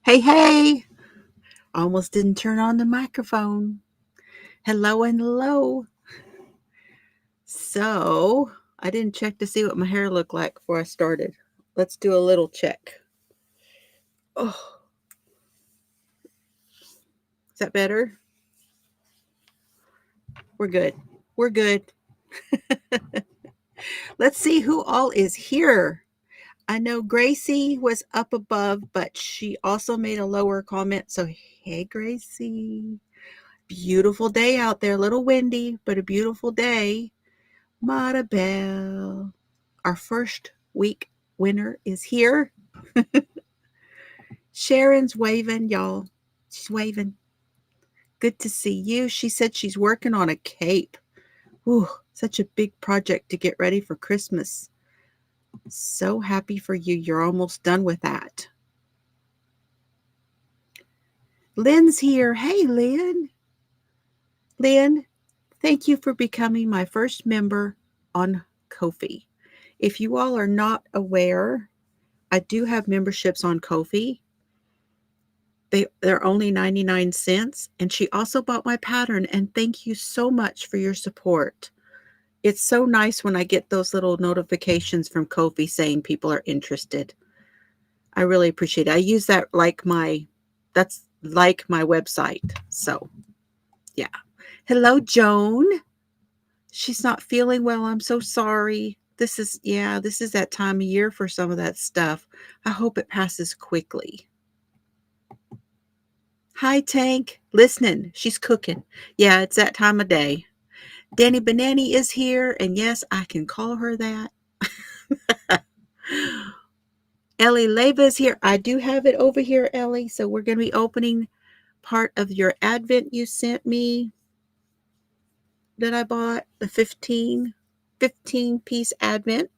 Hey, hey! Almost didn't turn on the microphone. Hello and hello. So, I didn't check to see what my hair looked like before I started. Let's do a little check. Oh, is that better? We're good. We're good. Let's see who all is here. I know Gracie was up above, but she also made a lower comment. So, hey, Gracie. Beautiful day out there. A little windy, but a beautiful day. Maribel. Our first week winner is here. Sharon's waving, y'all. She's waving. Good to see you. She said she's working on a cape. Ooh, such a big project to get ready for Christmas. So happy for you. You're almost done with that. Lynn's here. Hey, Lynn. Lynn, thank you for becoming my first member on Ko-fi. If you all are not aware, I do have memberships on Ko-fi. They're only 99 cents. And she also bought my pattern. And thank you so much for your support. It's so nice when I get those little notifications from Ko-fi saying people are interested. I really appreciate it. I use that that's like my website. So, yeah. Hello, Joan. She's not feeling well. I'm so sorry. This is that time of year for some of that stuff. I hope it passes quickly. Hi, Tank. Listening. She's cooking. Yeah, it's that time of day. Danny Banani is here, and yes, I can call her that. Ellie Leva is here. I do have it over here, Ellie, so we're going to be opening part of your Advent you sent me that I bought, the 15-piece Advent.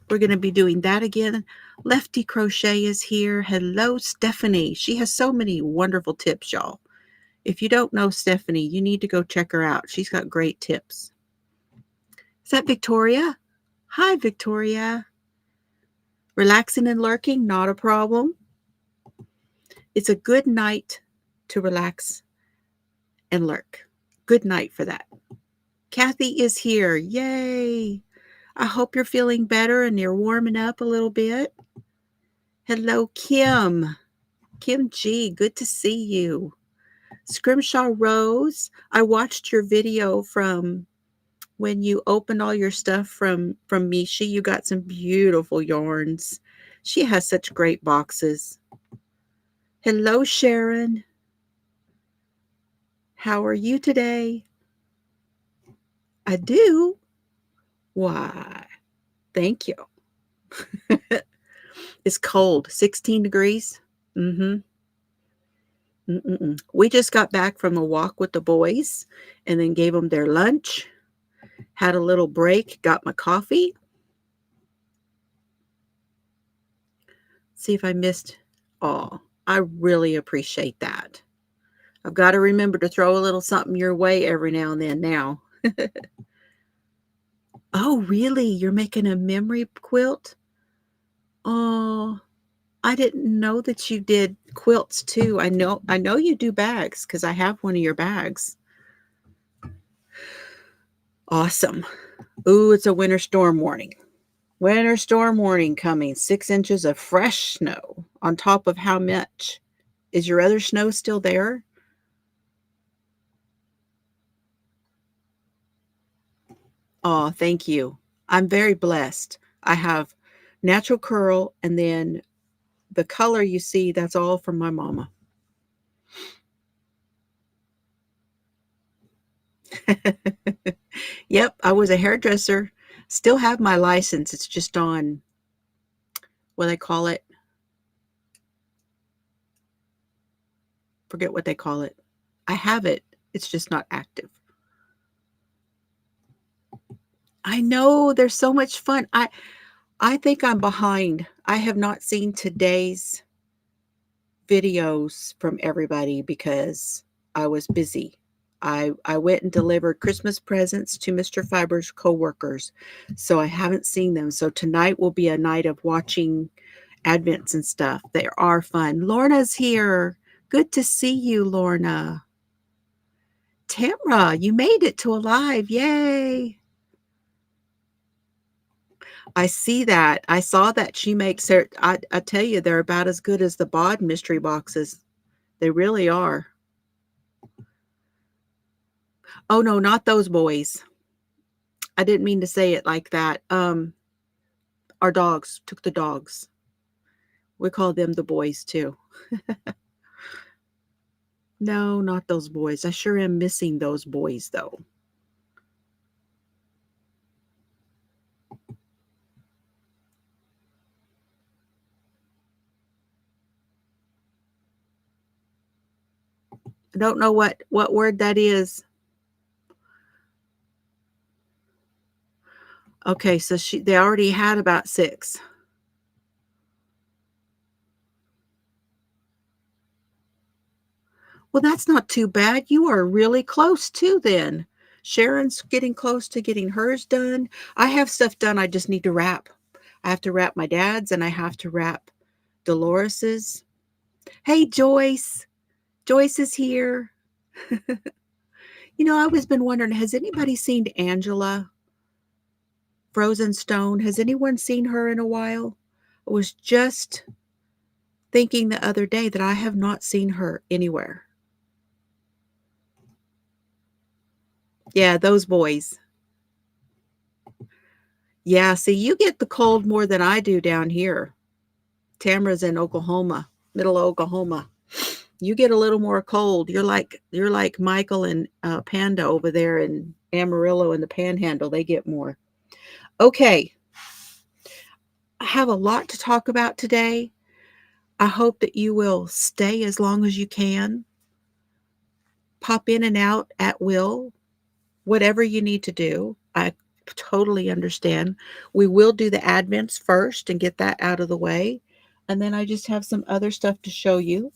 We're going to be doing that again. Lefty Crochet is here. Hello, Stephanie. She has so many wonderful tips, y'all. If you don't know Stephanie, you need to go check her out. She's got great tips. Is that Victoria? Hi, Victoria. Relaxing and lurking, not a problem. It's a good night to relax and lurk. Good night for that. Kathy is here. Yay. I hope you're feeling better and you're warming up a little bit. Hello, Kim. Kim G, good to see you. Scrimshaw Rose, I watched your video from when you opened all your stuff from Mishi. You got some beautiful yarns. She has such great boxes. Hello, Sharon. How are you today? I do. Why, thank you. It's cold, 16 degrees. Mm-mm. We just got back from a walk with the boys and then gave them their lunch, had a little break, got my coffee. See if I missed. Oh, I really appreciate that. I've got to remember to throw a little something your way every now and then now. Oh, really? You're making a memory quilt? Oh, I didn't know that you did quilts too. I know you do bags because I have one of your bags. Awesome. Ooh, it's a winter storm warning. Winter storm warning coming. 6 inches of fresh snow on top of how much? Is your other snow still there? Oh, thank you. I'm very blessed. I have natural curl, and then the color you see, that's all from my mama. Yep, I was a hairdresser. Still have my license. It's just on, what they call it. Forget what they call it. I have it. It's just not active. I know, there's so much fun. I think I'm behind. I have not seen today's videos from everybody because I was busy. I went and delivered Christmas presents to Mr. Fiber's coworkers, so I haven't seen them. So tonight will be a night of watching advents and stuff. They are fun. Lorna's here. Good to see you, Lorna. Tamra, you made it to alive. Yay. I see that. I saw that she makes her. I tell you, they're about as good as the Bod mystery boxes. They really are. Oh, no, not those boys. I didn't mean to say it like that. Our dogs took the dogs. We call them the boys too. No, not those boys. I sure am missing those boys though. I don't know what word that is. Okay, so they already had about 6. Well, that's not too bad. You are really close too then. Sharon's getting close to getting hers done. I have stuff done. I just need to wrap. I have to wrap my dad's and I have to wrap Dolores's. Hey, Joyce. Joyce is here. You know, I've always been wondering, has anybody seen Angela Frozen Stone? Has anyone seen her in a while? I was just thinking the other day that I have not seen her anywhere. Yeah, those boys. Yeah, see, you get the cold more than I do down here. Tamara's in Oklahoma, middle of Oklahoma. You get a little more cold. You're like Michael and Panda over there in Amarillo and the Panhandle. They get more. Okay, I have a lot to talk about today. I hope that you will stay as long as you can. Pop in and out at will, whatever you need to do. I totally understand. We will do the advents first and get that out of the way. And then I just have some other stuff to show you.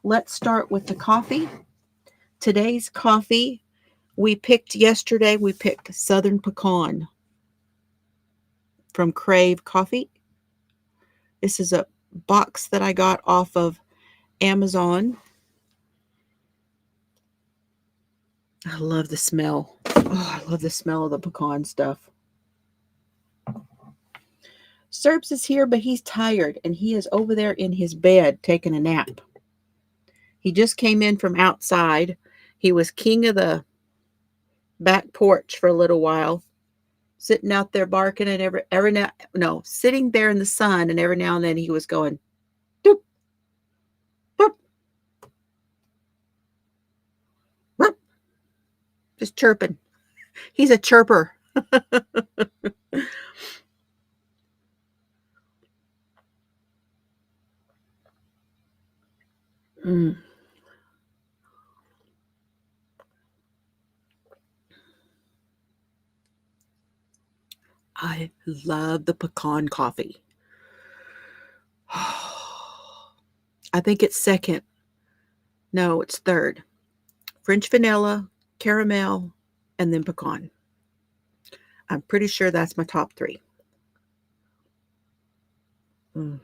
Let's start with the coffee. Today's coffee we picked Southern Pecan from Crave Coffee. This is a box that I got off of Amazon. I love the smell. Oh, I love the smell of the pecan stuff. Serbs is here, but he's tired, and he is over there in his bed taking a nap. He just came in from outside. He was king of the back porch for a little while, sitting out there barking, and sitting there in the sun, and every now and then he was going, doop, boop, boop, just chirping. He's a chirper. Mm. I love the pecan coffee. I think it's second. No, it's third. French vanilla, caramel, and then pecan. I'm pretty sure that's my top 3. Mm.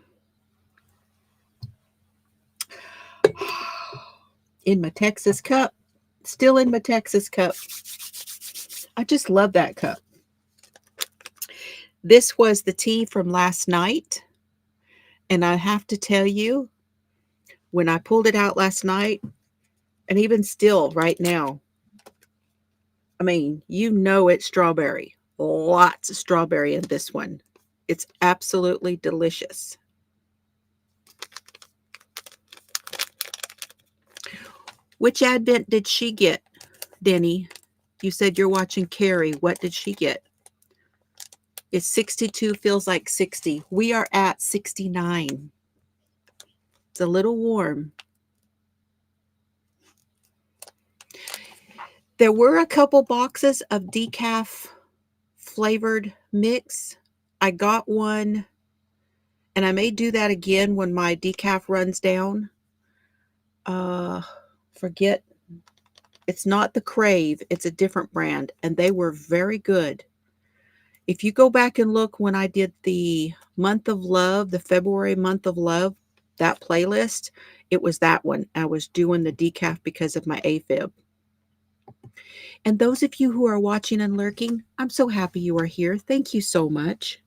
In my Texas cup. Still in my Texas cup. I just love that cup. This was the tea from last night. And I have to tell you, when I pulled it out last night, and even still right now, I mean, you know it's strawberry. Lots of strawberry in this one. It's absolutely delicious. Which advent did she get, Denny? You said you're watching Carrie. What did she get? It's 62 feels like 60. We are at 69. It's a little warm. There were a couple boxes of decaf flavored mix. I got one, and I may do that again when my decaf runs down. Forget. It's not the Crave. It's a different brand, and they were very good. If you go back and look when I did the month of love, the February month of love, that playlist, it was that one. I was doing the decaf because of my AFib. And those of you who are watching and lurking, I'm so happy you are here. Thank you so much.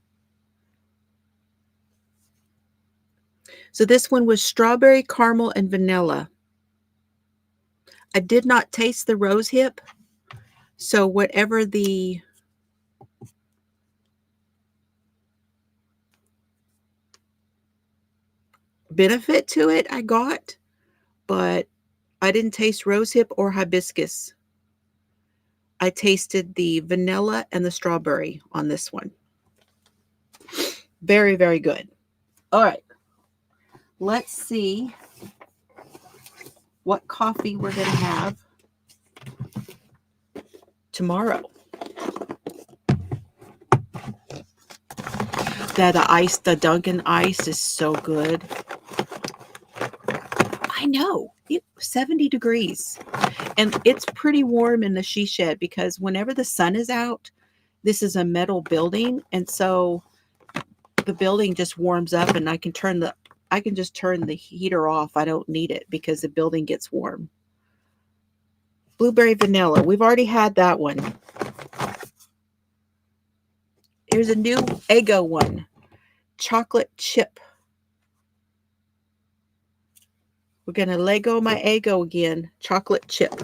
So this one was strawberry, caramel, and vanilla. I did not taste the rose hip. So whatever the benefit to it I got, but I didn't taste rose hip or hibiscus. I tasted the vanilla and the strawberry on this one. Very, very good. All right. Let's see what coffee we're going to have tomorrow. The Dunkin' ice is so good. I know. It was 70 degrees. And it's pretty warm in the she shed because whenever the sun is out, this is a metal building. And so the building just warms up and I can just turn the heater off. I don't need it because the building gets warm. Blueberry vanilla. We've already had that one. Here's a new Eggo one. Chocolate chip. We're going to Lego my Eggo again. Chocolate chip.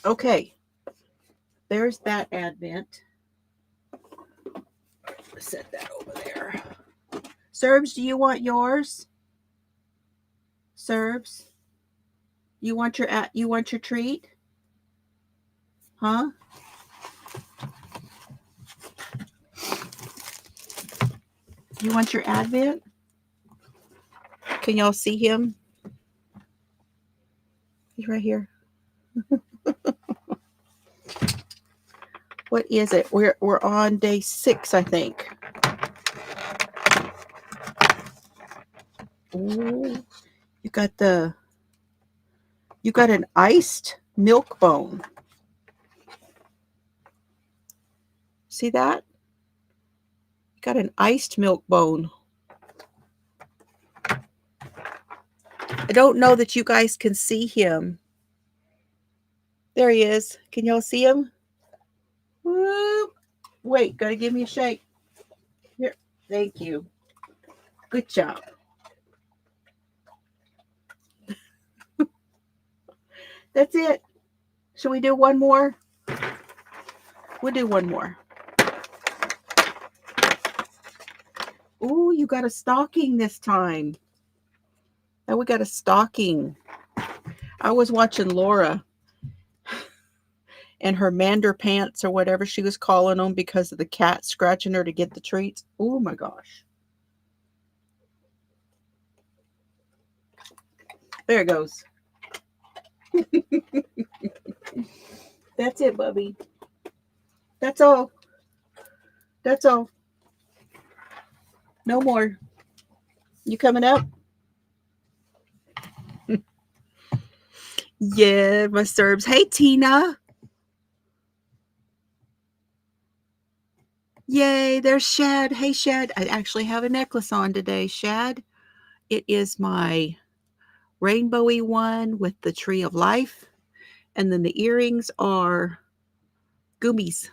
Okay. There's that advent. Set that over there. Serbs, do you want yours? Serbs? You want your treat? Huh? You want your advent? Can y'all see him? He's right here. What is it? We're on day 6, I think. Ooh, you got an iced milk bone. See that? You got an iced milk bone. I don't know that you guys can see him. There he is. Can y'all see him? Whoop. Wait, gotta give me a shake. Here. Thank you. Good job. That's it. Should we do one more? We'll do one more. Ooh, you got a stocking this time. Now we got a stocking. I was watching Laura and her Mander pants or whatever she was calling them because of the cat scratching her to get the treats. Oh my gosh. There it goes. That's it, Bubby. That's all. That's all. No more. You coming up? Yeah, my Serbs. Hey, Tina. Yay, there's Shad. Hey, Shad. I actually have a necklace on today, Shad. It is my rainbowy one with the tree of life. And then the earrings are gummies.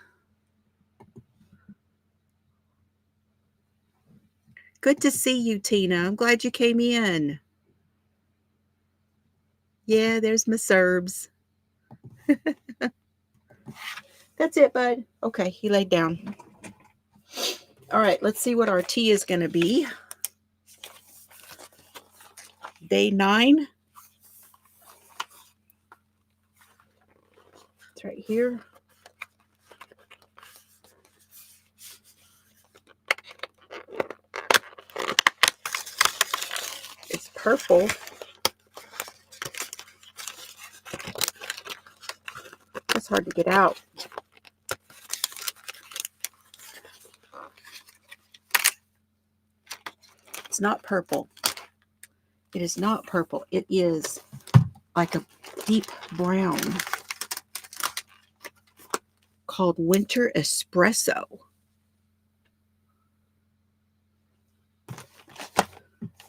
Good to see you, Tina. I'm glad you came in. Yeah, there's my Serbs. That's it, bud. Okay, he laid down. All right, let's see what our tea is going to be. Day 9. It's right here. It's purple. It's hard to get out. It's not purple. It is not purple. It is like a deep brown. called Winter Espresso.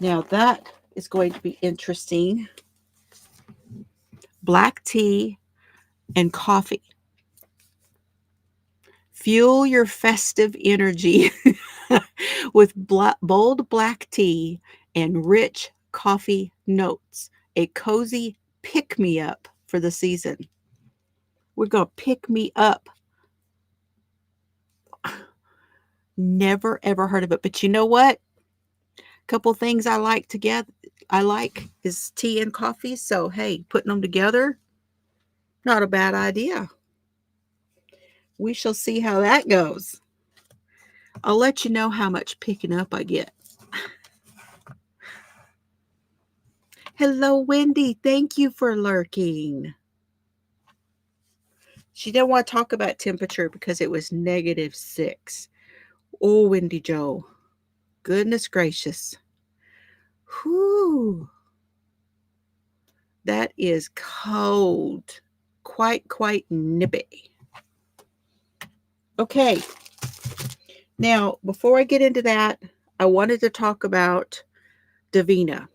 Now that is going to be interesting. Black tea and coffee. Fuel your festive energy with bold black tea and rich coffee notes. A cozy pick-me-up for the season. We're going to pick me up. Never, ever heard of it. But you know what? A couple things I like together. I like is tea and coffee. So, hey, putting them together, not a bad idea. We shall see how that goes. I'll let you know how much picking up I get. Hello, Wendy. Thank you for lurking. She didn't want to talk about temperature because it was -6. Oh, Wendy Joe. Goodness gracious. Whew. That is cold. Quite nippy. Okay. Now, before I get into that, I wanted to talk about Davina.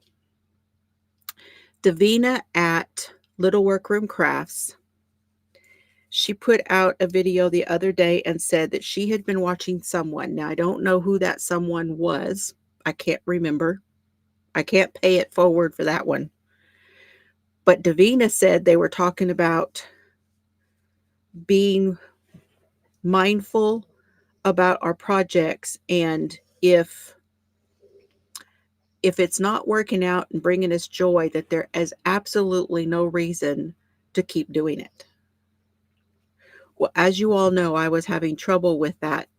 Davina at Little Workroom Crafts. She put out a video the other day and said that she had been watching someone. Now, I don't know who that someone was. I can't remember. I can't pay it forward for that one. But Davina said they were talking about being mindful about our projects, and if it's not working out and bringing us joy, that there is absolutely no reason to keep doing it. Well, as you all know, I was having trouble with that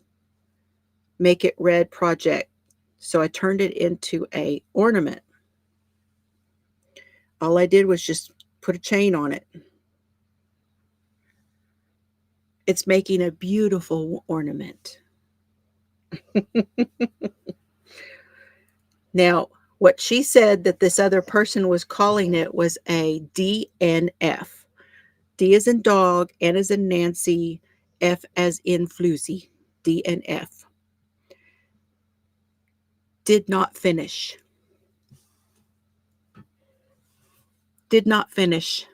Make It Red project, so I turned it into a ornament. All I did was just put a chain on it. It's making a beautiful ornament. Now, what she said that this other person was calling it was a DNF. D as in dog, N as in Nancy, F as in Floozie. DNF. Did not finish. Did not finish.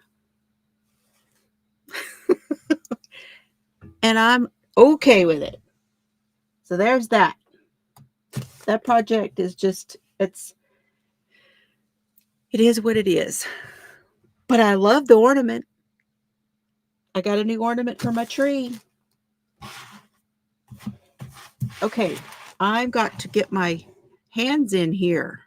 And I'm okay with it. So there's that. That project is just, it is what it is. But I love the ornament. I got a new ornament for my tree. Okay, I've got to get my hands in here.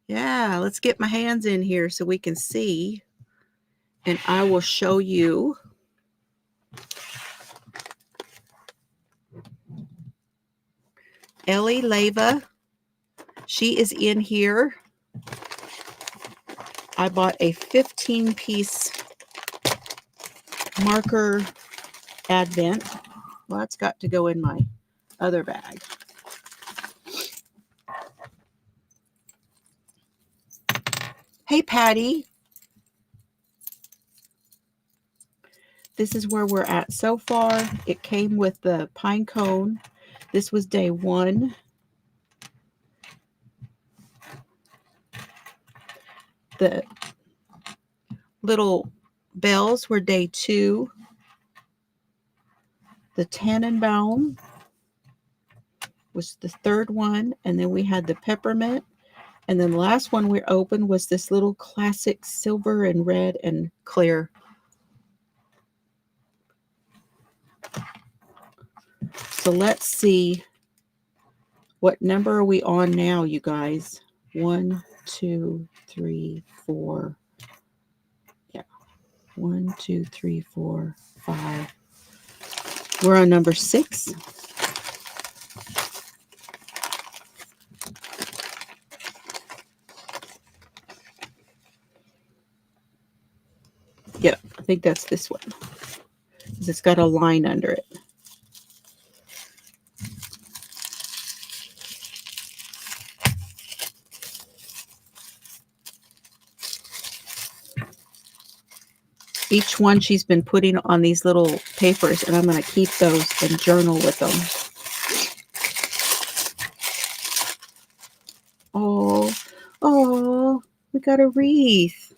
Yeah, let's get my hands in here so we can see. And I will show you. Ellie Leva. She is in here. I bought a 15-piece marker advent. Well, that's got to go in my other bag. Hey, Patty. This is where we're at so far. It came with the pine cone. This was day 1. The little bells were day 2. The Tannenbaum was the 3rd one. And then we had the peppermint. And then the last one we opened was this little classic silver and red and clear. So let's see, what number are we on now, you guys? 1, 2, 3, 4. Yeah. 1, 2, 3, 4, 5. We're on number 6. Yep, I think that's this one. It's got a line under it. Each one she's been putting on these little papers, and I'm going to keep those and journal with them. Oh, oh, we got a wreath.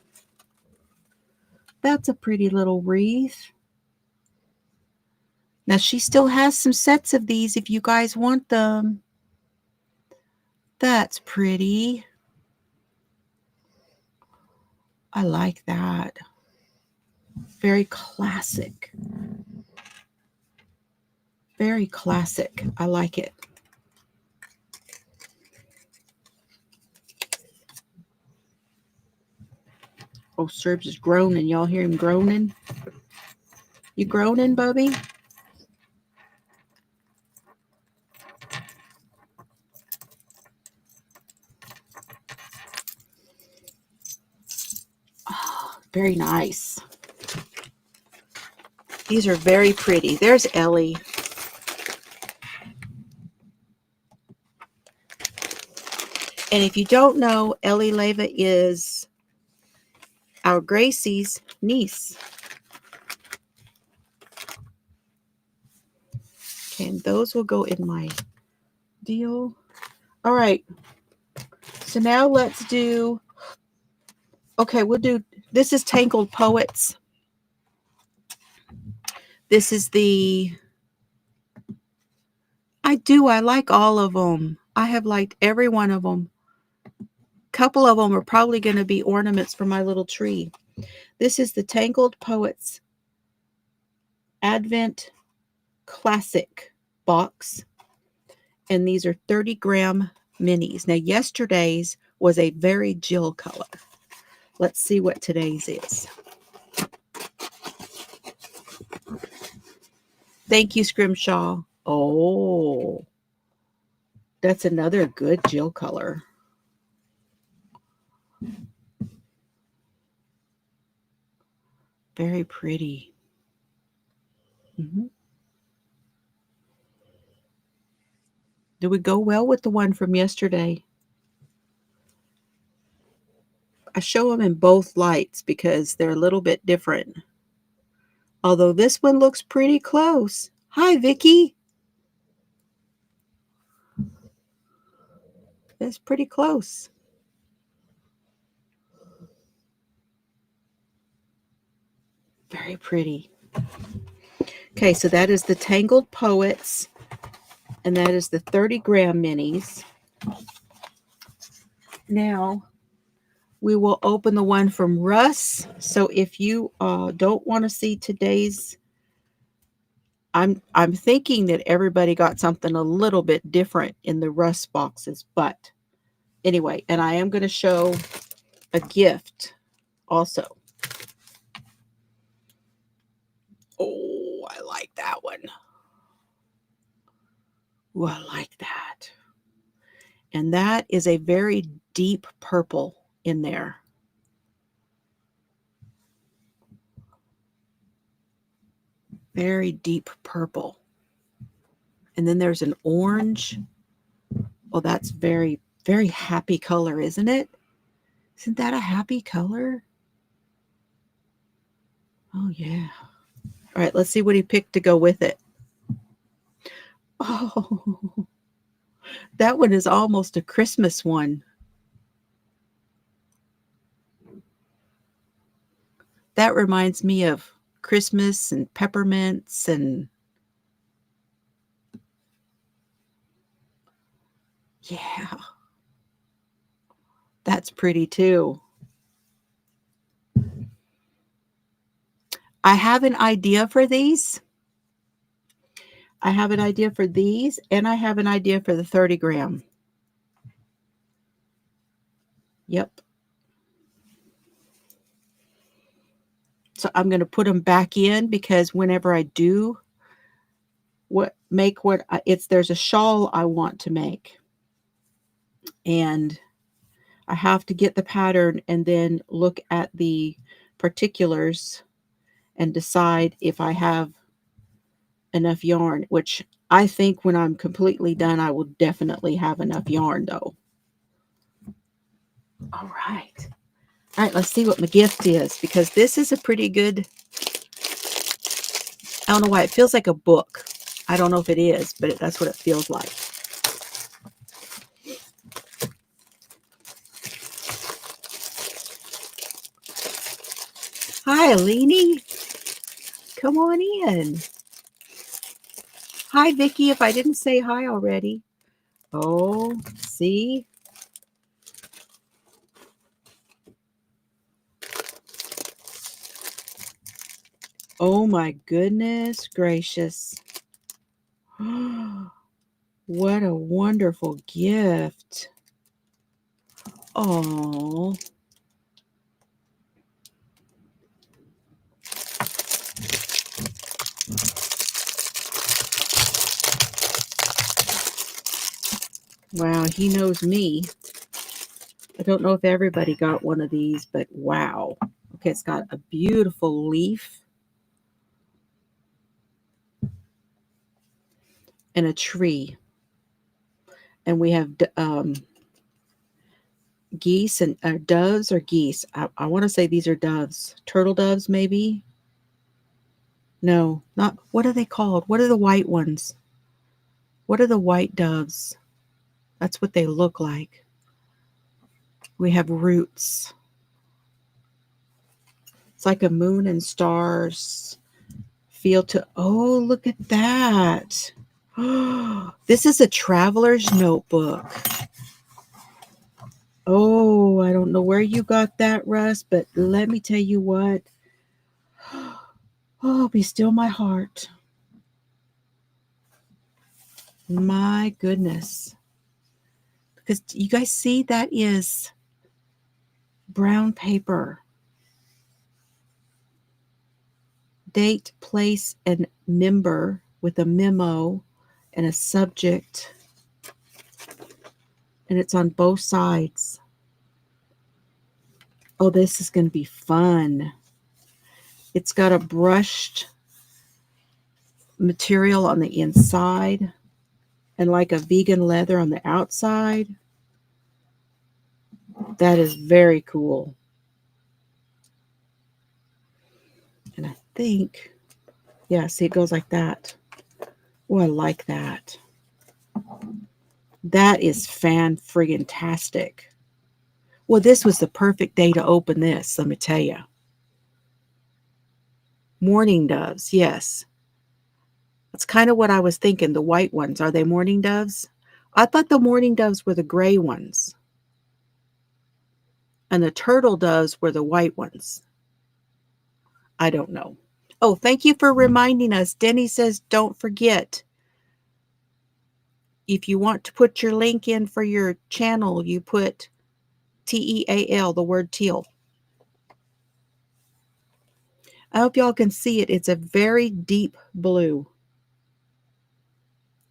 That's a pretty little wreath. Now, she still has some sets of these if you guys want them. That's pretty. I like that. Very classic. Very classic. I like it. Oh, Serbs is groaning. Y'all hear him groaning? You groaning, Bubby? Oh, very nice. These are very pretty. There's Ellie. And if you don't know, Ellie Leva is our Gracie's niece. Okay, and those will go in my deal. All right. So now let's do, okay, we'll do, this is Tangled Poets. This is the, I like all of them. I have liked every one of them. A couple of them are probably going to be ornaments for my little tree. This is the Tangled Poets Advent Classic box. And these are 30-gram minis. Now, yesterday's was a very Jill color. Let's see what today's is. Thank you, Scrimshaw. Oh, that's another good Jill color. Very pretty. Did we go well with the one from yesterday? I show them in both lights because they're a little bit different. Although this one looks pretty close. Hi, Vicky. That's pretty close. Very pretty. Okay, so that is the Tangled Poets, and that is the 30-gram minis. Now, we will open the one from Russ. So if you don't want to see today's, I'm thinking that everybody got something a little bit different in the Russ boxes. But anyway, and I am going to show a gift also. Oh, I like that one. Oh, I like that. And that is a very deep purple in there. Very deep purple. And then there's an orange. Oh, that's very, very happy color, isn't it? Isn't that a happy color? Oh, yeah. All right, let's see what he picked to go with it. Oh, that one is almost a Christmas one. That reminds me of Christmas and peppermints and yeah. That's pretty too. I have an idea for these. I have an idea for these, and I have an idea for the 30-gram. Yep. So I'm going to put them back in because whenever I do there's a shawl I want to make. And I have to get the pattern and then look at the particulars and decide if I have enough yarn, which I think when I'm completely done, I will definitely have enough yarn though. All right. All right, let's see what my gift is, because this is a pretty good, I don't know why, it feels like a book. I don't know if it is, but that's what it feels like. Hi, Alini. Come on in. Hi, Vicky, if I didn't say hi already. Oh, see? Oh my goodness gracious. What a wonderful gift. Oh. Wow, he knows me. I don't know if everybody got one of these, but wow. Okay, it's got a beautiful leaf and a tree. And we have geese and doves or geese. I want to say these are doves. Turtle doves, maybe? No, not. What are they called? What are the white ones? What are the white doves? That's what they look like. We have roots. It's like a moon and stars feel to. Oh, look at that. This is a traveler's notebook. Oh, I don't know where you got that, Russ, but let me tell you what. Oh, be still my heart. My goodness. Because you guys see, that is brown paper. Date, place, and member with a memo and a subject. And it's on both sides. Oh, this is going to be fun. It's got a brushed material on the inside and like a vegan leather on the outside. That is very cool. And I think, yeah, see, it goes like that. Oh, I like that. That is fan-friggin-tastic. Well, this was the perfect day to open this, let me tell you. Mourning doves, yes. That's kind of what I was thinking. The white ones, are they mourning doves? I thought the mourning doves were the gray ones. And the turtle doves were the white ones. I don't know. Oh, thank you for reminding us. Denny says, don't forget. If you want to put your link in for your channel, you put TEAL, the word teal. I hope y'all can see it. It's a very deep blue.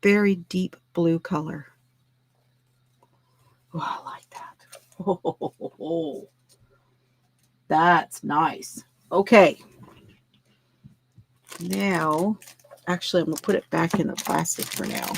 Very deep blue color. Oh, I like that. Oh, that's nice. Okay. Now, actually, I'm going to put it back in the plastic for now.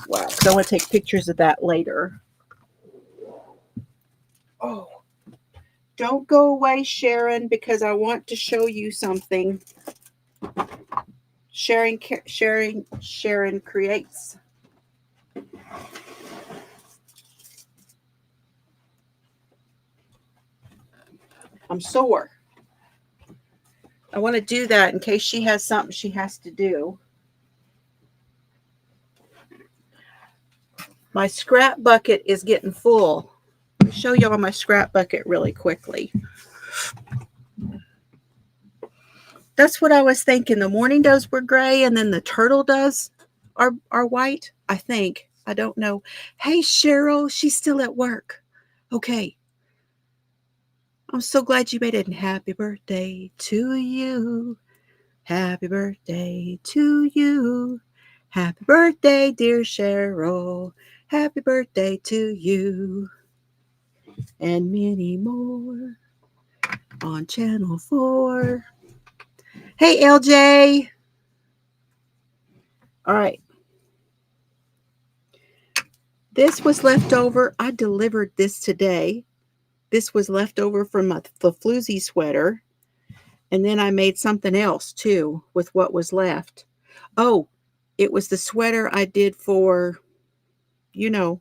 Wow, because I want to take pictures of that later. Oh, don't go away, Sharon, because I want to show you something. Sharon creates. I'm sore. I want to do that in case she has something she has to do. My scrap bucket is getting full. Let me show y'all my scrap bucket really quickly. That's what I was thinking. The mourning doves were gray, and then the turtle doves are white, I think. I don't know. Hey, Cheryl, she's still at work. Okay. I'm so glad you made it. And happy birthday to you. Happy birthday to you. Happy birthday, dear Cheryl. Happy birthday to you. And many more on Channel 4. Hey, LJ. All right. This was left over. I delivered this today. This was left over from the Floozie sweater. And then I made something else too with what was left. Oh, it was the sweater I did for, you know,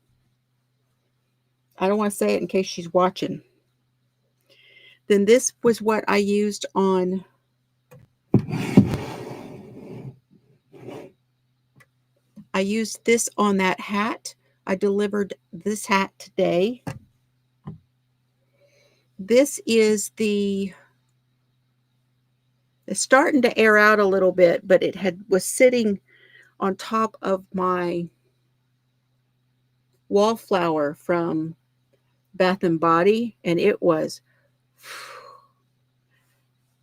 I don't want to say it in case she's watching. Then this was what I used on this on that hat. I delivered this hat today. This is it's starting to air out a little bit, but it was sitting on top of my wallflower from Bath and Body, and it was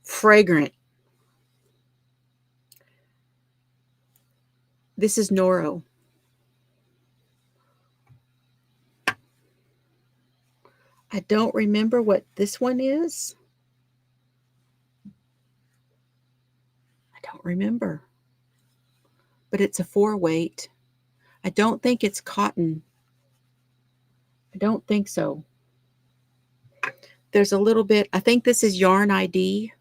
fragrant. This is Noro. I don't remember what this one is. I don't remember. But it's a 4-weight. I don't think it's cotton. I don't think so. There's a little bit. I think this is Yarn ID.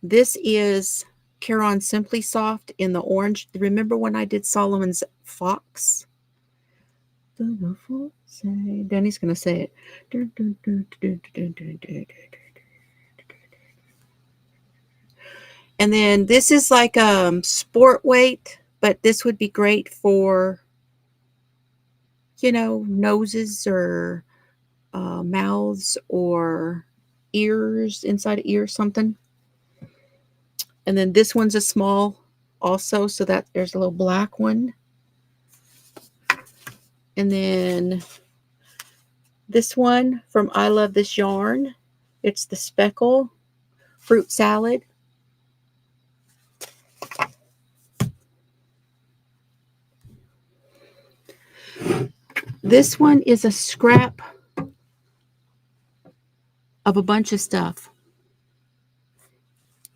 This is Caron Simply Soft in the orange. Remember when I did Solomon's Fox? Danny's going to say it. And then this is like sport weight, but this would be great for, you know, noses or mouths or ears, inside ears, something. And then this one's a small also, so that there's a little black one. And then this one from I Love This Yarn. It's the Speckle Fruit Salad. This one is a scrap of a bunch of stuff.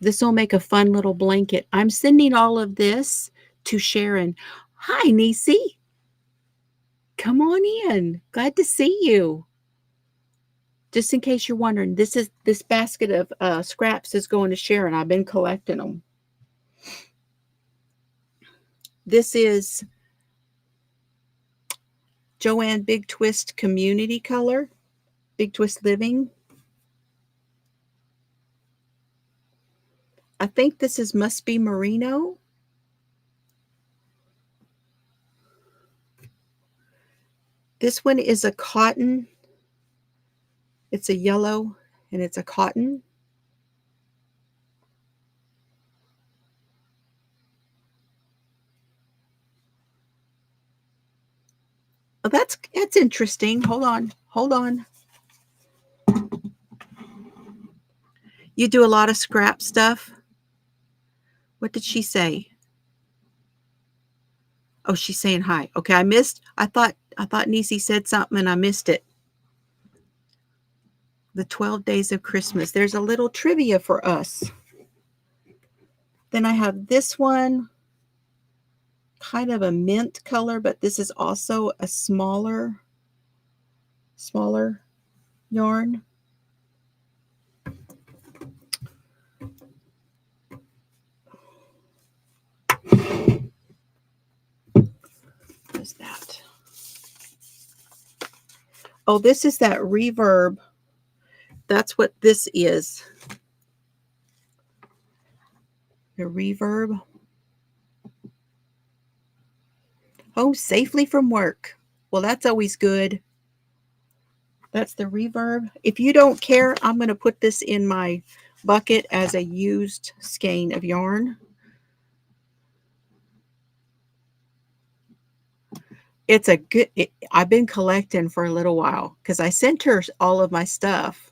This will make a fun little blanket. I'm sending all of this to Sharon. Hi, Niecy. Come on in. Glad to see you. Just in case you're wondering, this basket of scraps is going to Sharon. I've been collecting them. This is Joanne Big Twist Community Color, Big Twist Living. I think this must be merino. This one is a cotton. It's a yellow and it's a cotton. Oh, that's interesting. Hold on. You do a lot of scrap stuff? What did she say? Oh, she's saying hi. Okay, I thought Niecy said something and I missed it. The 12 Days of Christmas. There's a little trivia for us. Then I have this one, kind of a mint color, but this is also a smaller yarn. What is that? Oh, this is that Reverb. That's what this is. The Reverb. Home safely from work. Well, that's always good. That's the Reverb. If you don't care, I'm going to put this in my bucket as a used skein of yarn. It's a good, I've been collecting for a little while because I sent her all of my stuff.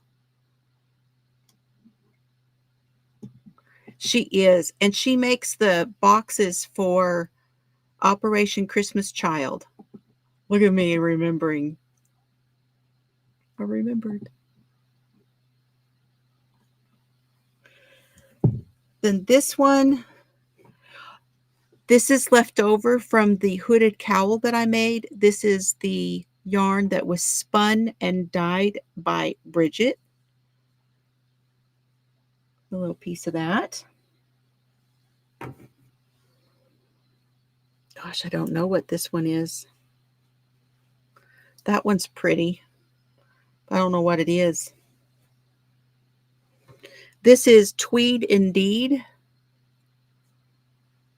She is, and she makes the boxes for Operation Christmas Child. Look at me remembering. I remembered. Then this one, this is left over from the hooded cowl that I made. This is the yarn that was spun and dyed by Bridget. A little piece of that. Gosh, I don't know what this one is. That one's pretty. I don't know what it is. This is Tweed Indeed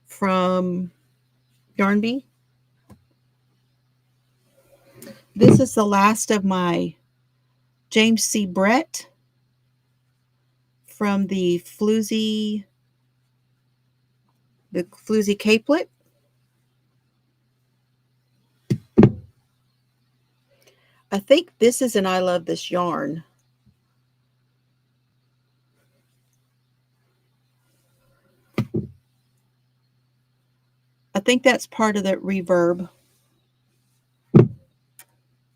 from Yarn Bee. This is the last of my James C. Brett from the Floozie capelet. I think this is an I Love This Yarn. I think that's part of the reverb.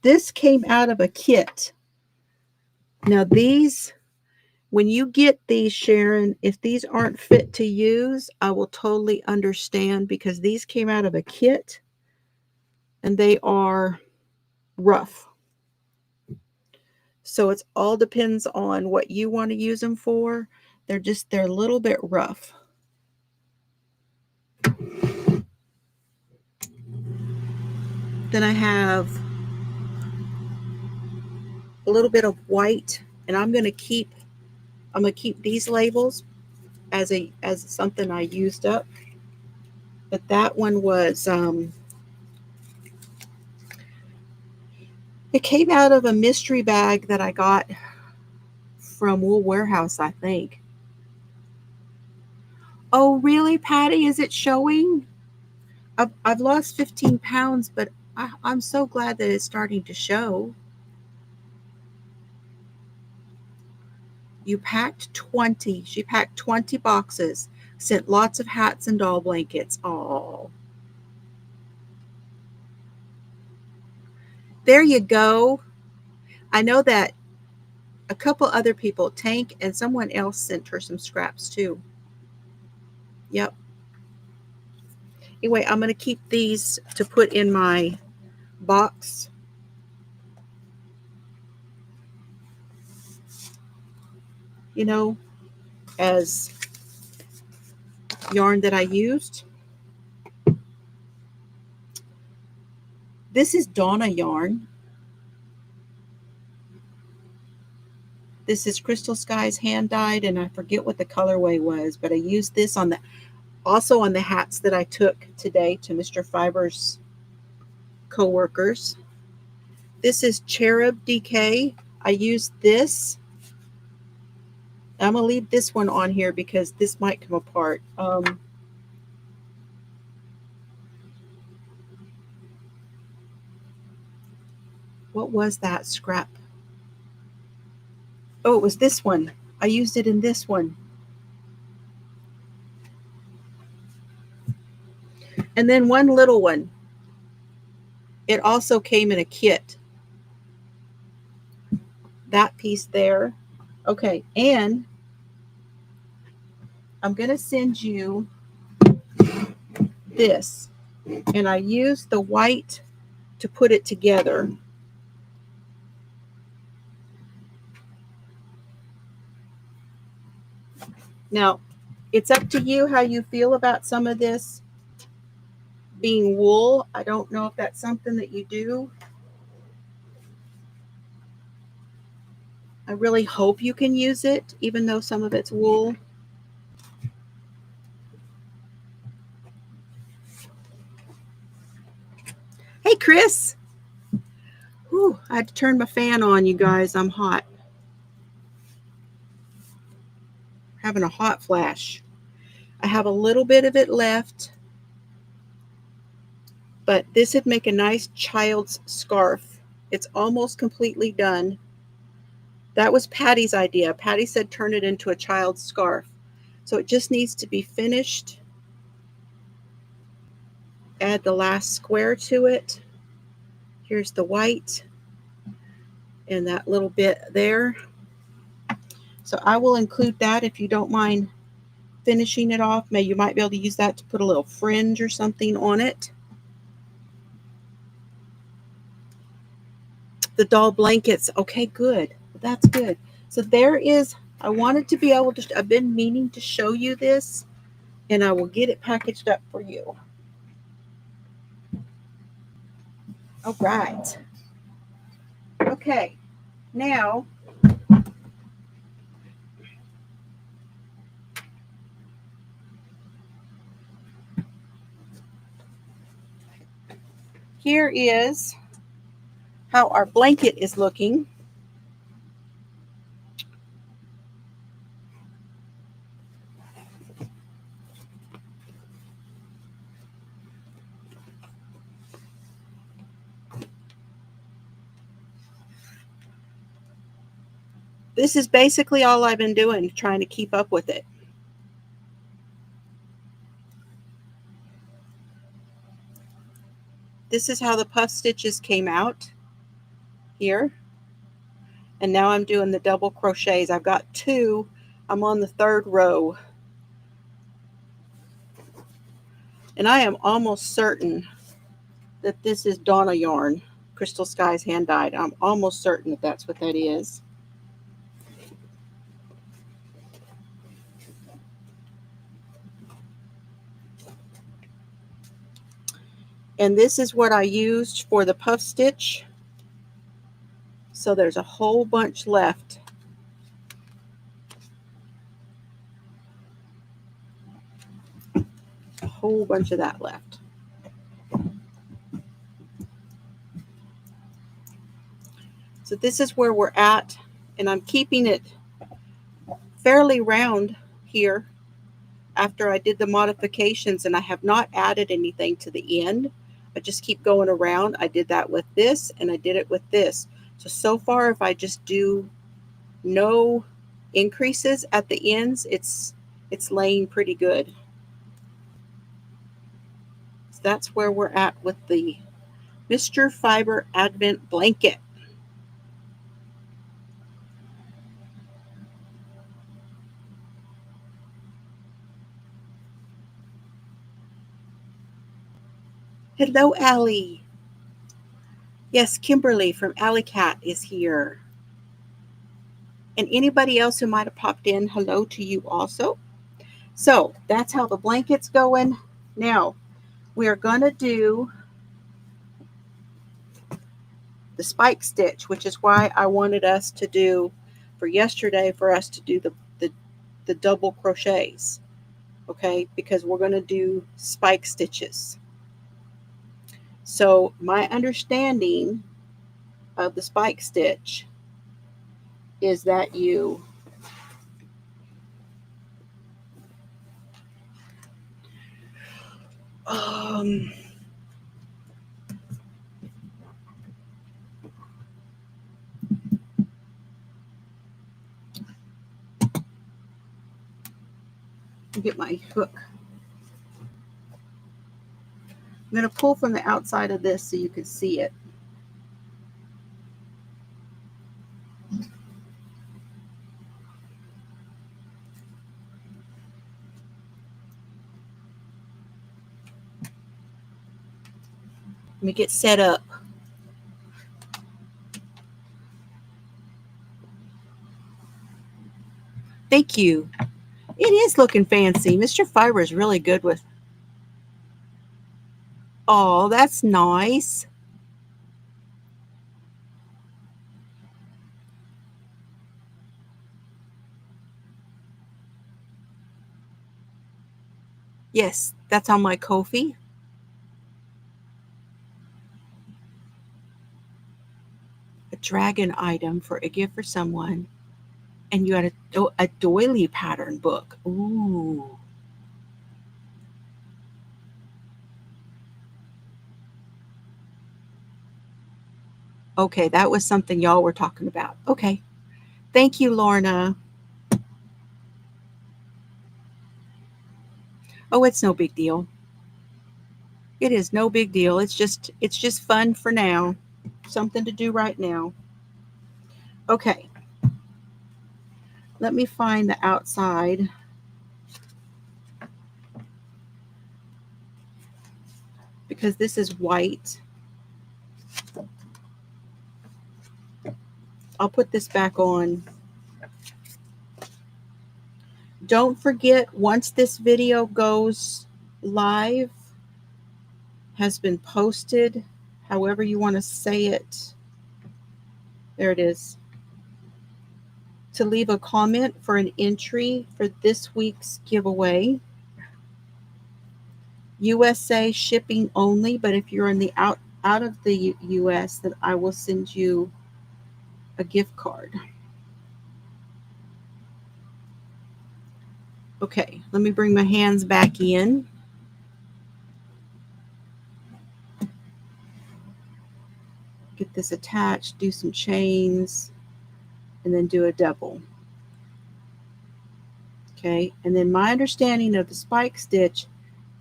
This came out of a kit. Now these, when you get these, Sharon, if these aren't fit to use, I will totally understand, because these came out of a kit and they are rough. So it all depends on what you want to use them for. They're a little bit rough. Then I have a little bit of white, and I'm going to keep these labels as something I used up. But that one was it came out of a mystery bag that I got from Wool Warehouse, I think. Oh, really, Patty? Is it showing? I've lost 15 pounds, but I'm so glad that it's starting to show. You packed 20. She packed 20 boxes. Sent lots of hats and doll blankets. Oh. There you go. I know that a couple other people, Tank and someone else, sent her some scraps too. Yep. Anyway, I'm going to keep these to put in my box. You know, as yarn that I used. This is Donna yarn. This is Crystal Skies hand dyed, and I forget what the colorway was, but I used this also on the hats that I took today to Mr. Fiber's co-workers. This is Cherub DK. I used this. I'm going to leave this one on here because this might come apart. What was that scrap? Oh, it was this one. I used it in this one. And then one little one. It also came in a kit. That piece there. Okay, and I'm going to send you this. And I used the white to put it together. Now, it's up to you how you feel about some of this being wool. I don't know if that's something that you do. I really hope you can use it, even though some of it's wool. Hey, Chris. Whew, I had to turn my fan on, you guys. I'm hot. Having a hot flash. I have a little bit of it left, but this would make a nice child's scarf. It's almost completely done. That was Patty's idea. Patty said turn it into a child's scarf. So it just needs to be finished. add the last square to it. Here's the white and that little bit there. So I will include that if you don't mind finishing it off. You might be able to use that to put a little fringe or something on it. The doll blankets. Okay, good. That's good. So there is, I wanted to be able to, I've been meaning to show you this, and I will get it packaged up for you. All right. Okay, now here is how our blanket is looking. This is basically all I've been doing, trying to keep up with it. This is how the puff stitches came out here. And now I'm doing the double crochets. I've got 2. I'm on the 3rd row. And I am almost certain that this is Donna yarn, Crystal Skies hand dyed. I'm almost certain that that's what that is. And this is what I used for the puff stitch. So there's a whole bunch left. A whole bunch of that left. So this is where we're at, and I'm keeping it fairly round here after I did the modifications, and I have not added anything to the end. I just keep going around. I did that with this, and I did it with this. So far, if I just do no increases at the ends, it's laying pretty good. So that's where we're at with the Mr. Fiber Advent Blanket. Hello, Allie. Yes, Kimberly from Alley Cat is here. And anybody else who might have popped in, hello to you also. So that's how the blanket's going. Now we are going to do the spike stitch, which is why I wanted us to do for yesterday, for us to do the double crochets. Okay, because we're going to do spike stitches. So my understanding of the spike stitch is that you get my hook. I'm going to pull from the outside of this so you can see it. Let me get set up. Thank you. It is looking fancy. Mr. Fiber is really good with. Oh, that's nice. Yes, that's on my Ko-fi. A dragon item for a gift for someone. And you had a doily pattern book. Ooh. Okay, that was something y'all were talking about. Okay. Thank you, Lorna. Oh, it's no big deal. It is no big deal. It's just fun for now. Something to do right now. Okay. Let me find the outside. Because this is white. I'll put this back on. Don't forget, once this video goes live, has been posted, however you want to say it, there it is, to leave a comment for an entry for this week's giveaway. USA shipping only, but if you're in the out of the US, then I will send you a gift card. Okay, let me bring my hands back in. Get this attached, do some chains, and then do a double. Okay, and then my understanding of the spike stitch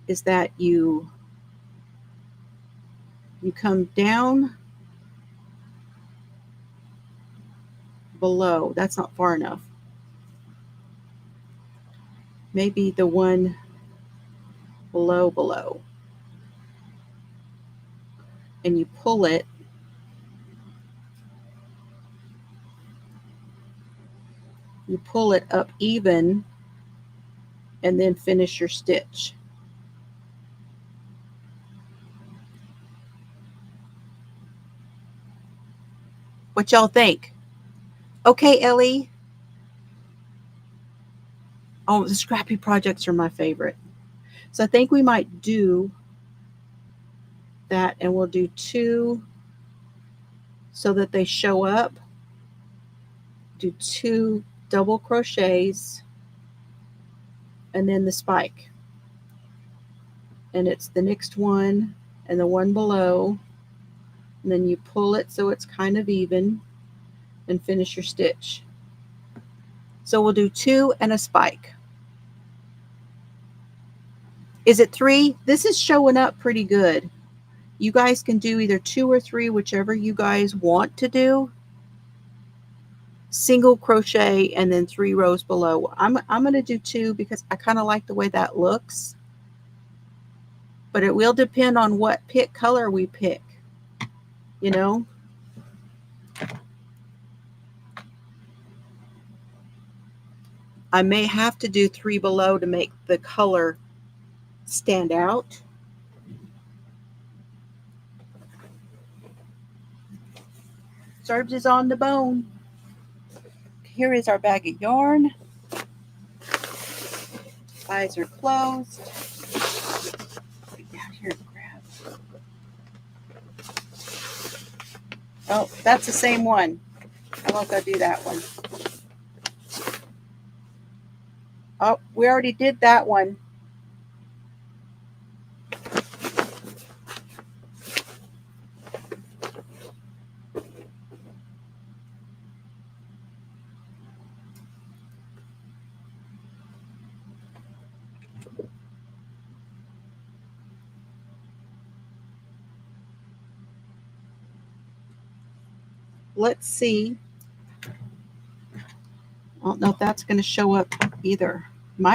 is that you come down below. That's not far enough. Maybe the one below. And you pull it. You pull it up even and then finish your stitch. What y'all think? Okay, Ellie. Oh, the scrappy projects are my favorite. So I think we might do that, and we'll do 2 so that they show up. Do 2 double crochets and then the spike. And it's the next one and the one below. And then you pull it so it's kind of even and finish your stitch. So we'll do 2 and a spike. Is it 3? This is showing up pretty good. You guys can do either 2 or 3, whichever you guys want to do. Single crochet and then 3 rows below. I'm going to do 2 because I kind of like the way that looks. But it will depend on what color we pick. You know? I may have to do 3 below to make the color stand out. Serves is on the bone. Here is our bag of yarn. Eyes are closed. Get down here and grab. Oh, that's the same one. I won't go do that one. Oh, we already did that one. Let's see. I don't know if that's going to show up either.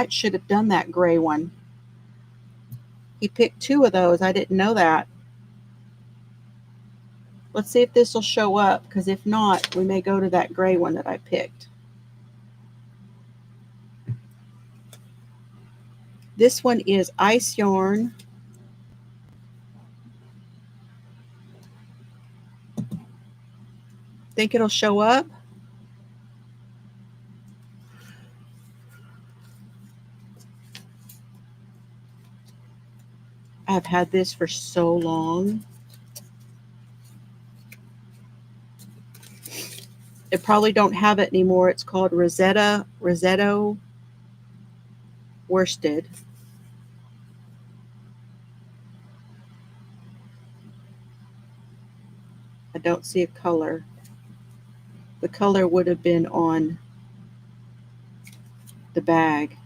Should have done that gray one. He picked 2 of those. I didn't know that. Let's see if this will show up, because if not, we may go to that gray one that I picked. This one is ice yarn. Think it'll show up? I've had this for so long. It probably don't have it anymore. It's called Rosetto worsted. I don't see a color. The color would have been on the bag.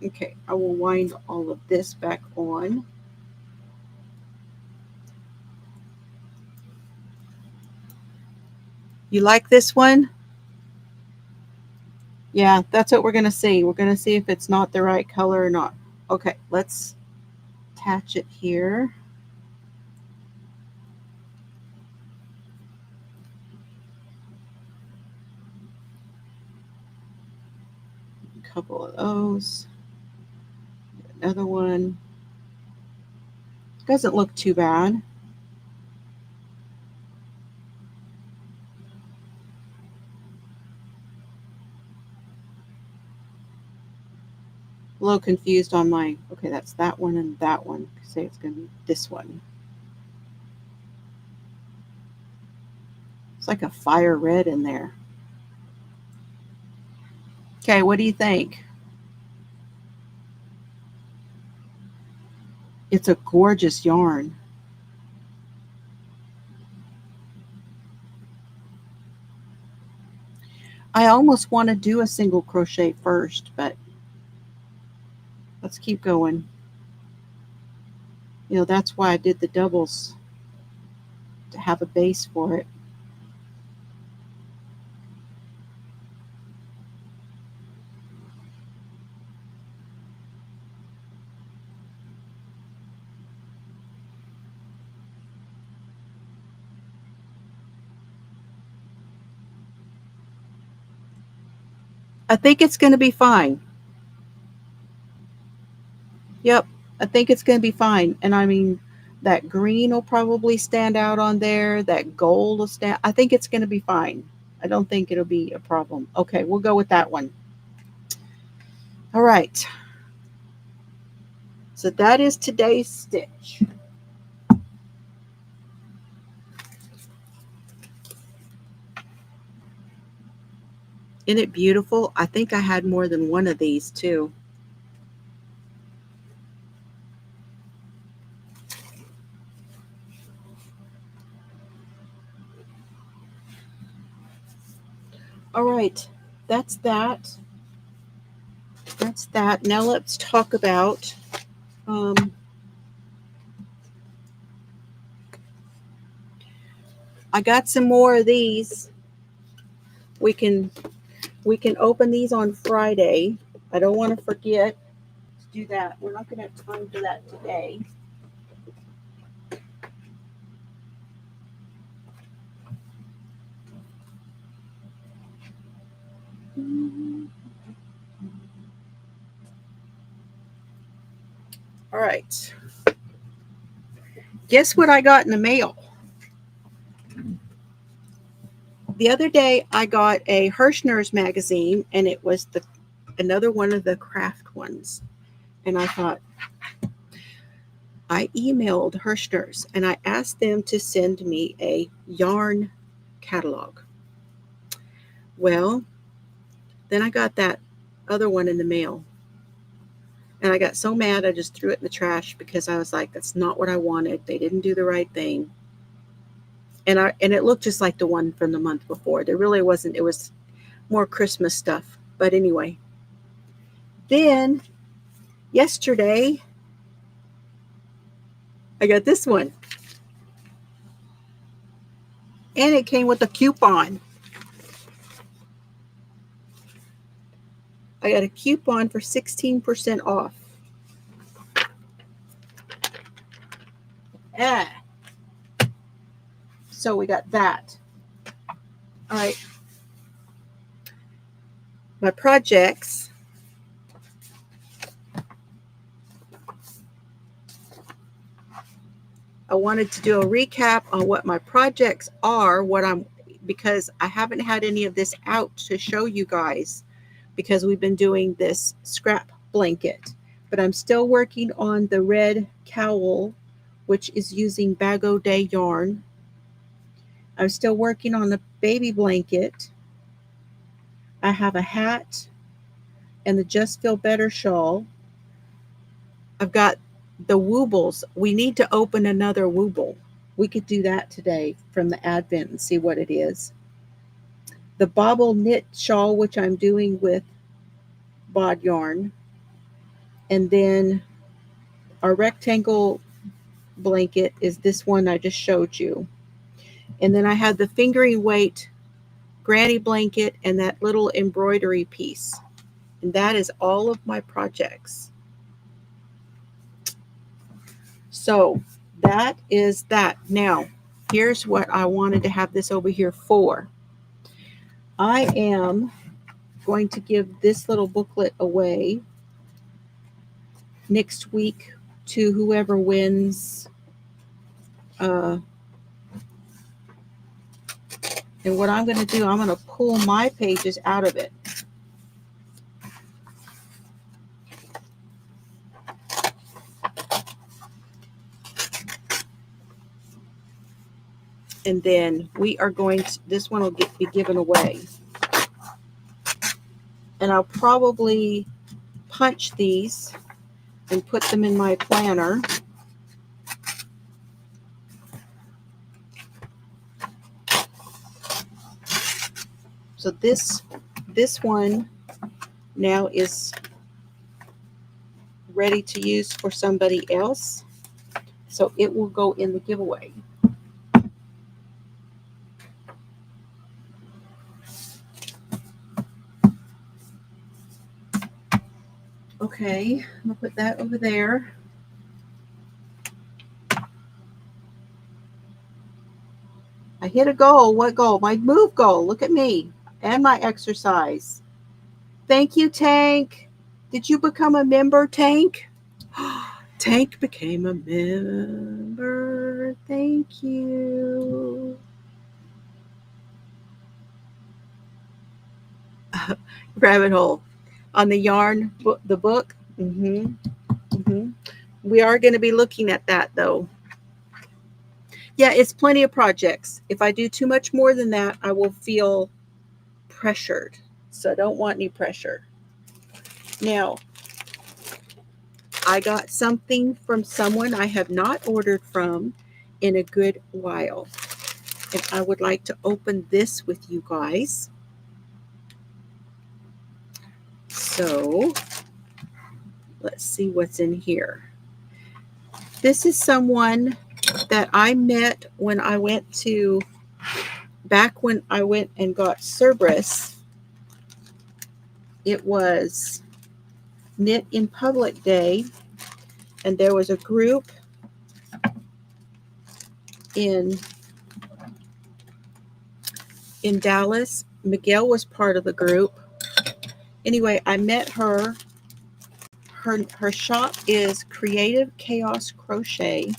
Okay, I will wind all of this back on. You like this one? Yeah, that's what we're going to see. We're going to see if it's not the right color or not. Okay, let's attach it here. A couple of those. Another one. Doesn't look too bad. A little confused on my, okay, that's that one and that one. Say it's going to be this one. It's like a fire red in there. Okay, what do you think? It's a gorgeous yarn. I almost want to do a single crochet first, but let's keep going. You know, that's why I did the doubles, to have a base for it. I think it's going to be fine. Yep, I think it's going to be fine. And I mean, that green will probably stand out on there. That gold will stand. I think it's going to be fine. I don't think it'll be a problem. Okay, we'll go with that one. All right. So that is today's stitch. Isn't it beautiful? I think I had more than one of these too. All right, that's that. That's that. Now let's talk about I got some more of these. We can open these on Friday. I don't want to forget to do that. We're not going to have time for that today. All right. Guess what I got in the mail? The other day I got a Hirschner's magazine, and it was another one of the craft ones. And I thought, I emailed Hirschner's and I asked them to send me a yarn catalog. Well, then I got that other one in the mail. And I got so mad I just threw it in the trash, because I was like, that's not what I wanted. They didn't do the right thing. And it looked just like the one from the month before. There really wasn't. It was more Christmas stuff. But anyway. Then yesterday I got this one. And it came with a coupon. I got a coupon for 16% off. Yeah. So we got that. All right. My projects. I wanted to do a recap on what my projects are, because I haven't had any of this out to show you guys, because we've been doing this scrap blanket. But I'm still working on the red cowl, which is using Bag O' Day yarn. I'm still working on the baby blanket. I have a hat and the Just Feel Better shawl. I've got the woobles. We need to open another wooble. We could do that today from the Advent and see what it is. The bobble knit shawl, which I'm doing with bod yarn. And then our rectangle blanket is this one I just showed you. And then I have the fingering weight granny blanket and that little embroidery piece. And that is all of my projects. So that is that. Now, here's what I wanted to have this over here for. I am going to give this little booklet away next week to whoever wins. And what I'm going to do, I'm going to pull my pages out of it. And then we are going to, this one will be given away. And I'll probably punch these and put them in my planner. So this one now is ready to use for somebody else. So it will go in the giveaway. Okay, I'm gonna put that over there. I hit a goal. What goal? My move goal. Look at me and my exercise. Thank you, Tank. Did you become a member, Tank? Tank became a member. Thank you. Rabbit hole on the yarn book, the book. We are going to be looking at that though. Yeah, it's plenty of projects. If I do too much more than that, I will feel pressured. So I don't want any pressure. Now, I got something from someone I have not ordered from in a good while. And I would like to open this with you guys. So let's see what's in here. This is someone that I met when I went to, back when I went and got Cerberus. It was Knit in Public Day, and there was a group in Dallas. Miguel was part of the group. Anyway, I met her. Her shop is Creative Chaos Crochet,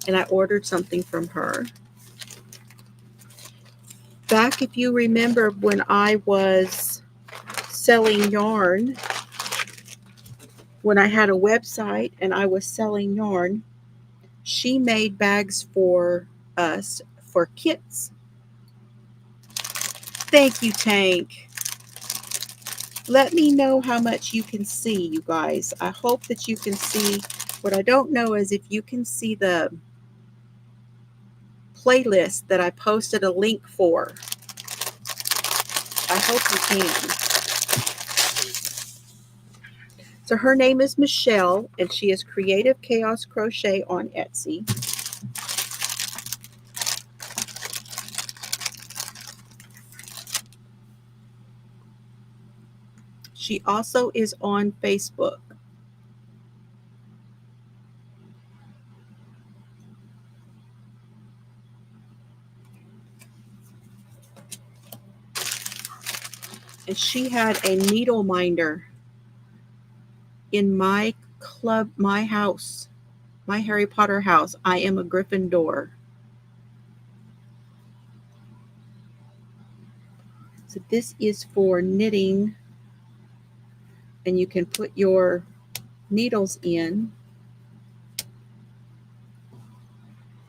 and I ordered something from her. Back, if you remember, when I was selling yarn, when I had a website and I was selling yarn, she made bags for us for kits. Thank you, Tank. Let me know how much you can see, you guys. I hope that you can see. What I don't know is if you can see the playlist that I posted a link for. I hope you can. So her name is Michelle, and she is Creative Chaos Crochet on Etsy. She also is on Facebook. And she had a needle minder in my club, my house, my Harry Potter house. I am a Gryffindor. So this is for knitting, and you can put your needles in.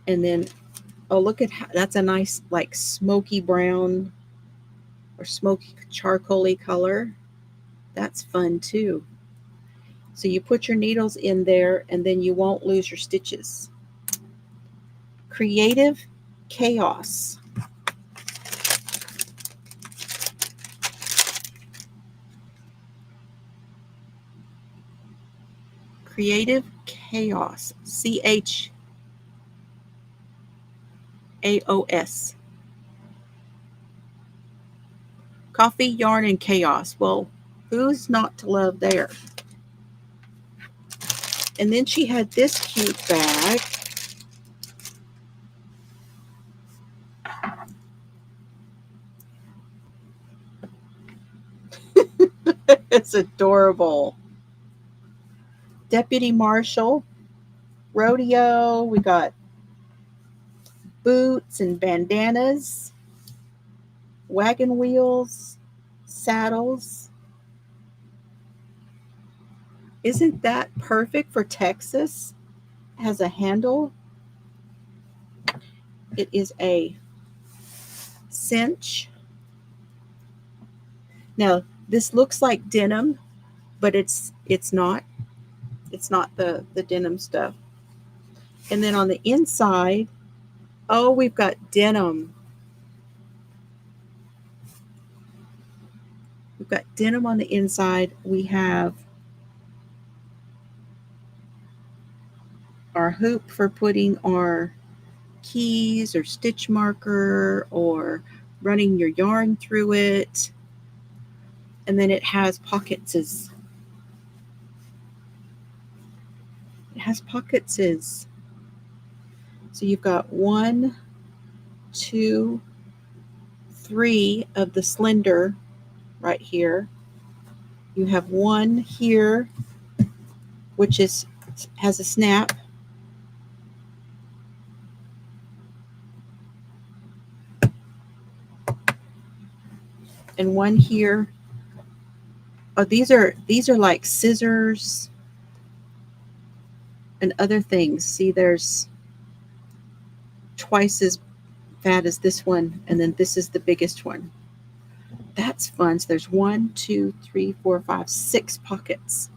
And then, oh, look at how, that's a nice like smoky brown or smoky charcoaly color. That's fun too. So you put your needles in there and then you won't lose your stitches. Creative Chaos. Creative Chaos, CHAOS. Coffee, yarn, and chaos. Well, who's not to love there? And then she had this cute bag. It's adorable. Deputy Marshal, rodeo. We got boots and bandanas, wagon wheels, saddles. Isn't that perfect for Texas? It has a handle. It is a cinch. Now, this looks like denim, but it's not. It's not the denim stuff. And then on the inside, oh, we've got denim. We've got denim on the inside. We have our hoop for putting our keys or stitch marker or running your yarn through it. And then it has pockets. It has pockets. So you've got 1, 2, 3 of the slender right here. You have one here, which has a snap. And one here. Oh, these are like scissors and other things. See, there's twice as fat as this one, and then this is the biggest one. That's fun. So there's 1, 2, 3, 4, 5, 6 pockets.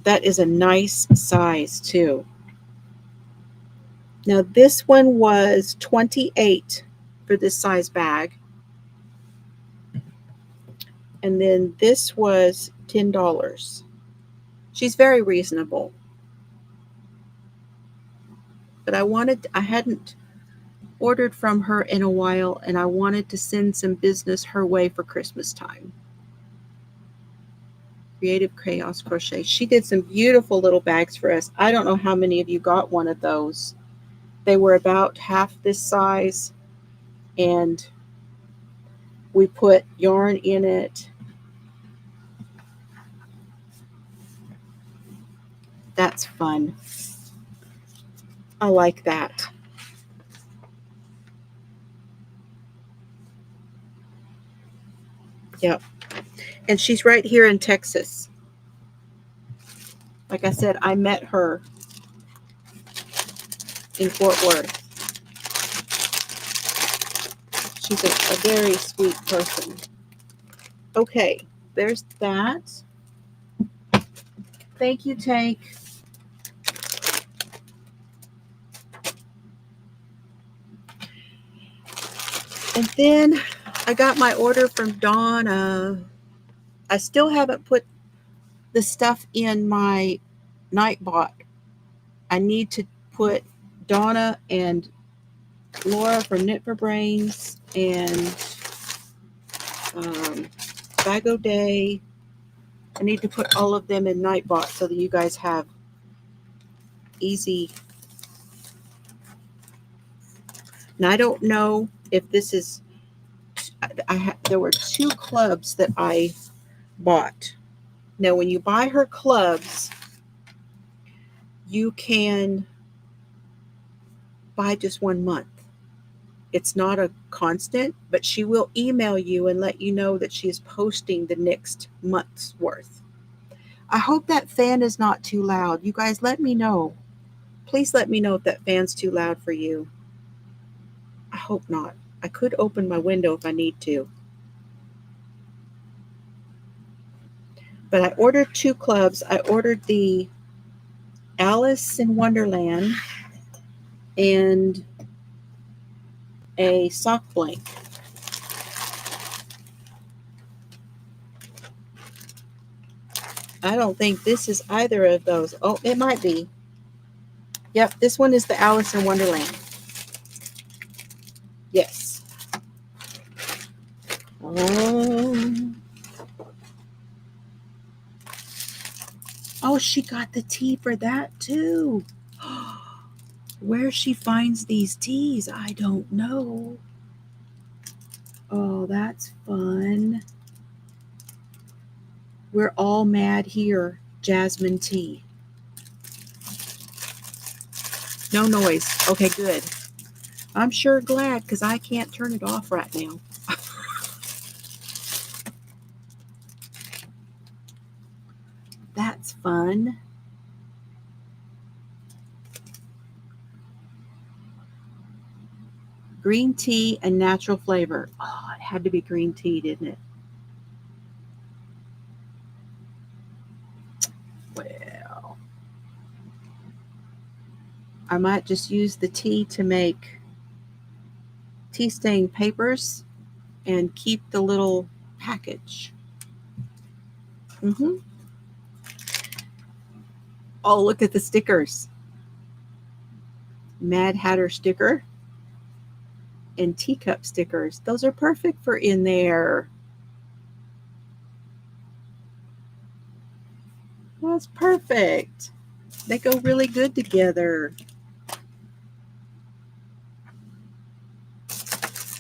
That is a nice size too. Now this one was $28 for this size bag. And then this was $10. She's very reasonable. But I hadn't ordered from her in a while, and I wanted to send some business her way for Christmas time. Creative Chaos Crochet. She did some beautiful little bags for us. I don't know how many of you got one of those. They were about half this size, and we put yarn in it. That's fun. I like that. Yep. And she's right here in Texas. Like I said, I met her in Fort Worth. She's a very sweet person. Okay, there's that. Thank you, Tank. And then I got my order from Donna. I still haven't put the stuff in my Nightbot. I need to put Donna and Laura from Knit for Brains and Bag O' Day. I need to put all of them in Nightbot so that you guys have easy. Now I don't know if this is. There were 2 clubs that I bought. Now, when you buy her clubs, you can buy just 1 month. It's not a constant, but she will email you and let you know that she is posting the next month's worth. I hope that fan is not too loud. You guys let me know. Please let me know if that fan's too loud for you. I hope not. I could open my window if I need to. But I ordered 2 clubs. I ordered the Alice in Wonderland and a sock blank. I don't think this is either of those. Oh, it might be. Yep, this one is the Alice in Wonderland. Yes. Oh, she got the tea for that too. Where she finds these teas, I don't know. Oh, that's fun. We're all mad here. Jasmine tea. No noise. Okay, good. I'm sure glad because I can't turn it off right now. That's fun. Green tea and natural flavor. Oh, it had to be green tea, didn't it? Well, I might just use the tea to make tea stain papers and keep the little package. Oh, look at the stickers. Mad Hatter sticker and teacup stickers. Those are perfect for in there. Well, that's perfect. They go really good together.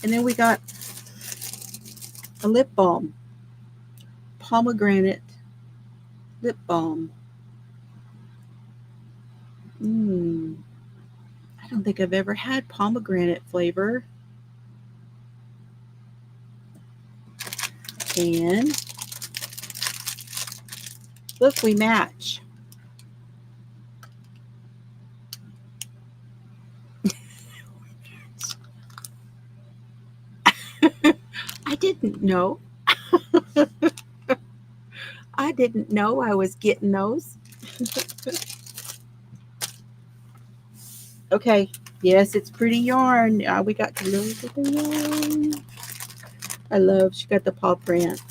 And then we got a lip balm. Pomegranate lip balm. I don't think I've ever had pomegranate flavor. And look, we match. I didn't know. I didn't know I was getting those. Okay. Yes, it's pretty yarn. We got to look at the yarn. I love, she got the paw print.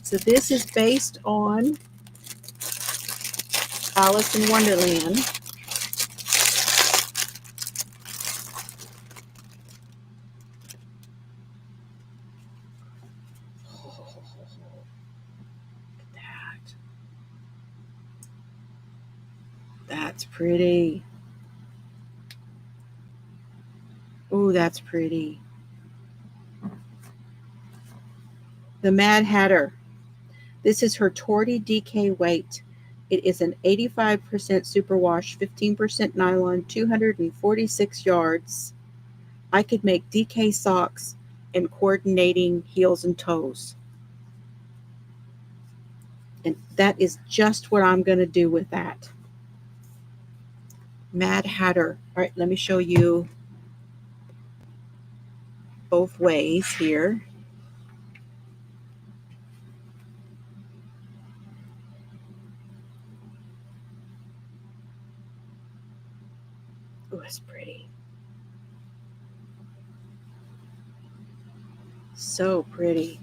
So this is based on Alice in Wonderland. That's pretty. Oh, that's pretty. The Mad Hatter. This is her Torty DK weight. It is an 85% superwash, 15% nylon, 246 yards. I could make DK socks and coordinating heels and toes. And that is just what I'm going to do with that. Mad Hatter. All right, let me show you both ways here. Oh, it's pretty. So pretty.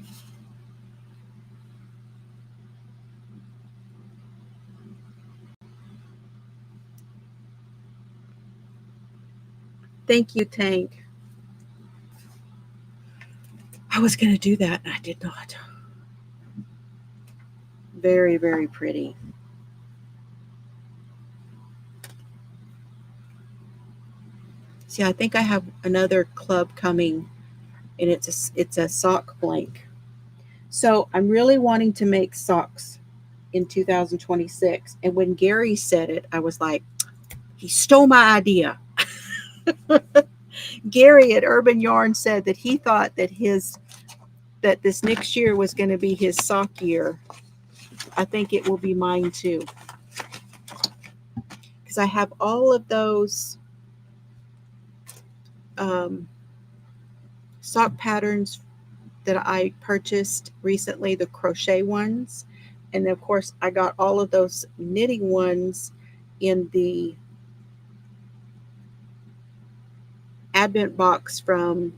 Thank you, Tank. I was going to do that and I did not. Very, very pretty. See, I think I have another club coming and it's a sock blank. So I'm really wanting to make socks in 2026. And when Gary said it, I was like, he stole my idea. Gary at Urban Yarn said that he thought that this next year was going to be his sock year. I think it will be mine too. Because I have all of those sock patterns that I purchased recently, the crochet ones. And of course, I got all of those knitting ones in the Advent box from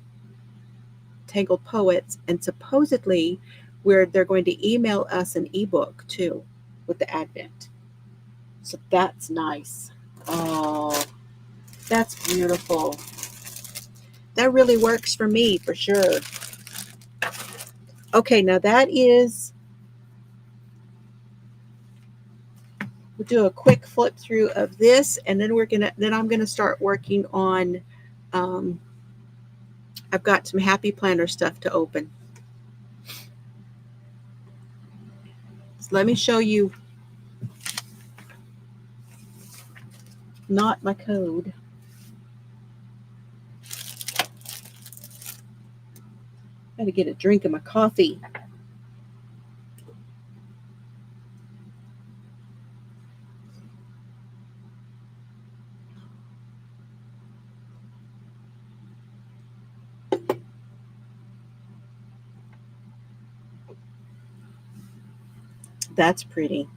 Tangled Poets, and supposedly they're going to email us an ebook too with the Advent. So that's nice. Oh, that's beautiful. That really works for me for sure. Okay, now that is, we'll do a quick flip through of this, and then I'm gonna start working on. I've got some Happy Planner stuff to open. So let me show you. Not my code. Gotta get a drink of my coffee. That's pretty.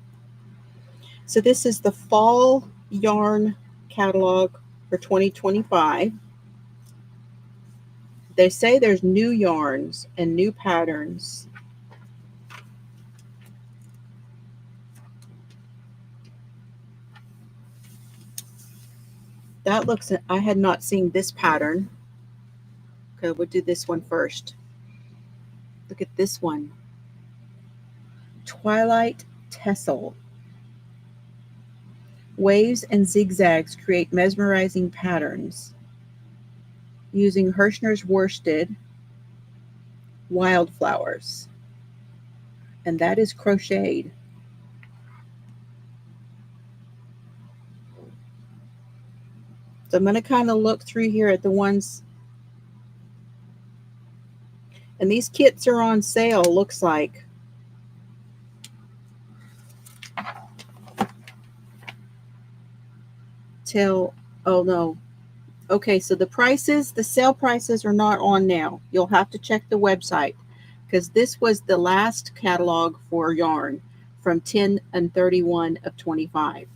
So this is the fall yarn catalog for 2025. They say there's new yarns and new patterns. That looks, I had not seen this pattern. Okay, we'll do this one first. Look at this one. Twilight Tessel. Waves and zigzags create mesmerizing patterns using Hirschner's worsted wildflowers. And that is crocheted. So I'm going to kind of look through here at the ones. And these kits are on sale, looks like. Oh no. Okay, so the sale prices are not on now. You'll have to check the website because this was the last catalog for yarn from 10 and 31 of 25.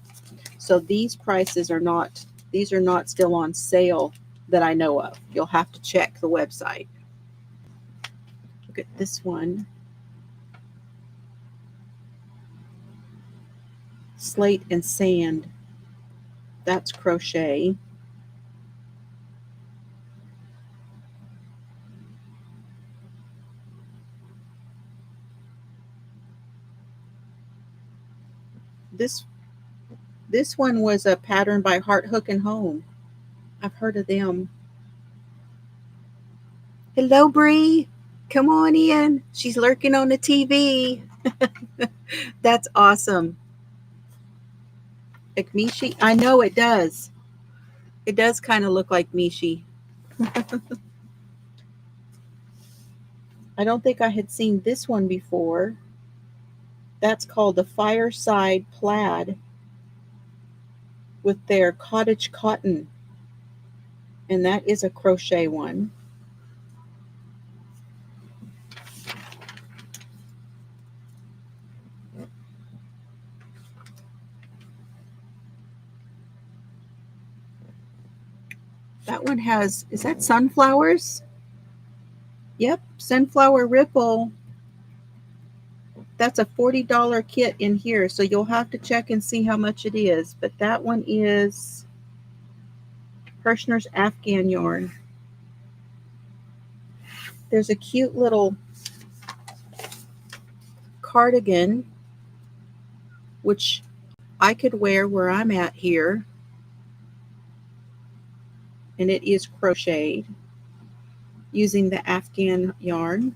So these prices are not, these are not still on sale that I know of. You'll have to check the website. Look at this one. Slate and Sand. That's crochet. This one was a pattern by Heart Hook and Home. I've heard of them. Hello, Bree. Come on in. She's lurking on the TV. That's awesome. Like Mishi? I know it does. It does kind of look like Mishi. I don't think I had seen this one before. That's called the Fireside Plaid with their cottage cotton. And that is a crochet one. That one has, is that sunflowers? Yep, Sunflower Ripple. That's a $40 kit in here, so you'll have to check and see how much it is. But that one is Hirschner's Afghan yarn. There's a cute little cardigan, which I could wear where I'm at here. And it is crocheted using the Afghan yarn.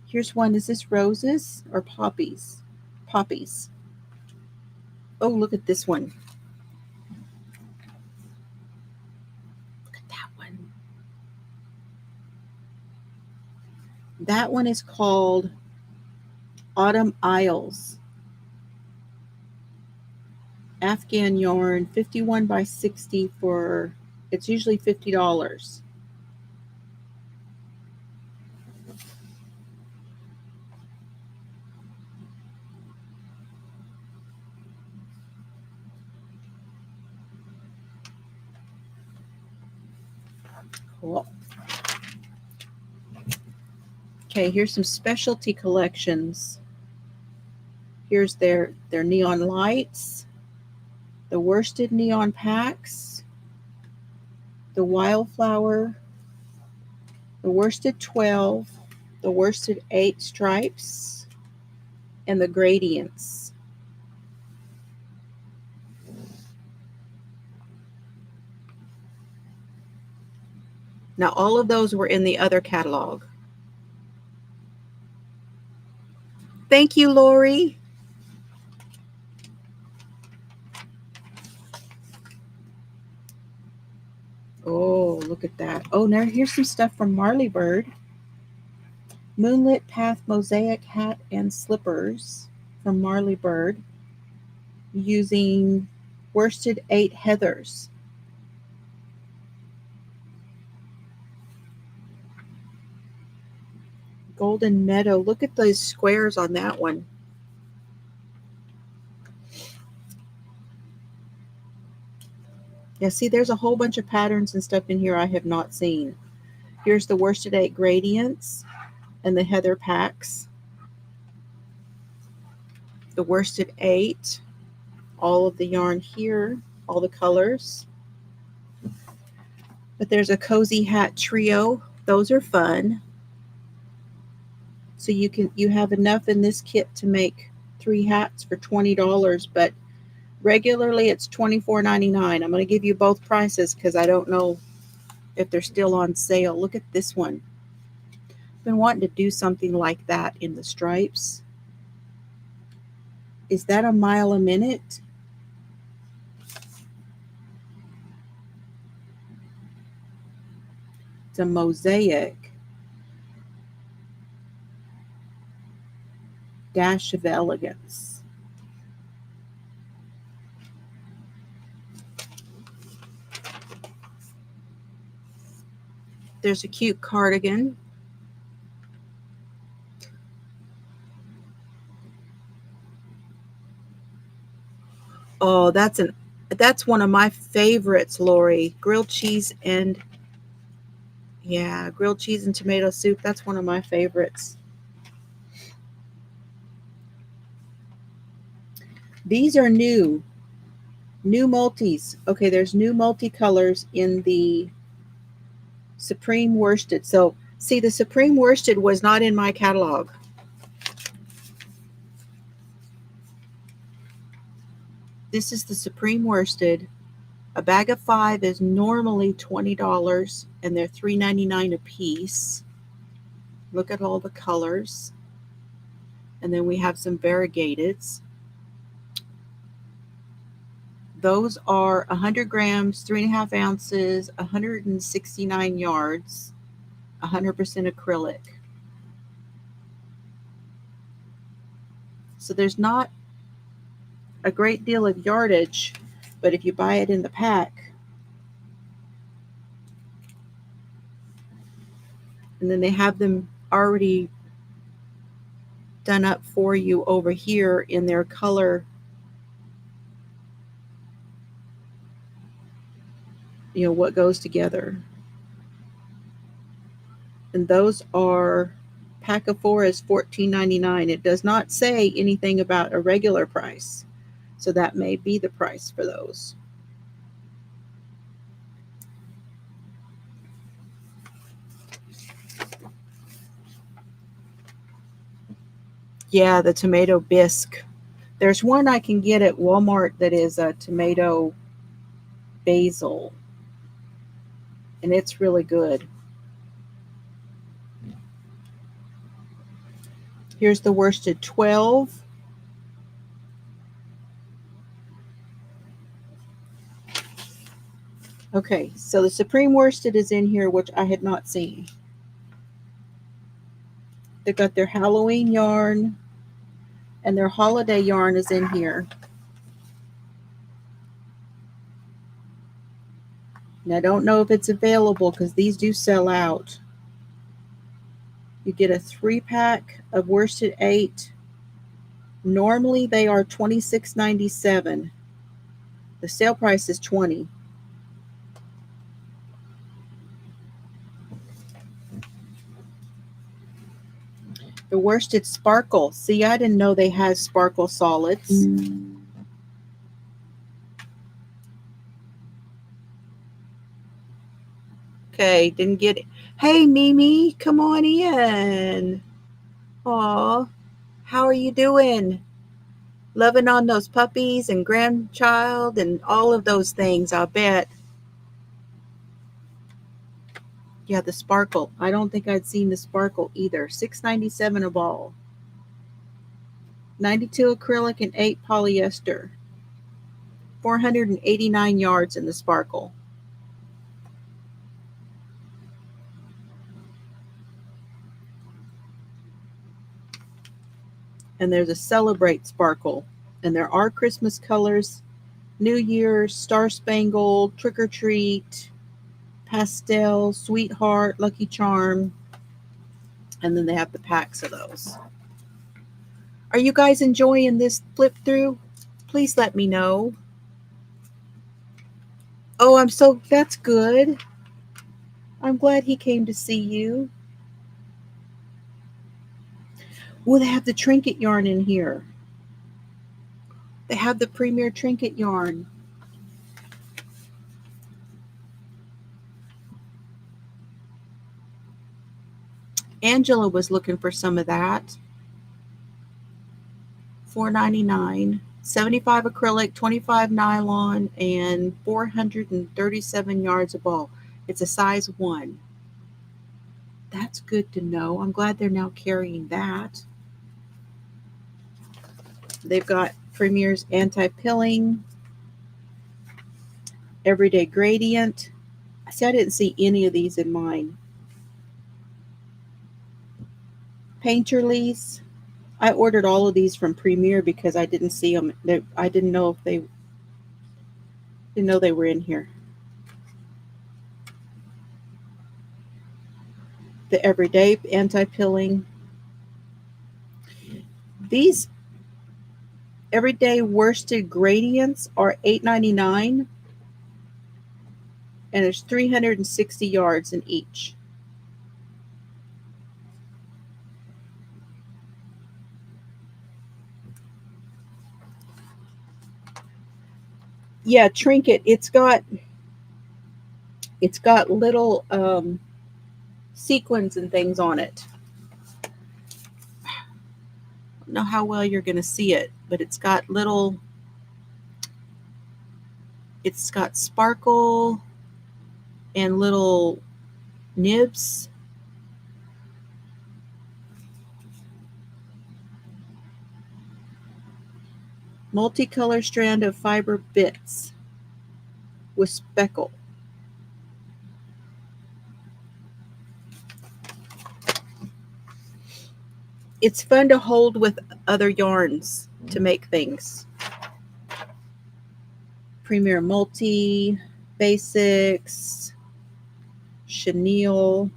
Here's one. Is this roses or poppies? Poppies. Oh, look at this one. Look at that one. That one is called Autumn Isles. Afghan yarn, 51 by 60 for, it's usually $50. Cool. Okay, here's some specialty collections. Here's their neon lights, the worsted neon packs, the wildflower, the worsted 12, the worsted 8 stripes, and the gradients. Now, all of those were in the other catalog. Thank you, Lori. Oh, look at that. Oh, now here's some stuff from Marley Bird. Moonlit Path Mosaic Hat and Slippers from Marley Bird using worsted 8 heathers. Golden Meadow. Look at those squares on that one. Yeah, see, there's a whole bunch of patterns and stuff in here I have not seen. Here's the worsted 8 gradients and the heather packs. The worsted 8, all of the yarn here, all the colors. But there's a cozy hat trio. Those are fun. So you have enough in this kit to make 3 hats for $20, but regularly it's $24.99. I'm going to give you both prices because I don't know if they're still on sale. Look at this one. I've been wanting to do something like that in the stripes. Is that a mile a minute? It's a mosaic. Dash of elegance. There's a cute cardigan. Oh, that's one of my favorites, Lori. Grilled cheese and tomato soup. That's one of my favorites. These are new multis. Okay, there's new multicolors in the Supreme Worsted. So, see, the Supreme Worsted was not in my catalog. This is the Supreme Worsted. A bag of 5 is normally $20, and they're $3.99 a piece. Look at all the colors. And then we have some variegateds. Those are 100 grams, 3.5 ounces, 169 yards, 100% acrylic. So there's not a great deal of yardage, but if you buy it in the pack, and then they have them already done up for you over here in their color, what goes together. And those are, pack of 4 is $14.99. It does not say anything about a regular price. So that may be the price for those. Yeah, the tomato bisque. There's one I can get at Walmart that is a tomato basil. And it's really good. Here's the worsted 12. Okay, so the Supreme Worsted is in here, which I had not seen. They've got their Halloween yarn, and their holiday yarn is in here. And I don't know if it's available because these do sell out. You get a 3-pack of worsted 8. Normally they are $26.97. The sale price is $20. The worsted sparkle. See, I didn't know they had sparkle solids. Okay, didn't get it. Hey, Mimi, come on in. Aw, how are you doing? Loving on those puppies and grandchild and all of those things, I bet. Yeah, the sparkle. I don't think I'd seen the sparkle either. $6.97 a ball. 92 acrylic and 8 polyester. 489 yards in the sparkle. And there's a celebrate sparkle. And there are Christmas colors. New Year's, Star Spangled, Trick or Treat, Pastel, Sweetheart, Lucky Charm. And then they have the packs of those. Are you guys enjoying this flip through? Please let me know. Oh, that's good. I'm glad he came to see you. Well, they have the trinket yarn in here. They have the premier trinket yarn. Angela was looking for some of that. $4.99. 75 acrylic, 25 nylon, and 437 yards of ball. It's a size 1. That's good to know. I'm glad they're now carrying that. They've got Premier's anti-pilling, everyday gradient. See, I didn't see any of these in mine. Painterly's. I ordered all of these from Premier because I didn't see them. I didn't know if they were in here. The everyday anti-pilling. These everyday worsted gradients are $8.99, and there's 360 yards in each. Yeah, trinket. It's got little sequins and things on it. I don't know how well you're going to see it, but it's got sparkle and little nibs. Multicolor strand of fiber bits with speckle. It's fun to hold with other yarns to make things. Premier Multi, Basics, Chenille,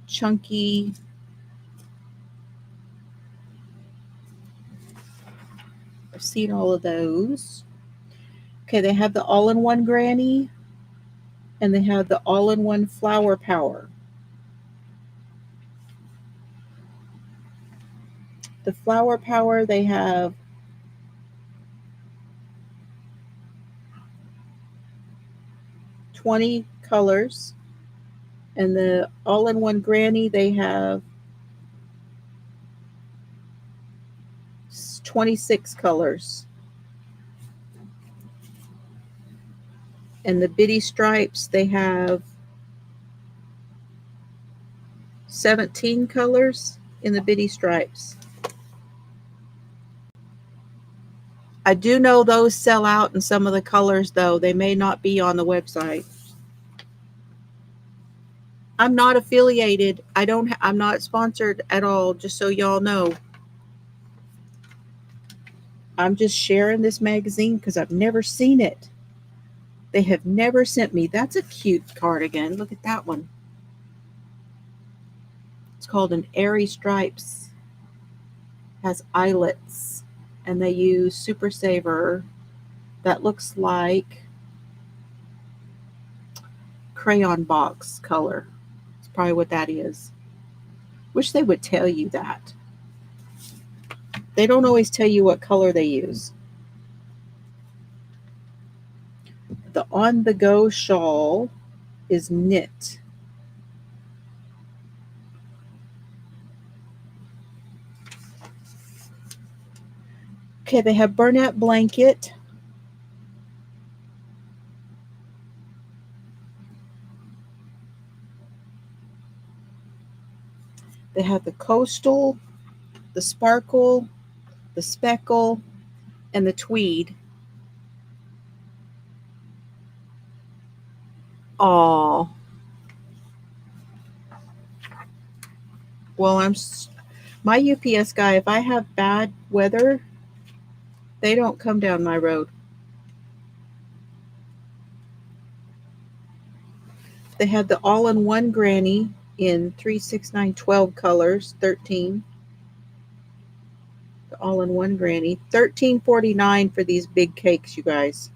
Chunky. I've seen all of those. Okay, they have the all-in-one granny, and they have the all-in-one flower power. The flower power, they have $20 colors, and the all-in-one granny, they have 26 colors. And the bitty stripes, they have 17 colors in the bitty stripes. I do know those sell out in some of the colors, though. They may not be on the website. I'm not affiliated. I'm not sponsored at all, just so y'all know. I'm just sharing this magazine because I've never seen it. They have never sent me. That's a cute cardigan. Look at that one. It's called an Airy Stripes. Has eyelets. And they use Super Saver. That looks like crayon box color. That's probably what that is. Wish they would tell you that. They don't always tell you what color they use. The On The Go shawl is knit. Okay, they have burlap blanket. They have the coastal, the sparkle, the speckle, and the tweed. Aw. Well, my UPS guy, if I have bad weather, they don't come down my road. They have the all-in-one granny in 3, 6, 9, 12 colors, 13. The all-in-one granny, $13.49 for these big cakes, you guys.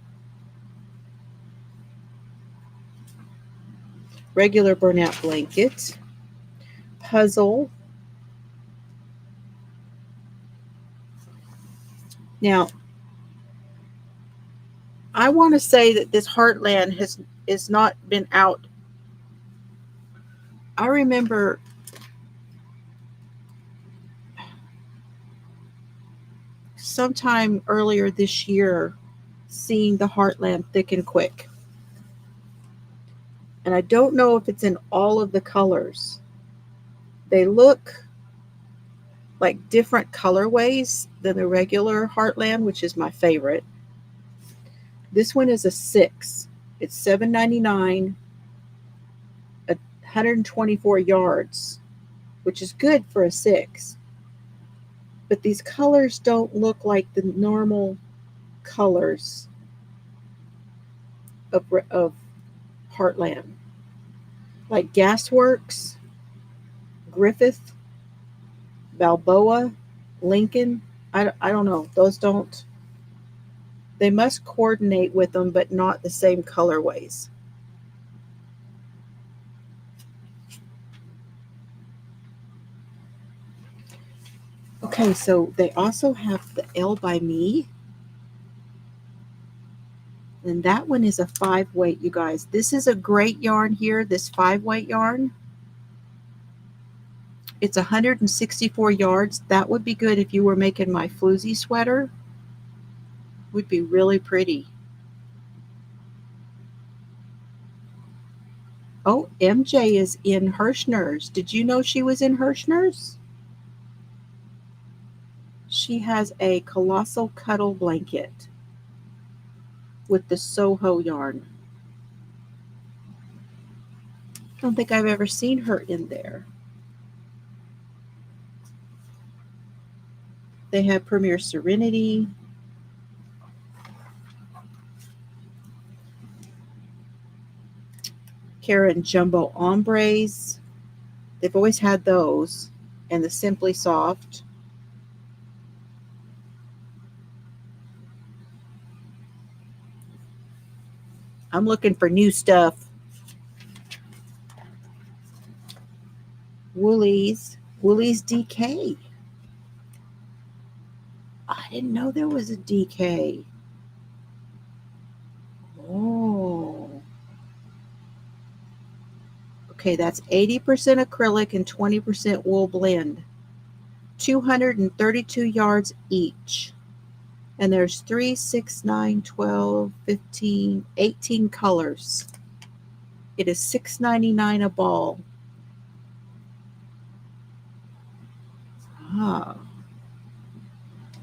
Regular burnout blanket, puzzle. Now, I want to say that this Heartland has not been out. I remember sometime earlier this year seeing the Heartland Thick and Quick. And I don't know if it's in all of the colors. They look like different colorways than the regular Heartland, which is my favorite. This one is a 6. It's $7.99, 124 yards, which is good for a 6. But these colors don't look like the normal colors of Heartland. Like Gasworks, Griffith, Balboa, Lincoln. I don't know. Those don't. They must coordinate with them, but not the same colorways. Okay, so they also have the L by Me. And that one is a 5-weight, you guys. This is a great yarn here, this 5-weight yarn. It's 164 yards. That would be good if you were making my Floozie sweater. Would be really pretty. Oh, MJ is in Hirschner's. Did you know she was in Hirschner's? She has a colossal cuddle blanket with the Soho yarn. I don't think I've ever seen her in there. They have Premier Serenity. Karen Jumbo Ombres. They've always had those. And the Simply Soft. I'm looking for new stuff. Woolies DK. I didn't know there was a DK. Oh. Okay, that's 80% acrylic and 20% wool blend. 232 yards each. And there's 3, 6, 9, 12, 15, 18 colors. It is $6.99 a ball. Ah.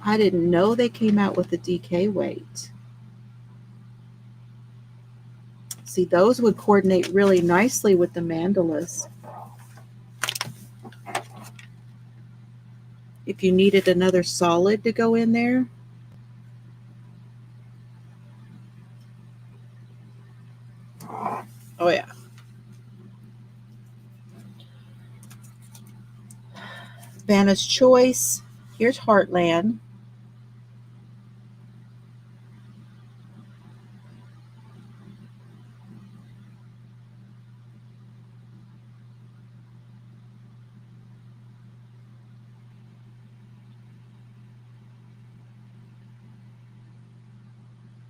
I didn't know they came out with the DK weight. See, those would coordinate really nicely with the mandalas. If you needed another solid to go in there. Oh, yeah. Vanna's Choice. Here's Heartland.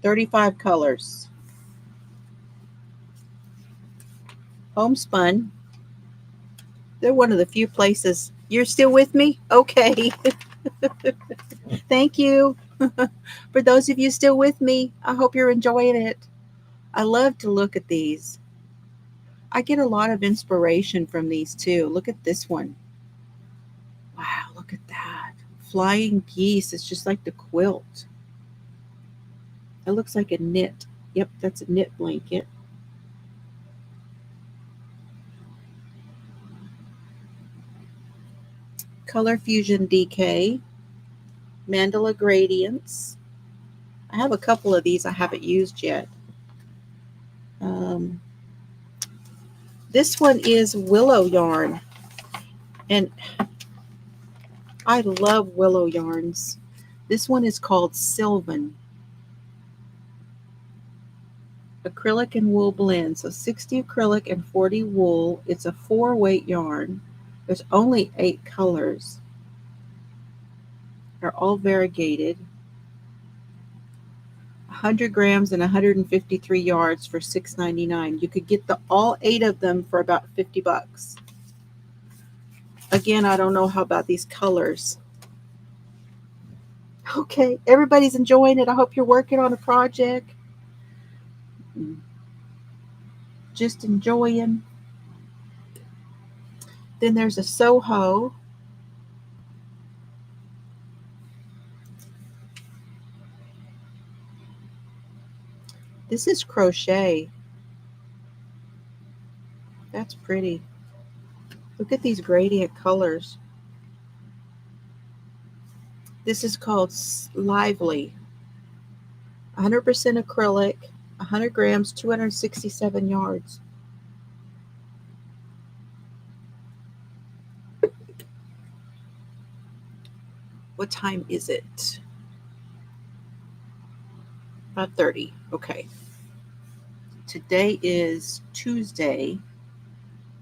35 colors. Homespun. They're one of the few places. You're still with me? Okay. Thank you. For those of you still with me, I hope you're enjoying it. I love to look at these. I get a lot of inspiration from these too. Look at this one. Wow, look at that. Flying geese. It's just like the quilt. It looks like a knit. Yep, that's a knit blanket. Color Fusion DK. Mandala Gradients. I have a couple of these I haven't used yet. This one is willow yarn. And I love willow yarns. This one is called Sylvan. Acrylic and wool blend. So 60 acrylic and 40 wool. It's a 4-weight yarn. There's only 8 colors. They're all variegated. 100 grams and 153 yards for $6.99. You could get all 8 of them for about $50. Again, I don't know how about these colors. Okay, everybody's enjoying it. I hope you're working on a project. Just enjoying. Then there's a Soho. This is crochet. That's pretty. Look at these gradient colors. This is called Lively. 100% acrylic, 100 grams, 267 yards. What time is it? 5:30. Okay. Today is Tuesday.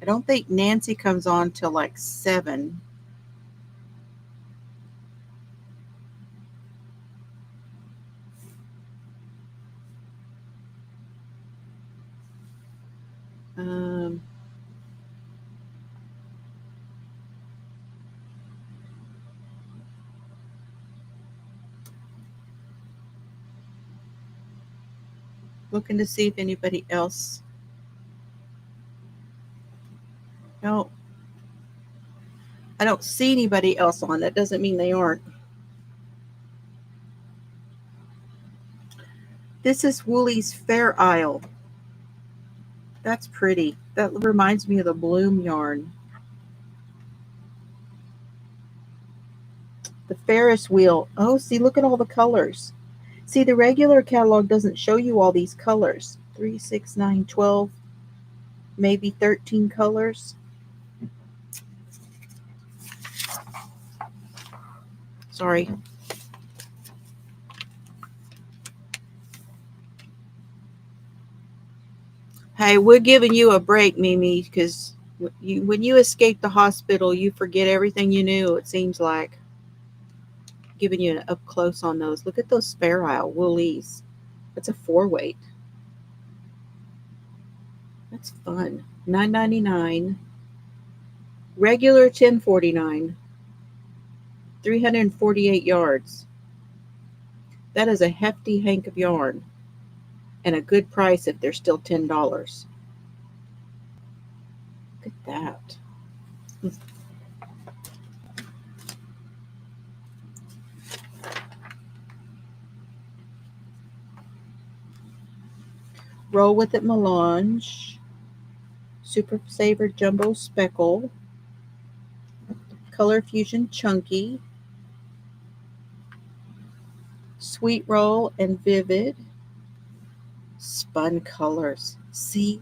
I don't think Nancy comes on till like 7. Looking to see if anybody else. No, I don't see anybody else on. That doesn't mean they aren't. This is Woolly's Fair Isle. That's pretty. That reminds me of the Bloom yarn. The Ferris wheel. Oh, see, look at all the colors. See, the regular catalog doesn't show you all these colors. 3, 6, 9, 12, maybe 13 colors. Sorry. Hey, we're giving you a break, Mimi, because when you escape the hospital, you forget everything you knew, it seems like. Giving you an up close on those. Look at those Fair Isle Woolies. That's a 4-weight. That's fun. $9.99. Regular $10.49. 348 yards. That is a hefty hank of yarn. And a good price if they're still $10. Look at that. Roll with it melange. Super Saver Jumbo Speckle. Color Fusion Chunky. Sweet Roll and Vivid. Spun colors. See?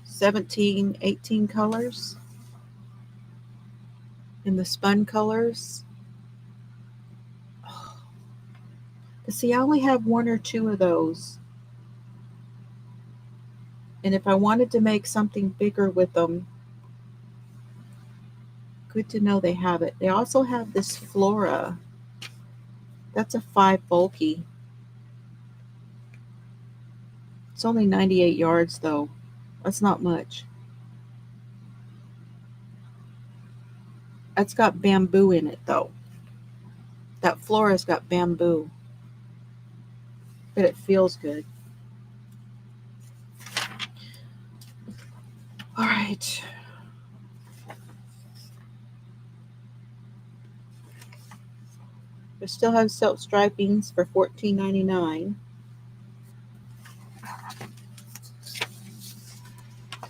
$17, $18 colors in the spun colors. Oh. See, I only have 1 or 2 of those. And if I wanted to make something bigger with them, Good to know they have it. They also have this Flora. That's a 5 bulky. It's only 98 yards though. That's not much. That's got bamboo in it though. That Flora's got bamboo. But it feels good. All right. We still have silk stripings for $14.99.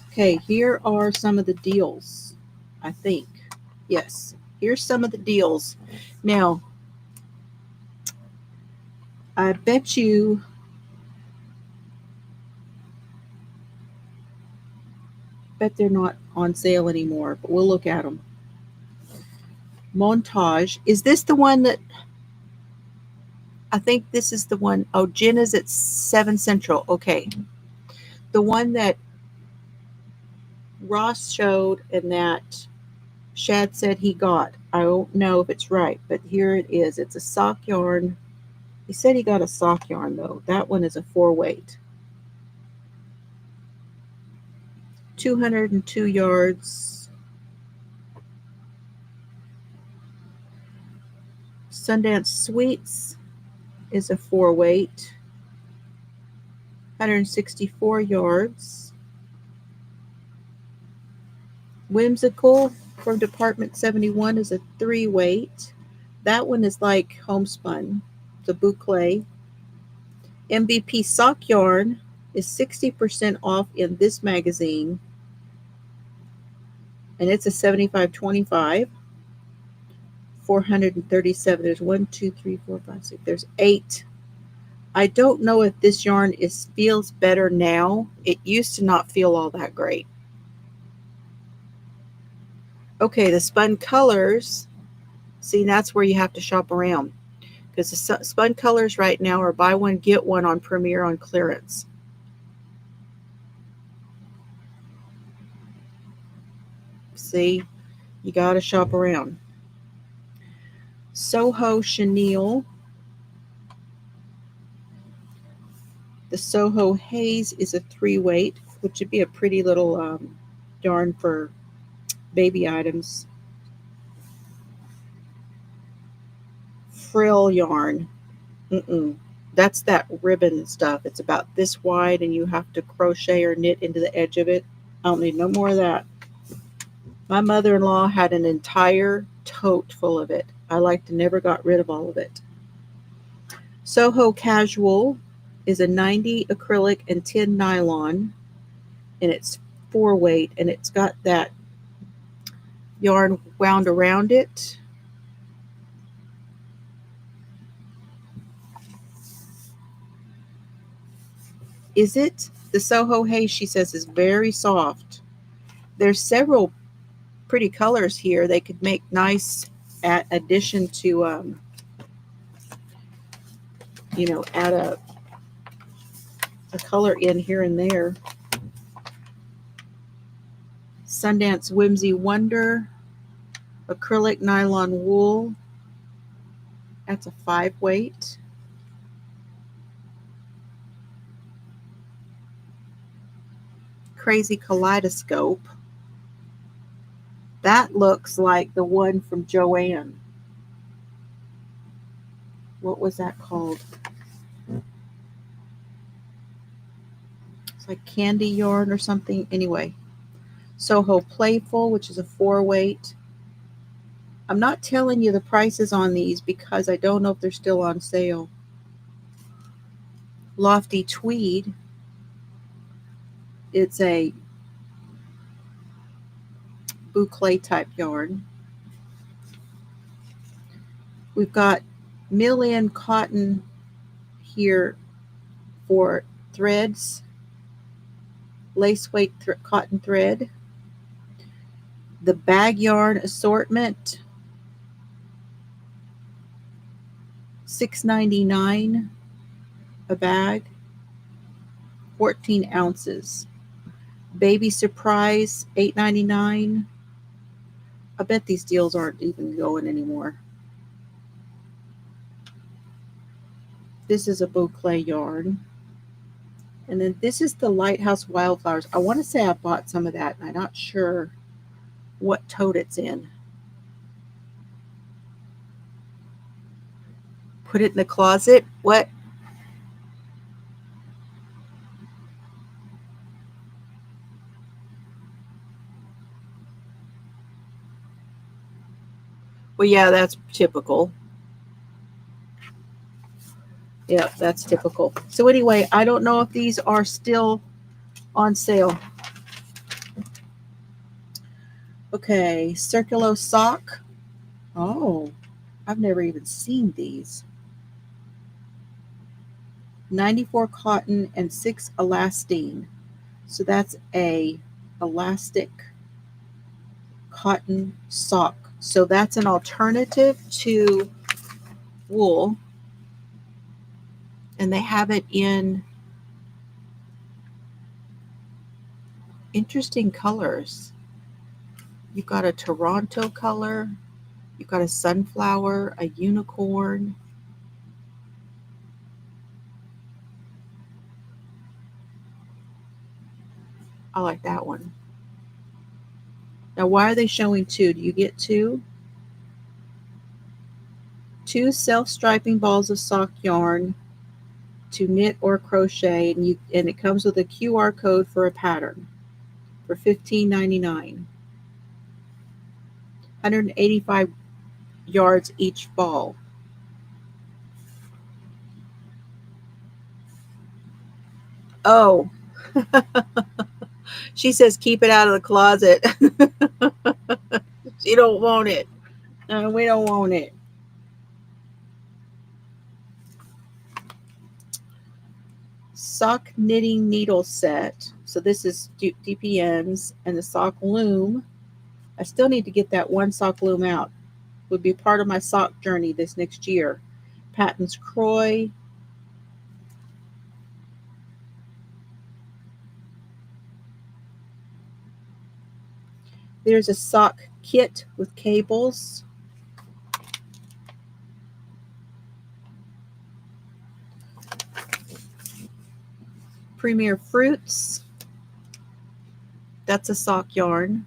Okay, here are some of the deals, I think. Yes, here's some of the deals. Now, I bet they're not on sale anymore, but we'll look at them. Montage. Is this the one that, I think this is the one, oh, Jen is at 7 Central. Okay. The one that Ross showed and that Shad said he got. I don't know if it's right, but here it is. It's a sock yarn. He said he got a sock yarn though. That one is a 4-weight. 202 yards. Sundance Sweets is a 4-weight. 164 yards. Whimsical from Department 71 is a 3-weight. That one is like homespun. It's a boucle. MVP sock yarn is 60% off in this magazine. And it's a 75-25. 437. There's 1, 2, 3, 4, 5, 6. There's 8. I don't know if this yarn feels better now. It used to not feel all that great. Okay, the spun colors. See, that's where you have to shop around. Because the spun colors right now are buy one, get one on Premier on clearance. See, you got to shop around. Soho Chenille. The Soho Haze is a 3-weight, which would be a pretty little yarn for baby items. Frill yarn. That's that ribbon stuff. It's about this wide and you have to crochet or knit into the edge of it. I don't need no more of that. My mother-in-law had an entire tote full of it. I never got rid of all of it. Soho Casual is a 90 acrylic and 10 nylon, and it's 4-weight, and it's got that yarn wound around it. Is it? The Soho Haze, she says, is very soft. There's several pretty colors here. They could make nice addition to, add a color in here and there. Sundance Whimsy Wonder, acrylic nylon wool. That's a 5-weight. Crazy Kaleidoscope. That looks like the one from Joanne. What was that called? It's like candy yarn or something. Anyway. Soho Playful, which is a 4-weight. I'm not telling you the prices on these because I don't know if they're still on sale. Lofty Tweed. It's a boucle type yarn. We've got mill-in cotton here for threads. Lace weight cotton thread. The bag yarn assortment. $6.99 a bag. 14 ounces. Baby Surprise, $8.99. I bet these deals aren't even going anymore. This is a boucle yarn. And then this is the Lighthouse Wildflowers. I want to say I bought some of that, and I'm not sure what tote it's in. Put it in the closet. What? Well, yeah, that's typical. Yeah, that's typical. So anyway, I don't know if these are still on sale. Okay, Circulo sock. Oh, I've never even seen these. 94 cotton and 6 elastine. So that's a elastic cotton sock. So that's an alternative to wool. And they have it in interesting colors. You've got a Toronto color, you've got a sunflower, a unicorn. I like that one. Now, why are they showing two? Do you get two? 2 self-striping balls of sock yarn to knit or crochet, and it comes with a QR code for a pattern for $15.99. 185 yards each ball. Oh, she says keep it out of the closet. She don't want it. No, we don't want it. Sock knitting needle set. So this is DPNs and the sock loom. I still need to get that one sock loom out. Would be part of my sock journey this next year. Patton's Croy. There's a sock kit with cables. Premier Fruits. That's a sock yarn.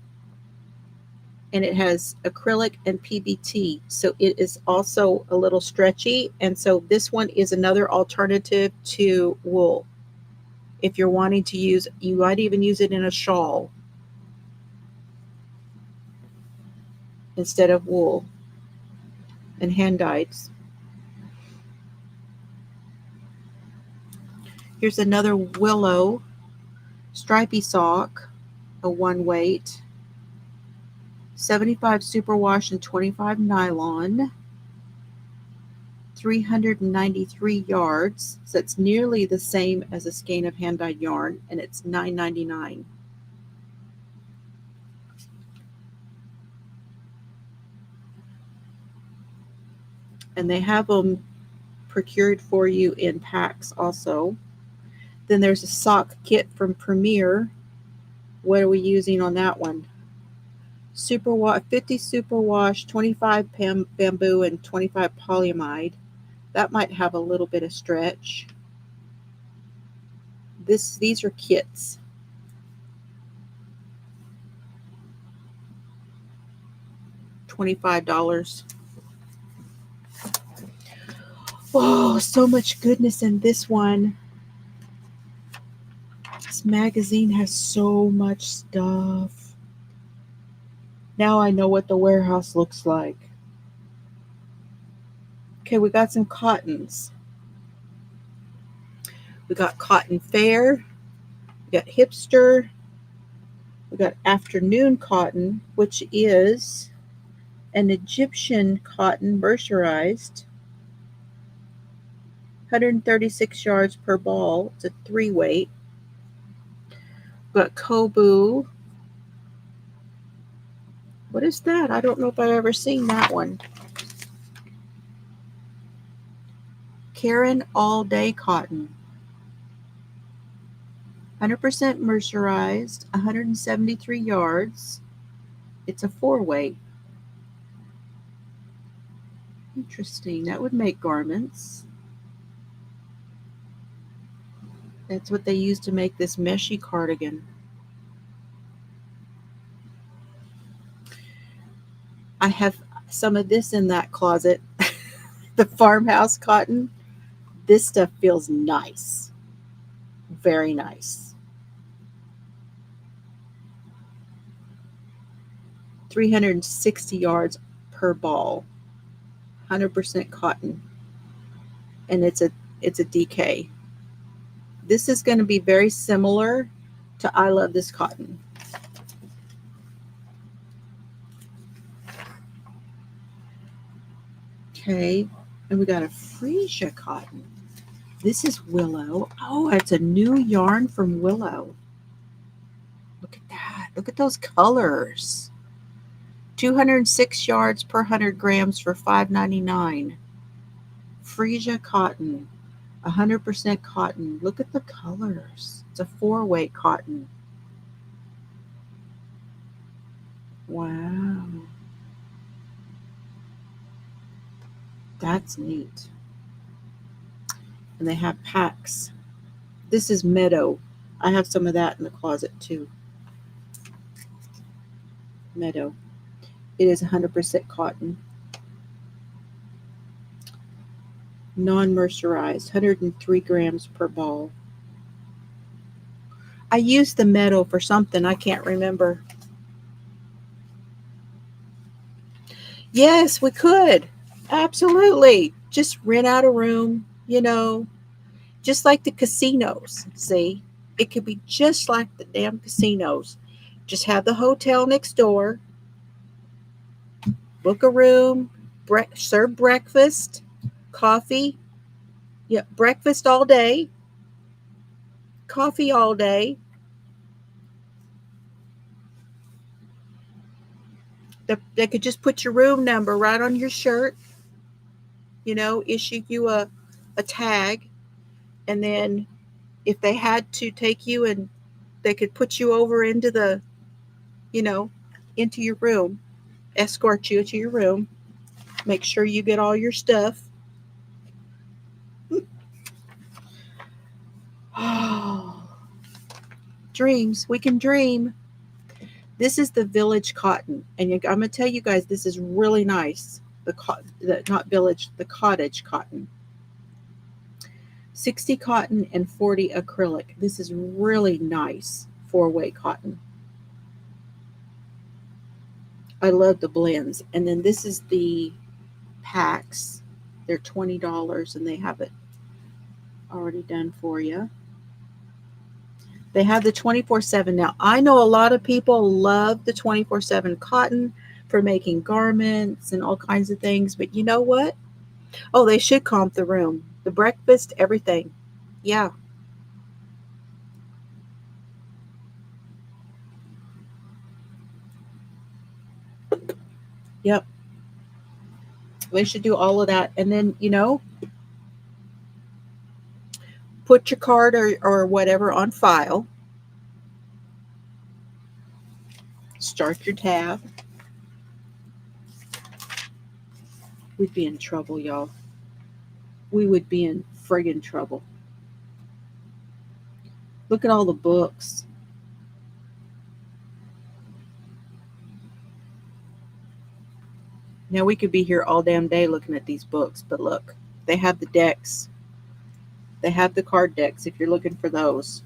And it has acrylic and PBT. So it is also a little stretchy. And so this one is another alternative to wool. If you're wanting to use, you might even use it in a shawl instead of wool and hand dyed. Here's another willow stripy sock, a 1 weight, 75 superwash and 25 nylon, 393 yards. So it's nearly the same as a skein of hand dyed yarn, and it's $9.99. And they have them procured for you in packs also. Then there's a sock kit from Premier. What are we using on that one? 50 superwash, 25 bamboo, and 25 polyamide. That might have a little bit of stretch. These are kits. $25. Oh, so much goodness in this one. This magazine has so much stuff. Now I know what the warehouse looks like. Okay, we got some cottons. We got Cotton Fair. We got Hipster. We got Afternoon Cotton, which is an Egyptian cotton mercerized. 136 yards per ball. It's a 3 weight. We got Kobu. What is that? I don't know if I've ever seen that one. Karen All Day Cotton. 100% mercerized, 173 yards. It's a 4 weight. Interesting. That would make garments. That's what they use to make this meshy cardigan. I have some of this in that closet. The farmhouse cotton. This stuff feels nice. Very nice. 360 yards per ball. 100% cotton. And it's a DK. This is going to be very similar to I Love This Cotton. Okay, and we got a freesia cotton. This is willow. Oh, it's a new yarn from Willow. Look at that. Look at those colors. 206 yards per 100 grams for $5.99. Freesia cotton. 100% cotton. Look at the colors. It's a 4-way cotton. Wow. That's neat. And they have packs. This is Meadow. I have some of that in the closet too. Meadow. It is 100% cotton. Non-mercerized. 103 grams per ball. I used the Meadow for something. I can't remember. Yes, we could. Absolutely. Just rent out a room, just like the casinos. See, it could be just like the damn casinos. Just have the hotel next door, book a room, serve breakfast, coffee. Yeah, breakfast all day, coffee all day. They could just put your room number right on your shirt, issue you a tag, and then if they had to take you and they could put you over into you know, into your room, escort you to your room, make sure you get all your stuff. Oh, dreams. We can dream. This is the Village Cotton. And I'm going to tell you guys, this is really nice. Not Village, the Cottage Cotton. 60 cotton and 40 acrylic. This is really nice 4-way cotton. I love the blends. And then this is the packs. They're $20 and they have it already done for you. They have the 24/7. Now, I know a lot of people love the 24/7 cotton for making garments and all kinds of things, but you know what? Oh, they should comp the room. The breakfast, everything. Yeah. Yep. They should do all of that. And then, put your card or whatever on file. Start your tab. We'd be in trouble, y'all. We would be in friggin' trouble. Look at all the books. Now, we could be here all damn day looking at these books, but look, they have the decks. They have the card decks if you're looking for those.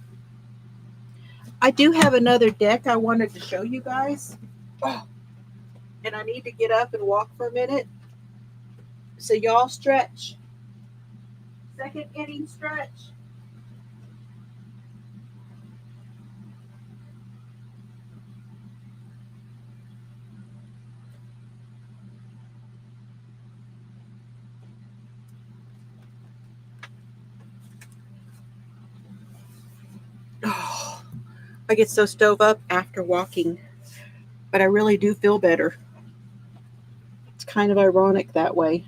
I do have another deck I wanted to show you guys. Oh, and I need to get up and walk for a minute. So y'all stretch. Second inning stretch. Oh, I get so stove up after walking, but I really do feel better. It's kind of ironic that way.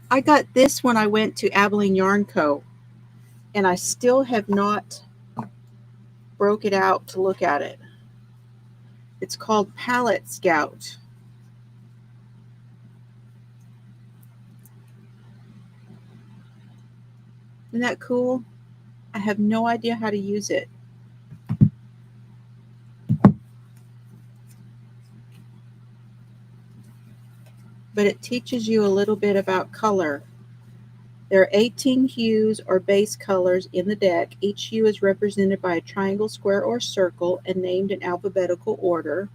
I got this when I went to Abilene Yarn Co. And I still have not broke it out to look at it. It's called Palette Scout. Isn't that cool? I have no idea how to use it. But it teaches you a little bit about color. There are 18 hues or base colors in the deck. Each hue is represented by a triangle, square, or circle and named in alphabetical order.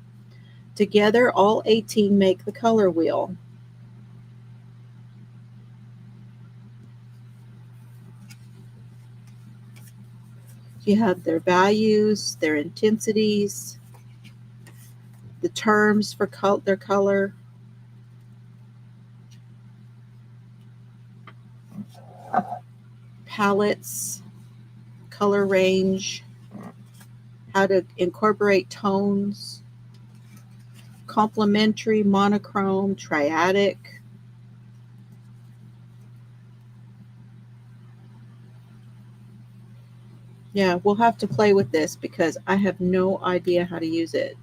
Together, all 18 make the color wheel. You have their values, their intensities, the terms for their color, palettes, color range, how to incorporate tones, complementary, monochrome, triadic. Yeah, we'll have to play with this because I have no idea how to use it.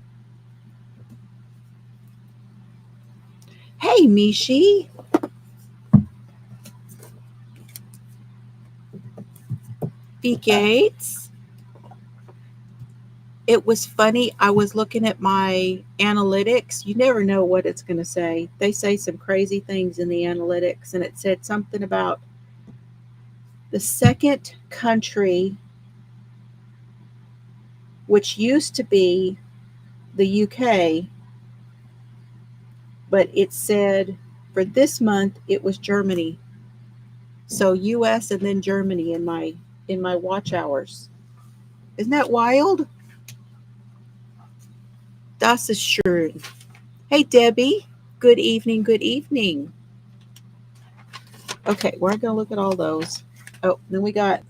Hey, Mishi. B. Gates. It was funny. I was looking at my analytics. You never know what it's going to say. They say some crazy things in the analytics, and it said something about the second country, which used to be the UK, but it said for this month it was Germany. So US and then Germany in my watch hours. Isn't that wild? Das ist schön. Hey Debbie, good evening, good evening. Okay, we're going to look at all those. Oh, then we got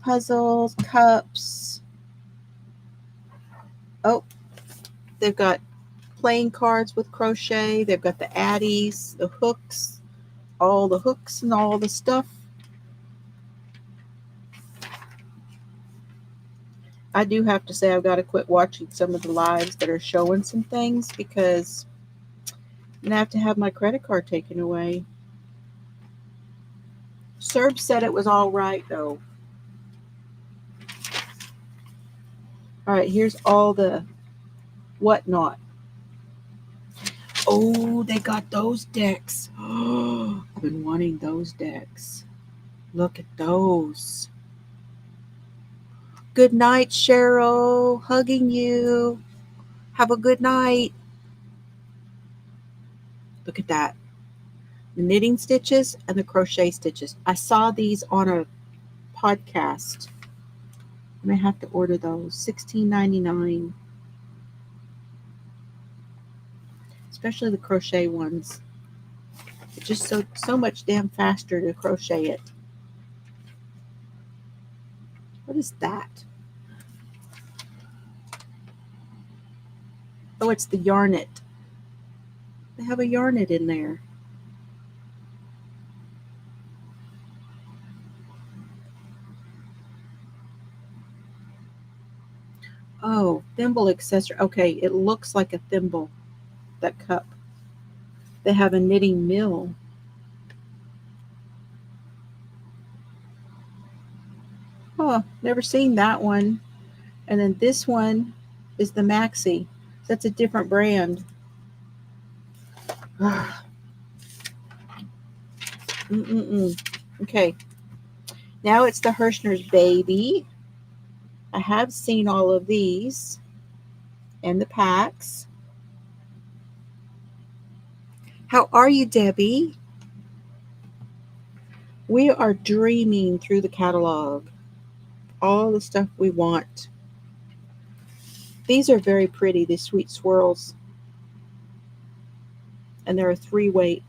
puzzles, cups. Oh, they've got playing cards with crochet. They've got the addies, the hooks, all the hooks and all the stuff. I do have to say I've got to quit watching some of the lives that are showing some things because I'm going to have to have my credit card taken away. Serb said it was all right, though. All right, here's all the whatnot. Oh, they got those decks. Oh, I've been wanting those decks. Look at those. Good night, Cheryl. Hugging you. Have a good night. Look at that. The knitting stitches and the crochet stitches. I saw these on a podcast. I may have to order those. $16.99. Especially the crochet ones. It's just so much damn faster to crochet it. What is that? Oh, it's the Yarnet. They have a Yarnet in there. Oh, thimble accessory. Okay, it looks like a thimble, that cup. They have a knitting mill. Oh, never seen that one. And then this one is the Maxi. That's a different brand. Okay. Now it's the Hirschner's Baby. I have seen all of these and the packs. How are you, Debbie? We are dreaming through the catalog. All the stuff we want. These are very pretty, these sweet swirls. And they're a 3-weight.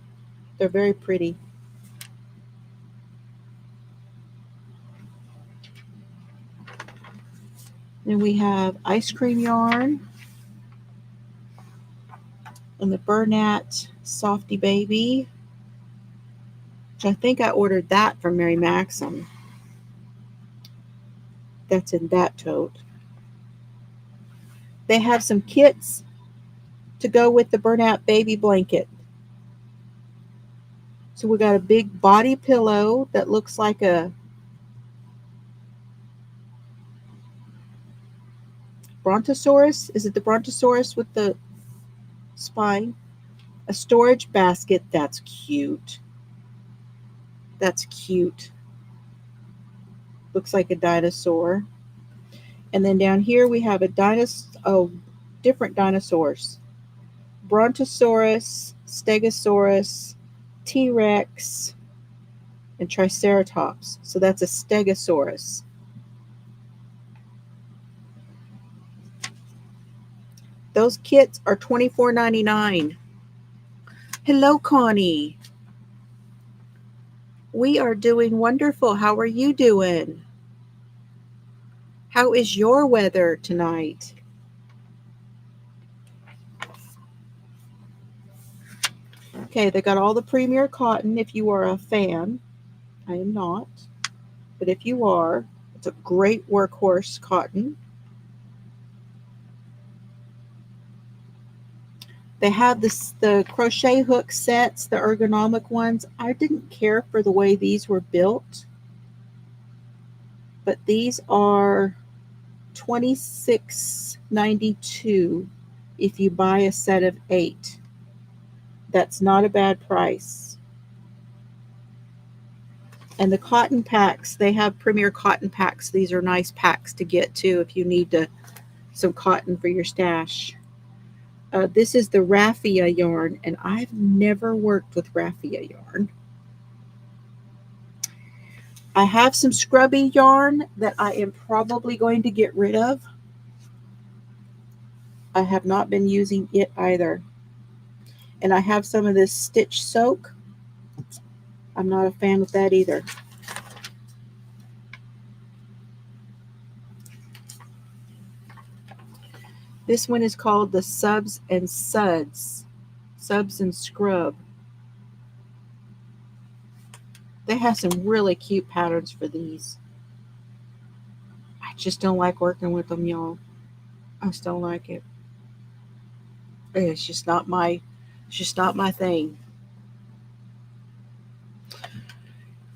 They're very pretty. Then we have ice cream yarn. And the Bernat Softy Baby. Which I think I ordered that from Mary Maxim. That's in that tote. They have some kits to go with the Bernat baby blanket. So we got a big body pillow that looks like a brontosaurus. Is it the brontosaurus with the spine? A storage basket. That's cute. That's cute. Looks like a dinosaur. And then down here we have different dinosaurs. Brontosaurus, Stegosaurus, T-Rex, and Triceratops. So that's a Stegosaurus. Those kits are $24.99. Hello, Connie. We are doing wonderful. How are you doing? How is your weather tonight? Okay, they got all the premier cotton if you are a fan. I am not. But if you are, it's a great workhorse cotton. They have the crochet hook sets, the ergonomic ones. I didn't care for the way these were built, but these are $26.92 if you buy a set of 8. That's not a bad price. And the cotton packs, they have premier cotton packs. These are nice packs to get too if you need some cotton for your stash. This is the raffia yarn, and I've never worked with raffia yarn. I have some scrubby yarn that I am probably going to get rid of. I have not been using it either. And I have some of this stitch soak. I'm not a fan of that either. This one is called the Subs and Suds. Subs and Scrub. They have some really cute patterns for these. I just don't like working with them, y'all. I just don't like it. It's just not my thing.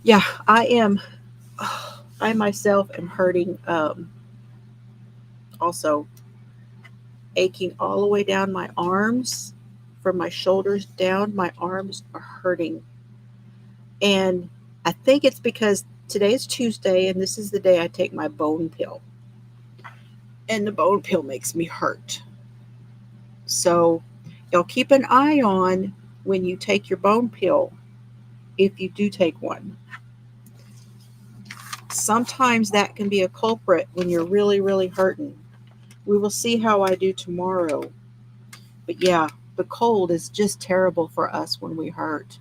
Yeah, I myself am hurting, also aching all the way down my arms. From my shoulders down, my arms are hurting. And I think it's because today is Tuesday and this is the day I take my bone pill. And the bone pill makes me hurt. So y'all keep an eye on when you take your bone pill, if you do take one. Sometimes that can be a culprit when you're really, really hurting. We will see how I do tomorrow. But yeah, the cold is just terrible for us when we hurt.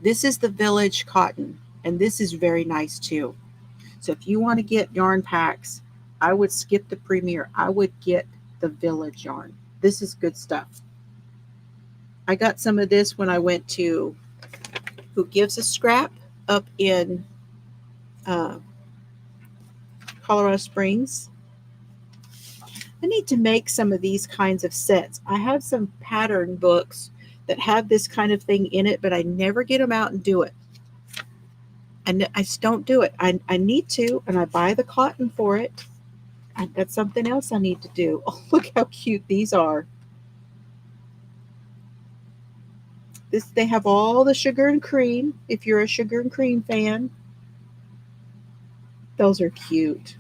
This is the Village cotton, and this is very nice too. So if you want to get yarn packs, I would skip the Premier. I would get the Village yarn. This is good stuff. I got some of this when I went to Who Gives a Scrap up in Colorado Springs. I need to make some of these kinds of sets. I have some pattern books that have this kind of thing in it, but I never get them out and do it. And I just don't do it. I need to, and I buy the cotton for it. And that's something else I need to do. Oh, look how cute these are. They have all the sugar and cream, if you're a sugar and cream fan. Those are cute.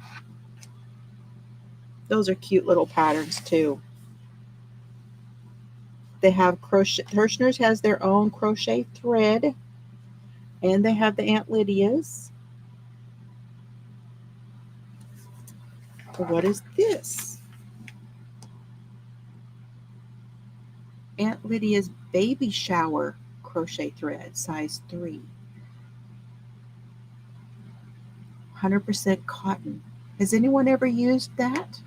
Those are cute little patterns too. They have crochet. Hirschner's has their own crochet thread. And they have the Aunt Lydia's. What is this? Aunt Lydia's baby shower crochet thread, size 3. 100% cotton. Has anyone ever used that?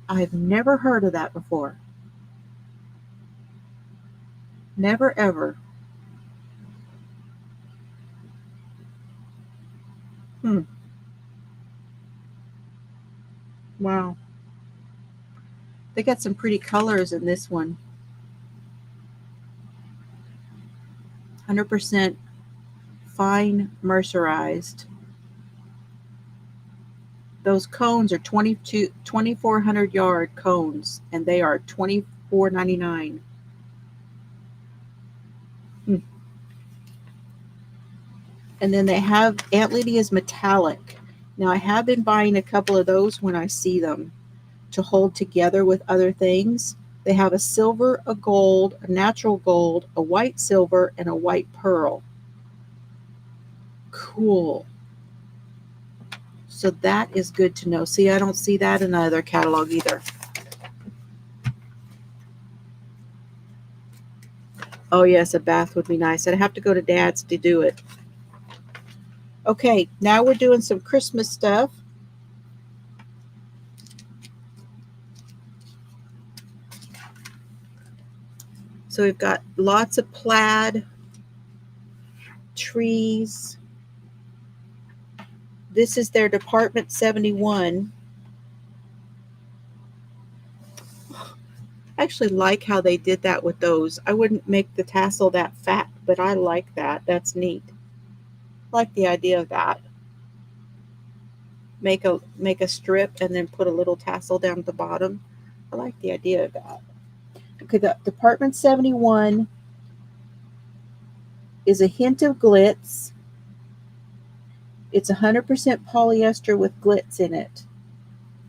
I've never heard of that before. Never ever. Wow. They got some pretty colors in this one. 100% fine mercerized. Those cones are 2,400 yard cones, and they are $24.99. And then they have Aunt Lydia's metallic. Now I have been buying a couple of those when I see them to hold together with other things. They have a silver, a gold, a natural gold, a white silver, and a white pearl. Cool. So that is good to know. See, I don't see that in either catalog either. Oh yes, a bath would be nice. I'd have to go to Dad's to do it. Okay, now we're doing some Christmas stuff. So we've got lots of plaid, trees. This is their Department 71. I actually like how they did that with those. I wouldn't make the tassel that fat, but I like that. That's neat. I like the idea of that. Make a strip and then put a little tassel down at the bottom. I like the idea of that. Okay, the Department 71 is a hint of glitz. It's 100% polyester with glitz in it.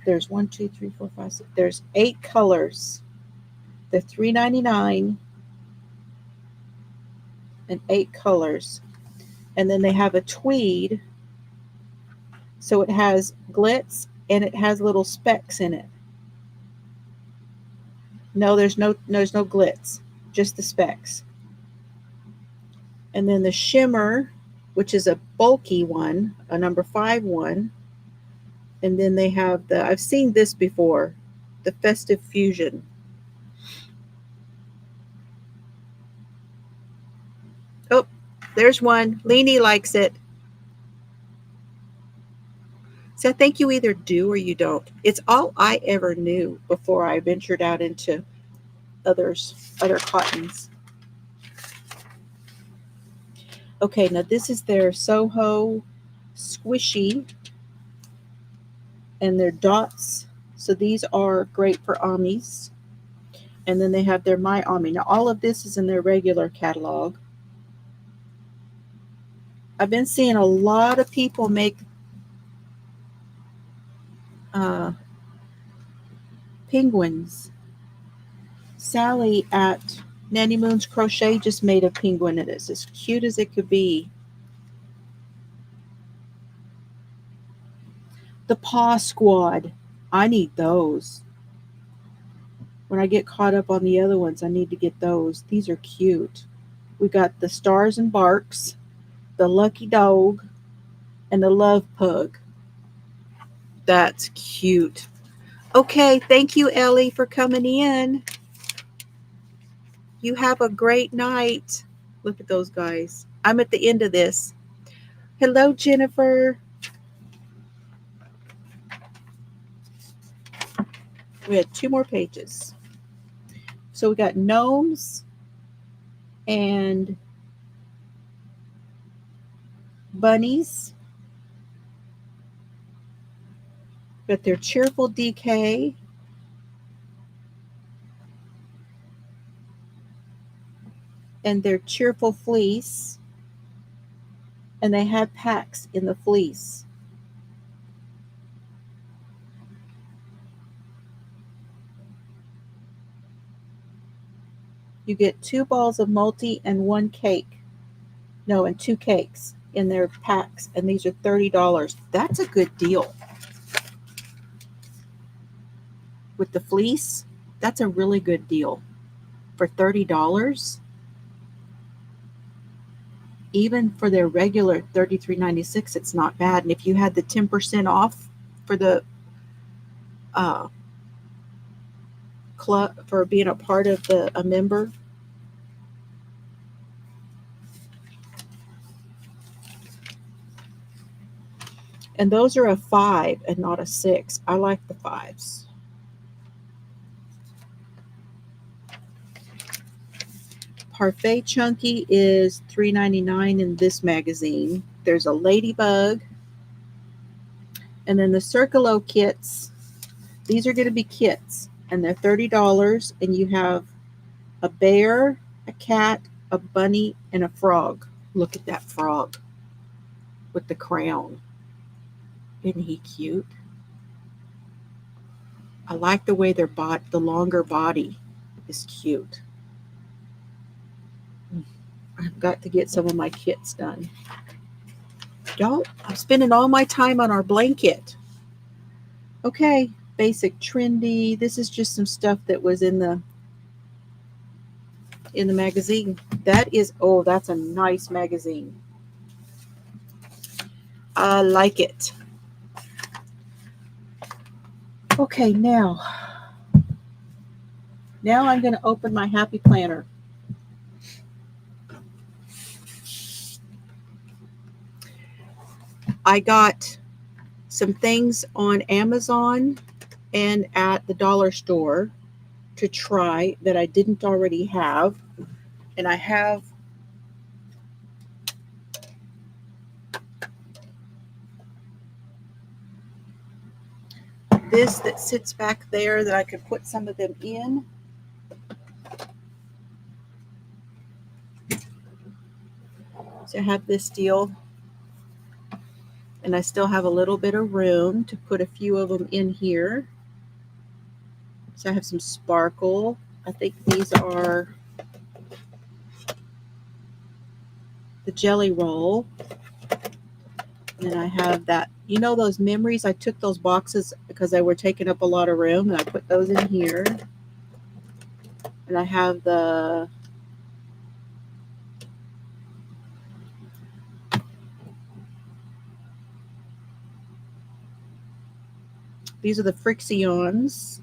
There's 1, 2, 3, 4, 5, 6. There's 8 colors. They're $3.99 and 8 colors. And then they have a tweed. So it has glitz and it has little specks in it. No, there's no glitz, just the specks. And then the shimmer, which is a bulky one, a number 5 one. And then they have I've seen this before, the Festive Fusion. Oh, there's one. Leanie likes it. So I think you either do or you don't. It's all I ever knew before I ventured out into other cottons. Okay, now this is their Soho Squishy, and their dots. So these are great for Amis. And then they have their My Ami. Now all of this is in their regular catalog. I've been seeing a lot of people make penguins. Sally at Nanny Moon's Crochet just made a penguin, and it's as cute as it could be. The Paw Squad. I need those. When I get caught up on the other ones, I need to get those. These are cute. We got the Stars and Barks, the Lucky Dog, and the Love Pug. That's cute. Okay, thank you, Ellie, for coming in. You have a great night. Look at those guys. I'm at the end of this. Hello, Jennifer. We had 2 more pages. So we got gnomes and bunnies. Got their cheerful decay. And their cheerful fleece. And they have packs in the fleece. You get 2 balls of multi and 1 cake. No, and 2 cakes in their packs. And these are $30. That's a good deal. With the fleece, that's a really good deal. For $30, even for their regular $33.96, it's not bad. And if you had the 10% off for the club, for being a part of a member, and those are a 5 and not a 6. I like the 5s. Parfait Chunky is $3.99 in this magazine. There's a ladybug. And then the Circolo kits, these are going to be kits, and they're $30, and you have a bear, a cat, a bunny, and a frog. Look at that frog with the crown. Isn't he cute? I like the way the longer body is cute. I've got to get some of my kits done. Y'all, I'm spending all my time on our blanket. Okay, basic trendy. This is just some stuff that was in the magazine. That is, oh, that's a nice magazine. I like it. Okay, now I'm going to open my Happy Planner. I got some things on Amazon and at the dollar store to try that I didn't already have. And I have this that sits back there that I could put some of them in. So I have this deal, and I still have a little bit of room to put a few of them in here. So I have some sparkle. I think these are the jelly roll. And I have that, you know, those memories. I took those boxes because they were taking up a lot of room, and I put those in here. And I have these are the Frictions.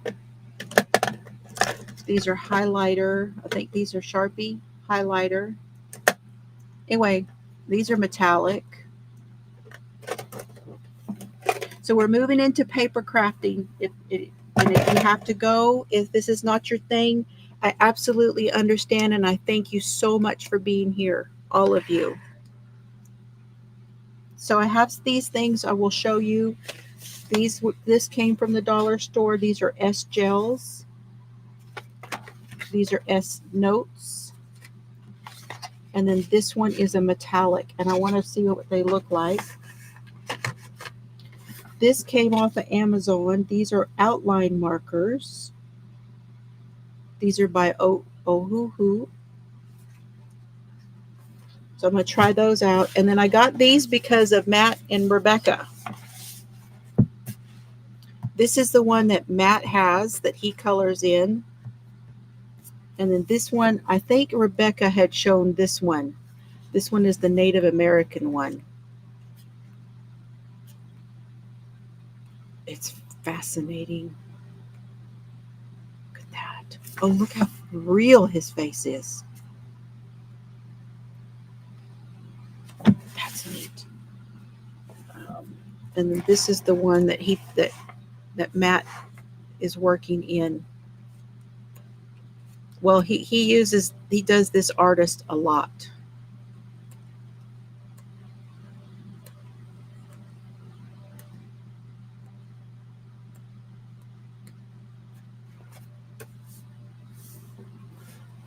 These are highlighter. I think these are Sharpie highlighter. Anyway, these are metallic. So we're moving into paper crafting. And if you have to go, if this is not your thing, I absolutely understand, and I thank you so much for being here, all of you. So I have these things I will show you. This came from the dollar store. These are S gels. These are S notes. And then this one is a metallic, and I want to see what they look like. This came off of Amazon. These are outline markers. These are by Ohuhu. So I'm going to try those out. And then I got these because of Matt and Rebecca. This is the one that Matt has that he colors in. And then this one, I think Rebecca had shown this one. This one is the Native American one. It's fascinating. Look at that. Oh, look how real his face is. That's neat. And then this is the one that that Matt is working in. Well, he does this artist a lot.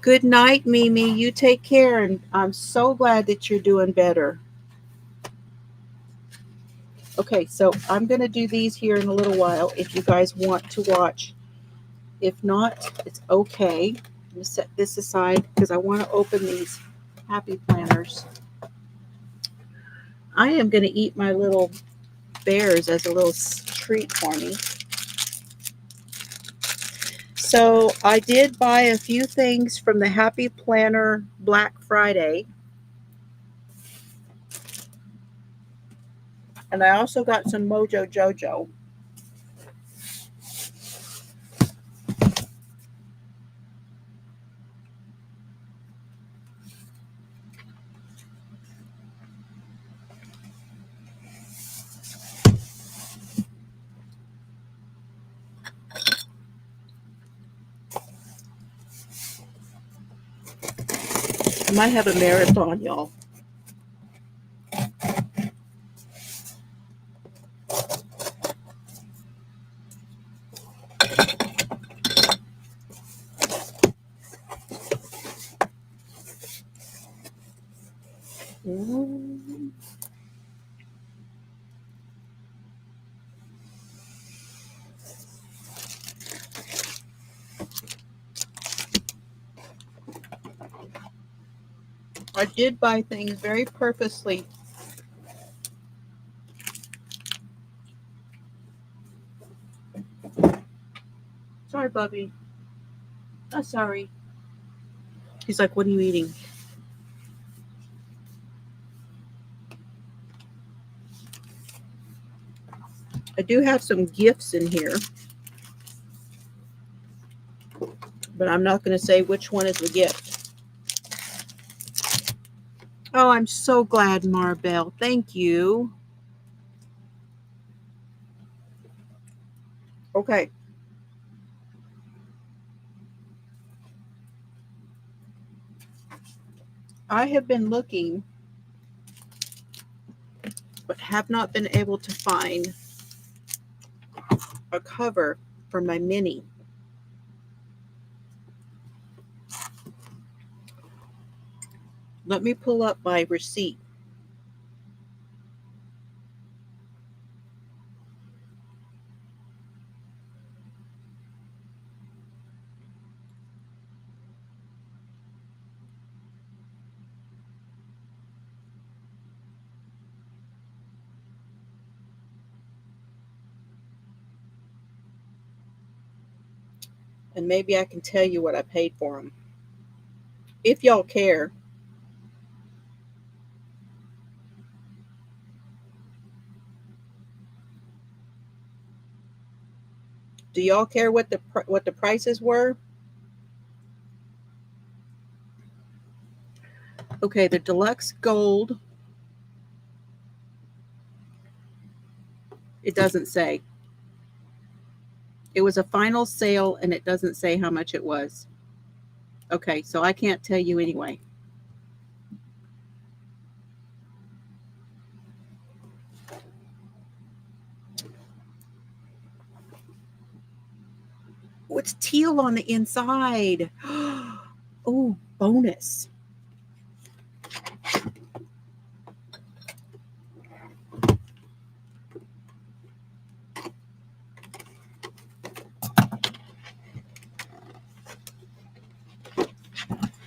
Good night, Mimi. You take care, and I'm so glad that you're doing better. Okay, so I'm going to do these here in a little while if you guys want to watch. If not, it's okay. I'm going to set this aside because I want to open these Happy Planners. I am going to eat my little bears as a little treat for me. So I did buy a few things from the Happy Planner Black Friday. And I also got some Mojo Jojo. might have a marathon, y'all. I did buy things very purposely. Sorry, Bubby. I'm sorry. He's like, what are you eating? I do have some gifts in here, but I'm not going to say which one is the gift. Oh, I'm so glad, Marbell. Thank you. Okay. I have been looking, but have not been able to find a cover for my mini. Let me pull up my receipt. And maybe I can tell you what I paid for them. If y'all care. Do y'all care what the prices were? Okay, the deluxe gold. It doesn't say. It was a final sale and it doesn't say how much it was. Okay, so I can't tell you anyway. Oh, it's teal on the inside. Oh, bonus.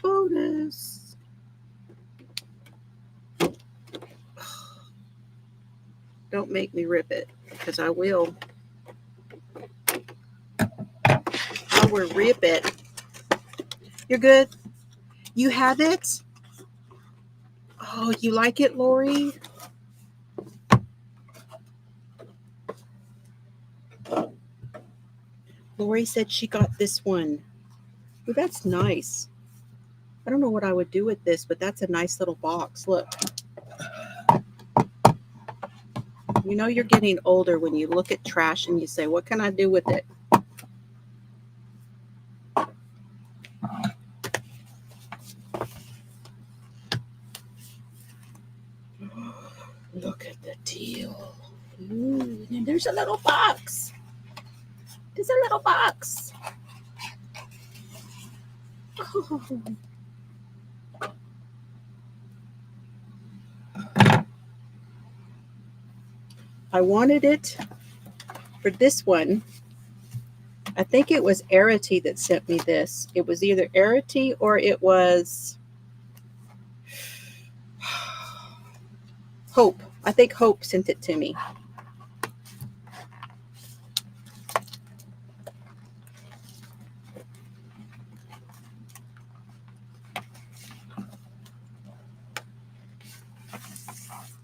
Bonus. Don't make me rip it, because I will. I will rip it. You're good? You have it? Oh, you like it, Lori? Lori said she got this one. Oh, that's nice. I don't know what I would do with this, but that's a nice little box. Look. You know you're getting older when you look at trash and you say, what can I do with it? Look at the teal. Ooh, and there's a little box. There's a little box. Oh. I wanted it for this one. I think it was Arity that sent me this. It was either Arity or it was Hope. I think Hope sent it to me.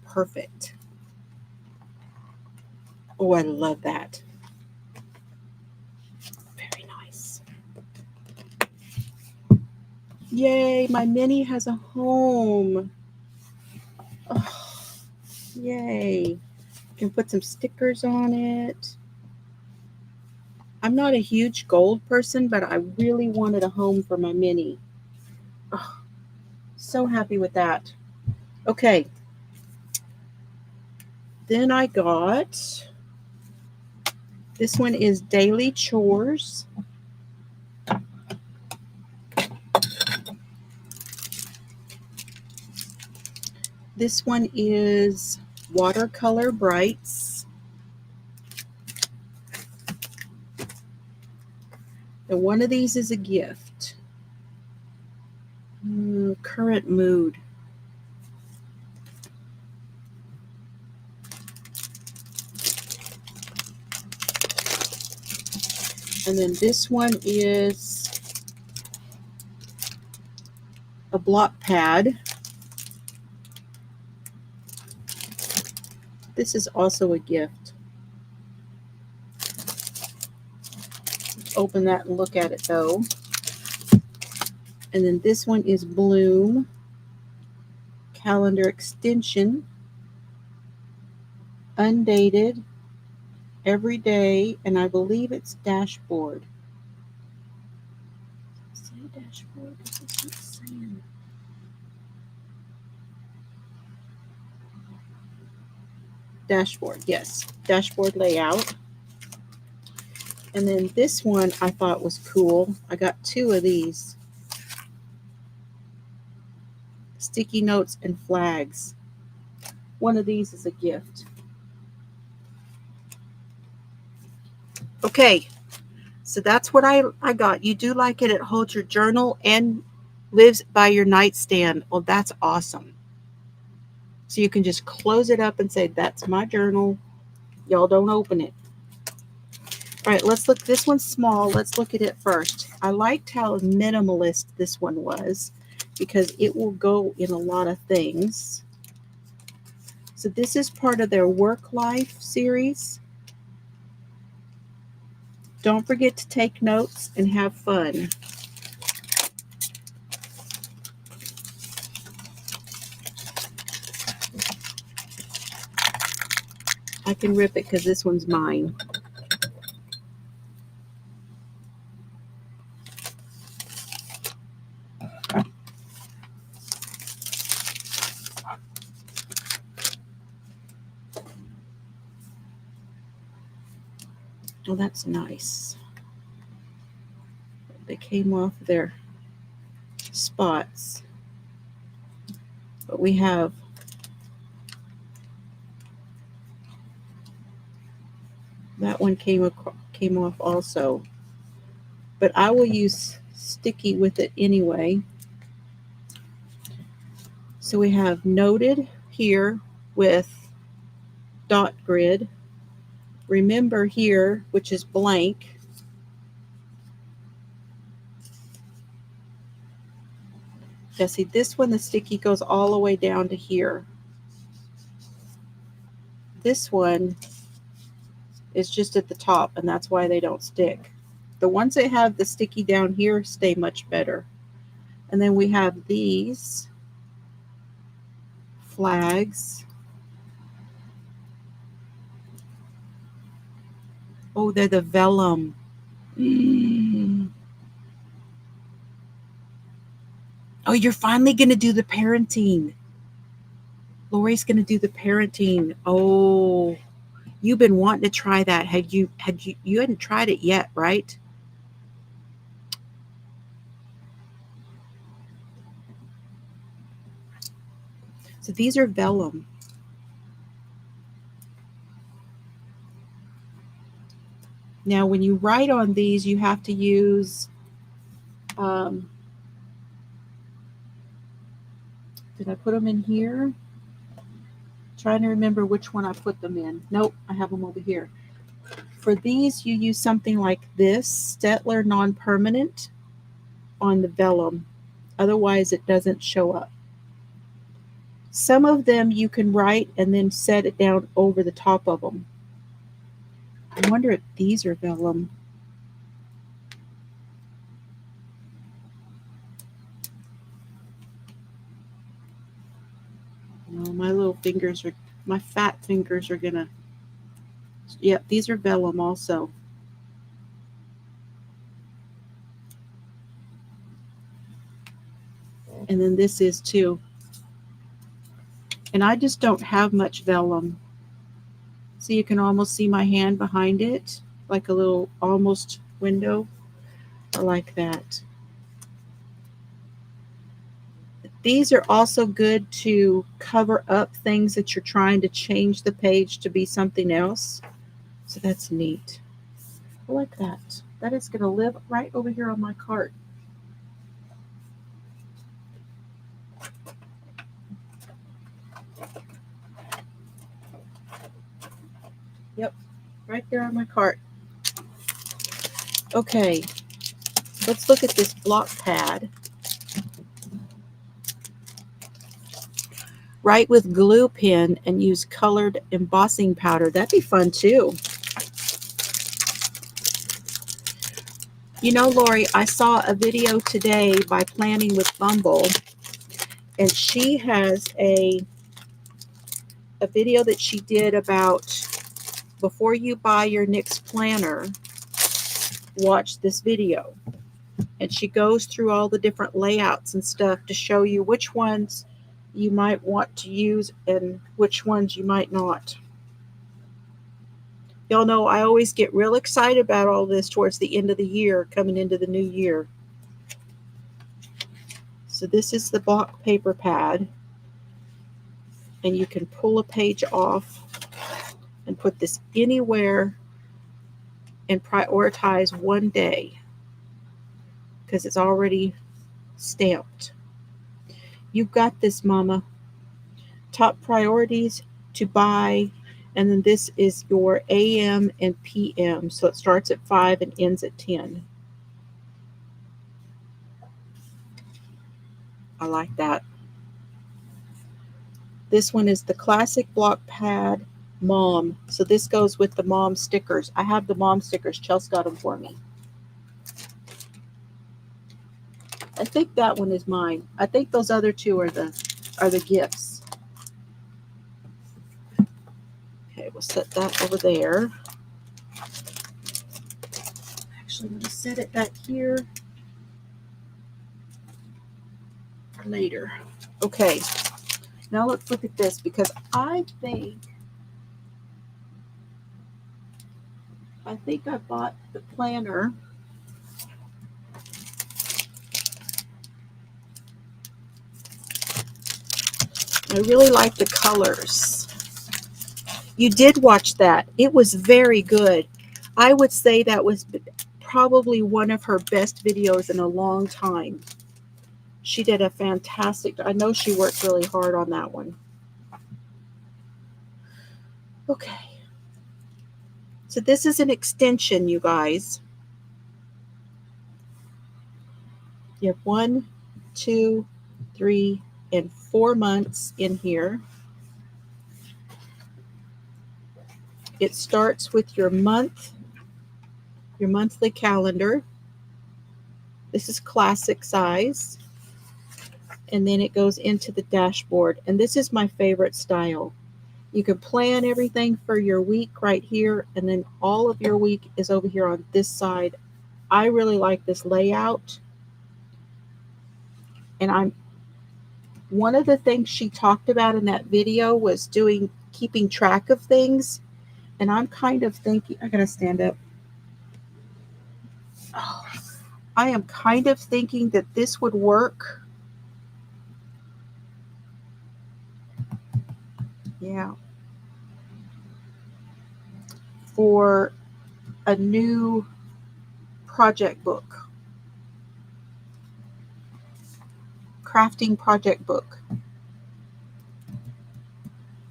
Perfect. Oh, I love that. Very nice. Yay, my mini has a home. Oh, yay. Can put some stickers on it. I'm not a huge gold person, but I really wanted a home for my mini. Oh, So happy with that. Okay. Then I got, this one is Daily Chores. This one is Watercolor Brights. And one of these is a gift. Current Mood. And then this one is a block pad. This is also a gift. Let's open that and look at it though. And then this one is Bloom Calendar Extension. Undated. Every day. And I believe it's dashboard. Does it say dashboard? This is not saying. Dashboard, yes. Dashboard layout. And then this one I thought was cool. I got two of these. Sticky notes and flags. One of these is a gift. Okay, so that's what I got. You do like it. It holds your journal and lives by your nightstand. Well, that's awesome. So you can just close it up and say, that's my journal. Y'all don't open it. All right, let's look. This one's small. Let's look at it first. I liked how minimalist this one was because it will go in a lot of things. So this is part of their Work Life series. Don't forget to take notes and have fun. I can rip it because this one's mine. Oh, that's nice. They came off their spots. But we have that one came off also. But I will use sticky with it anyway. So we have noted here with dot grid. Remember here, which is blank. Now see, this one, the sticky goes all the way down to here. This one is just at the top, and that's why they don't stick. The ones that have the sticky down here stay much better. And then we have these flags. Oh, they're the vellum. Oh, you're finally going to do the parenting. Lori's going to do the parenting. Oh, you've been wanting to try that. You hadn't tried it yet, right? So these are vellum. Now, when you write on these, you have to use, did I put them in here? Trying to remember which one I put them in. Nope, I have them over here. For these, you use something like this, Stettler Non-Permanent, on the vellum. Otherwise, it doesn't show up. Some of them you can write and then set it down over the top of them. I wonder if these are vellum. No, my little fingers are, my fat fingers are gonna, yep, these are vellum also. And then this is too. And I just don't have much vellum. So you can almost see my hand behind it, like a little almost window. I like that. These are also good to cover up things that you're trying to change the page to be something else. So that's neat. I like that. That is going to live right over here on my cart. Yep, right there on my cart. Okay, let's look at this block pad. Write with glue pen and use colored embossing powder. That'd be fun too. You know, Lori, I saw a video today by Planning with Bumble, and she has a video that she did about before you buy your Knox planner, watch this video. And she goes through all the different layouts and stuff to show you which ones you might want to use and which ones you might not. Y'all know I always get real excited about all this towards the end of the year, coming into the new year. So this is the block paper pad, and you can pull a page off and put this anywhere and prioritize one day because it's already stamped. You've got this, mama. Top priorities to buy, and then this is your AM and PM. So it starts at 5 and ends at 10. I like that. This one is the classic block pad mom. So this goes with the mom stickers. I have the mom stickers. Chelsea got them for me. I think that one is mine. I think those other two are the gifts. Okay, we'll set that over there. Actually, I'm going to set it back here for later. Okay, now let's look at this, because I think I bought the planner. I really like the colors. You did watch that. It was very good. I would say that was probably one of her best videos in a long time. She did a fantastic, I know she worked really hard on that one. Okay. So this is an extension, you guys. You have 1, 2, 3, and 4 months in here. It starts with your month, your monthly calendar. This is classic size. And then it goes into the dashboard. And this is my favorite style. You can plan everything for your week right here, and then all of your week is over here on this side. I really like this layout. And one of the things she talked about in that video was keeping track of things. And I'm kind of thinking, I gotta stand up. Oh, I am kind of thinking that this would work. Yeah. For a new project book. Crafting project book.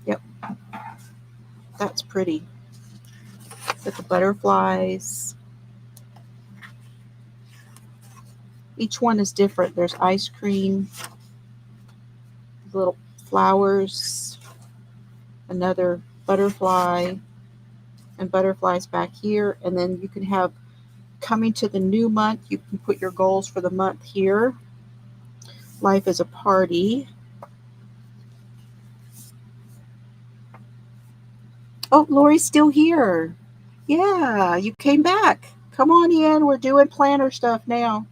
Yep. That's pretty. With the butterflies. Each one is different. There's ice cream, little flowers, another butterfly, and butterflies back here. And then you can have, coming to the new month, you can put your goals for the month here. Life is a party. Oh, Lori's still here. Yeah, you came back. Come on in. We're doing planner stuff now.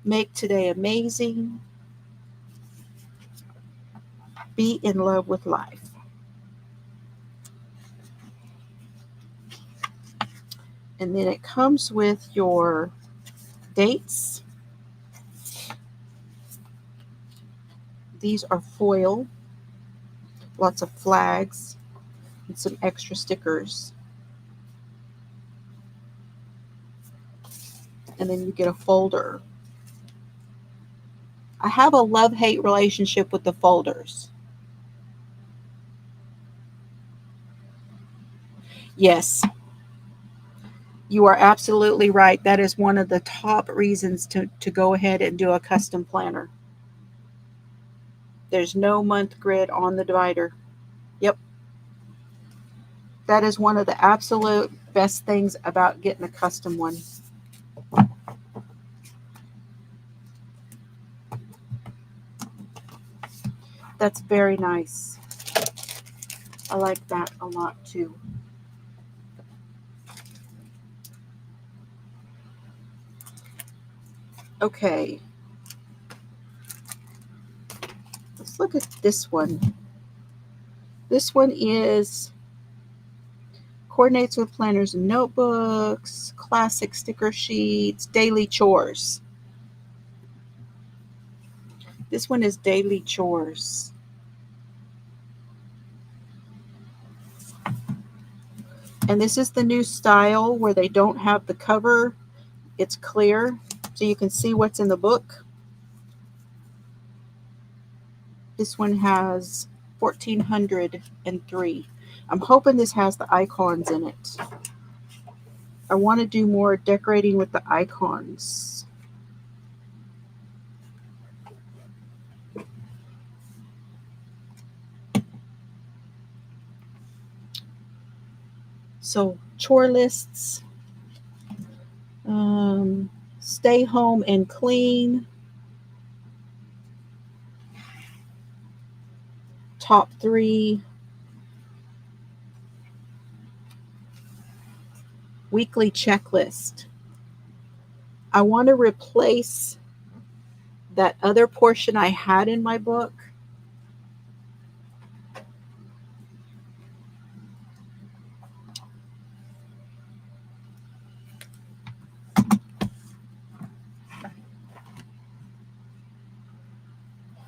Make today amazing. Be in love with life. And then it comes with your dates. These are foil, lots of flags, and some extra stickers. And then you get a folder. I have a love-hate relationship with the folders. Yes, you are absolutely right. That is one of the top reasons to go ahead and do a custom planner. There's no month grid on the divider. Yep. That is one of the absolute best things about getting a custom one. That's very nice. I like that a lot too. Okay. Let's look at this one. This one is coordinates with planners and notebooks, classic sticker sheets, daily chores. This one is daily chores. And this is the new style where they don't have the cover. It's clear, so you can see what's in the book. This one has 1403. I'm hoping this has the icons in it. I want to do more decorating with the icons. So chore lists, stay home and clean, top 3, weekly checklist. I want to replace that other portion I had in my book.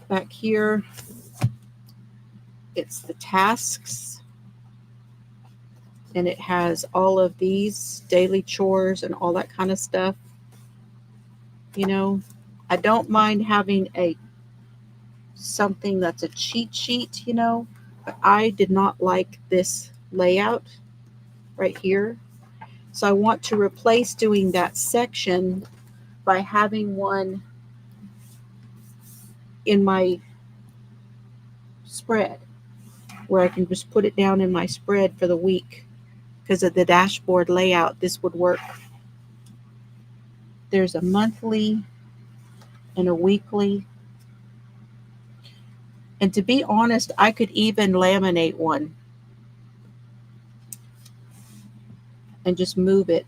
Back here, it's the tasks, and it has all of these daily chores and all that kind of stuff. You know, I don't mind having something that's a cheat sheet, but I did not like this layout right here. So I want to replace doing that section by having one in my spread where I can just put it down in my spread for the week. Because of the dashboard layout, this would work. There's a monthly and a weekly. And to be honest, I could even laminate one and just move it.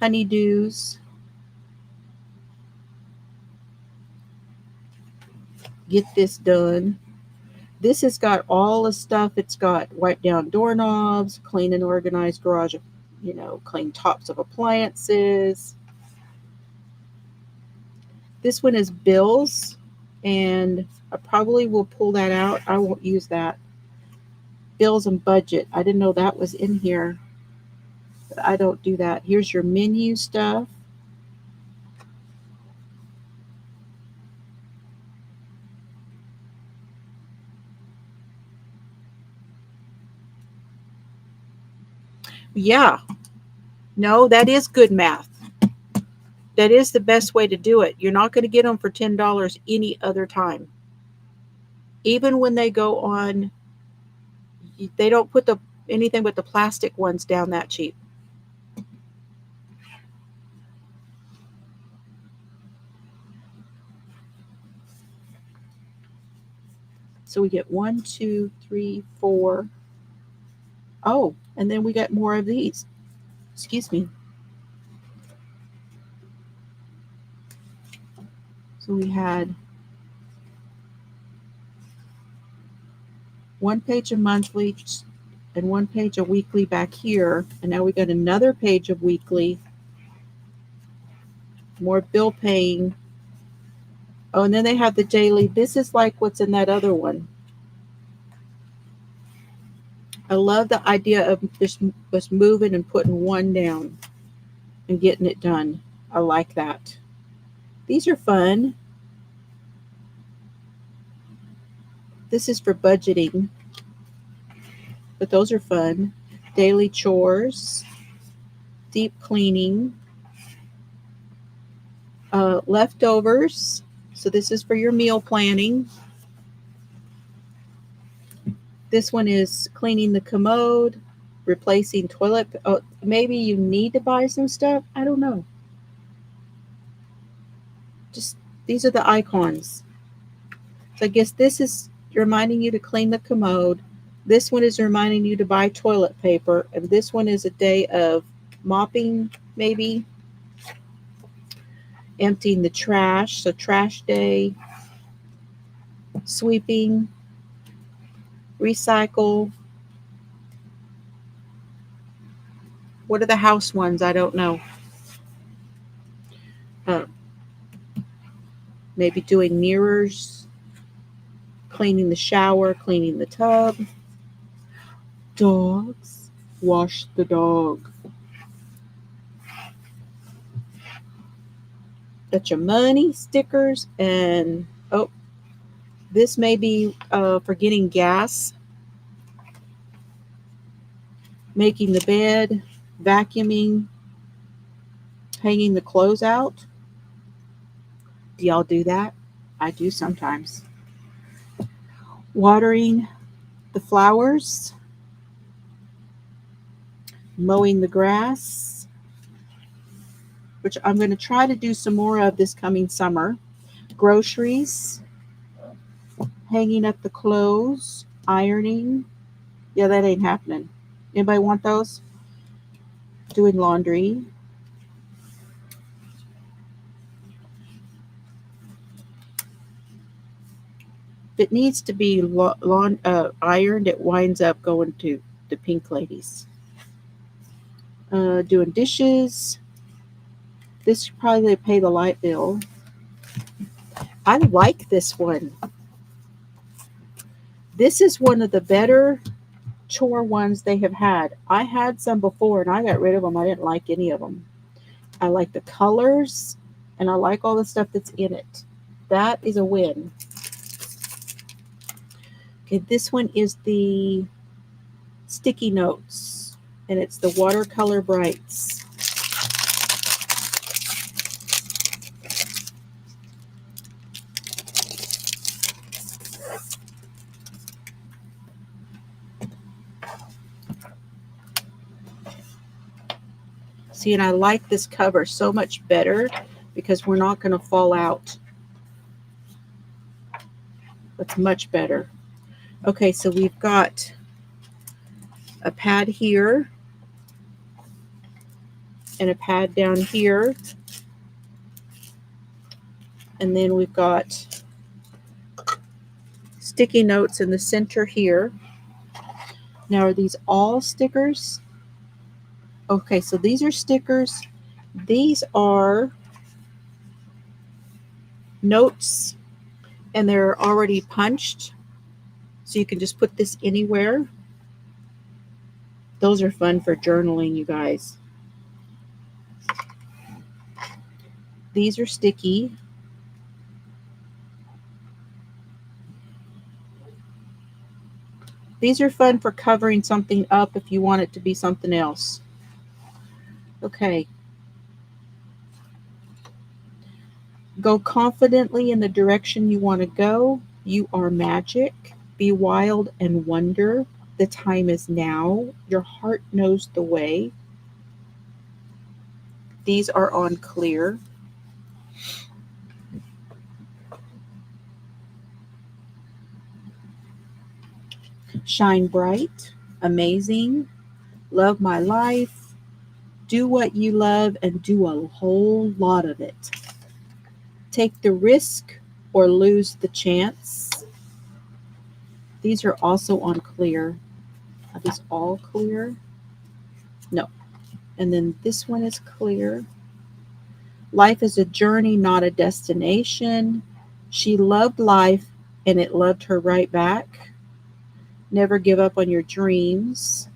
Honeydews. Get this done. This has got all the stuff. It's got wipe down doorknobs, clean and organize garage, clean tops of appliances. This one is bills, and I probably will pull that out. I won't use that. Bills and budget. I didn't know that was in here, but I don't do that. Here's your menu stuff. Yeah. No, that is good math. That is the best way to do it. You're not going to get them for $10 any other time. Even when they go on, they don't put anything but the plastic ones down that cheap. So we get 1, 2, 3, 4. Oh, and then we got more of these. Excuse me. So we had one page of monthly and one page of weekly back here. And now we got another page of weekly. More bill paying. Oh, and then they have the daily. This is like what's in that other one. I love the idea of just moving and putting one down and getting it done. I like that. These are fun. This is for budgeting, but those are fun. Daily chores, deep cleaning, leftovers. So this is for your meal planning. This one is cleaning the commode, replacing toilet. Oh, maybe you need to buy some stuff. I don't know. Just these are the icons. So I guess this is reminding you to clean the commode. This one is reminding you to buy toilet paper. And this one is a day of mopping, maybe. Emptying the trash. So trash day. Sweeping. Recycle. What are the house ones? I don't know. Maybe doing mirrors. Cleaning the shower. Cleaning the tub. Dogs. Wash the dog. Got your money, stickers, and oh, this may be for getting gas. Making the bed, vacuuming, hanging the clothes out. Do y'all do that? I do sometimes. Watering the flowers, mowing the grass, which I'm going to try to do some more of this coming summer. Groceries, hanging up the clothes, ironing. Yeah, that ain't happening. Anybody want those? Doing laundry. If it needs to be ironed, it winds up going to the pink ladies. Doing dishes. This probably pay the light bill. I like this one. This is one of the better chore ones they have had. I had some before and I got rid of them. I didn't like any of them. I like the colors and I like all the stuff that's in it. That is a win. Okay, this one is the sticky notes and it's the watercolor brights. See, and I like this cover so much better because we're not going to fall out. That's much better. Okay, so we've got a pad here and a pad down here. And then we've got sticky notes in the center here. Now, are these all stickers? Okay, so these are stickers. These are notes, and they're already punched. So you can just put this anywhere. Those are fun for journaling, you guys. These are sticky. These are fun for covering something up if you want it to be something else. Okay. Go confidently in the direction you want to go. You are magic. Be wild and wonder. The time is now. Your heart knows the way. These are on clear. Shine bright. Amazing. Love my life. Do what you love and do a whole lot of it. Take the risk or lose the chance. These are also on clear. Are these all clear? No. And then this one is clear. Life is a journey, not a destination. She loved life and it loved her right back. Never give up on your dreams.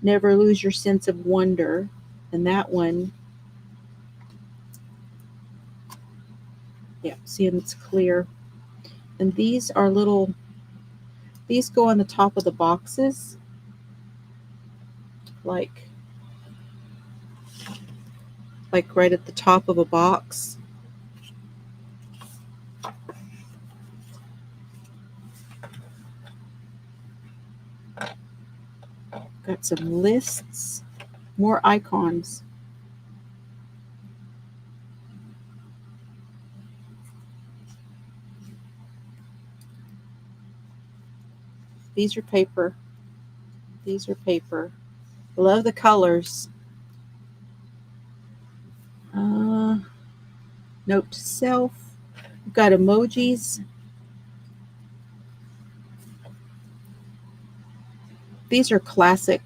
Never lose your sense of wonder. And that one, yeah, see, and it's clear. And these are little, these go on the top of the boxes, like right at the top of a box. Got some lists, more icons. These are paper. These are paper. Love the colors. Note to self. We've got emojis. These are classic,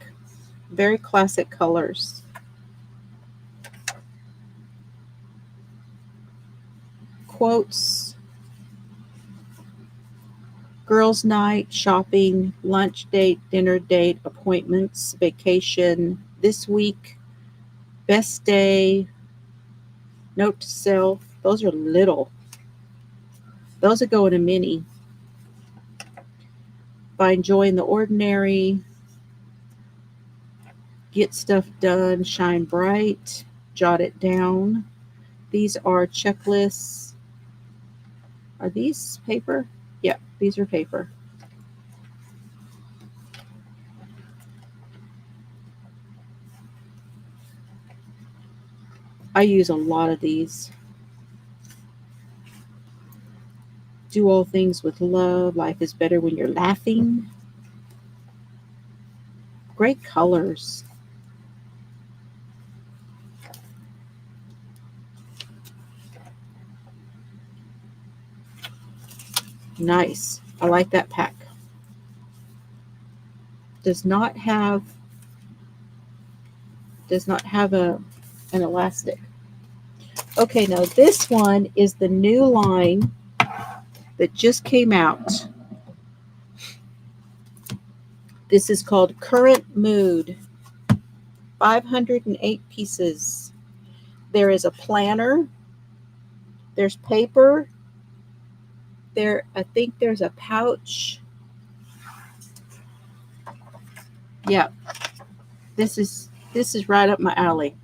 very classic colors. Quotes. Girls' night, shopping, lunch date, dinner date, appointments, vacation, this week, best day, note to self. Those are little. Those would go in a mini. Find joy in the ordinary. Get stuff done, shine bright, jot it down. These are checklists. Are these paper? Yeah, these are paper. I use a lot of these. Do all things with love. Life is better when you're laughing. Great colors. Nice. I like that pack. Does not have an elastic. Okay, now this one is the new line that just came out. This is called Current Mood. 508 pieces. There is a planner. There's paper. I think there's a pouch. Yeah. This is right up my alley.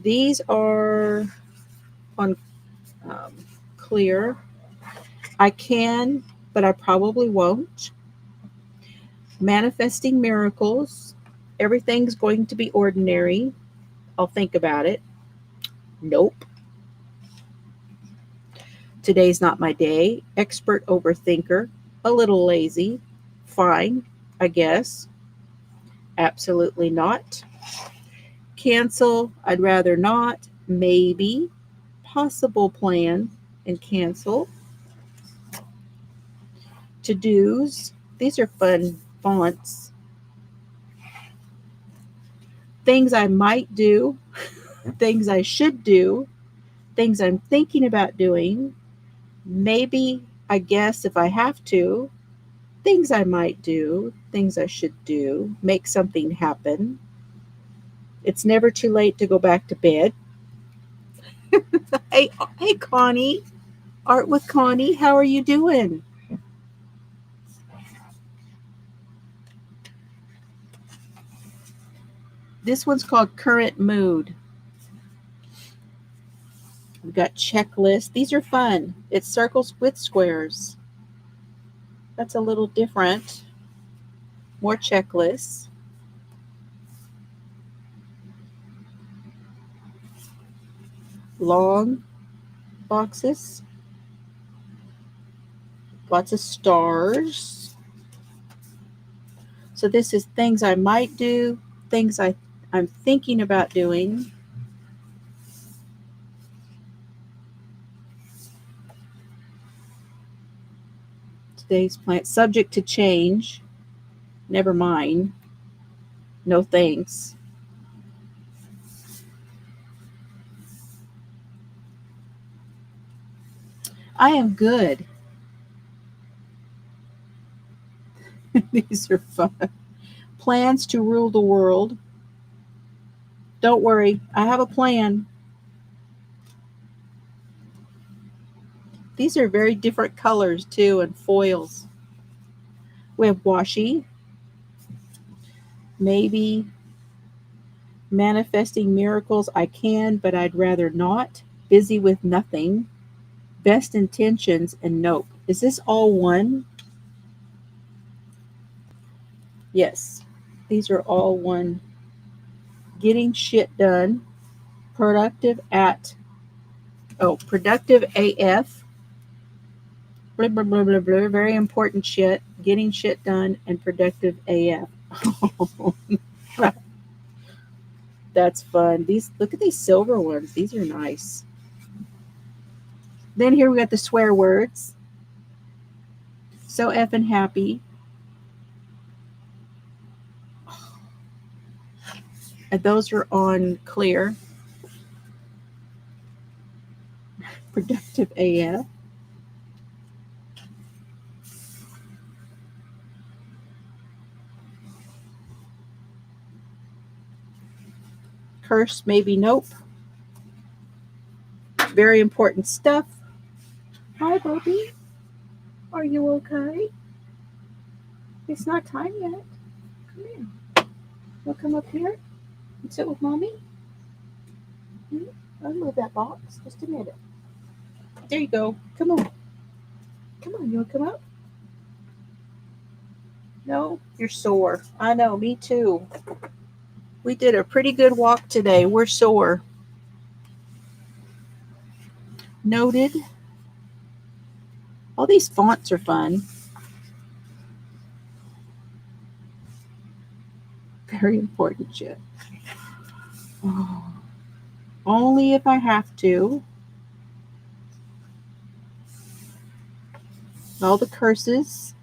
These are on clear. I can, but I probably won't. Manifesting miracles. Everything's going to be ordinary. I'll think about it. Nope. Today's not my day. Expert overthinker. A little lazy. Fine, I guess. Absolutely not. Cancel. I'd rather not. Maybe. Possible plan and cancel. To-dos. These are fun fonts. Things I might do. Things I should do. Things I'm thinking about doing. Maybe, I guess, if I have to. Things I might do. Things I should do. Make something happen. It's never too late to go back to bed. Hey, Connie. Art with Connie. How are you doing? This one's called Current Mood. We've got checklists. These are fun. It's circles with squares. That's a little different. More checklists. Long boxes. Lots of stars. So this is things I might do, things I'm thinking about doing. Today's plant subject to change. Never mind. No thanks. I am good. These are fun. Plans to rule the world. Don't worry, I have a plan. These are very different colors too, and foils. We have washi, maybe manifesting miracles. I can, but I'd rather not. Busy with nothing. Best intentions, and nope. Is this all one? Yes, these are all one. Getting shit done. Productive AF. Blah, blah, blah, blah, blah. Very important shit. Getting shit done and productive AF. That's fun. Look at these silver ones. These are nice. Then here we got the swear words. So effing happy. And those are on clear. Productive AF. Curse, maybe nope. Very important stuff. Hi, Bobby. Are you okay? It's not time yet. Come here. You'll come up here and sit with Mommy? I'll move that box. Just a minute. There you go. Come on. Come on. You want to come up? No? You're sore. I know. Me too. We did a pretty good walk today. We're sore. Noted. All these fonts are fun. Very important shit. Oh. Only if I have to. All the curses.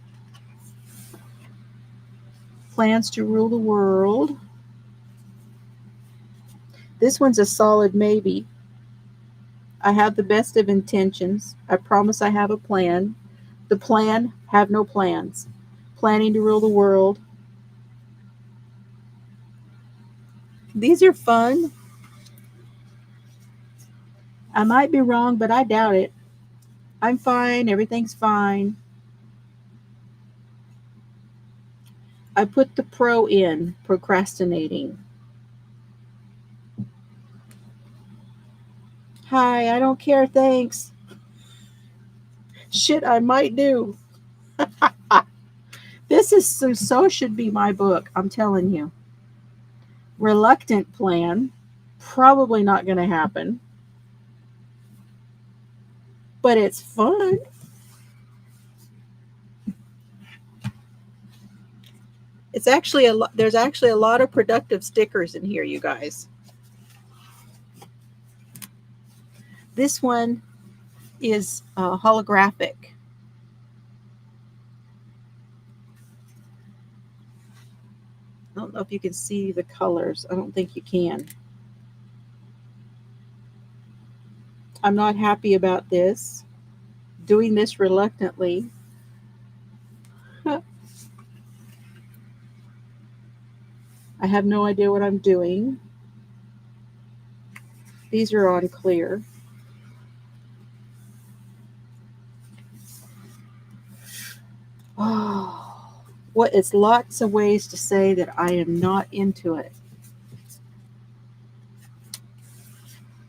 Plans to rule the world. This one's a solid maybe. I have the best of intentions. I promise I have a plan. The plan, have no plans. Planning to rule the world. These are fun. I might be wrong, but I doubt it. I'm fine. Everything's fine. I put the pro in, procrastinating. Hi, I don't care, thanks. Shit, I might do. This is so should be my book, I'm telling you. Reluctant plan. Probably not going to happen. But it's fun. It's actually there's actually a lot of productive stickers in here, you guys. This one is holographic. I don't know if you can see the colors. I don't think you can. I'm not happy about this. Doing this reluctantly. I have no idea what I'm doing. These are on clear. Oh, what it's lots of ways to say that I am not into it.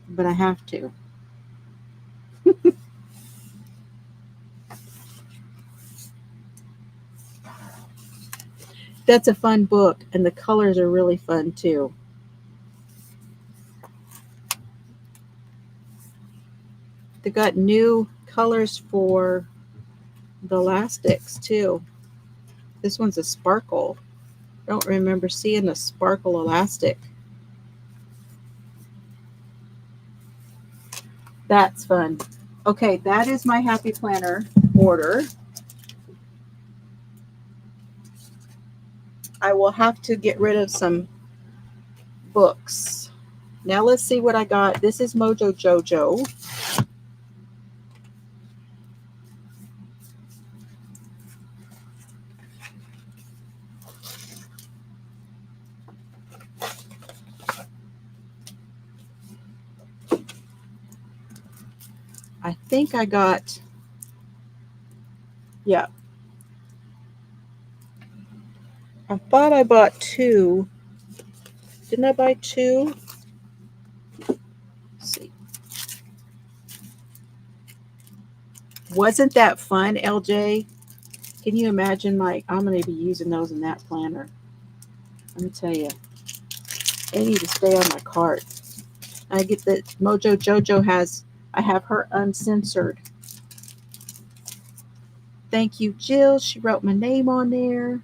But I have to. That's a fun book, and the colors are really fun too. They got new colors for the elastics too. This one's a sparkle. I don't remember seeing a sparkle elastic. That's fun. Okay, that is my Happy Planner order. I will have to get rid of some books. Now let's see what I got. This is Mojo Jojo. I think I got, yeah. I thought I bought two. Didn't I buy two? Let's see. Wasn't that fun, LJ? Can you imagine, like, I'm going to be using those in that planner. Let me tell you, they need to stay on my cart. I get that Mojo Jojo has, I have her uncensored. Thank you, Jill. She wrote my name on there.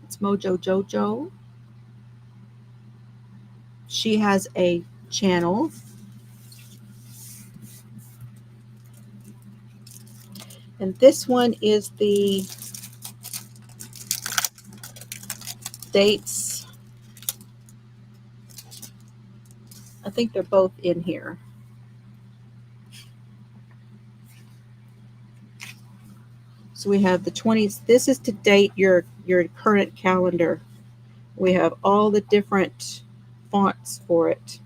It's Mojo Jojo. She has a channel. And this one is the dates. I think they're both in here. So we have the 20s. This is to date your current calendar. We have all the different fonts for it.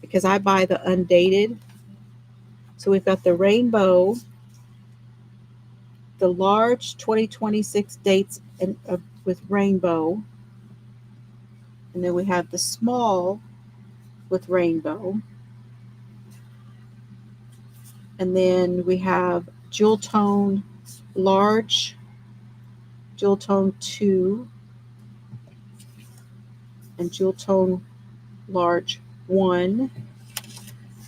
Because I buy the undated. So we've got the rainbow, the large 2026 dates with rainbow. And then we have the small with rainbow. And then we have jewel tone large, jewel tone 2, and jewel tone large 1,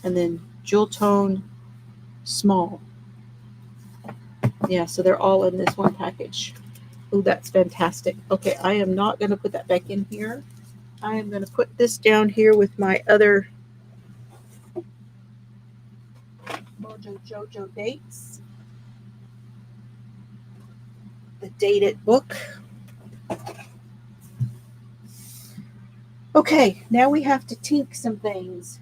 and then jewel tone small. Yeah, so they're all in this one package. Oh, that's fantastic. Okay, I am not going to put that back in here. I am going to put this down here with my other Mojo Jojo dates. The dated book. Okay, now we have to tink some things.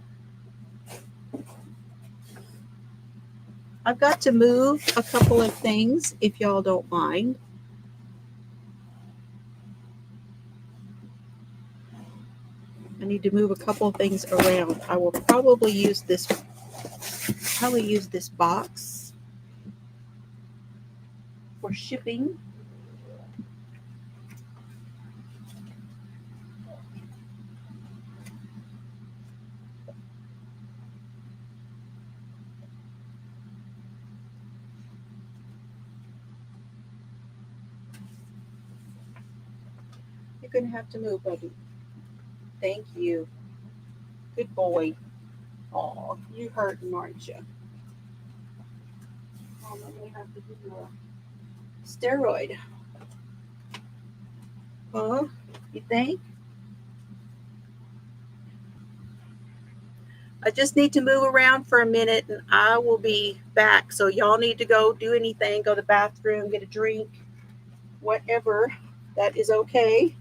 I've got to move a couple of things, if y'all don't mind. I need to move a couple of things around. I will probably use this box for shipping. You're going to have to move, buddy. Thank you. Good boy. Oh, you hurting, aren't you? Oh, I'm going to have to do a steroid. Huh? You think? I just need to move around for a minute and I will be back. So y'all need to go do anything, go to the bathroom, get a drink, whatever. That is okay.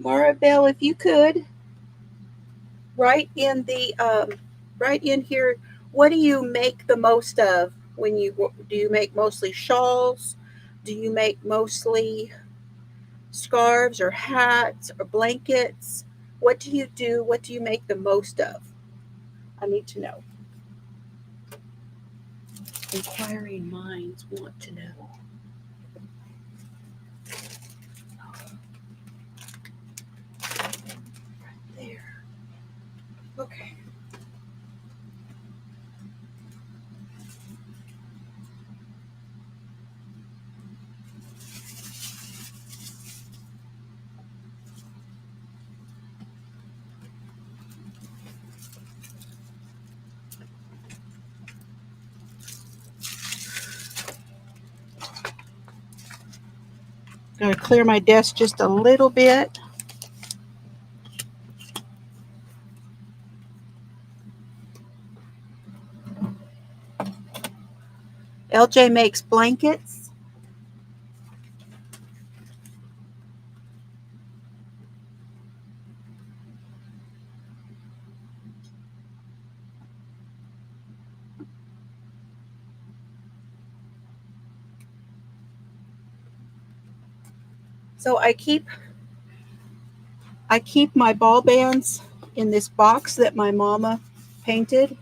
Maribel, if you could, write in here, what do you make the most of when do you make mostly shawls? Do you make mostly scarves or hats or blankets? What do you do? What do you make the most of? I need to know. Inquiring minds want to know. Right there. Okay. Going to clear my desk just a little bit. LJ makes blankets. So I keep my ball bands in this box that my mama painted.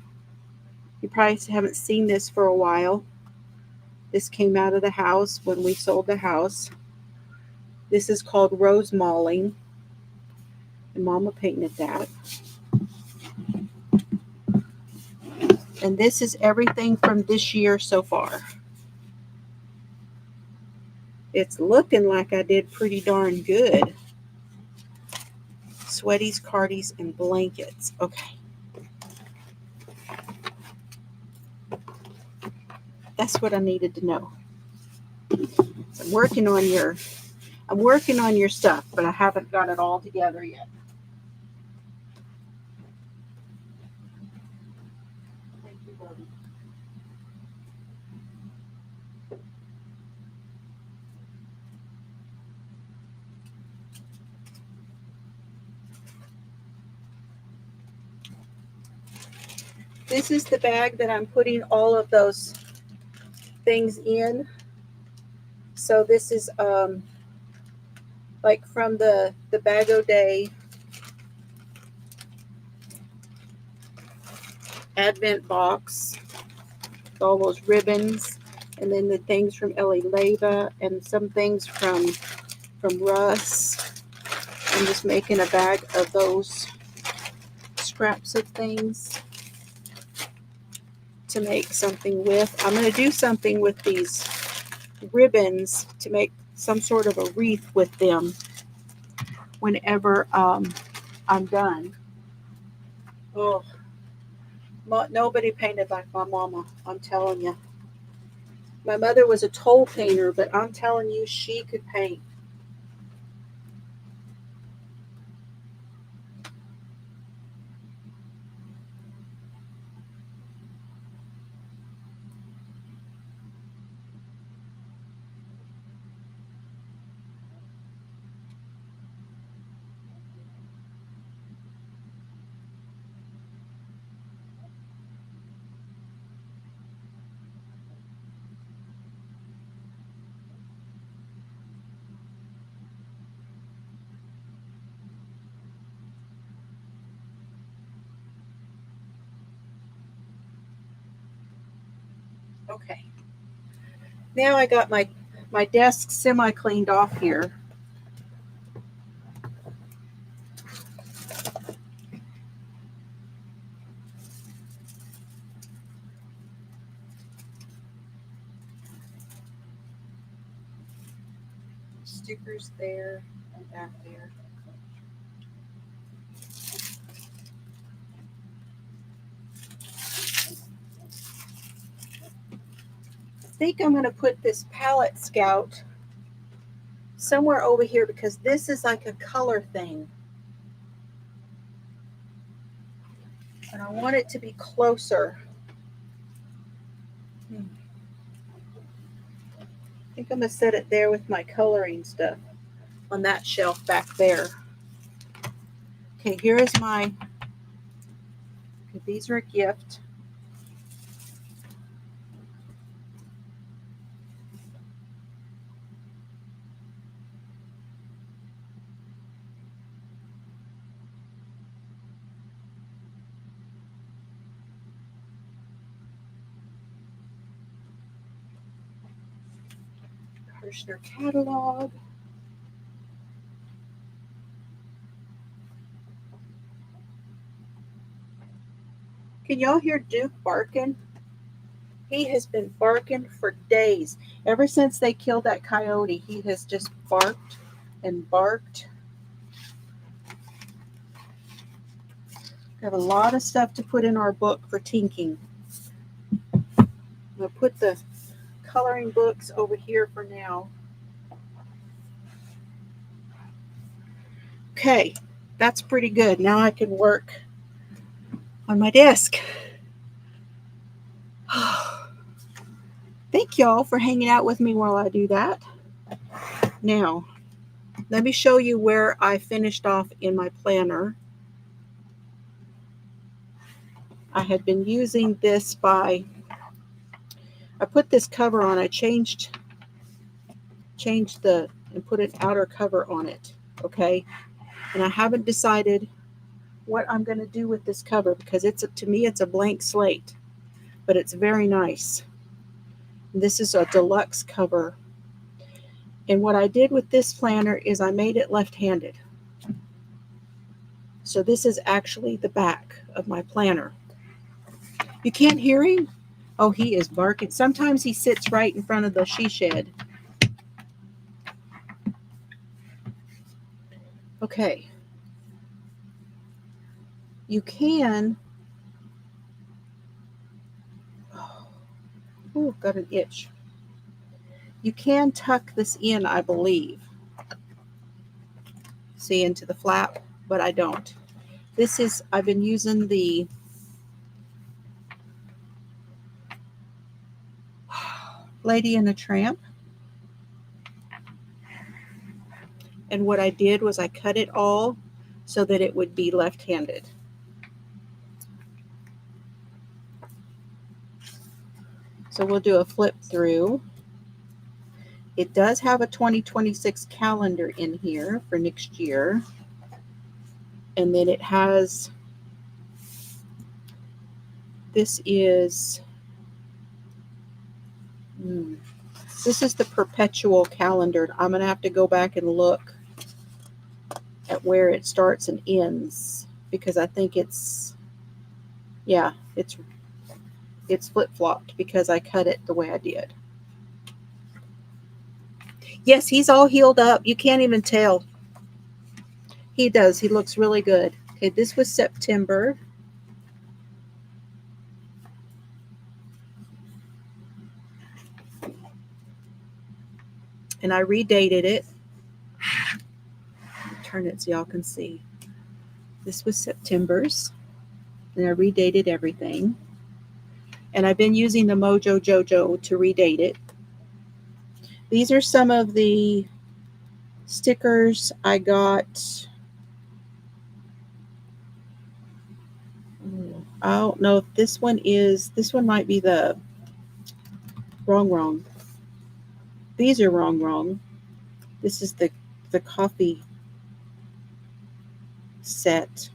You probably haven't seen this for a while. This came out of the house when we sold the house. This is called rose malling, and mama painted that. And this is everything from this year so far. It's looking like I did pretty darn good. Sweaties, cardies, and blankets. Okay. That's what I needed to know. I'm working on your stuff, but I haven't got it all together yet. Thank you, Bobby. This is the bag that I'm putting all of those things in. So this is like from the Bag O' Day Advent box. All those ribbons, and then the things from Ellie Leva, and some things from Russ. I'm just making a bag of those scraps of things to make something with. I'm going to do something with these ribbons to make some sort of a wreath with them whenever I'm done. Oh, nobody painted like my mama, I'm telling you. My mother was a toll painter, but I'm telling you, she could paint. Okay. Now I got my desk semi-cleaned off here. Stickers there and back there. I think I'm going to put this palette scout somewhere over here because this is like a color thing. And I want it to be closer. I think I'm going to set it there with my coloring stuff on that shelf back there. Okay, here is my, these are a gift. Kirshner catalog. Can y'all hear Duke barking? He has been barking for days. Ever since they killed that coyote, he has just barked and barked. We have a lot of stuff to put in our book for tinking. I'm going to put the coloring books over here for now. Okay, that's pretty good. Now I can work on my desk. Thank y'all for hanging out with me while I do that. Now, let me show you where I finished off in my planner. I had been using this I put this cover on. I changed and put an outer cover on it, okay? And I haven't decided what I'm going to do with this cover because to me it's a blank slate, but it's very nice. This is a deluxe cover. And what I did with this planner is I made it left-handed. So this is actually the back of my planner. You can't hear him? Oh, he is barking. Sometimes he sits right in front of the she shed. Okay. You can, oh, got an itch. You can tuck this in, I believe. See, into the flap, but I don't. I've been using the Lady and a Tramp. And what I did was I cut it all so that it would be left-handed. So we'll do a flip through. It does have a 2026 calendar in here for next year. And then it has, this is the perpetual calendar. I'm going to have to go back and look at where it starts and ends because I think it's flip-flopped because I cut it the way I did. Yes, he's all healed up. You can't even tell. He does. He looks really good. Okay, this was September. And I redated it. Turn it so y'all can see. This was September's. And I redated everything. And I've been using the Mojo Jojo to redate it. These are some of the stickers I got. I don't know if this one might be the wrong. These are wrong. This is the coffee set.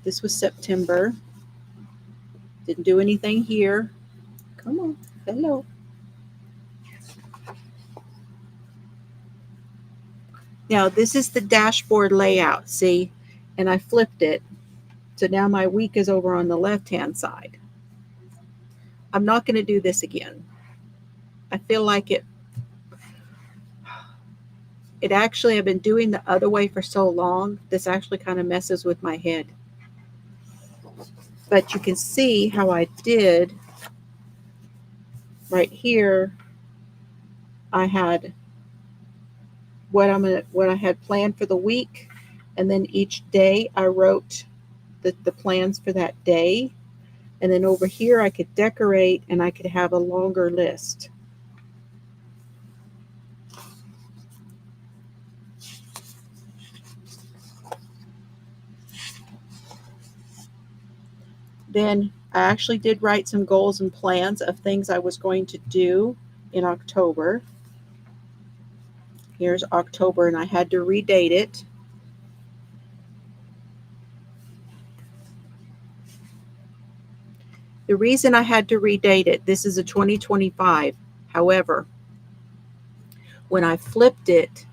This was September. Didn't do anything here. Come on. Hello. Now, this is the dashboard layout, see? And I flipped it. So now my week is over on the left-hand side. I'm not going to do this again. I feel like it actually, I've been doing the other way for so long, this actually kind of messes with my head. But you can see how I did right here. I had what I had planned for the week, and then each day I wrote the plans for that day. And then over here I could decorate and I could have a longer list. Then I actually did write some goals and plans of things I was going to do in October. Here's October, and I had to redate it. The reason I had to redate it, this is a 2025. However, when I flipped it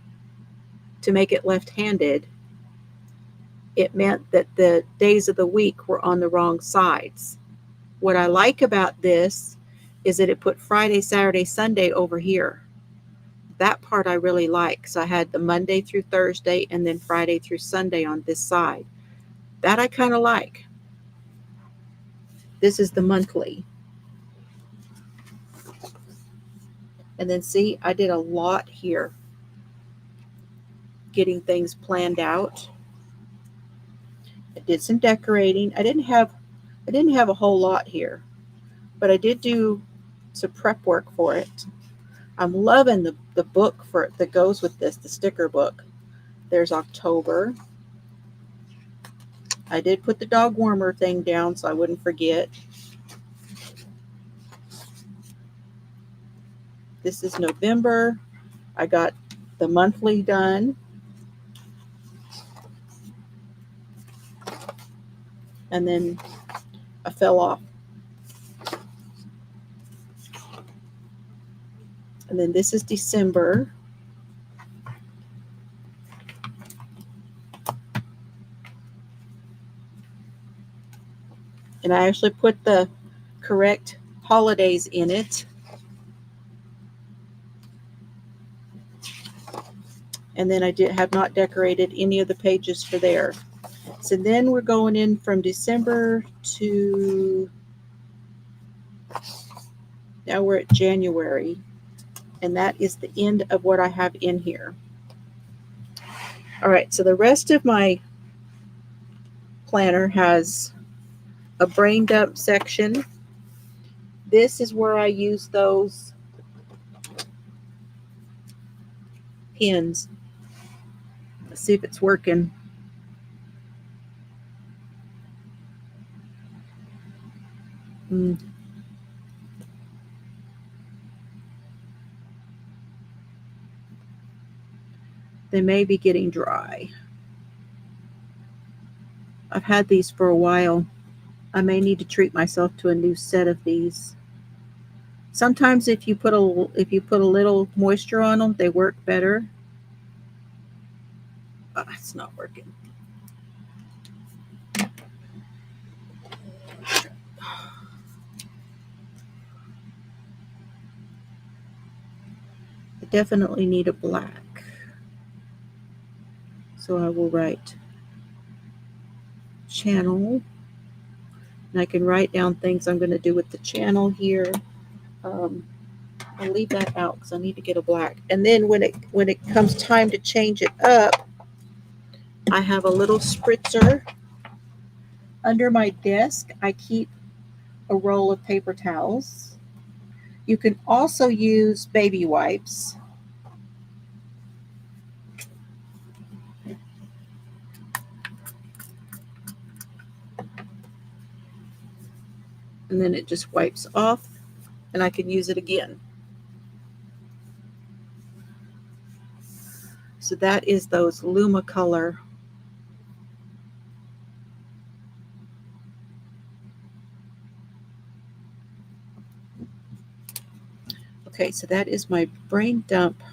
to make it left-handed, it meant that the days of the week were on the wrong sides. What I like about this is that it put Friday, Saturday, Sunday over here. That part I really like. So I had the Monday through Thursday and then Friday through Sunday on this side. That I kind of like. This is the monthly. And then see, I did a lot here getting things planned out. I did some decorating. I didn't have a whole lot here, but I did do some prep work for it. I'm loving the book that goes with this, the sticker book. There's October. I did put the dog warmer thing down so I wouldn't forget. This is November. I got the monthly done. And then I fell off. And then this is December. And I actually put the correct holidays in it. And then I have not decorated any of the pages for there. So then we're going in from December to, now we're at January. And that is the end of what I have in here. All right, so the rest of my planner has a brain dump section. This is where I use those pins. Let's see if it's working. They may be getting dry. I've had these for a while. I may need to treat myself to a new set of these. Sometimes if you put a little moisture on them, they work better. It's not working. I definitely need a black. So I will write channel. And I can write down things I'm going to do with the channel here. I'll leave that out because I need to get a black. And then when it comes time to change it up, I have a little spritzer under my desk. I keep a roll of paper towels. You can also use baby wipes. And then it just wipes off and I can use it again. So that is those Luma color. Okay, so that is my brain dump.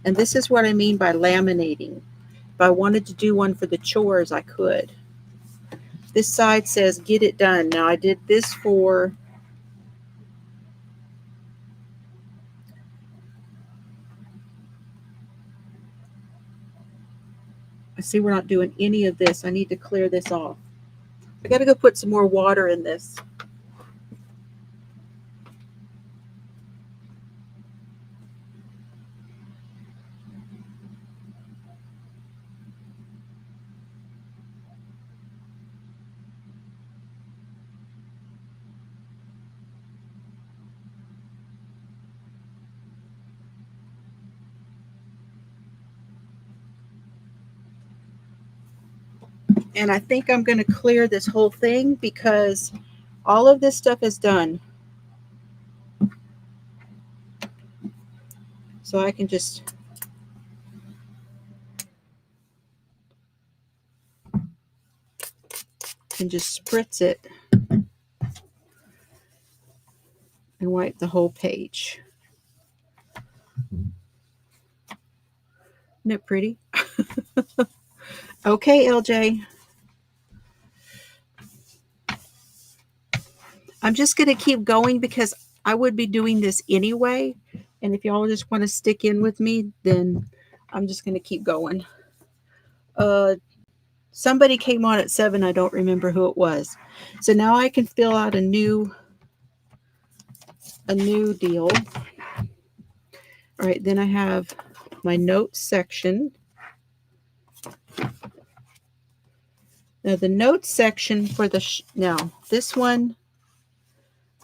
And this is what I mean by laminating. If I wanted to do one for the chores, I could. This side says, get it done. Now, I did this for I see we're not doing any of this. I need to clear this off. I got to go put some more water in this. And I think I'm going to clear this whole thing because all of this stuff is done. So I can just spritz it and wipe the whole page. Isn't it pretty? Okay, LJ. I'm just going to keep going because I would be doing this anyway. And if y'all just want to stick in with me, then I'm just going to keep going. Somebody came on at 7. I don't remember who it was. So now I can fill out a new deal. All right, then I have my notes section. Now the notes section for the, now this one,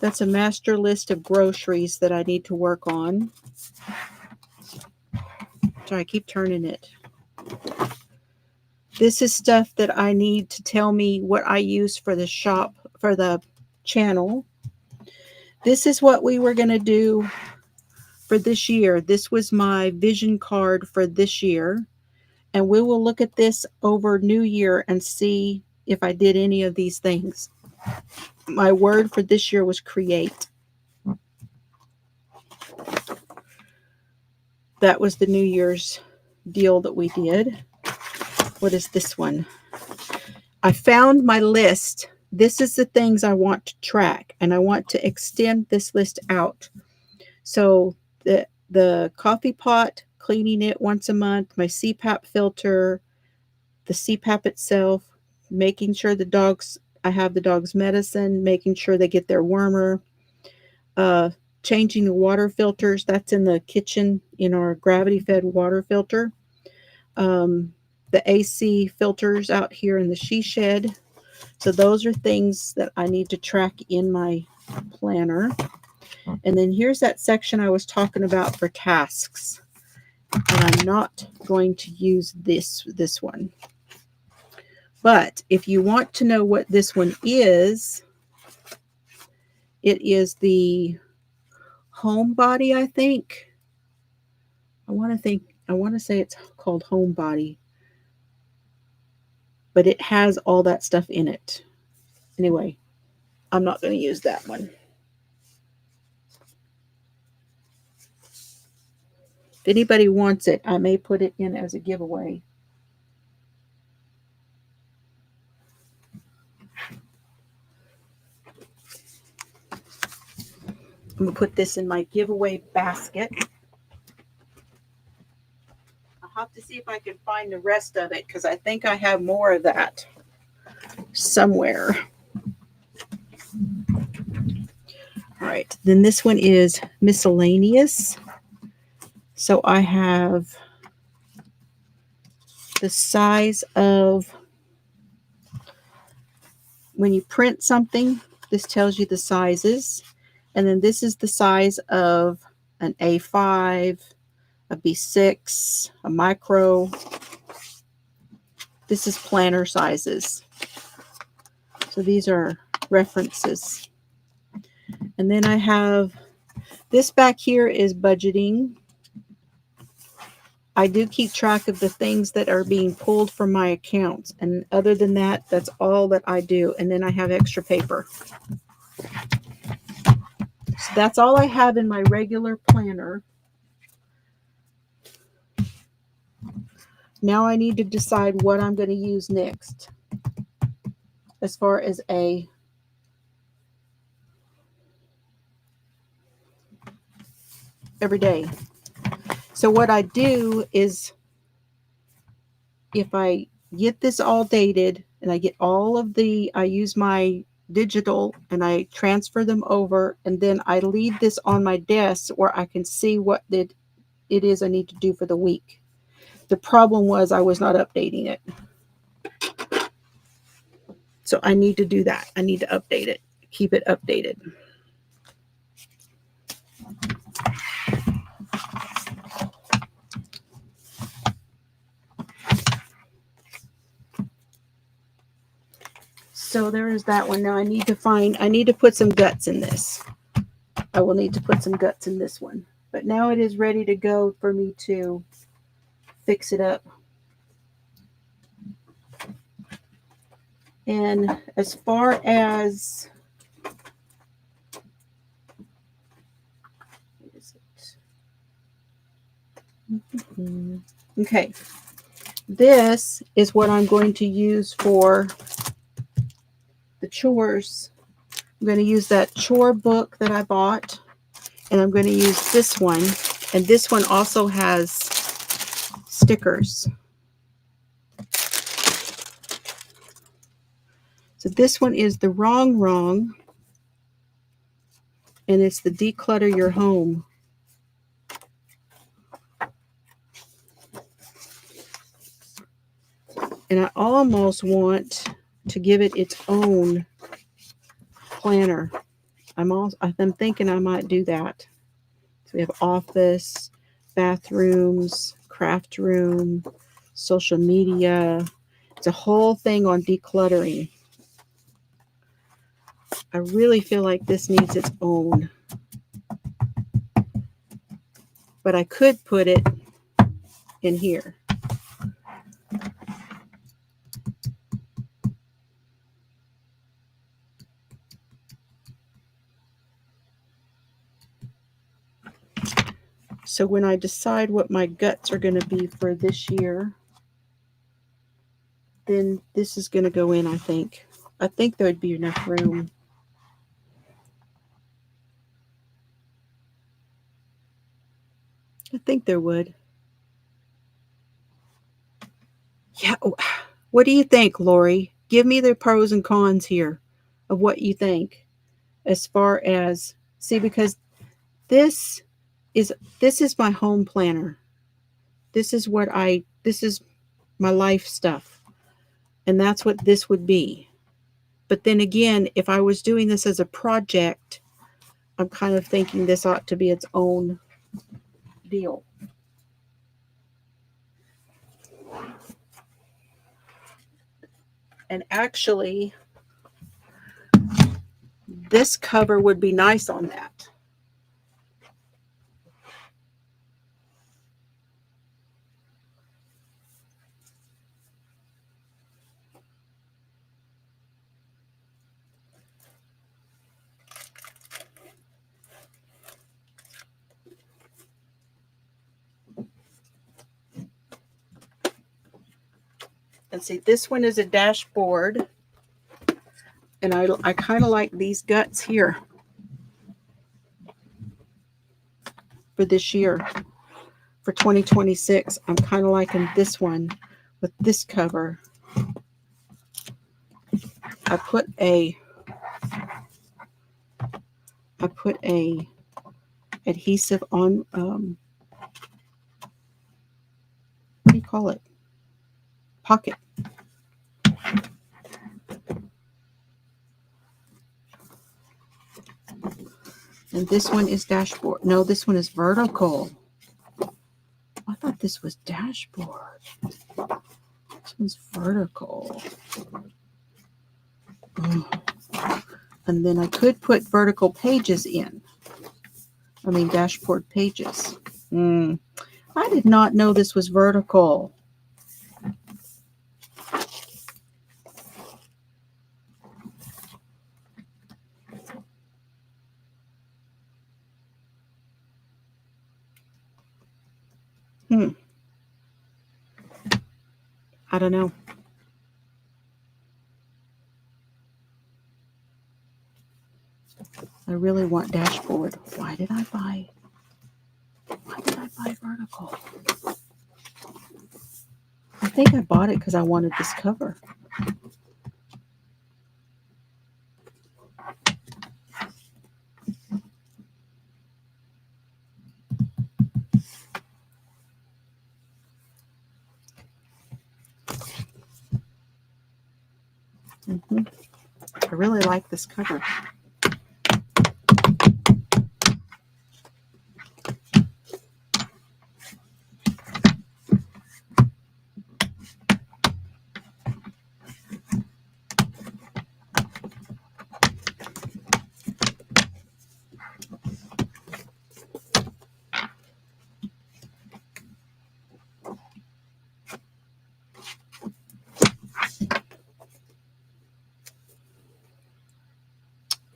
that's a master list of groceries that I need to work on. So I keep turning it. This is stuff that I need to tell me what I use for the shop, for the channel. This is what we were going to do for this year. This was my vision card for this year. And we will look at this over New Year and see if I did any of these things. My word for this year was create. That was the New Year's deal that we did. What is this one? I found my list. This is the things I want to track, and I want to extend this list out. So the coffee pot, cleaning it once a month, my CPAP filter, the CPAP itself, making sure the dogs, I have the dog's medicine, making sure they get their wormer, changing the water filters. That's in the kitchen in our gravity-fed water filter. The AC filters out here in the she shed. So those are things that I need to track in my planner. And then here's that section I was talking about for tasks. And I'm not going to use this one. But if you want to know what this one is, it is the Homebody, I think. I want to say it's called Homebody. But it has all that stuff in it. Anyway, I'm not going to use that one. If anybody wants it, I may put it in as a giveaway. I'm going to put this in my giveaway basket. I'll have to see if I can find the rest of it, because I think I have more of that somewhere. All right, then this one is miscellaneous. So I have the size of, when you print something, this tells you the sizes. And then this is the size of an A5, a B6, a micro. This is planner sizes. So these are references. And then I have this back here is budgeting. I do keep track of the things that are being pulled from my accounts. And other than that, that's all that I do. And then I have extra paper. So that's all I have in my regular planner. Now I need to decide what I'm going to use next as far as a every day. So what I do is, if I get this all dated and I get all of I use my digital and I transfer them over, and then I leave this on my desk where I can see what it is I need to do for the week. The problem was I was not updating it. So I need to do that. I need to update it, keep it updated. So there is that one. Now I need to put some guts in this. I will need to put some guts in this one. But now it is ready to go for me to fix it up. And as far as, what is it? Okay. This is what I'm going to use for the chores. I'm going to use that chore book that I bought, and I'm going to use this one. And this one also has stickers. So this one is the wrong, and it's the declutter your home. And I almost want to give it its own planner. I'm thinking I might do that. So we have office, bathrooms, craft room, social media. It's a whole thing on decluttering. I really feel like this needs its own. But I could put it in here. So when I decide what my guts are going to be for this year, then this is going to go in, I think. I think there would be enough room. I think there would. Yeah. What do you think, Lori? Give me the pros and cons here of what you think as far as, see, because this is my home planner. This is my life stuff. And that's what this would be. But then again, if I was doing this as a project, I'm kind of thinking this ought to be its own deal. And actually, this cover would be nice on that. And see, this one is a dashboard. And I kind of like these guts here for this year. For 2026, I'm kind of liking this one with this cover. I put a adhesive on, what do you call it? Pocket. And this one is dashboard. No, this one is vertical. I thought this was dashboard. This one's vertical. Oh. And then I could put vertical pages in. I mean, dashboard pages. I did not know this was vertical. I don't know. I really want dashboard. Why did I buy vertical? I think I bought it because I wanted this cover. I really like this cover.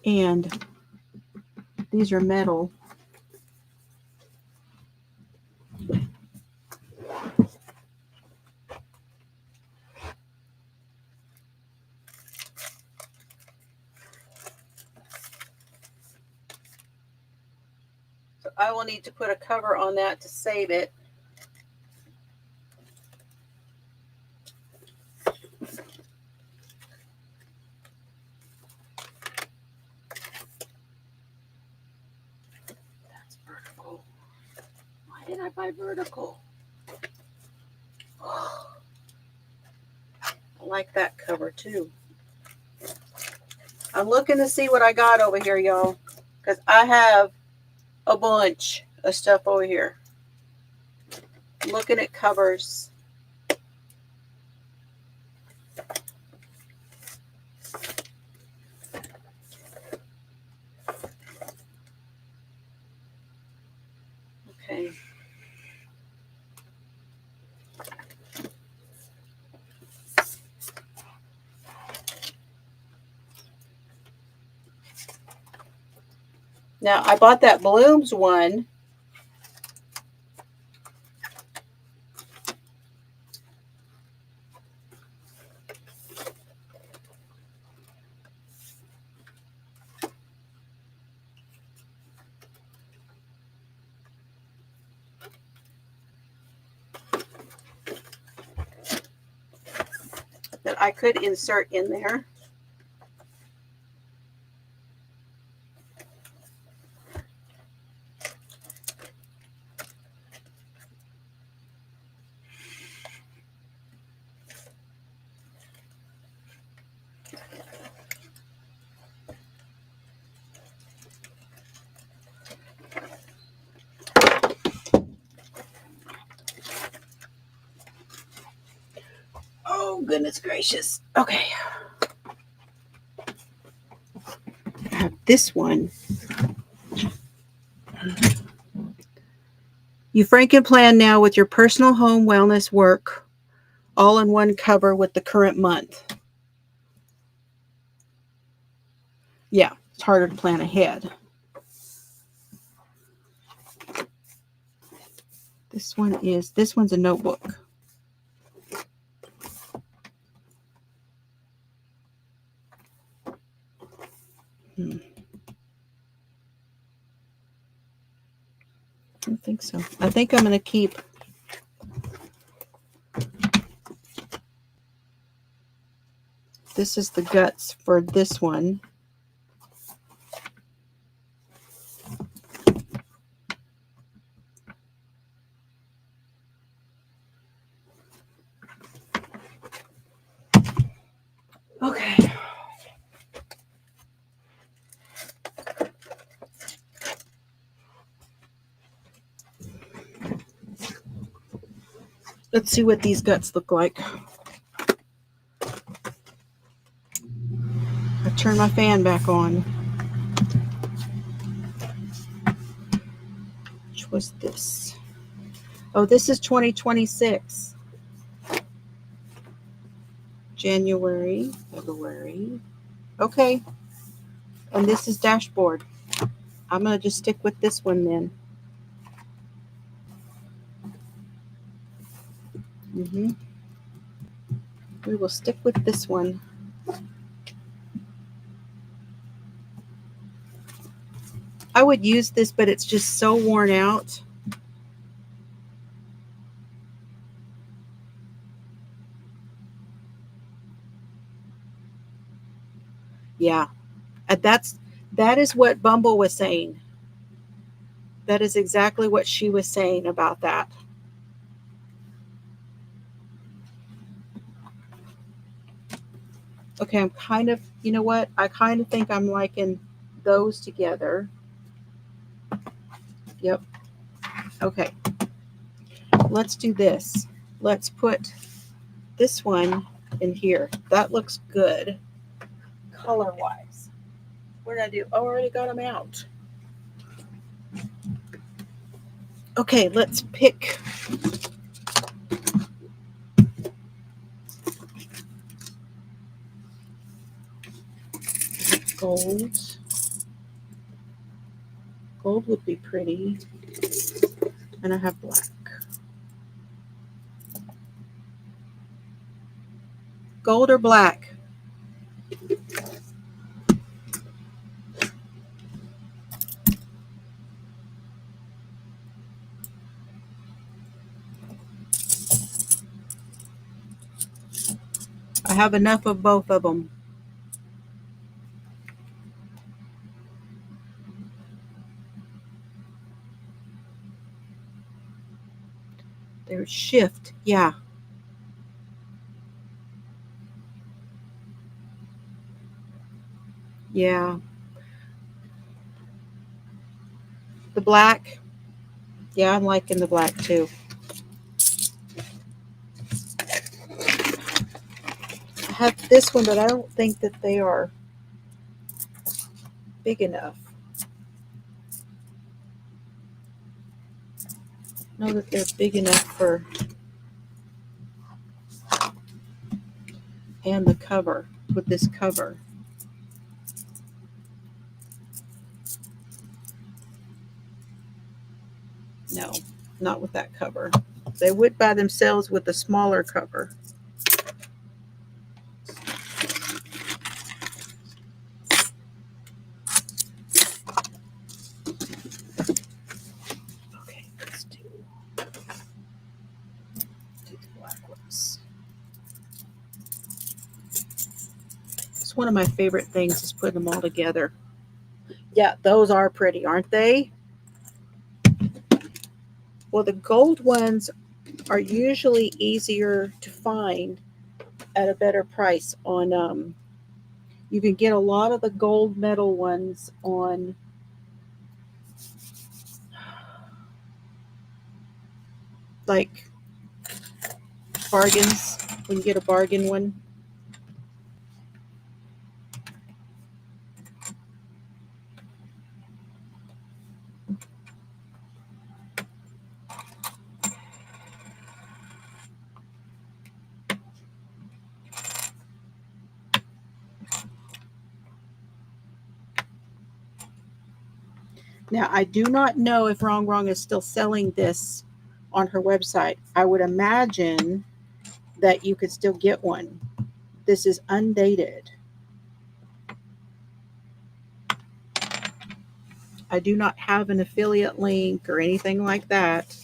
And these are metal. So I will need to put a cover on that to save it. That's vertical. Why did I buy vertical? I like that cover too. I'm looking to see what I got over here, y'all, because I have a bunch of stuff over here. I'm looking at covers. Okay. Now, I bought that Blooms one. That I could insert in there. Oh, goodness gracious. Okay. I have this one. You Franken plan now with your personal home wellness work all in one cover with the current month. Yeah, it's harder to plan ahead. This one's a notebook. I don't think so. I think I'm going to keep this is the guts for this one. Okay. Let's see what these guts look like. I turn my fan back on. Which was this? Oh, this is 2026. January, February. Okay. And this is dashboard. I'm going to just stick with this one then. We will stick with this one. I would use this, but it's just so worn out. Yeah. That is what Bumble was saying. That is exactly what she was saying about that. Okay, I'm kind of, you know what? I kind of think I'm liking those together. Yep. Okay. Let's do this. Let's put this one in here. That looks good color-wise. What did I do? Oh, I already got them out. Okay, let's pick. Gold. Gold would be pretty. And I have black. Gold or black? I have enough of both of them. There's shift. Yeah. Yeah. The black. Yeah, I'm liking the black too. I have this one, but I don't think that they are big enough. I know that they're big enough for, and the cover, with this cover. No, not with that cover. They would by themselves with a smaller cover. Okay, let's do the black ones. It's one of my favorite things is putting them all together. Yeah, those are pretty, aren't they? Well, the gold ones are usually easier to find at a better price on you can get a lot of the gold medal ones on like bargains when you get a bargain one. Now, I do not know if Wrong Wrong is still selling this on her website. I would imagine that you could still get one. This is undated. I do not have an affiliate link or anything like that.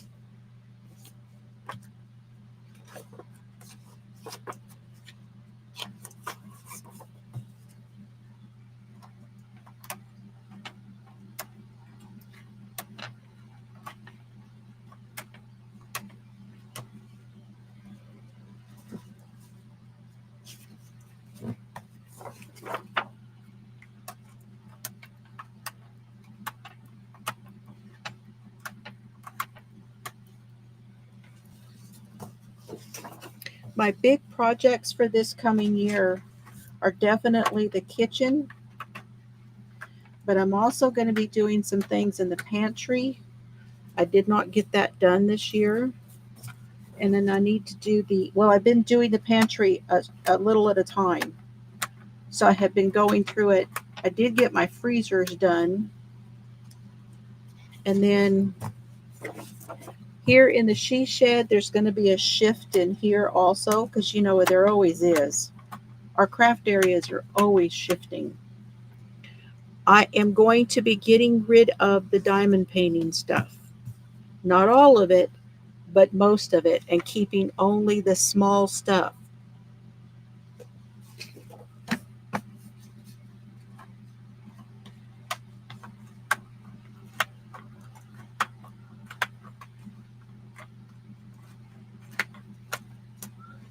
My big projects for this coming year are definitely the kitchen, but I'm also going to be doing some things in the pantry. I did not get that done this year. And then I need to do I've been doing the pantry a little at a time. So I have been going through it. I did get my freezers done. And then here in the she shed, there's going to be a shift in here also, because you know there always is. Our craft areas are always shifting. I am going to be getting rid of the diamond painting stuff. Not all of it, but most of it, and keeping only the small stuff.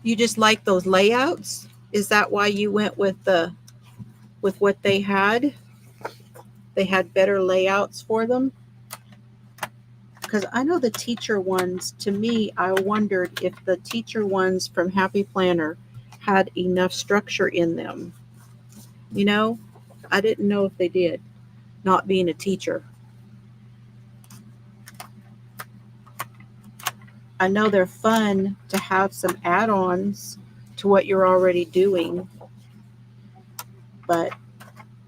You just like those layouts? Is that why you went with what they had? They had better layouts for them? Because I know the teacher ones, to me, I wondered if the teacher ones from Happy Planner had enough structure in them. You know, I didn't know if they did, not being a teacher. I know they're fun to have some add-ons to what you're already doing, but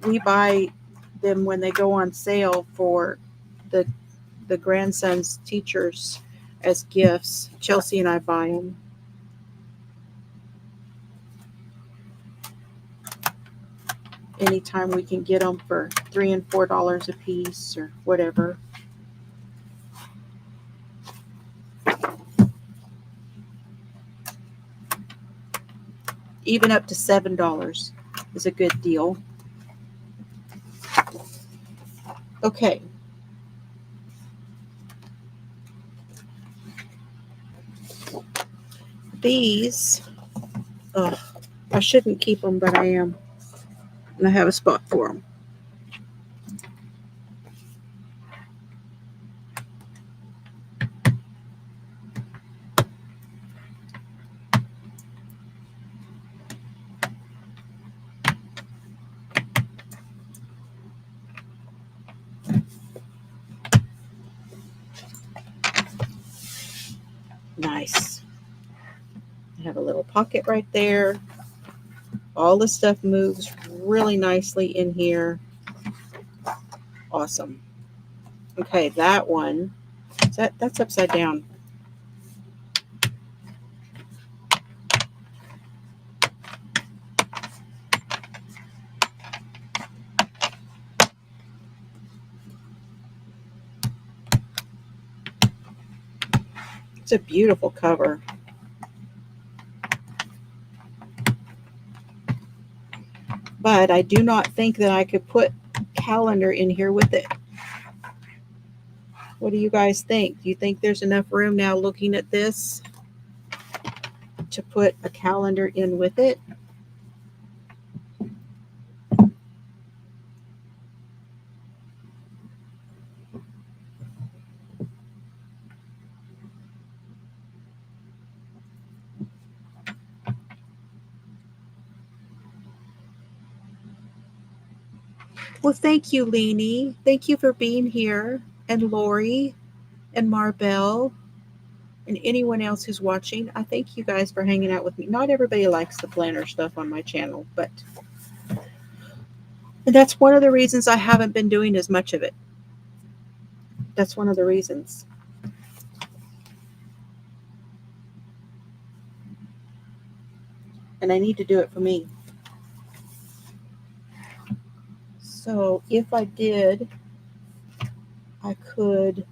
we buy them when they go on sale for the grandson's teachers as gifts. Chelsea and I buy them. Anytime we can get them for $3 and $4 a piece or whatever. Even up to $7 is a good deal. Okay. These, I shouldn't keep them, but I am. And I have a spot for them. Nice. I have a little pocket right there. All the stuff moves really nicely in here. Awesome. Okay, that one, that's upside down. It's a beautiful cover. But I do not think that I could put calendar in here with it. What do you guys think? Do you think there's enough room now looking at this to put a calendar in with it? Well, thank you, Leanie. Thank you for being here. And Lori and Marbell and anyone else who's watching. I thank you guys for hanging out with me. Not everybody likes the planner stuff on my channel, but that's one of the reasons I haven't been doing as much of it. That's one of the reasons. And I need to do it for me. So if I did, I could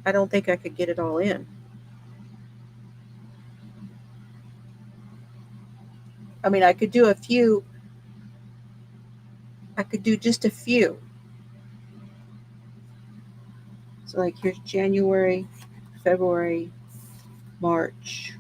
I don't think I could get it all in. I mean, I could do a few. I could do just a few. So like here's January, February, March.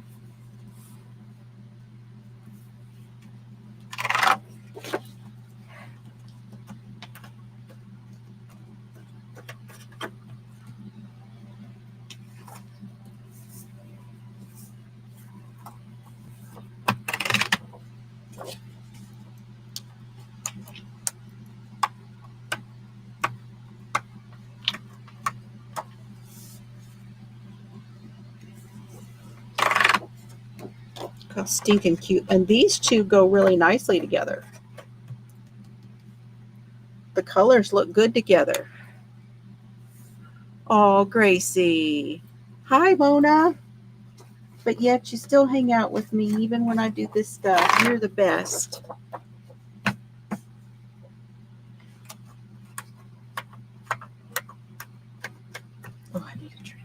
How stinking cute. And these two go really nicely together. The colors look good together. Oh, Gracie. Hi, Mona. But yet you still hang out with me even when I do this stuff. You're the best. Oh, I need a drink.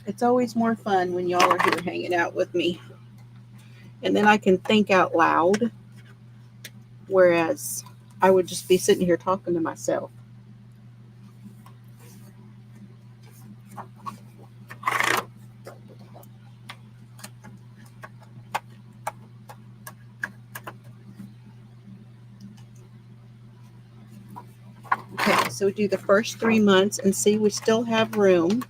It's always more fun when y'all are here hanging out with me. And then I can think out loud, whereas I would just be sitting here talking to myself. Okay, so we do the first 3 months and see we still have room.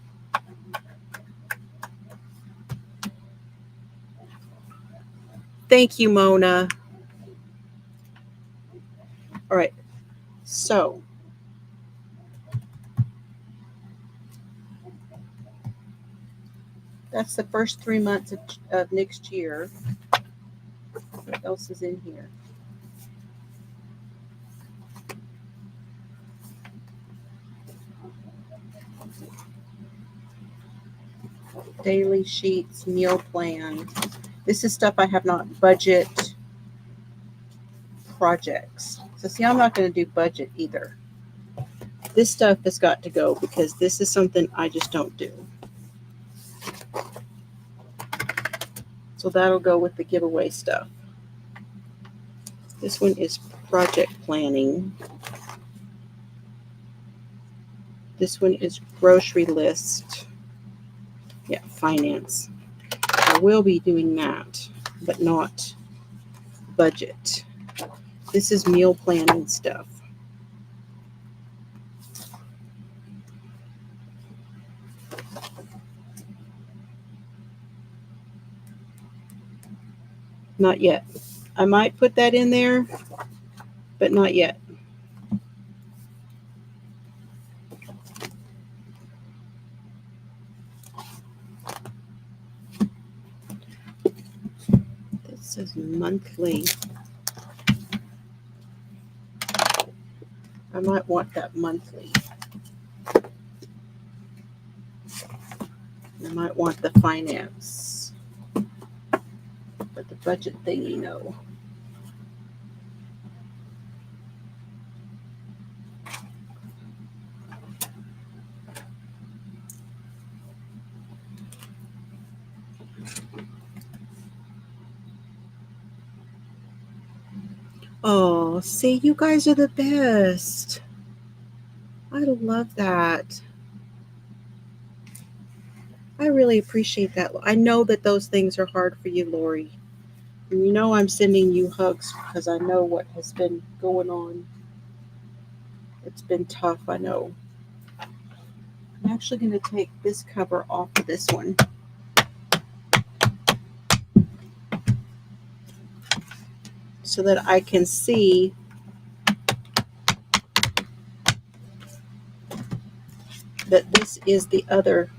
Thank you, Mona. All right, so that's the first 3 months of next year. What else is in here? Daily sheets, meal plan. This is stuff I have not budget projects. So see, I'm not going to do budget either. This stuff has got to go because this is something I just don't do. So that'll go with the giveaway stuff. This one is project planning. This one is grocery list. Yeah, finance. I will be doing that, but not budget. This is meal planning stuff. Not yet. I might put that in there, but not yet. This is monthly. I might want that monthly. I might want the finance. But the budget thingy, no. Oh, see, you guys are the best. I love that. I really appreciate that. I know that those things are hard for you, Lori. And you know I'm sending you hugs because I know what has been going on. It's been tough, I know. I'm actually going to take this cover off of this one. So that I can see that this is the other.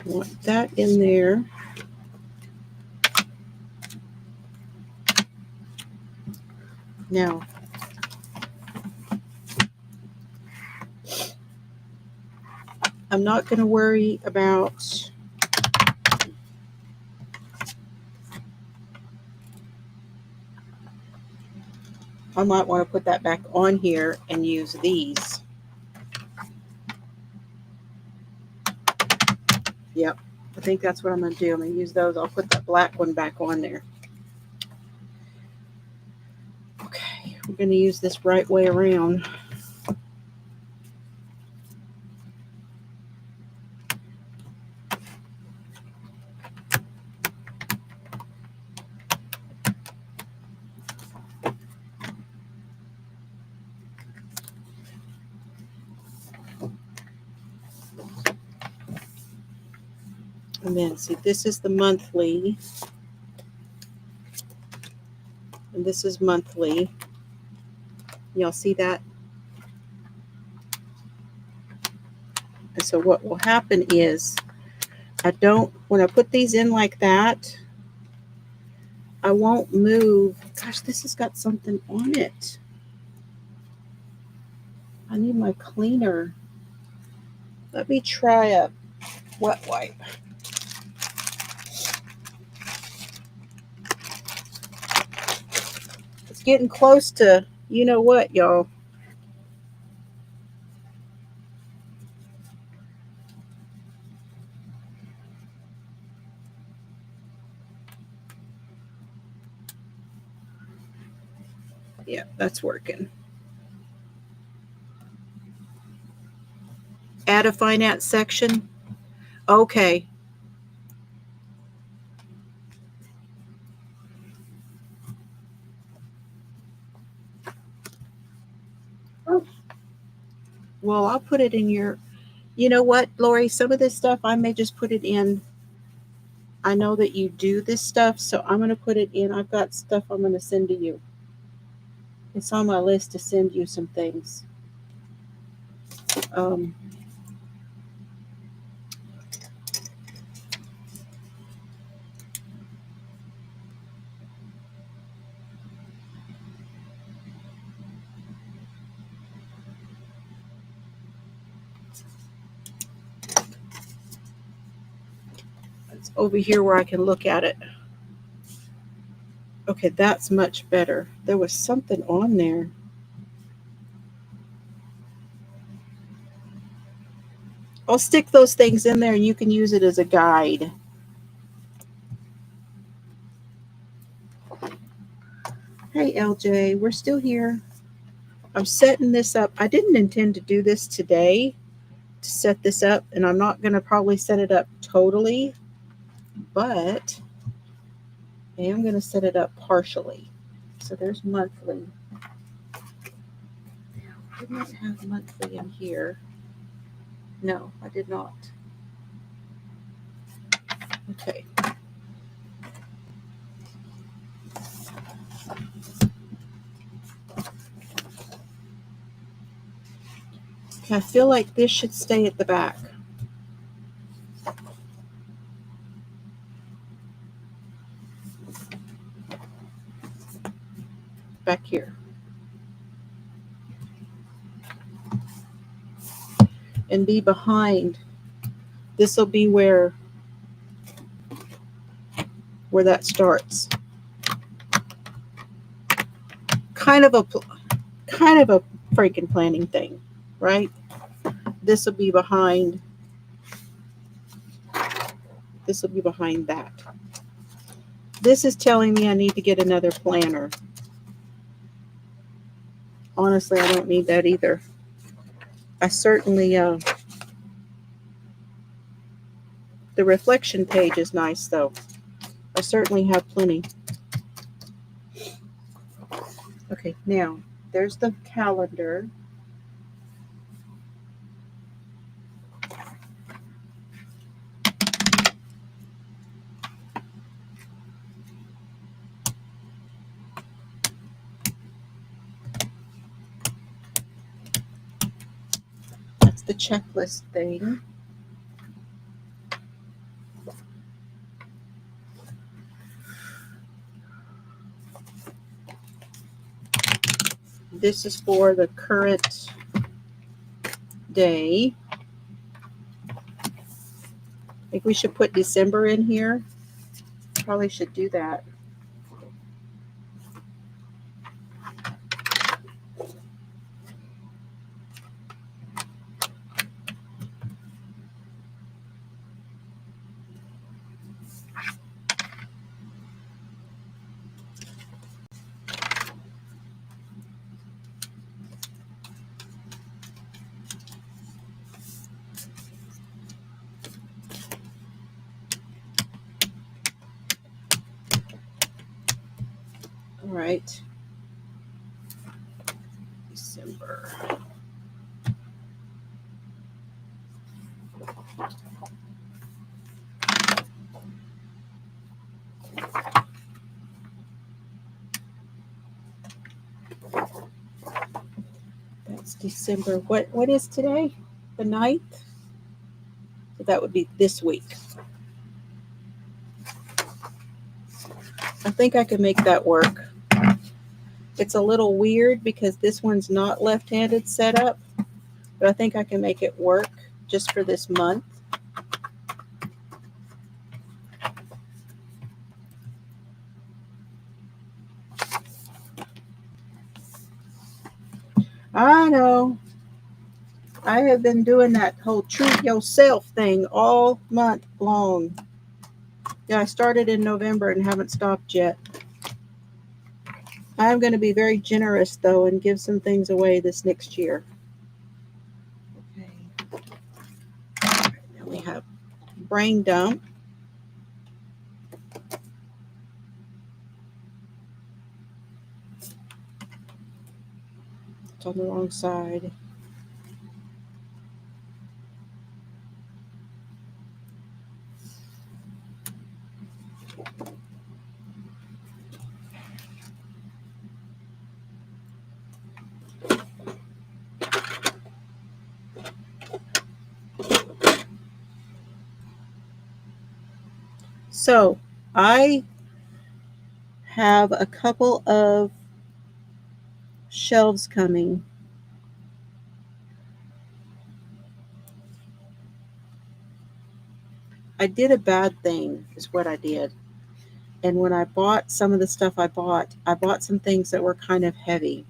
Want that in there. Now, I'm not going to worry about I might want to put that back on here and use these. Yep, I think that's what I'm going to do. I'm going to use those. I'll put that black one back on there. Okay, we're going to use this right way around. And then, see, this is the monthly. And this is monthly. Y'all see that? And so what will happen is, when I put these in like that, I won't move. Gosh, this has got something on it. I need my cleaner. Let me try a wet wipe. It's getting close to, you know what, y'all. Yeah, that's working. Add a finance section. Okay. Well, I'll put it in your, you know what, Lori, some of this stuff I may just put it in. I know that you do this stuff, so I'm going to put it in. I've got stuff I'm going to send to you. It's on my list to send you some things. It's over here where I can look at it. Okay, that's much better. There was something on there. I'll stick those things in there and you can use it as a guide. Hey LJ, we're still here. I'm setting this up. I didn't intend to do this today, to set this up, and I'm not going to probably set it up totally, but I am going to set it up partially. So there's monthly. I did not have monthly in here. No, I did not. Okay. I feel like this should stay at the back. Back here. And be behind. This will be where that starts. Kind of a freaking planning thing, right? This will be behind. This will be behind that. This is telling me I need to get another planner. Honestly, I don't need that either. I certainly, the reflection page is nice though. I certainly have plenty. Okay, now there's the calendar. That's the checklist thing. This is for the current day. I think we should put December in here. Probably should do that. All right. December. That's December. What is today? The 9th? So that would be this week. I think I can make that work. It's a little weird because this one's not left-handed set up, but I think I can make it work just for this month. I know. I have been doing that whole treat yourself thing all month long. Yeah, I started in November and haven't stopped yet. I'm going to be very generous, though, and give some things away this next year. Okay. Now we have brain dump. It's on the wrong side. So I have a couple of shelves coming. I did a bad thing, is what I did. And when I bought some of the stuff I bought some things that were kind of heavy.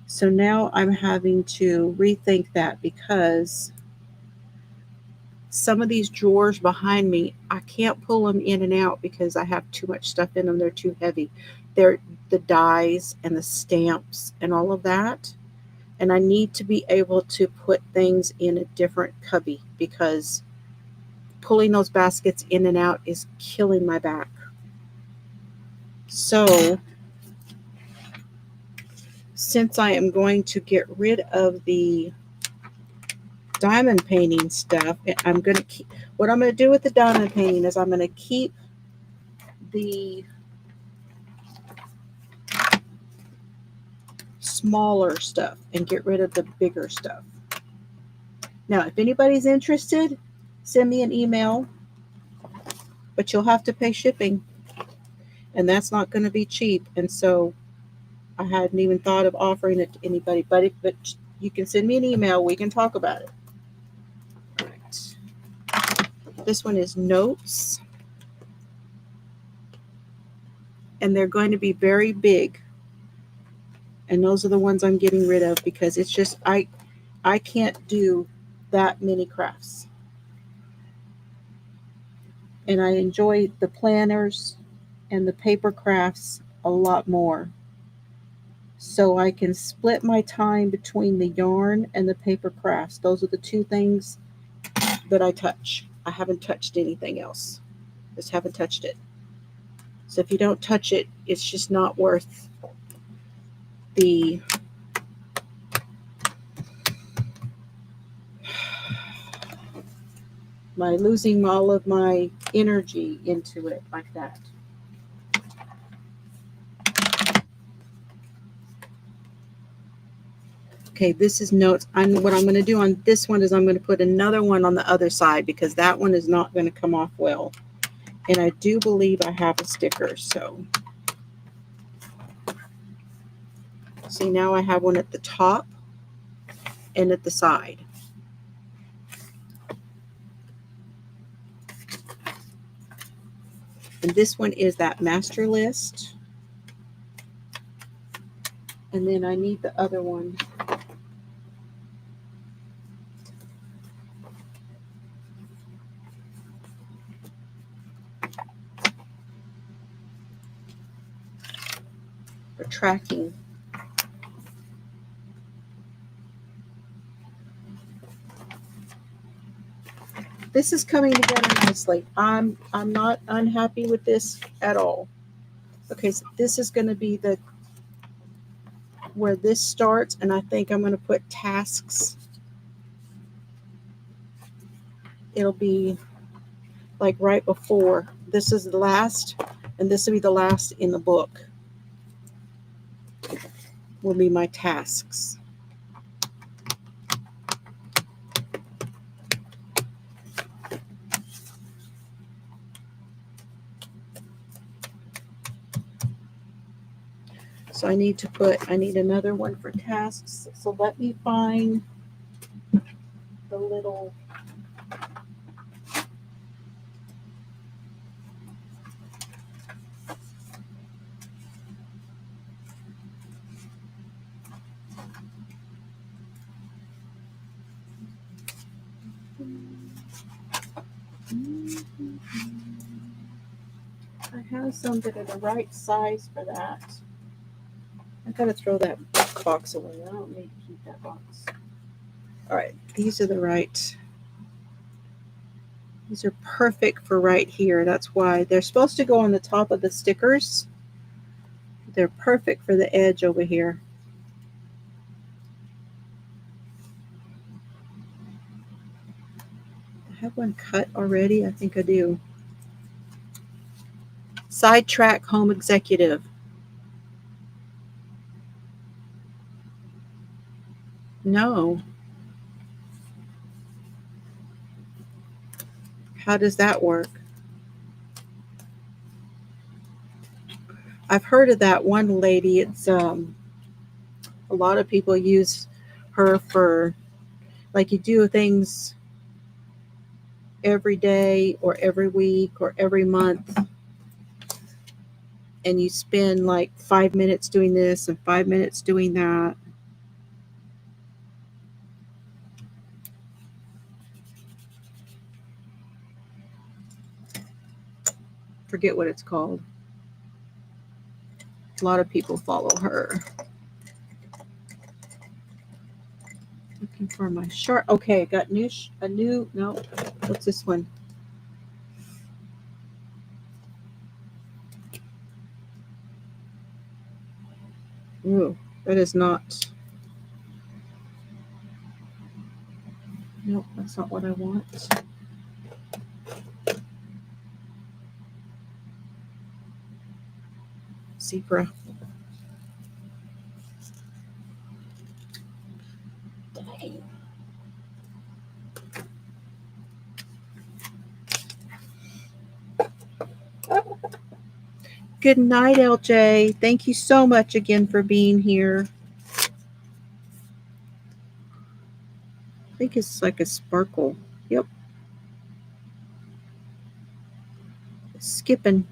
So now I'm having to rethink that because some of these drawers behind me, I can't pull them in and out because I have too much stuff in them. They're too heavy. They're the dies and the stamps and all of that. And I need to be able to put things in a different cubby because pulling those baskets in and out is killing my back. So since I am going to get rid of the diamond painting stuff, I'm going to keep, what I'm going to do with the diamond painting is I'm going to keep the smaller stuff and get rid of the bigger stuff. Now, if anybody's interested, send me an email, but you'll have to pay shipping, and that's not going to be cheap. And so I hadn't even thought of offering it to anybody, but you can send me an email. We can talk about it. All right. This one is notes, and they're going to be very big. And those are the ones I'm getting rid of because it's just, I can't do that many crafts. And I enjoy the planners and the paper crafts a lot more. So I can split my time between the yarn and the paper crafts. Those are the two things that I touch. I haven't touched anything else. Just haven't touched it. So if you don't touch it, it's just not worth the losing all of my energy into it like that. Okay, this is notes. What I'm going to do on this one is I'm going to put another one on the other side because that one is not going to come off well. And I do believe I have a sticker. So see, now I have one at the top and at the side. And this one is that master list. And then I need the other one. For tracking. This is coming together nicely. I'm not unhappy with this at all. Okay, so this is going to be where this starts, and I think I'm going to put tasks. It'll be like right before. This is the last, and this will be the last in the book. Will be my tasks. So I need another one for tasks. So let me find the little I have some that are the right size for that. I gotta throw that box away. I don't need to keep that box. All right, these are these are perfect for right here. That's why they're supposed to go on the top of the stickers. They're perfect for the edge over here. I have one cut already. I think I do. Sidetrack Home Executive. No. How does that work? I've heard of that one lady. It's a lot of people use her for, like, you do things every day or every week or every month. and you spend like 5 minutes doing this and 5 minutes doing that. Forget what it's called. A lot of people follow her. Looking for my shirt. Okay, got a new, no, what's this one? Ooh, that is not, no, that's not what I want. Zebra. Dang. Good night, LJ. Thank you so much again for being here. I think it's like a sparkle. Yep. Skipping.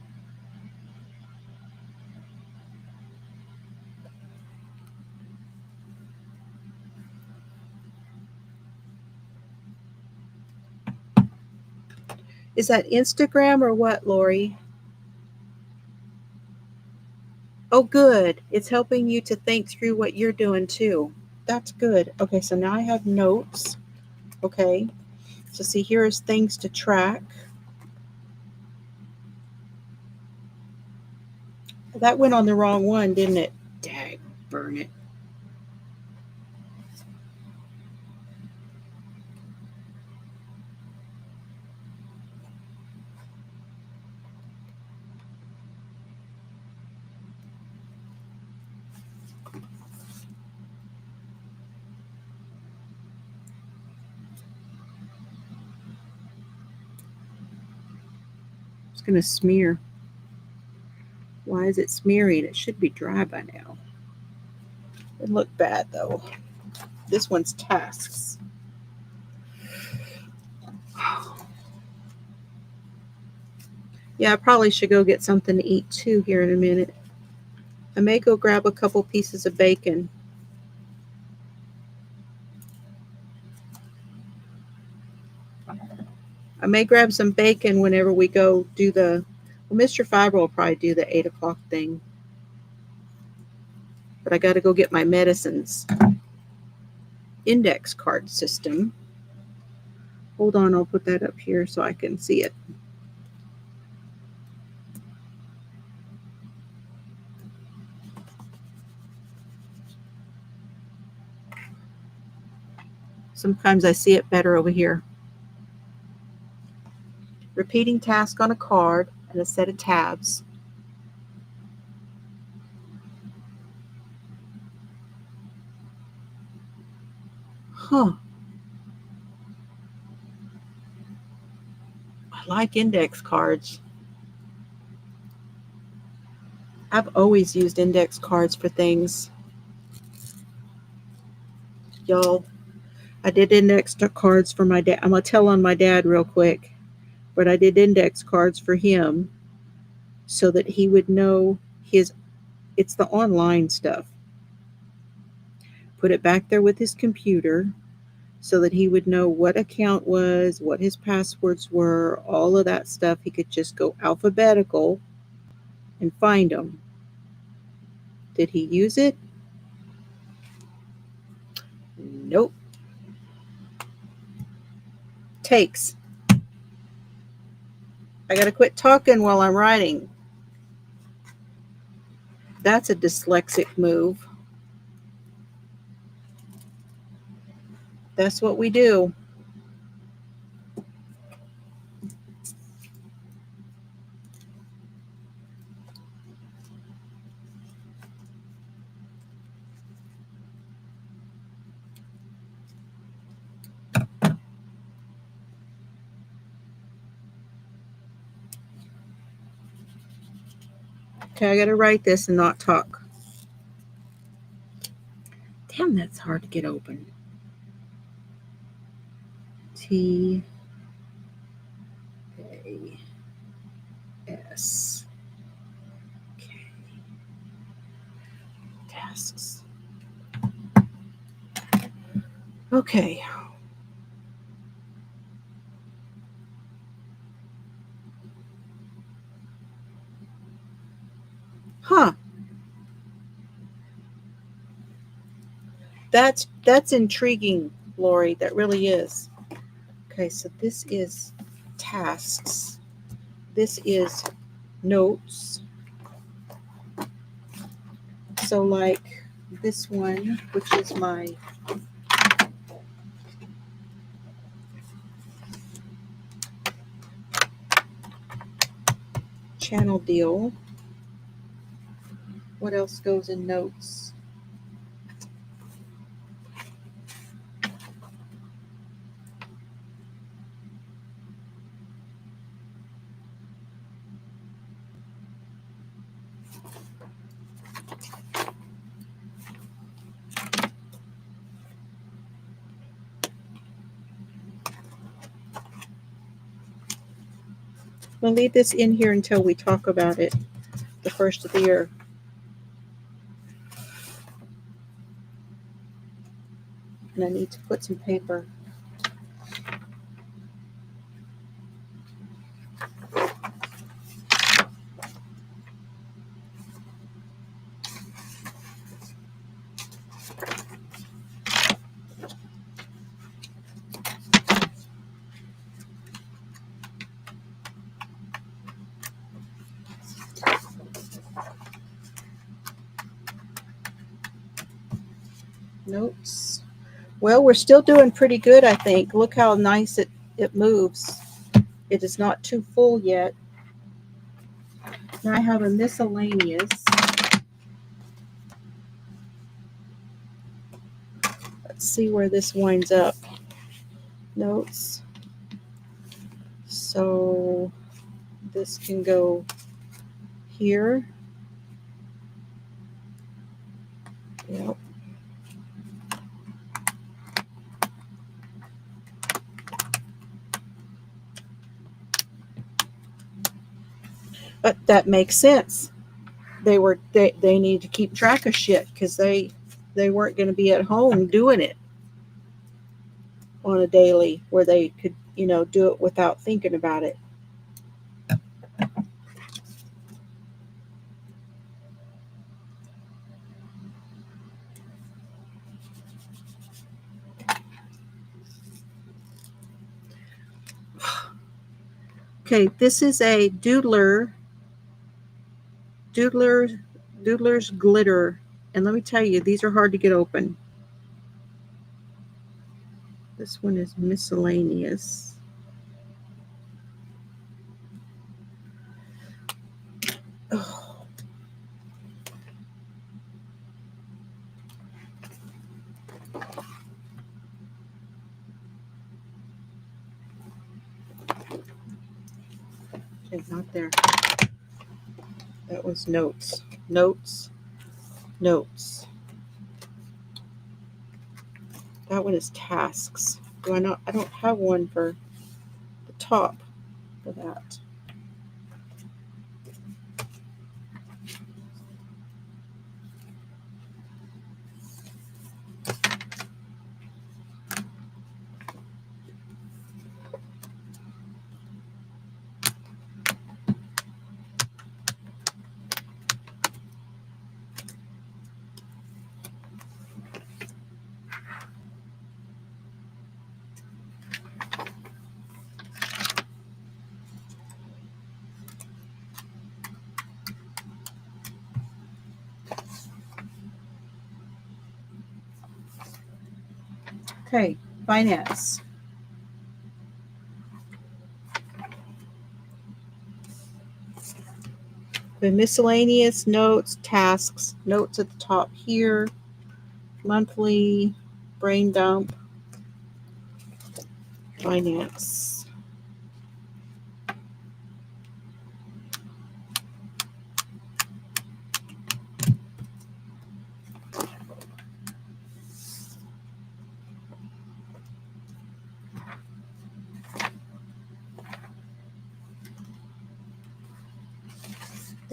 Is that Instagram or what, Lori? Oh, good. It's helping you to think through what you're doing too. That's good. Okay, so now I have notes. Okay, so see, here is things to track. That went on the wrong one, didn't it? Dang, burn it. It's going to smear. Why is it smearing? It should be dry by now. It looked bad though. This one's tasks. Yeah, I probably should go get something to eat too here in a minute. I may go grab a couple pieces of bacon. I may grab some bacon whenever we go do the, well, Mr. Fiber will probably do the 8 o'clock thing. But I got to go get my medicines. Index card system. Hold on, I'll put that up here so I can see it. Sometimes I see it better over here. Repeating task on a card and a set of tabs. Huh. I like index cards. I've always used index cards for things. Y'all, I did index cards for my dad. I'm going to tell on my dad real quick. But I did index cards for him so that he would know his, it's the online stuff. Put it back there with his computer so that he would know what account was, what his passwords were, all of that stuff. He could just go alphabetical and find them. Did he use it? Nope. Takes. I got to quit talking while I'm writing. That's a dyslexic move. That's what we do. Okay, I got to write this and not talk. Damn, that's hard to get open. T A S K. tasks. Okay. Huh. That's intriguing, Lori. That really is. Okay, so this is tasks. This is notes. So like this one, which is my channel deal. What else goes in notes? We'll leave this in here until we talk about it the first of the year. And I need to put some paper. Notes. Well, we're still doing pretty good, I think. Look how nice it moves. It is not too full yet. Now I have a miscellaneous. Let's see where this winds up. Notes. So this can go here. Yep. But that makes sense. They need to keep track of shit because they weren't going to be at home doing it on a daily where they could, do it without thinking about it. Okay, this is a doodler's glitter. And let me tell you, these are hard to get open. This one is miscellaneous. Oh. Okay, not there. That was notes. Notes. Notes. That one is tasks. I don't have one for the top for that. Okay, finance. The miscellaneous notes, tasks, notes at the top here, monthly, brain dump, finance.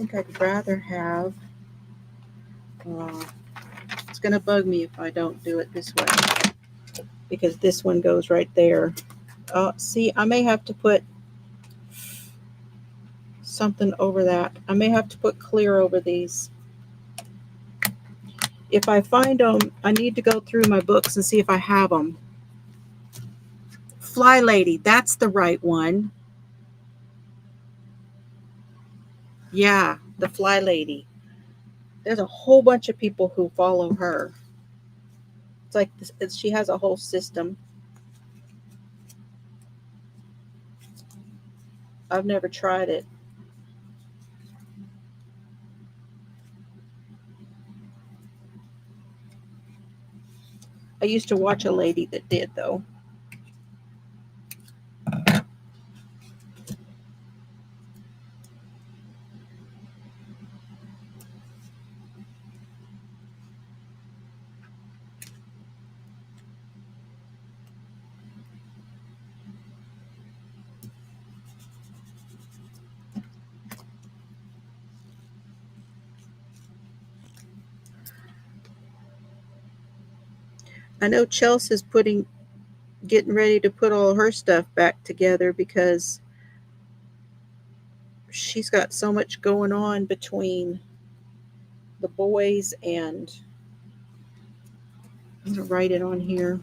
I think I'd rather have it's going to bug me if I don't do it this way, because this one goes right there. See, I may have to put something over that. I may have to put clear over these. If I find them, I need to go through my books and see if I have them. Fly Lady, that's the right one. Yeah, the Fly Lady. There's a whole bunch of people who follow her. It's like this, she has a whole system. I've never tried it. I used to watch a lady that did, though. I know Chelsea's getting ready to put all her stuff back together because she's got so much going on between the boys, and I'm going to write it on here.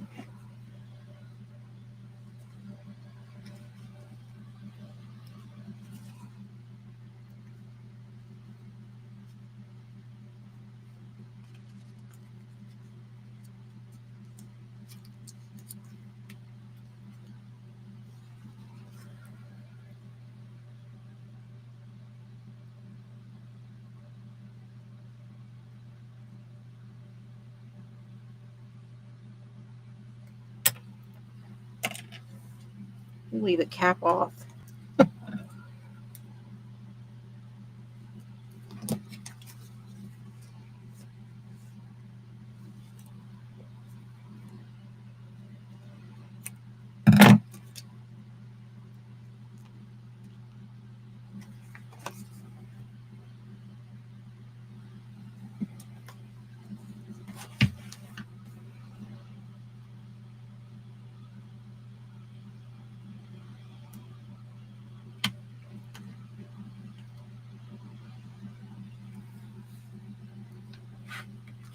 Leave the cap off.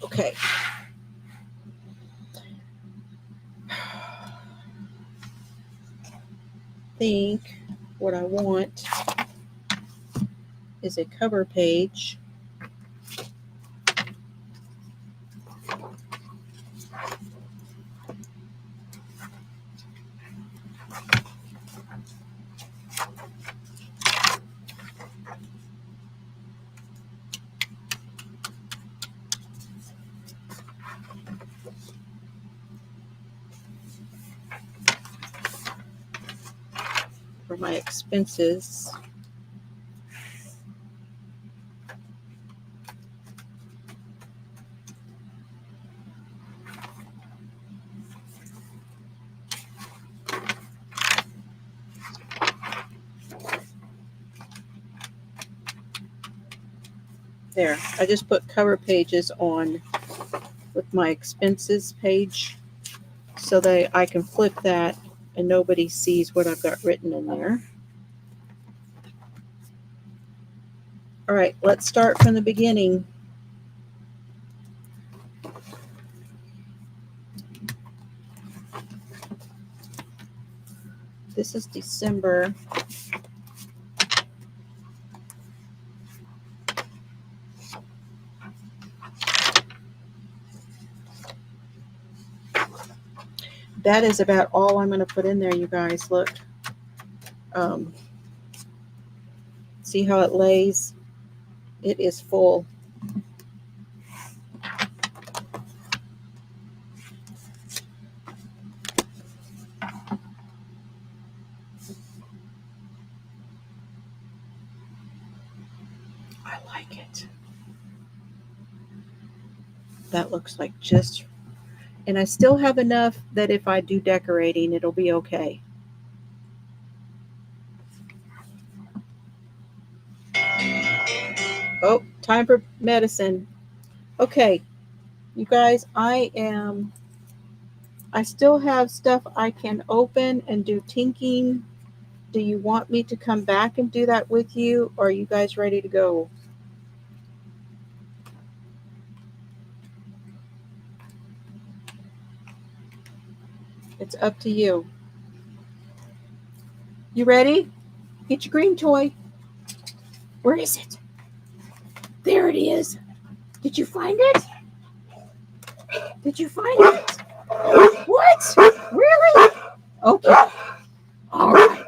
Okay. I think what I want is a cover page. For my expenses. There, I just put cover pages on with my expenses page so that I can flip that and nobody sees what I've got written in there. All right, let's start from the beginning. This is December. That is about all I'm going to put in there, you guys. Look. See how it lays? It is full. I like it. That looks like just... And I still have enough that if I do decorating, it'll be okay. Oh, time for medicine. Okay. You guys, I still have stuff I can open and do tinking. Do you want me to come back and do that with you, or are you guys ready to go? It's up to you. You ready? Get your green toy. Where is it? There it is. Did you find it? Did you find it? What? Really? Okay. All right.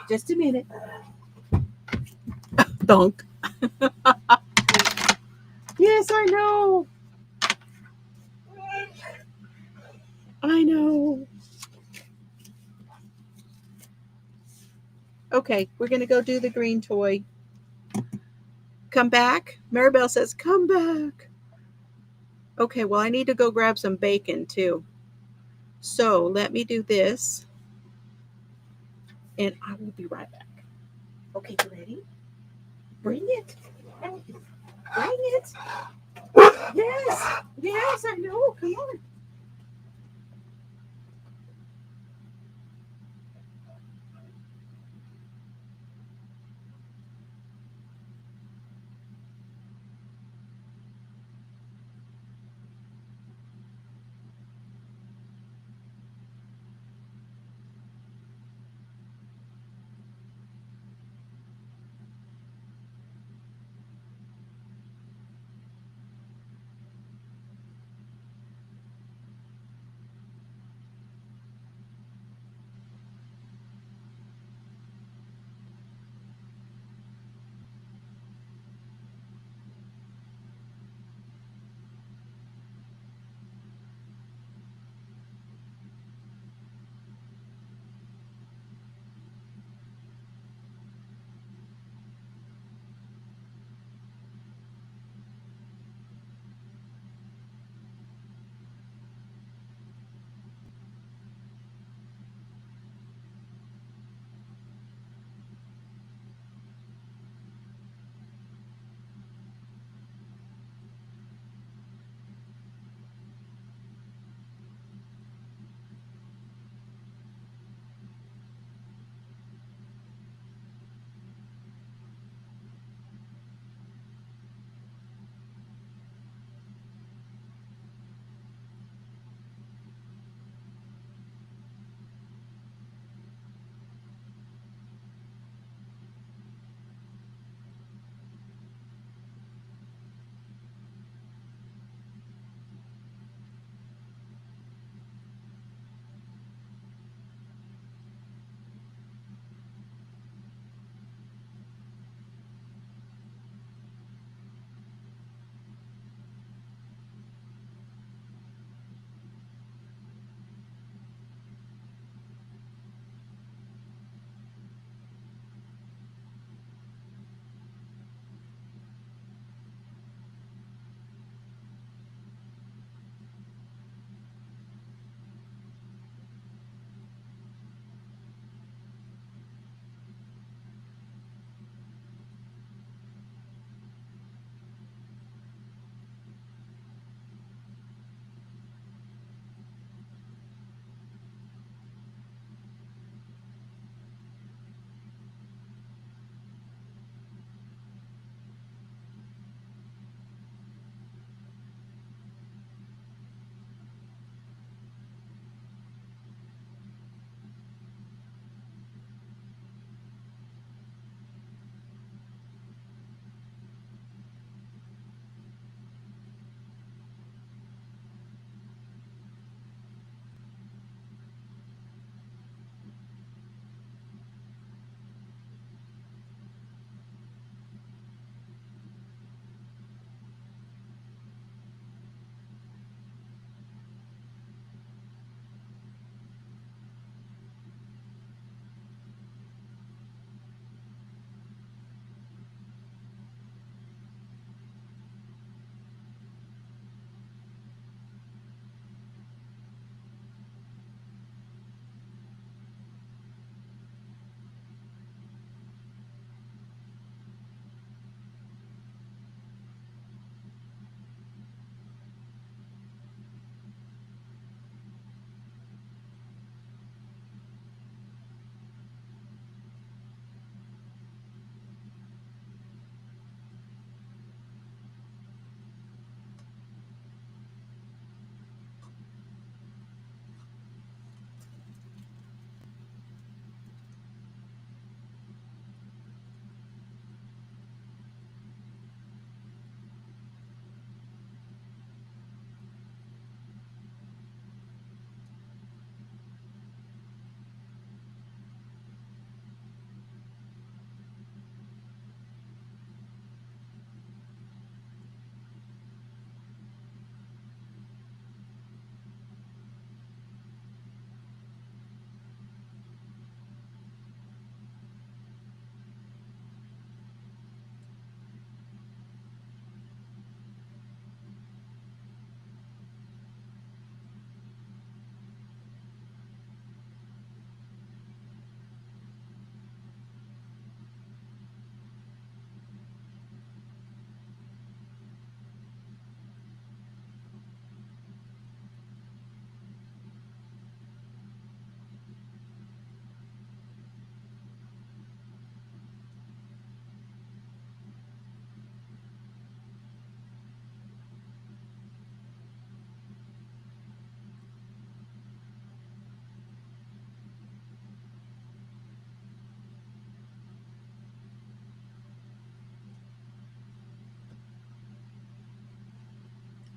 Just a minute. Dunk. Yes, I know. I know. Okay, we're going to go do the green toy. Come back. Maribel says, come back. Okay, well, I need to go grab some bacon too. So let me do this, and I will be right back. Okay, you ready? Bring it. Bring it. Yes. Yes, I know. Come on.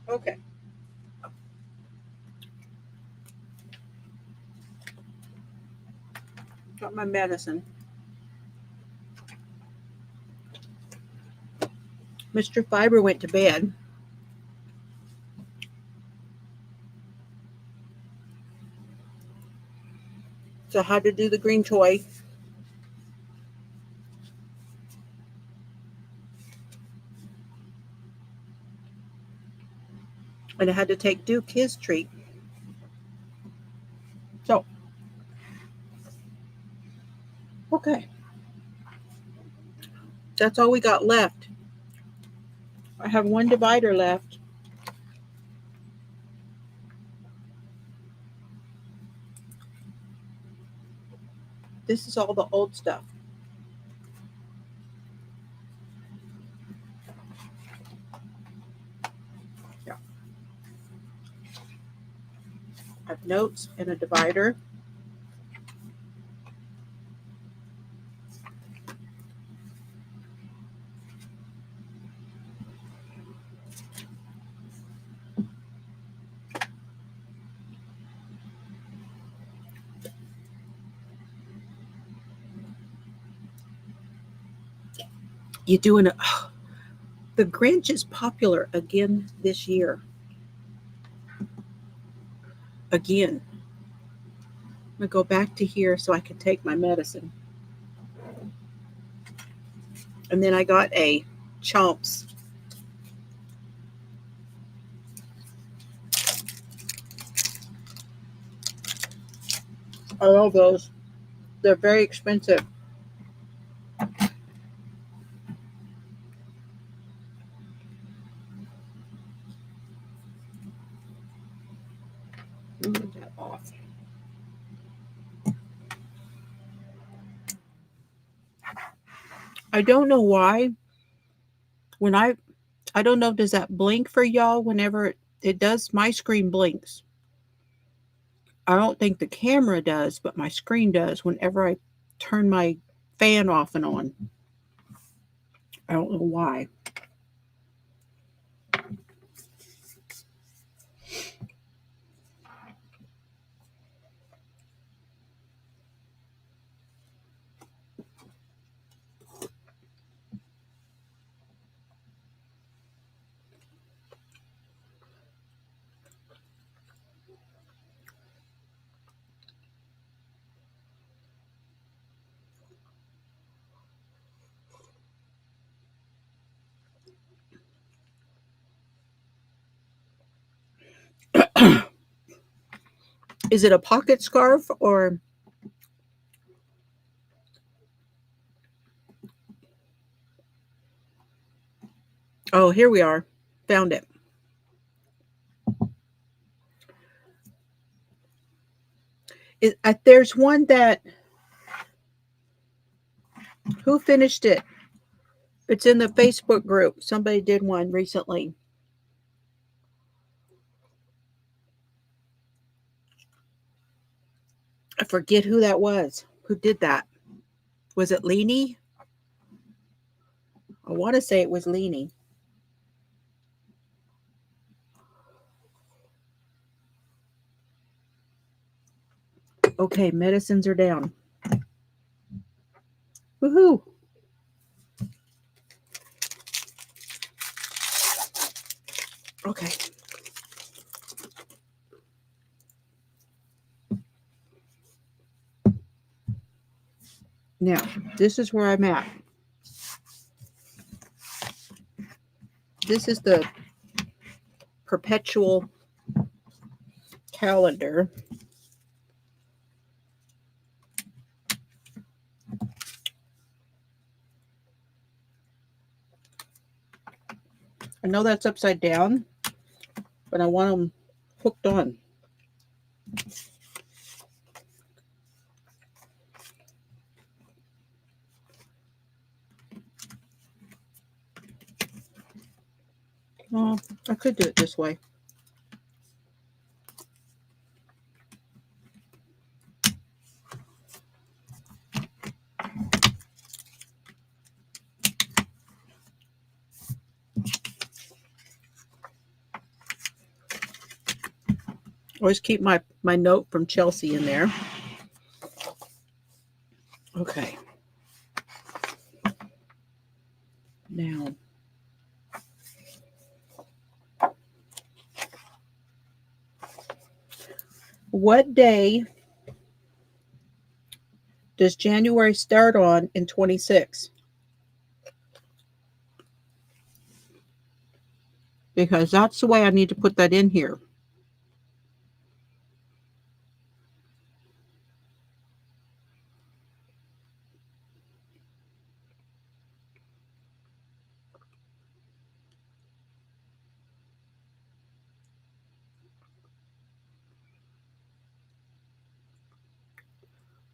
Okay. Got my medicine. Mr. Fiber went to bed. So I had to do the green toy. And I had to take Duke his treat. So, okay. That's all we got left. I have one divider left. This is all the old stuff. Yeah. I have notes and a divider. You doing it? Oh, the Grinch is popular again this year. Again. I'm going to go back to here so I can take my medicine. And then I got a Chomps. I love those. They're very expensive. Move that off. I don't know why. When I don't know, does that blink for y'all whenever it does? My screen blinks. I don't think the camera does, but my screen does whenever I turn my fan off and on. I don't know why. Is it a pocket scarf or? Oh, here we are. Found it. There's one that. Who finished it? It's in the Facebook group. Somebody did one recently. I forget who that was. Who did that? Was it Leanie? I want to say it was Leanie. Okay, medicines are down. Woohoo! Okay. Now, this is where I'm at. This is the perpetual calendar. I know that's upside down, but I want them hooked on. Oh, I could do it this way. Always keep my note from Chelsea in there. Okay. Now, what day does January start on in 26? Because that's the way I need to put that in here.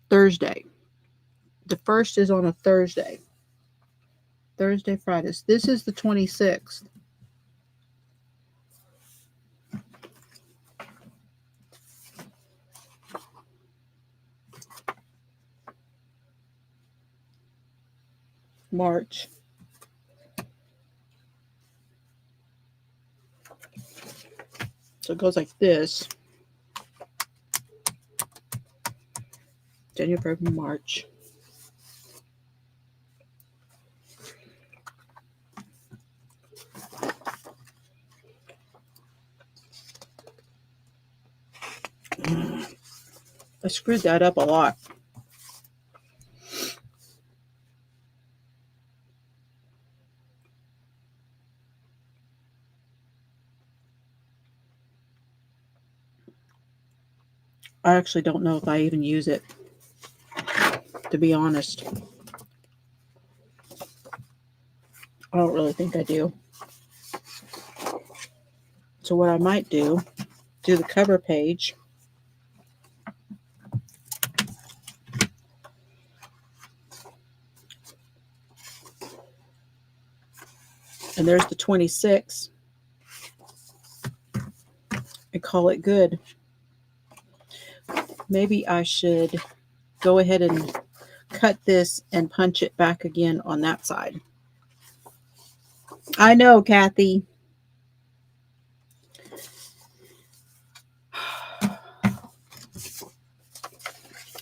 Thursday. The first is on a Thursday. Thursday, Fridays. This is the 26th. March. So it goes like this. January, February, March. I screwed that up a lot. I actually don't know if I even use it, to be honest. I don't really think I do. So what I might do the cover page. And there's the 26. And call it good. Maybe I should go ahead and cut this and punch it back again on that side. I know, Kathy.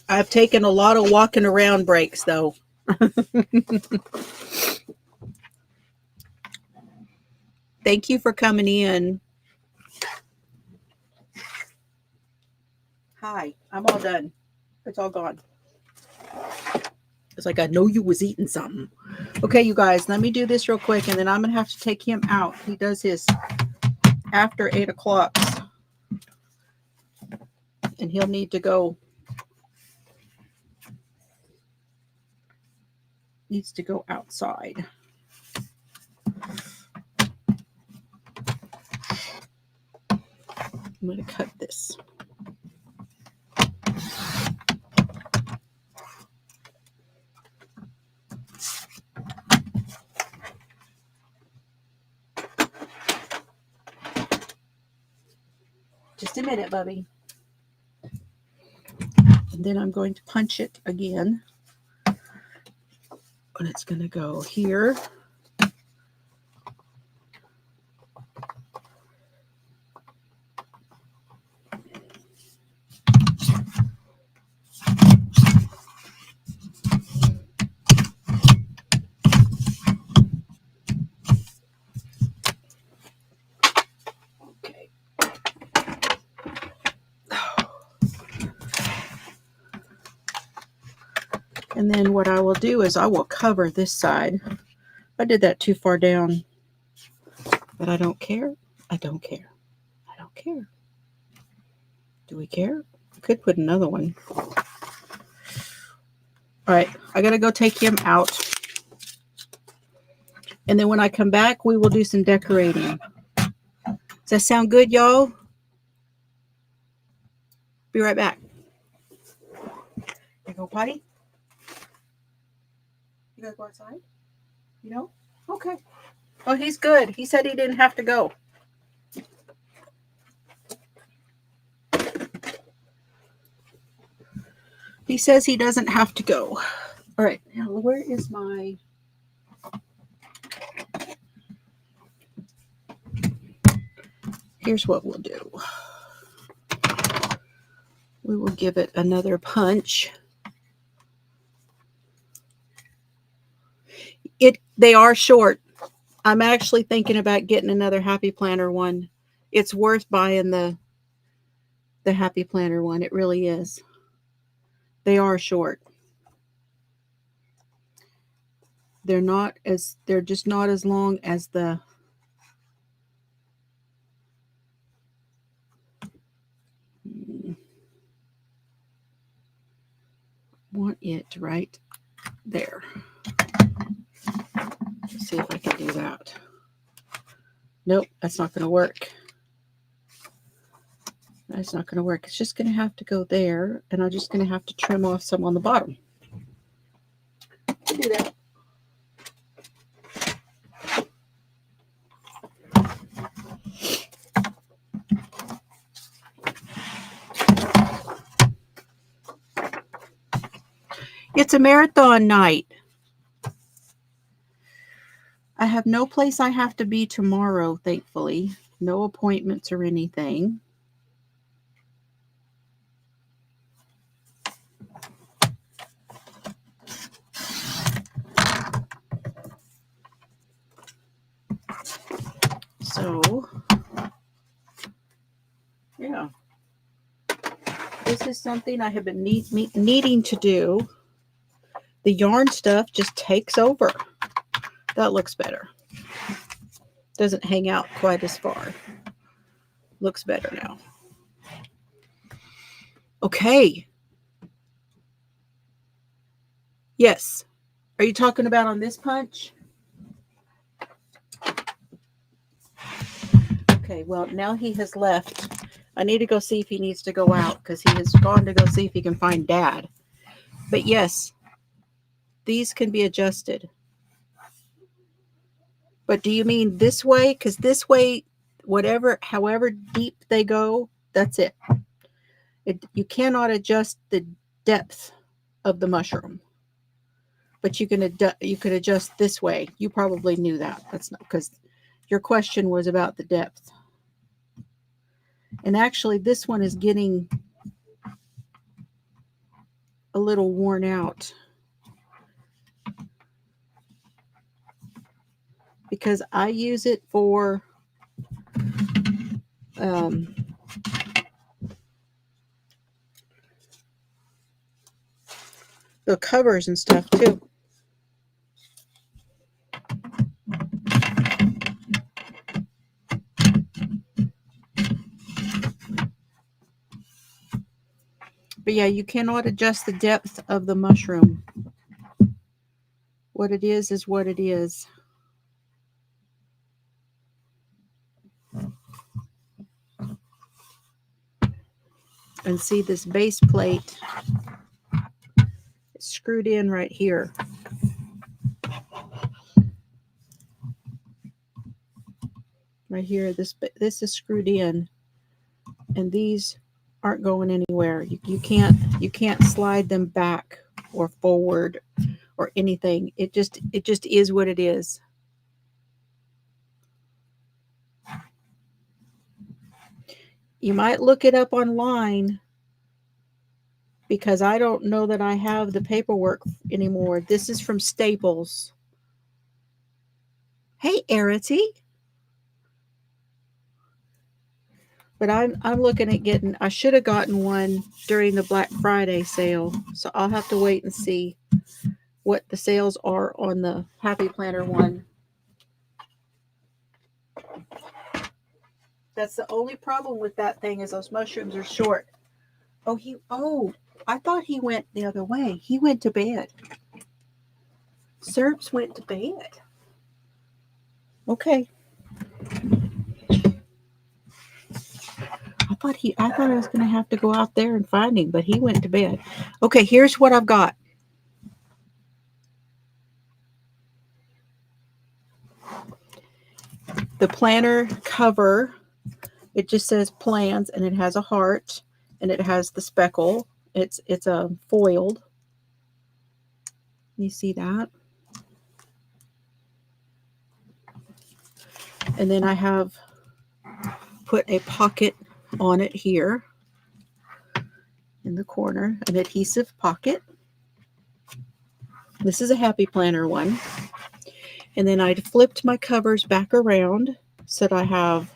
I've taken a lot of walking around breaks, though. Thank you for coming in. Hi, I'm all done. It's all gone. It's like I know you was eating something. Okay, you guys, let me do this real quick, and then I'm going to have to take him out. He does his after 8 o'clock. And he'll need to go. Needs to go outside. I'm going to cut this. Just a minute, Bubby. And then I'm going to punch it again. And it's going to go here. Okay. And then what I will do is I will cover this side. I did that too far down. But I don't care. I don't care. I don't care. Do we care? I could put another one. All right. I got to go take him out. And then when I come back, we will do some decorating. Does that sound good, y'all? Be right back. You go potty? You gotta go outside? You know? Okay. Oh, he's good. He said he didn't have to go. He says he doesn't have to go. All right. Now, where is my... Here's what we'll do. We will give it another punch. They are short. I'm actually thinking about getting another Happy Planner one. It's worth buying the Happy Planner one. It really is. They are short. They're just not as long as the want it right there. Let's see if I can do that. Nope, that's not going to work. That's not going to work. It's just going to have to go there, and I'm just going to have to trim off some on the bottom. I'll do that. It's a marathon night. I have no place I have to be tomorrow, thankfully. No appointments or anything. So, yeah. This is something I have been needing to do. The yarn stuff just takes over. That looks better. Doesn't hang out quite as far. Looks better now. Okay. Yes. Are you talking about on this punch? Okay, well, now he has left. I need to go see if he needs to go out because he has gone to go see if he can find Dad. But yes, these can be adjusted. But do you mean this way? Because this way, however deep they go, that's it. You cannot adjust the depth of the mushroom. But you can adjust this way. You probably knew that. That's not because your question was about the depth. And actually, this one is getting a little worn out because I use it for the covers and stuff too. But yeah, you cannot adjust the depth of the mushroom. What it is what it is. And see this base plate is screwed in right here. Right here, this is screwed in, and these aren't going anywhere. You can't slide them back or forward or anything. It just is what it is. You might look it up online because I don't know that I have the paperwork anymore. This is from Staples. Hey, Arity. But I'm looking at getting, I should have gotten one during the Black Friday sale. So I'll have to wait and see what the sales are on the Happy Planner one. That's the only problem with that thing is those mushrooms are short. Oh, I thought he went the other way. He went to bed. Serps went to bed. Okay. I thought I was going to have to go out there and find him, but he went to bed. Okay, here's what I've got. The planner cover, it just says plans, and it has a heart, and it has the speckle. It's a foiled. You see that? And then I have put a pocket on it here. the corner, an adhesive pocket. This is a Happy Planner one. And then I flipped my covers back around so that I have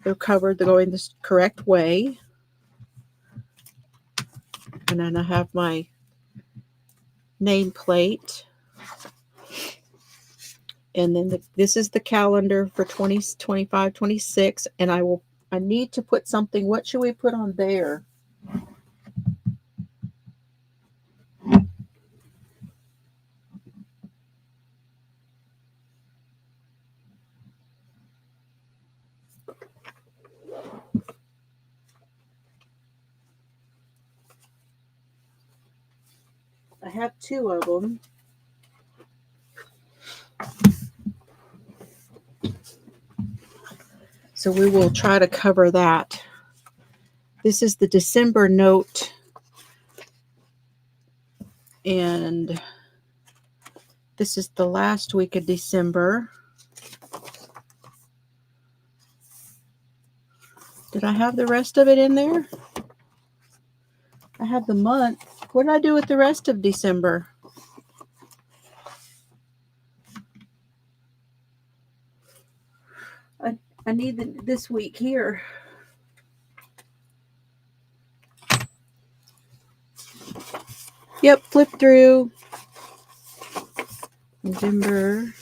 they're covered, they're going the correct way. And then I have my nameplate. And then this is the calendar for 2025, 26. And I need to put something. What should we put on there? I have two of them. So we will try to cover that. This is the December note. And this is the last week of December. Did I have the rest of it in there? I have the month. What did I do with the rest of December? I need this week here. Yep, flip through. November.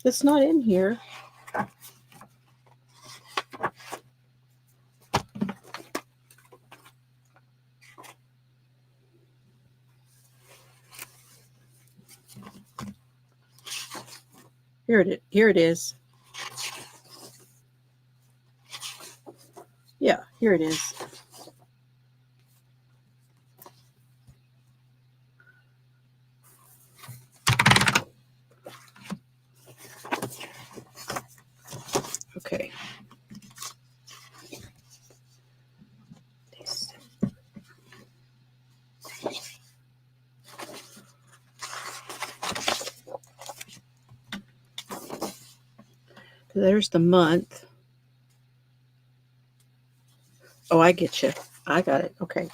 It's not in here. Here it is. Yeah, here it is. Okay. There's the month. Oh, I get you. I got it. Okay.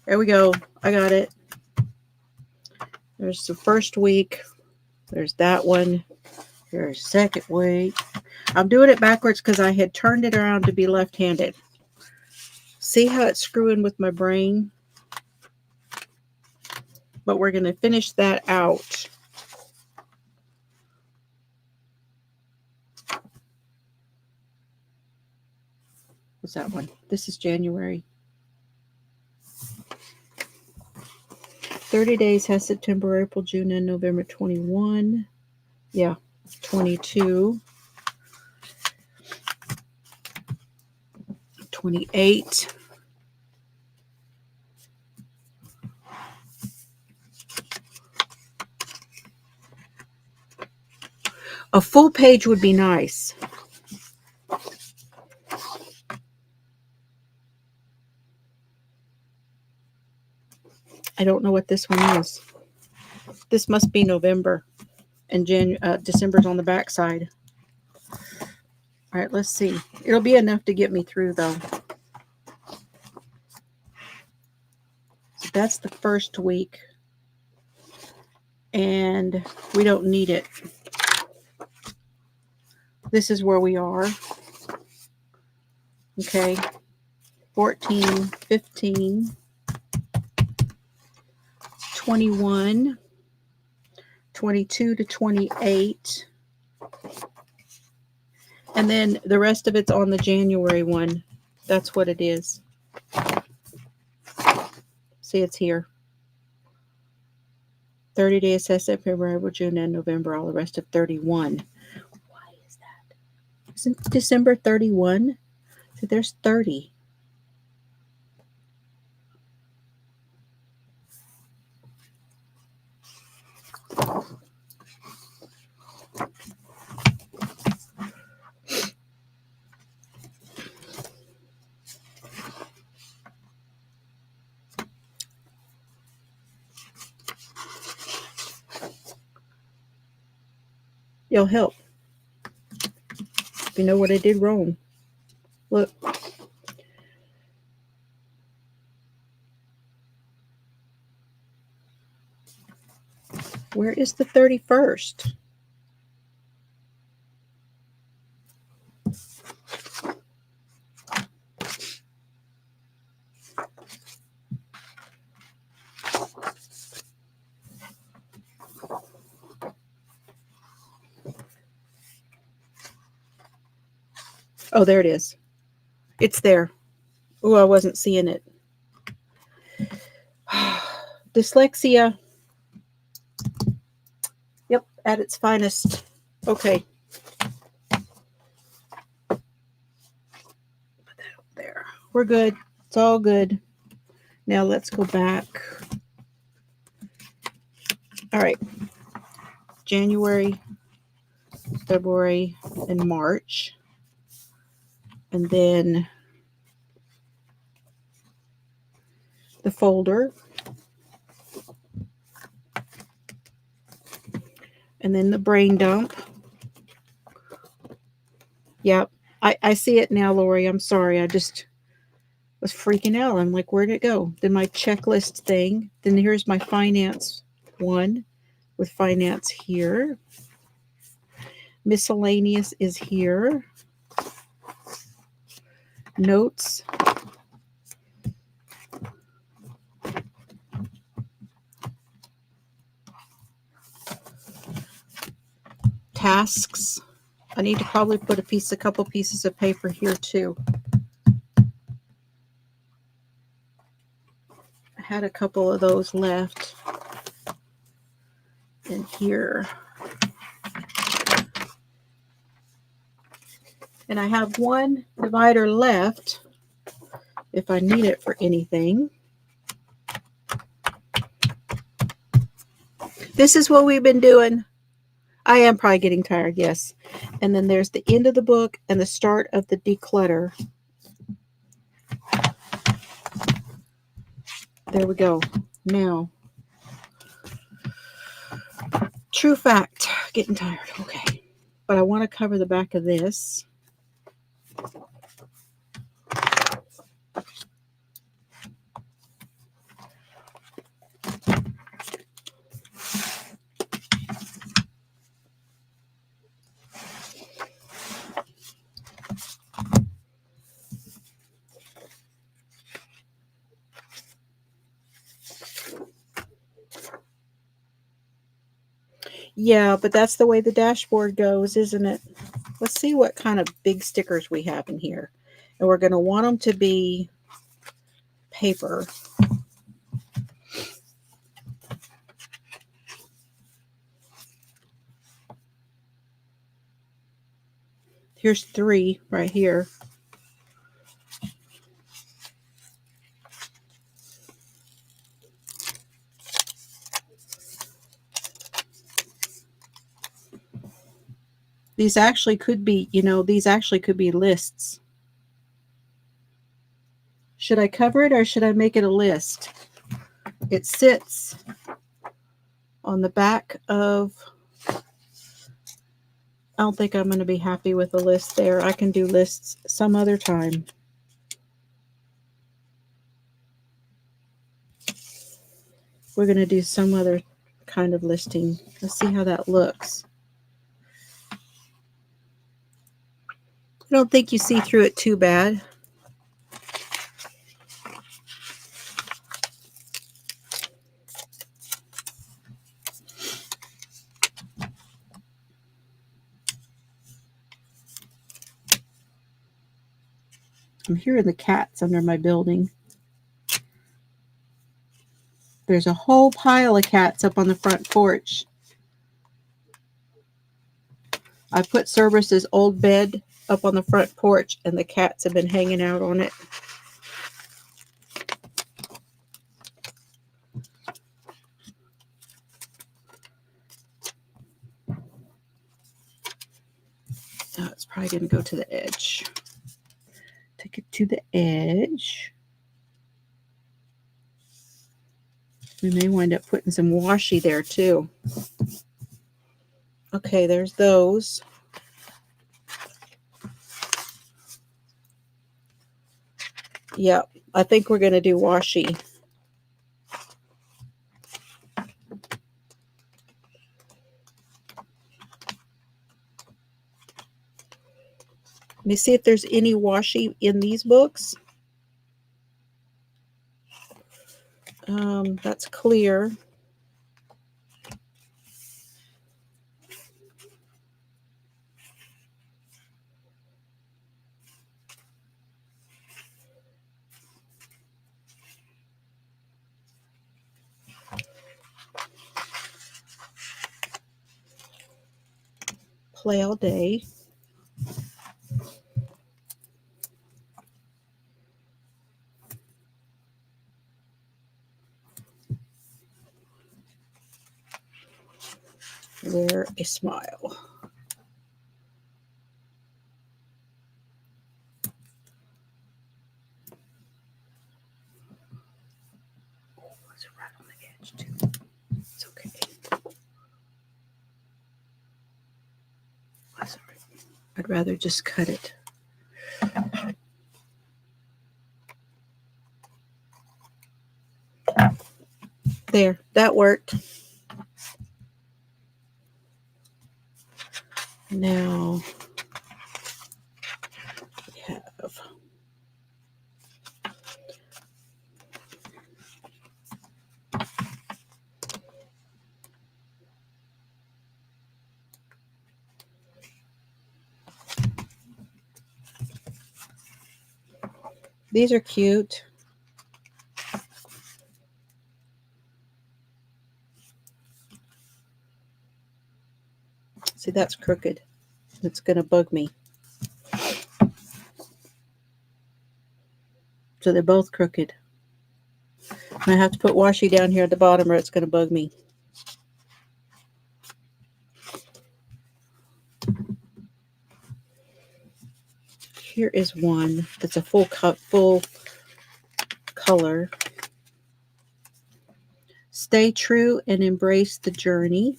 There we go. I got it. There's the first week. There's that one. There's second week. I'm doing it backwards because I had turned it around to be left-handed. See how it's screwing with my brain? But we're going to finish that out. What's that one? This is January. 30 days has September, April, June, and November. 21. Yeah, 22. 28. A full page would be nice. I don't know what this one is. This must be November, and December's on the back side. All right, let's see. It'll be enough to get me through, though. So that's the first week, and we don't need it. This is where we are. Okay, 14, 15, 21, 22 to 28. And then the rest of it's on the January one. That's what it is. See, it's here. 30 days, September, April, June, and November. All the rest of 31. Why is that? Isn't December 31? So there's 30. You'll help. If you know what I did wrong. Look. Where is the 31st? Oh, there it is. It's there. Oh, I wasn't seeing it. Dyslexia. Yep, at its finest. Okay. Put that up there. We're good. It's all good. Now let's go back. All right. January, February, and March. And then the folder. And then the brain dump. Yep. I see it now, Lori. I'm sorry. I just was freaking out. I'm like, where'd it go? Then my checklist thing. Then here's my finance one with finance here. Miscellaneous is here. Notes. Tasks. I need to probably put a couple pieces of paper here too. I had a couple of those left in here. And I have one divider left if I need it for anything. This is what we've been doing. I am probably getting tired, yes. And then there's the end of the book and the start of the declutter. There we go. Now, true fact, getting tired. Okay. But I want to cover the back of this. Yeah, but that's the way the dashboard goes, isn't it? Let's see what kind of big stickers we have in here. And we're going to want them to be paper. Here's 3 right here. These actually could be, these actually could be lists. Should I cover it or should I make it a list? It sits on the back of, I don't think I'm going to be happy with the list there. I can do lists some other time. We're going to do some other kind of listing. Let's see how that looks. I don't think you see through it too bad. I'm hearing the cats under my building. There's a whole pile of cats up on the front porch. I put Cerberus's old bed up on the front porch, and the cats have been hanging out on it. Oh, it's probably going to go to the edge. Take it to the edge. We may wind up putting some washi there too. Okay, there's those. Yep, I think we're going to do washi. Let me see if there's any washi in these books. That's clear. Play all day. Wear a smile. It's right on the edge too. It's okay. That's all right. I'd rather just cut it. There, that worked. Now we have these are cute. See, that's crooked. It's going to bug me. So they're both crooked. And I have to put washi down here at the bottom or it's going to bug me. Here is one that's a full color. Stay true and embrace the journey.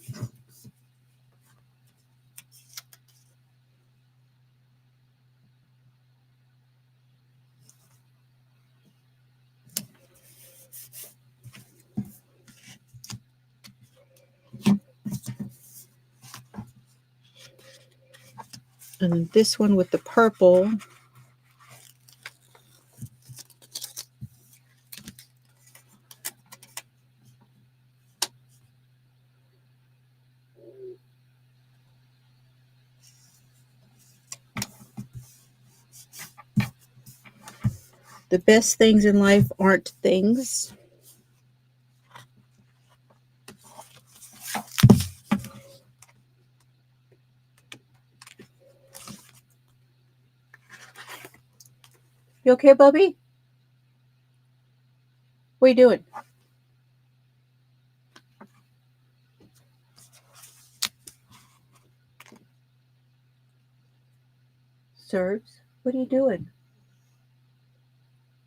And then this one with the purple. The best things in life aren't things. You okay, Bubby? What are you doing? Serves, what are you doing?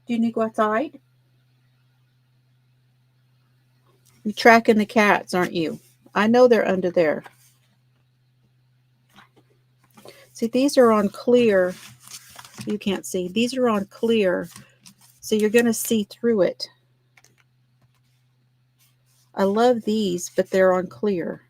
Do you need to go outside? You're tracking the cats, aren't you? I know they're under there. See, these are on clear. You can't see. These are on clear, so you're going to see through it. I love these, but they're on clear.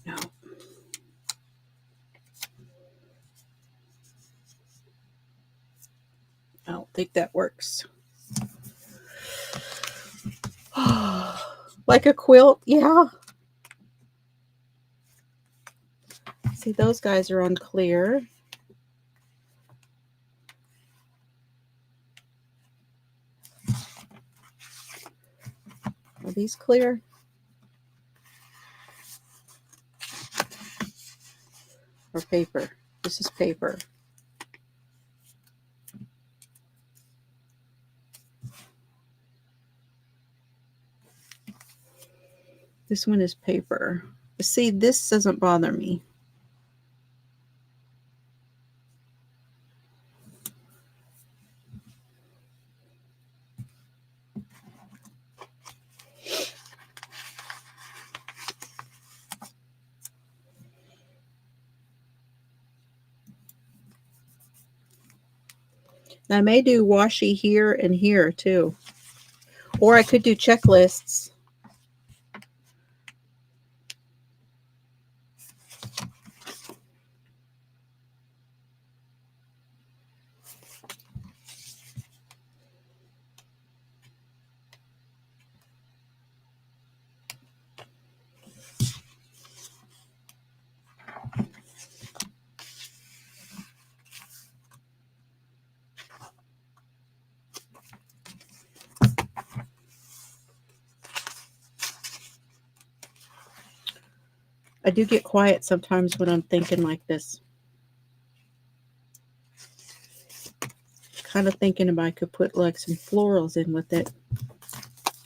No. I don't think that works. Like a quilt, yeah. See, those guys are on clear. Are these clear? Or paper? This is paper. This one is paper. See, this doesn't bother me. I may do washi here and here too. Or I could do checklists. I do get quiet sometimes when I'm thinking like this. Kind of thinking if I could put like some florals in with it.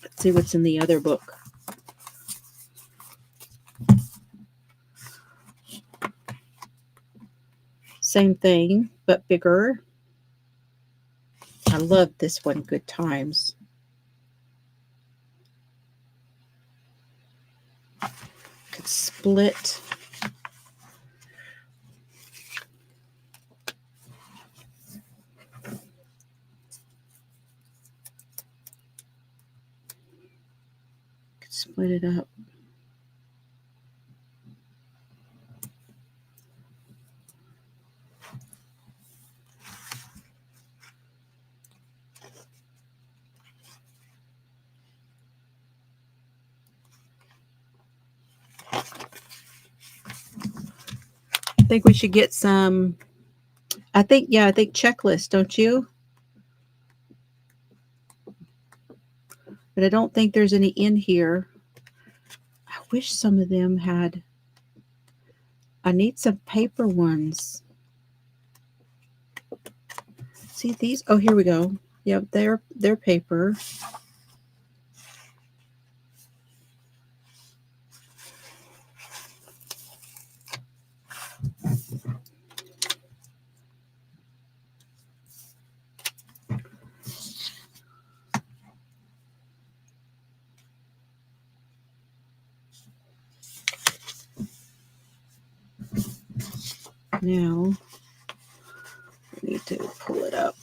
Let's see what's in the other book. Same thing, but bigger. I love this one, Good Times. Could split. Could split it up. I think we should get some, I think checklist, don't you? But I don't think there's any in here. I wish some of them had, I need some paper ones. See these? Oh, here we go. Yep, they're paper. Now, we need to pull it up.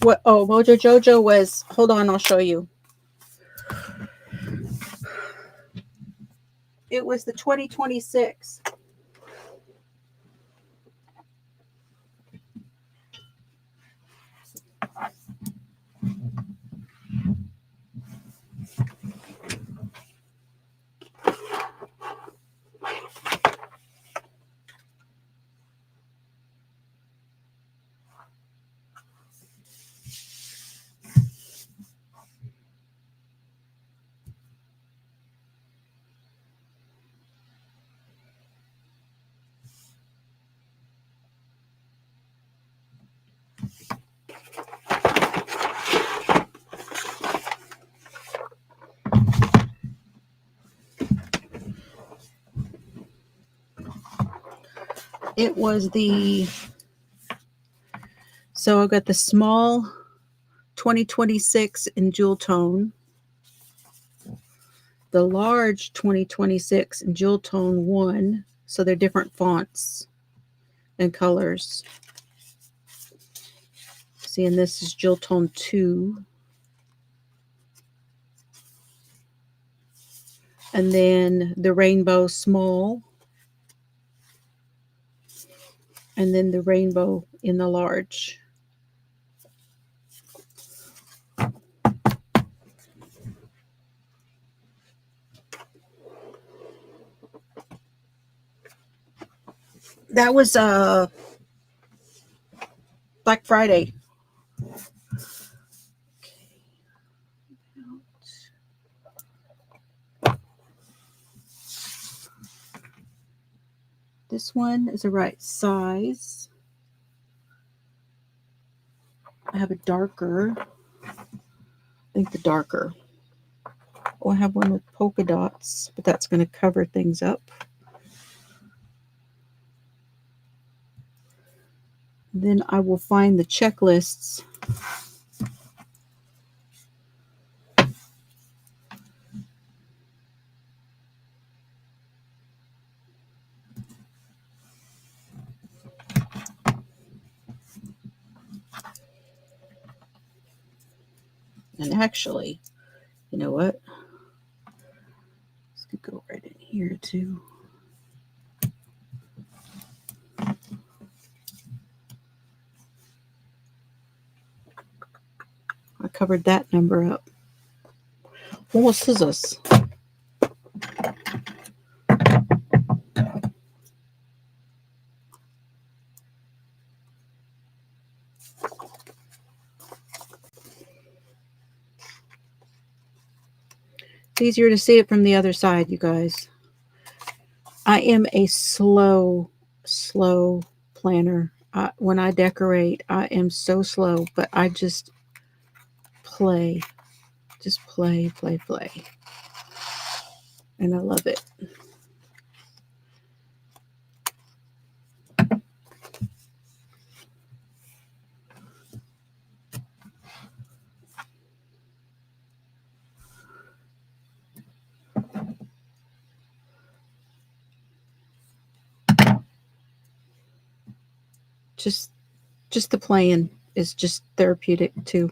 What? Oh, Mojo Jojo was. Hold on, I'll show you. It was the 2026. It was the, so I got the small 2026 in jewel tone, the large 2026 in jewel tone 1, so they're different fonts and colors. See, and this is jewel tone 2. And then the rainbow small. and then the rainbow in the large. That was Black Friday. This one is the right size. I have a darker. I think the darker. Oh, I have one with polka dots, but that's going to cover things up. Then I will find the checklists. And actually, you know what? This could go right in here too. I covered that number up. More scissors. It's easier to see it from the other side, you guys. I am a slow planner. When I decorate, I am so slow, but I just play. Just play. And I love it. Just the playing is just therapeutic too.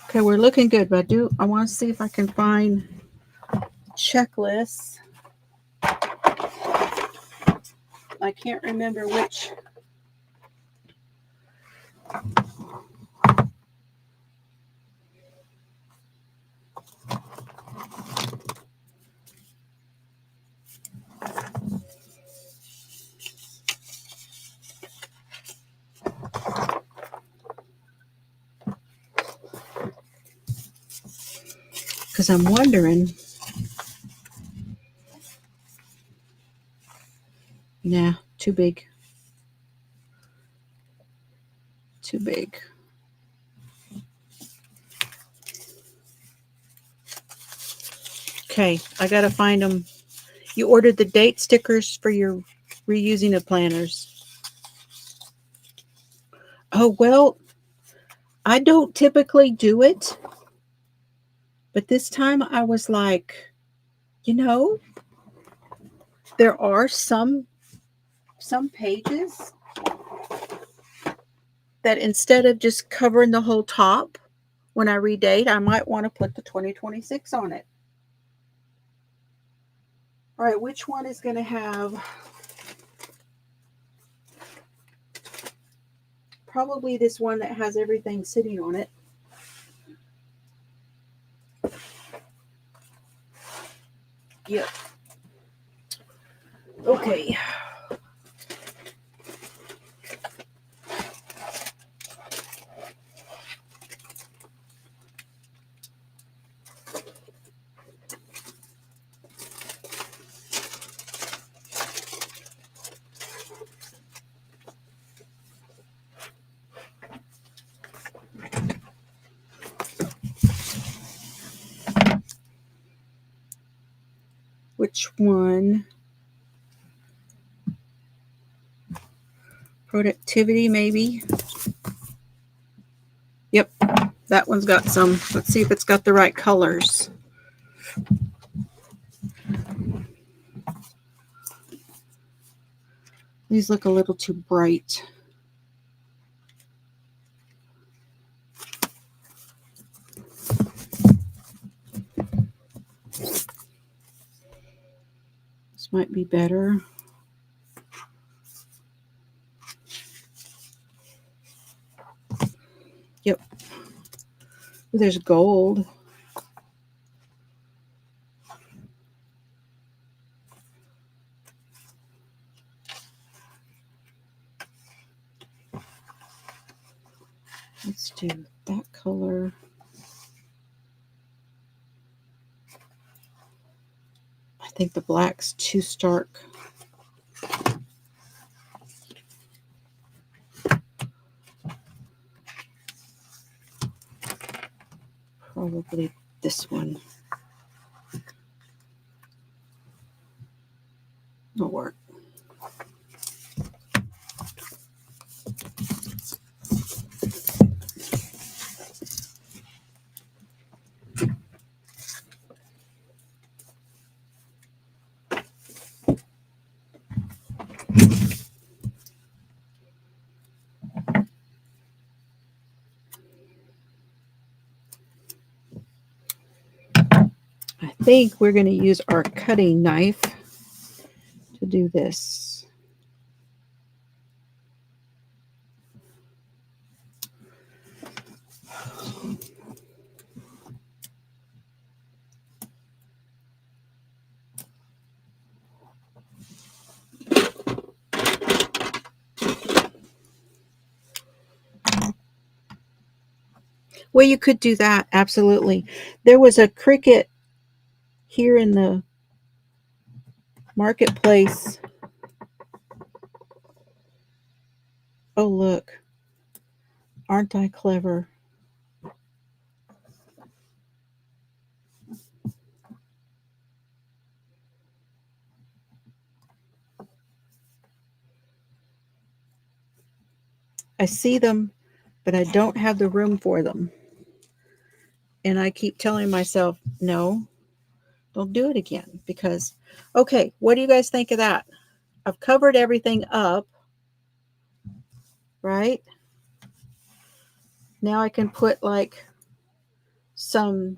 Okay, we're looking good, but I want to see if I can find checklists. I can't remember which. Because I'm wondering. Nah, too big. Too big. Okay, I gotta find them. You ordered the date stickers for your reusing of planners. Oh, well, I don't typically do it. But this time I was like, there are some pages that instead of just covering the whole top when I redate, I might want to put the 2026 on it. All right, which one is going to have probably this one that has everything sitting on it. Yep. Okay. Which one? Productivity, maybe. Yep, that one's got some. Let's see if it's got the right colors. These look a little too bright. might be better. Yep. There's gold. Let's do that color. I think the black's too stark. Probably this one will work. I think we're going to use our cutting knife to do this. Well, you could do that, absolutely. There was a cricket here in the marketplace. Oh, look. Aren't I clever? I see them, but I don't have the room for them. And I keep telling myself, no, don't do it again. Because, okay, what do you guys think of that? I've covered everything up, right? Now I can put like some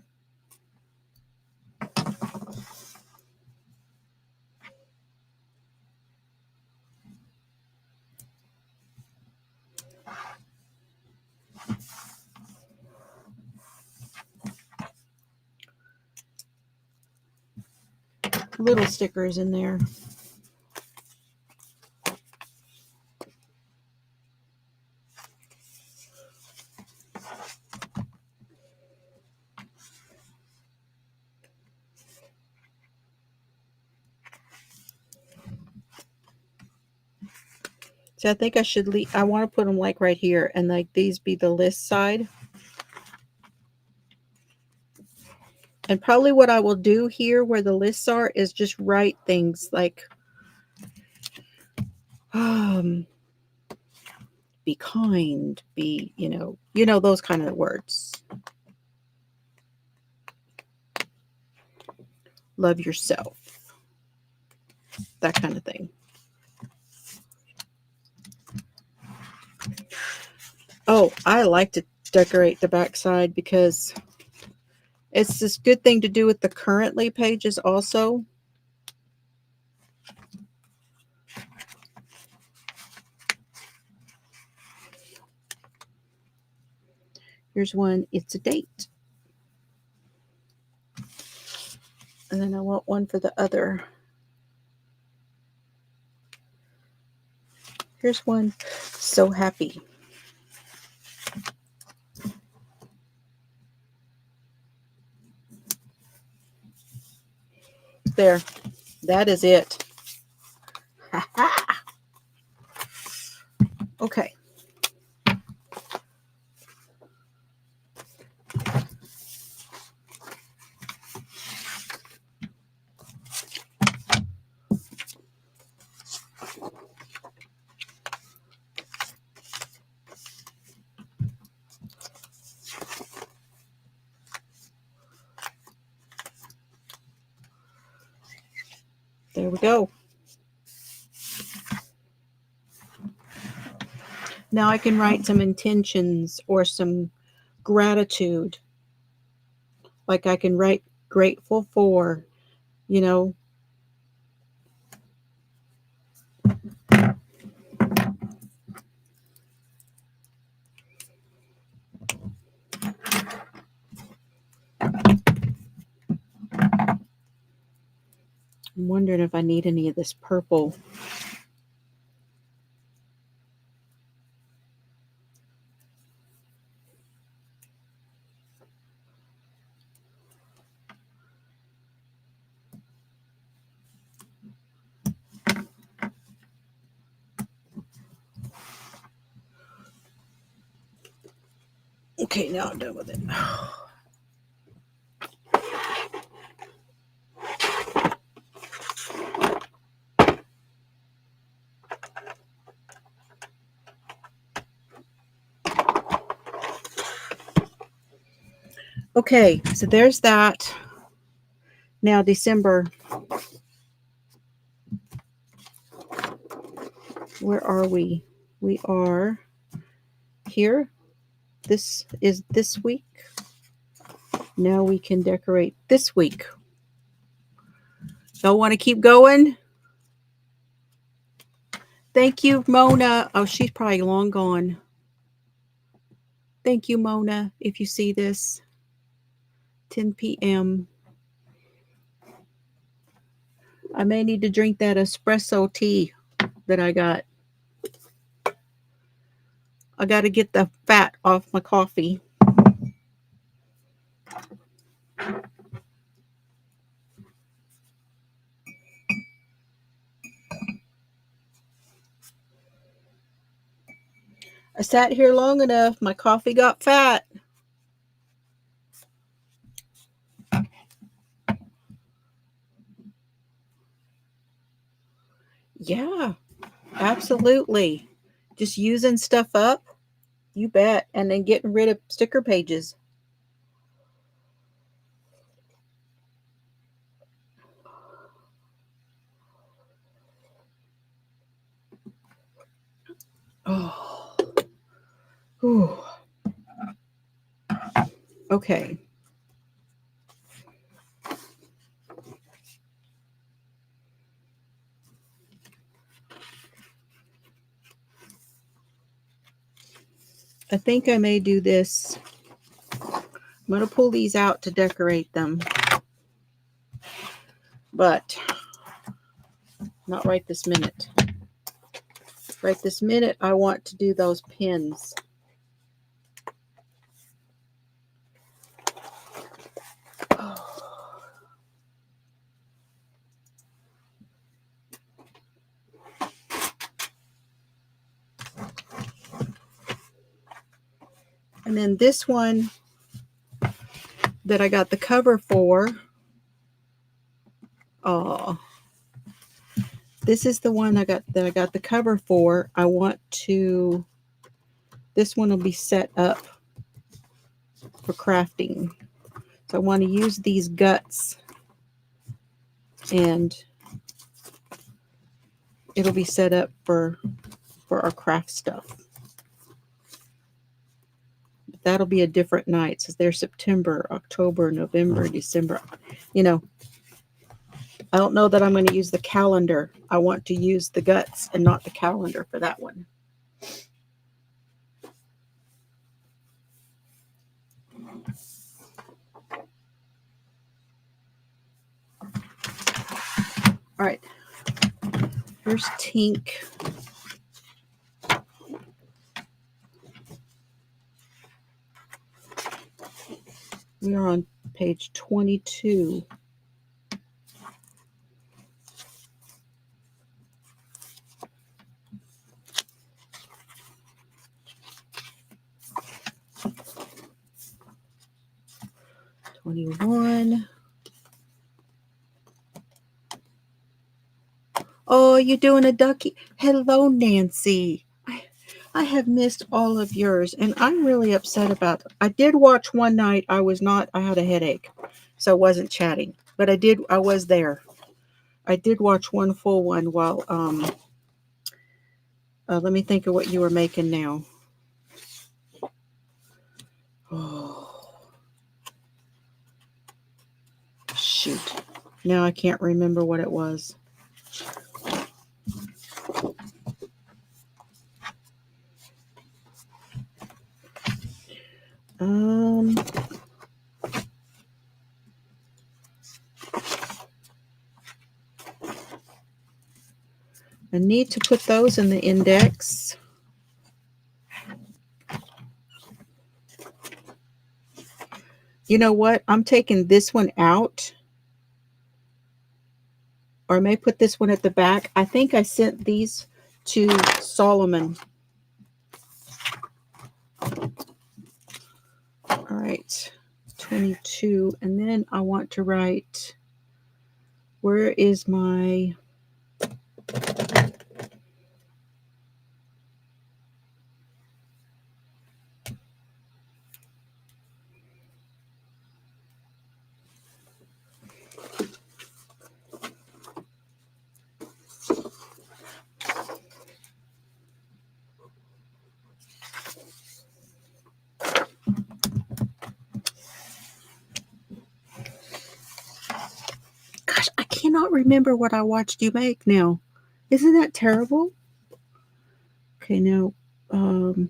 little stickers in there. So I think I should leave. I want to put them like right here, and like these be the list side. And probably what I will do here where the lists are is just write things like be kind, be, those kind of words. Love yourself. That kind of thing. Oh, I like to decorate the backside because it's this good thing to do with the currently pages also. Here's one, it's a date. And then I want one for the other. Here's one, so happy. There, that is it. Okay. There we go. Now I can write some intentions or some gratitude. Like I can write grateful for, I'm wondering if I need any of this purple. Okay, now I'm done with it. Okay, so there's that. Now December. Where are we? We are here. This is this week. Now we can decorate this week. Y'all want to keep going? Thank you, Mona. Oh, she's probably long gone. Thank you, Mona, if you see this. 10 p.m. I may need to drink that espresso tea that I got. I got to get the fat off my coffee. I sat here long enough. My coffee got fat. Yeah, absolutely. Just using stuff up. You bet. And then getting rid of sticker pages. Oh. Whew. Okay. I think I may do this. I'm going to pull these out to decorate them. But not right this minute. Right this minute, I want to do those pins. And then this one that I got the cover for. Oh, this is the one I got the cover for. I want to. This one will be set up for crafting. So I want to use these guts, and it'll be set up for our craft stuff. That'll be a different night, since they're September, October, November, December. You know, I don't know that I'm going to use the calendar. I want to use the guts and not the calendar for that one. All right. Here's Tink. We are on page 22. Oh, you're doing a ducky. Hello, Nancy. I have missed all of yours, and I'm really upset about it. I did watch one night. I had a headache, so I wasn't chatting. But I was there. I did watch one full one while, let me think of what you were making now. Oh, shoot. Now I can't remember what it was. I need to put those in the index. You know what? I'm taking this one out. Or I may put this one at the back. I think I sent these to Solomon. All right, 22. And then I want to write, where is my... Gosh, I cannot remember what I watched you make now. Isn't that terrible? Okay, now, I'm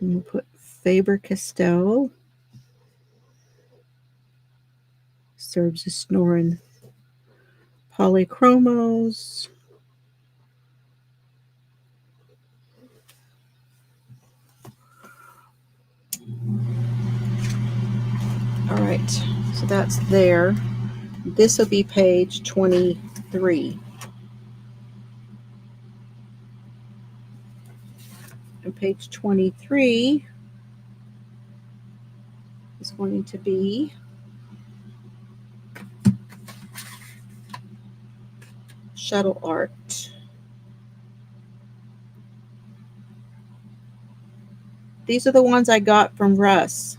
going to put Faber-Castell. Serves as snoring. Polychromos. All right, so that's there. This will be page 23. And page 23 is going to be shuttle art. These are the ones I got from Russ.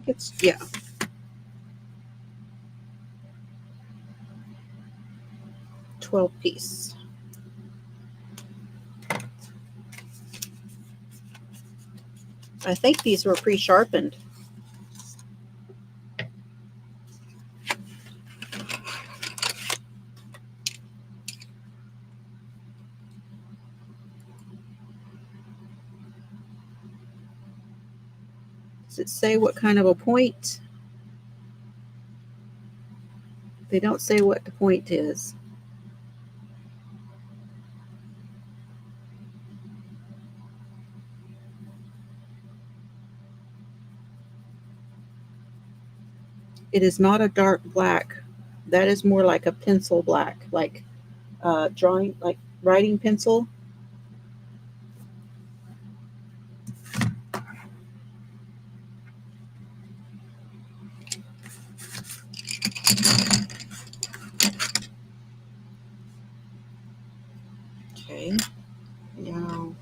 It's, yeah. $12 I think these were pre-sharpened. Does it say what kind of a point? They don't say what the point is. It is not a dark black. That is more like a pencil black, like drawing, like writing pencil. Okay. Now,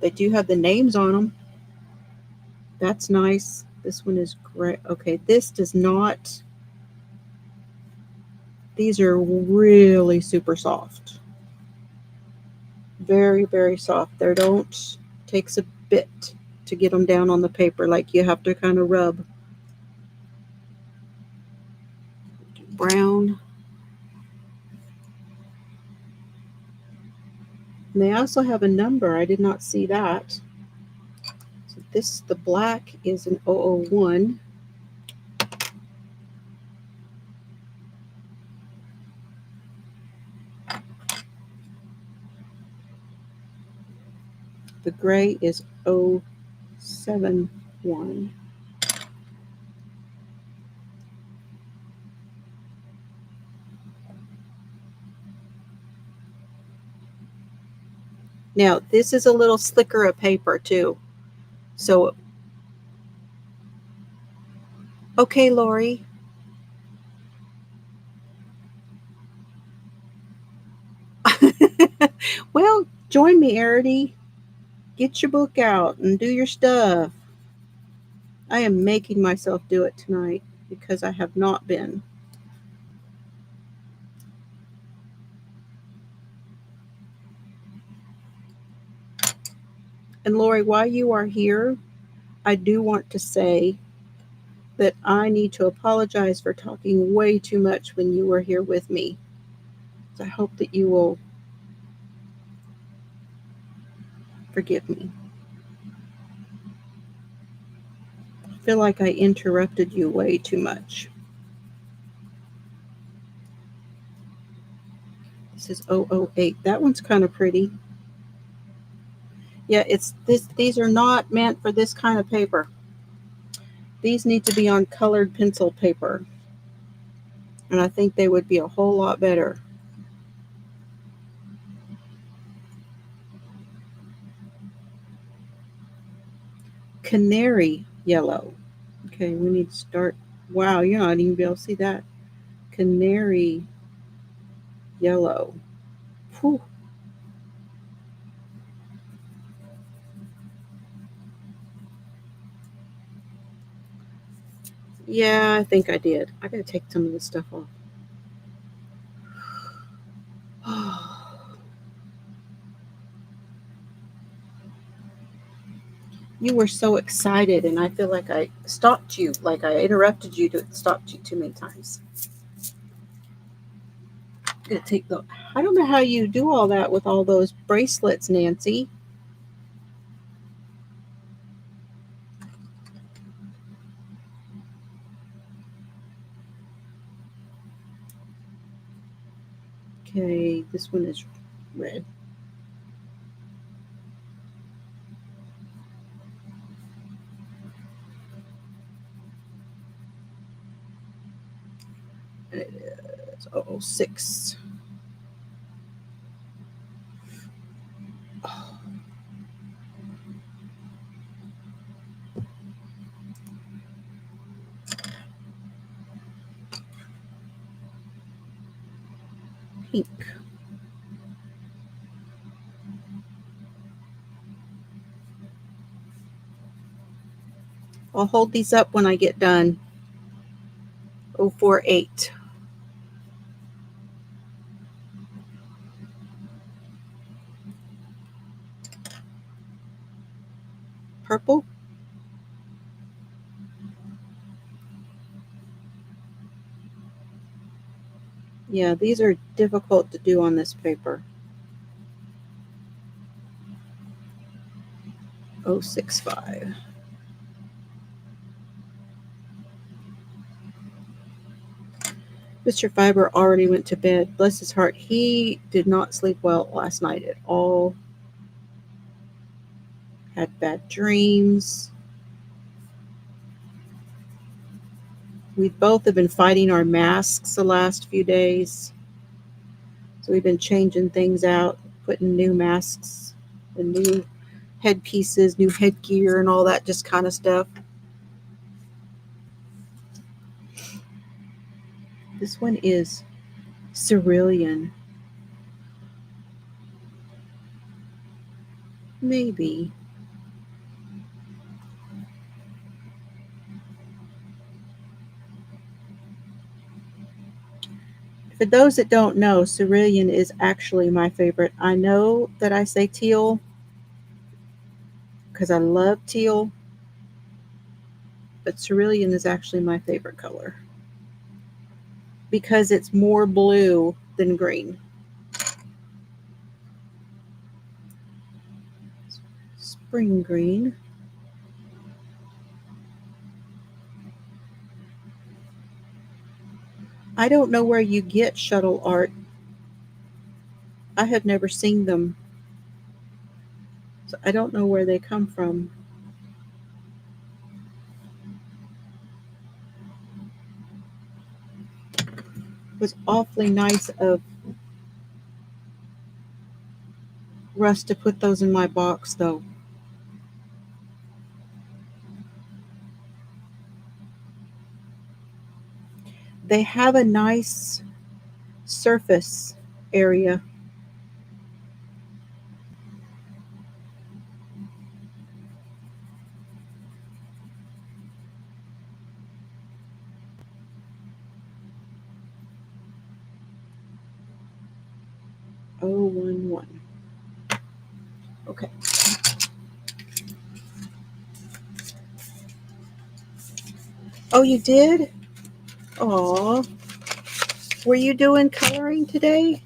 they do have the names on them. That's nice. This one is great. Okay, this does not. These are really super soft. Very, very soft. They don't, takes a bit to get them down on the paper. Like you have to kind of rub. Brown. And they also have a number. I did not see that. So this, the black is an 001. The gray is 071. Now, this is a little slicker of paper too. So, okay, Lori. Well, join me, Arity. Get your book out and do your stuff. I am making myself do it tonight because I have not been. And Lori, while you are here, I do want to say that I need to apologize for talking way too much when you were here with me. So I hope that you will forgive me. I feel like I interrupted you way too much. This is 008. That one's kind of pretty. Yeah, it's this. These are not meant for this kind of paper. These need to be on colored pencil paper. And I think they would be a whole lot better. Canary yellow. Okay, we need to start. Wow, you're not even be able to see that. Canary yellow. Whew. Yeah, I think I did. I gotta take some of this stuff off. You were so excited, and I feel like I stopped you, like I interrupted you to stop you too many times. I'm gonna take the. I don't know how you do all that with all those bracelets, Nancy. Okay, this one is red. And it is 006. Oh, pink. I'll hold these up when I get done. 048. Purple. Yeah, these are difficult to do on this paper. 065. Mr. Fiber already went to bed. Bless his heart. He did not sleep well last night at all. Had bad dreams. We both have been fighting our masks the last few days. So we've been changing things out, putting new masks and new headpieces, new headgear, and all that just kind of stuff. This one is cerulean. Maybe. For those that don't know, cerulean is actually my favorite. I know that I say teal because I love teal, but cerulean is actually my favorite color because it's more blue than green. Spring green. I don't know where you get shuttle art. I have never seen them. So I don't know where they come from. It was awfully nice of Russ to put those in my box, though. They have a nice surface area. 011. Okay. Oh, you did? Aw. Were you doing coloring today?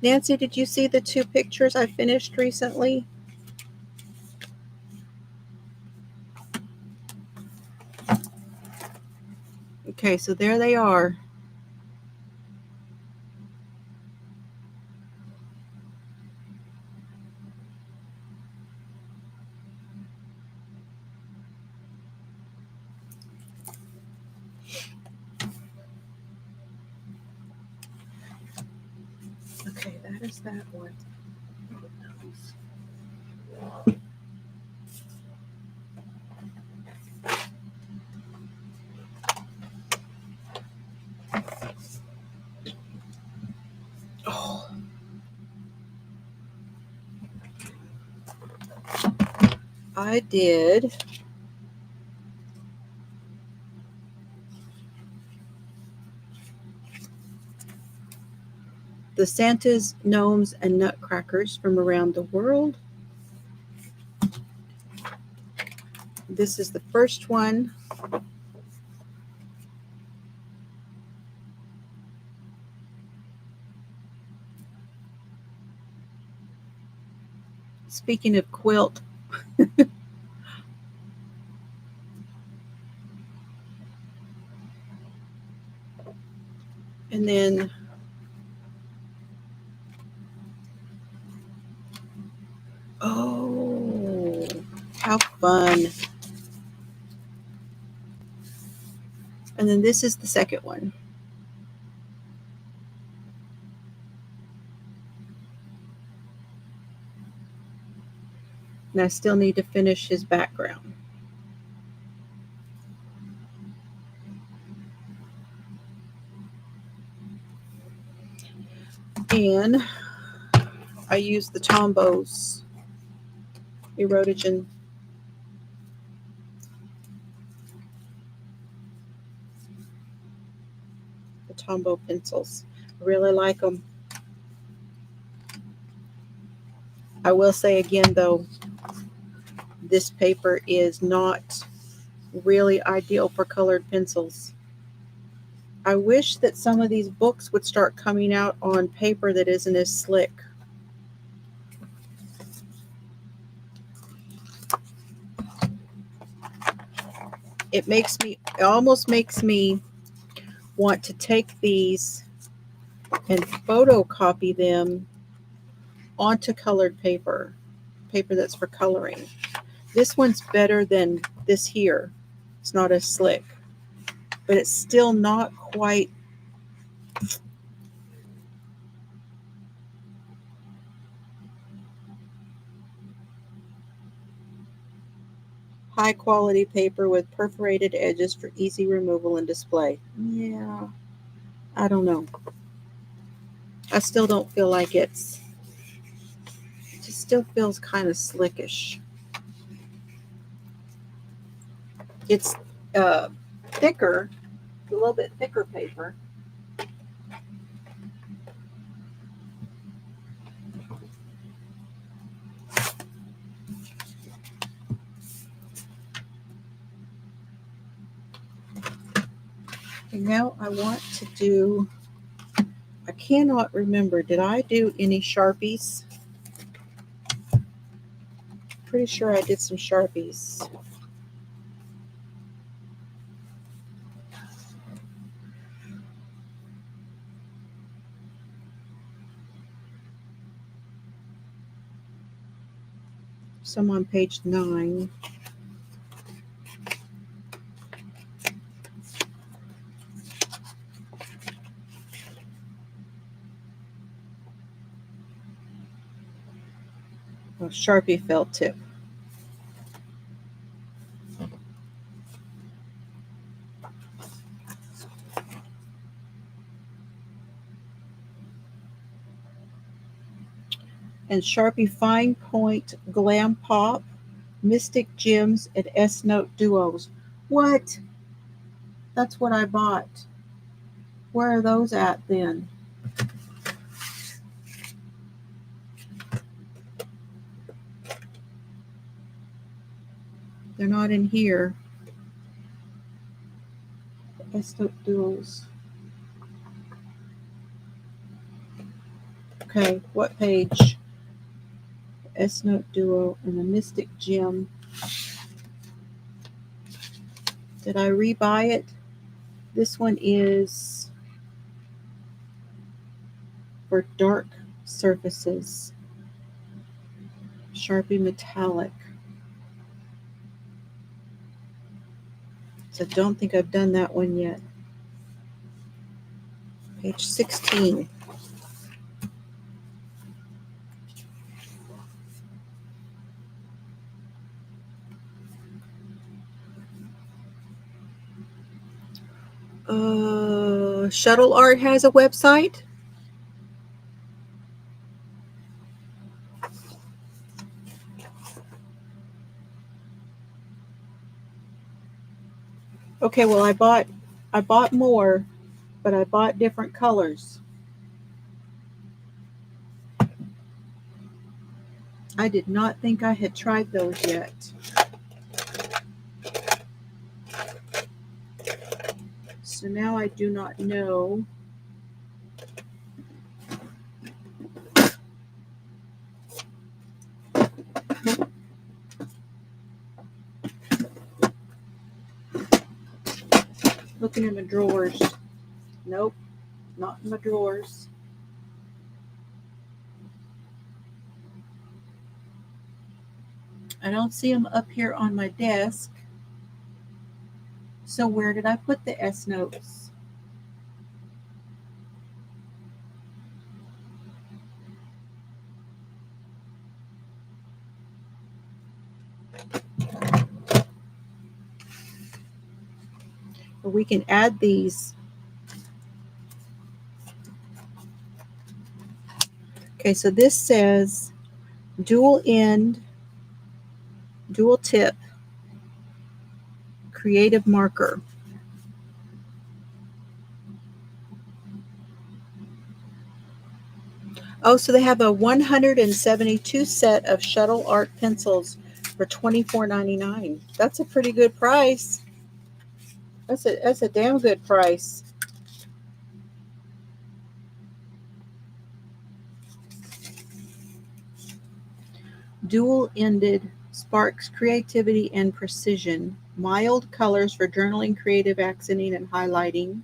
Nancy, did you see the 2 pictures I finished recently? Okay, so there they are. Okay, that is that one. Oh. I did the Santas, Gnomes, and Nutcrackers from around the world. This is the first one. Speaking of quilt, and then oh, how fun. And then this is the second one. And I still need to finish his background. And I used the Tombows Erotigen. The Tombow pencils. I really like them. I will say again though, this paper is not really ideal for colored pencils. I wish that some of these books would start coming out on paper that isn't as slick. It almost makes me want to take these and photocopy them onto colored paper that's for coloring. This one's better than this here. It's not as slick, but it's still not quite high quality paper with perforated edges for easy removal and display. Yeah, I don't know. I still don't feel like it just still feels kind of slickish. It's thicker, a little bit thicker paper. And now I want to do, I cannot remember, did I do any Sharpies? Pretty sure I did some Sharpies. Some on page 9. Oh, Sharpie felt tip. And Sharpie Fine Point Glam Pop, Mystic Gems, and S Note Duos. What? That's what I bought. Where are those at then? They're not in here. S-Note Duos. Okay, what page? S-Note Duo and the Mystic Gem. Did I rebuy it? This one is for dark surfaces. Sharpie Metallic. So don't think I've done that one yet. Page 16. Shuttle Art has a website. Okay, well I bought more, but I bought different colors. I did not think I had tried those yet. So now I do not know. Looking in my drawers. Nope, not in my drawers. I don't see them up here on my desk. So where did I put the S-Notes? Or we can add these. Okay, so this says dual end, dual tip, creative marker. Oh, so they have a 172 set of Shuttle Art pencils for $24.99. That's a pretty good price. That's a damn good price. Dual-ended sparks creativity and precision. Mild colors for journaling, creative accenting, and highlighting.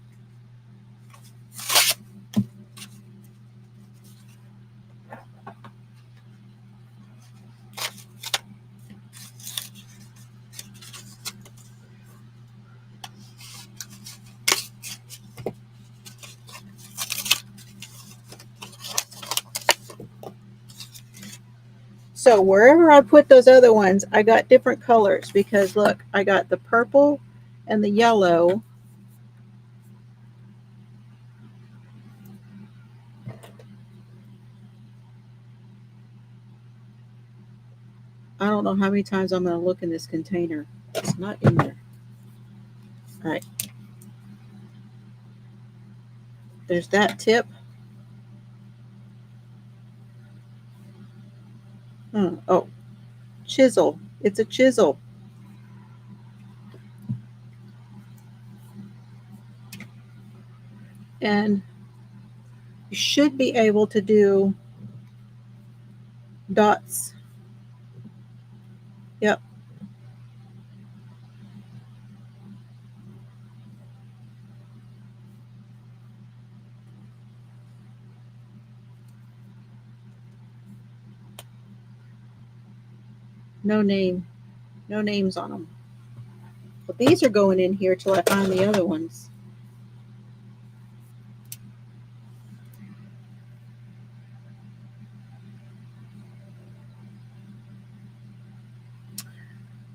So wherever I put those other ones, I got different colors because look, I got the purple and the yellow. I don't know how many times I'm going to look in this container. It's not in there. All right. There's that tip. Oh, chisel. It's a chisel. And you should be able to do dots. Yep. No name. No names on them. But these are going in here till I find the other ones.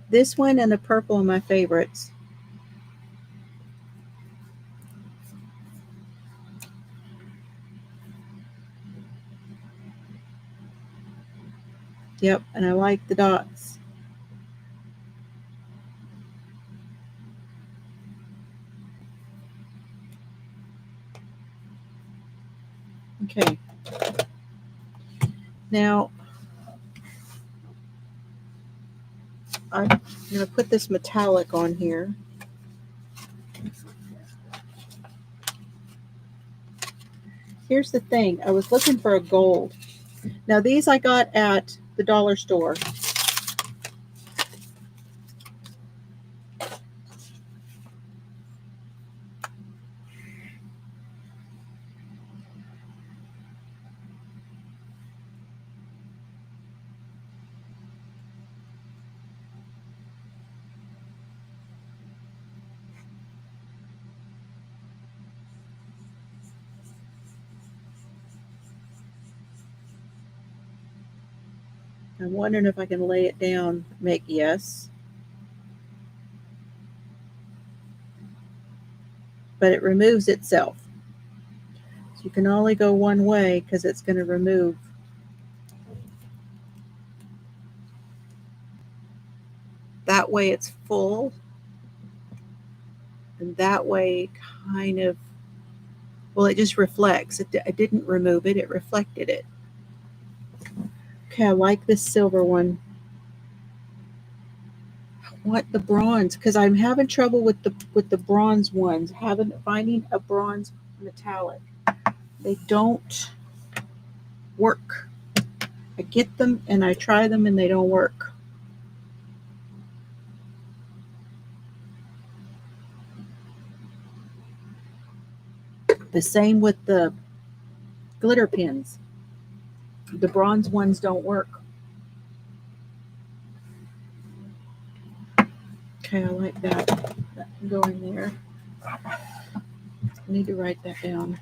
This one and the purple are my favorites. Yep, and I like the dots. Now, I'm going to put this metallic on here. Here's the thing. I was looking for a gold. Now, these I got at the dollar store. I'm wondering if I can lay it down, make yes. But it removes itself. So you can only go one way because it's going to remove. That way it's full. And that way kind of, well, it just reflects. It didn't remove it, it reflected it. Okay, I like this silver one. I want the bronze because I'm having trouble with the bronze ones. Finding a bronze metallic. They don't work. I get them and I try them and they don't work. The same with the glitter pins. The bronze ones don't work. Okay, I like that. That can go in there. I need to write that down.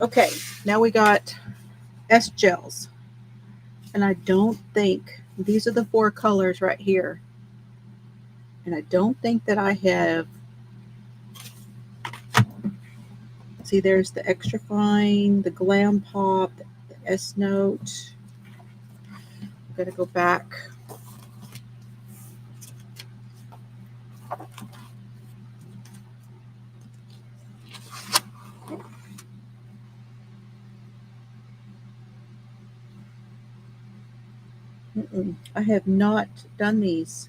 Okay, now we got S gels. And I don't think, these are the 4 colors right here. And I don't think that I have, see there's the extra fine, the glam pop, the S note. I'm gonna go back. I have not done these.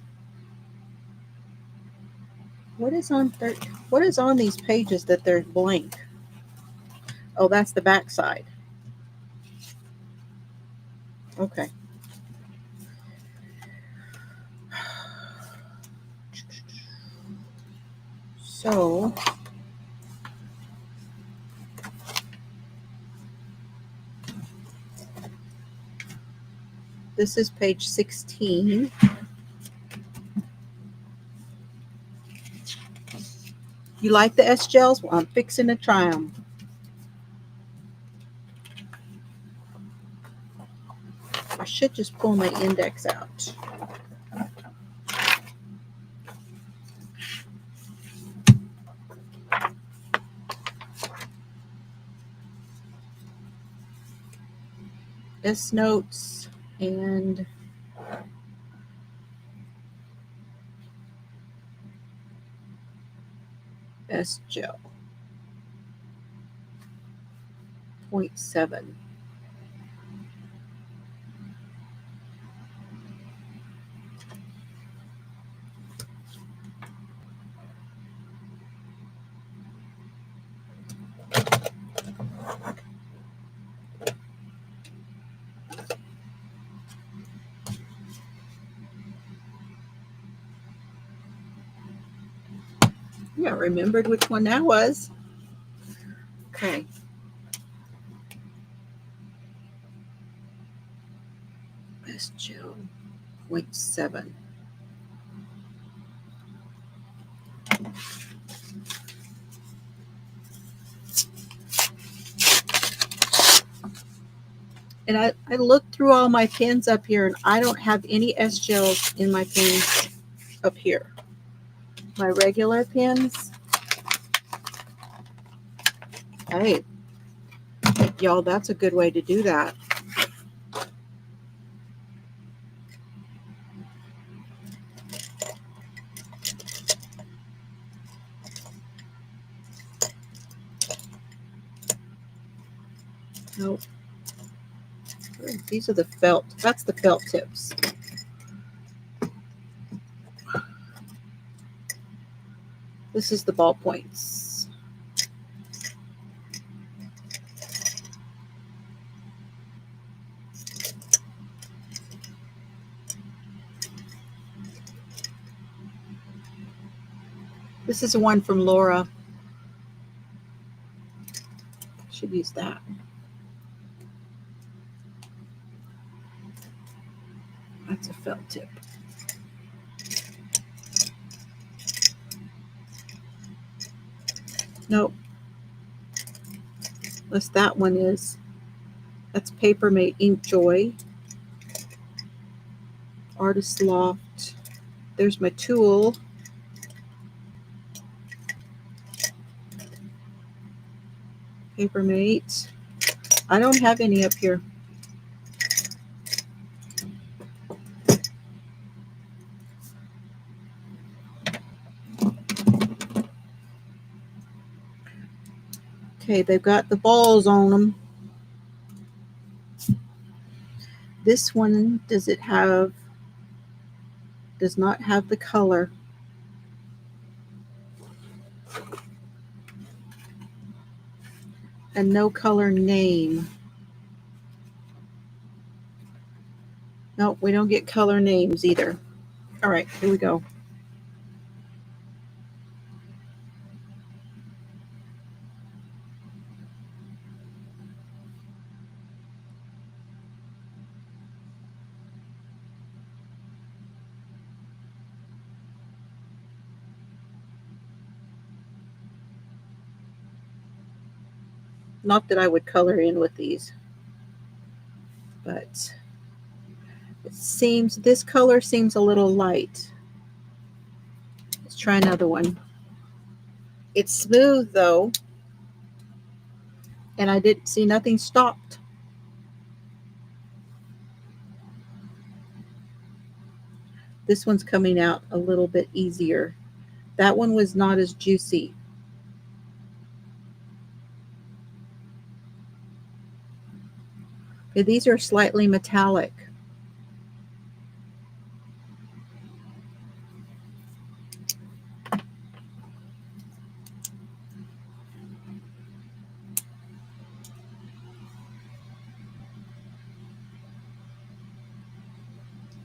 What is on these pages that they're blank? Oh, that's the back side. Okay. So this is page 16. You like the S gels? Well, I'm fixing to try them. I should just pull my index out. S notes and S gel 0.7. Yeah, I remembered which one that was. Okay. S gel 0.7. And I looked through all my pins up here, and I don't have any S gels in my pins up here. My regular pins. Hey, y'all, that's a good way to do that. Nope. These are the felt. That's the felt tips. This is the ballpoints. This is one from Laura. Should use that. That's a felt tip. Nope. Unless that one is. That's Paper Mate Ink Joy. Artist Loft. There's my tool. Paper Mate. I don't have any up here. Okay, they've got the balls on them. This one, does not have the color. And no color name. Nope, we don't get color names either. All right, here we go. Not that I would color in with these, but it seems, this color seems a little light. Let's try another one. It's smooth though, and I didn't see nothing stopped. This one's coming out a little bit easier. That one was not as juicy. Okay, these are slightly metallic.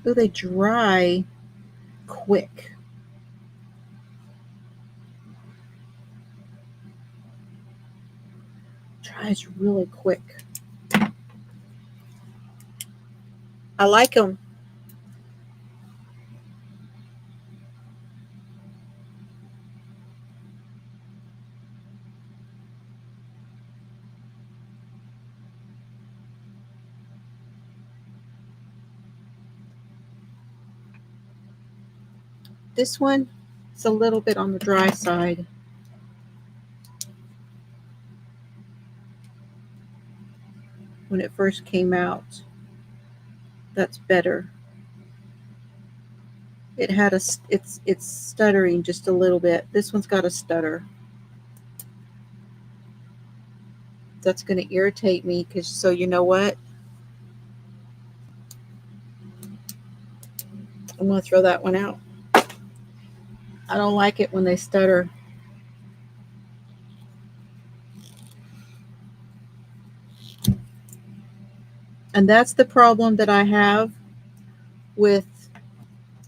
Oh, they dry quick. Dries really quick. I like them. This one is a little bit on the dry side. When it first came out, that's better. It had a, it's stuttering just a little bit. This one's got a stutter. That's going to irritate me, because, so you know what? I'm going to throw that one out. I don't like it when they stutter. And that's the problem that I have with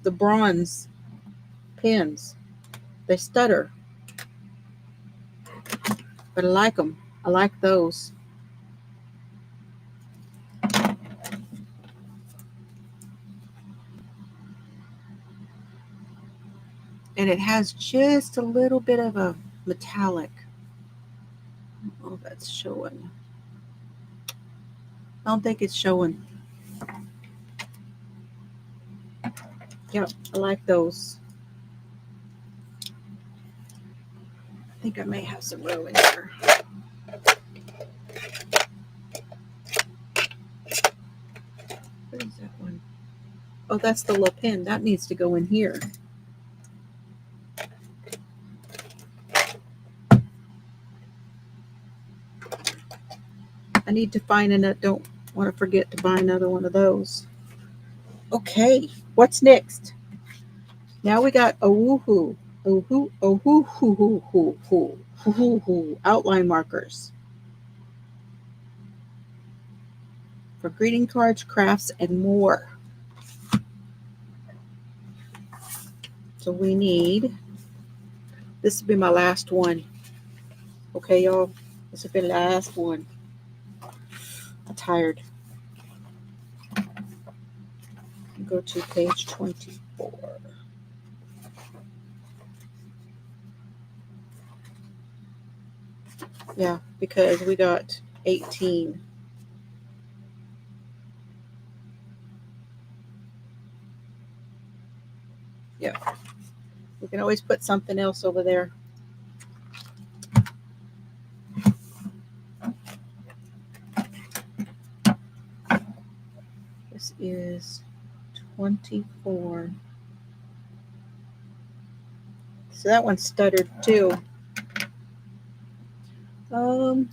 the bronze pens. They stutter. But I like them. I like those. And it has just a little bit of a metallic. Oh, that's showing. I don't think it's showing. Yep, I like those. I think I may have some room in here. What is that one? Oh, that's the little pen. That needs to go in here. I need to find another, don't want to forget to buy another one of those. Okay, what's next? Now we got a woohoo, outline markers for greeting cards, crafts, and more. So we need, this will be my last one. Okay, y'all, this will be the last one. I'm tired. Go to page 24. Yeah, because we got 18. Yeah, we can always put something else over there. This is 24. So that one stuttered too. I'm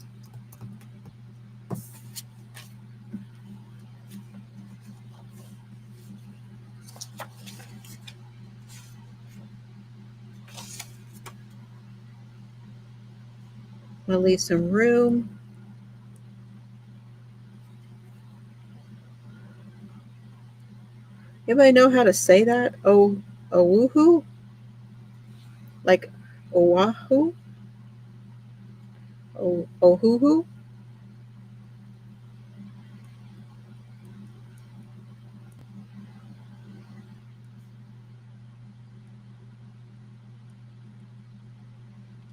gonna leave some room. Anybody know how to say that? Oh, woohoo? Like Oahu? Oh hoo hoo?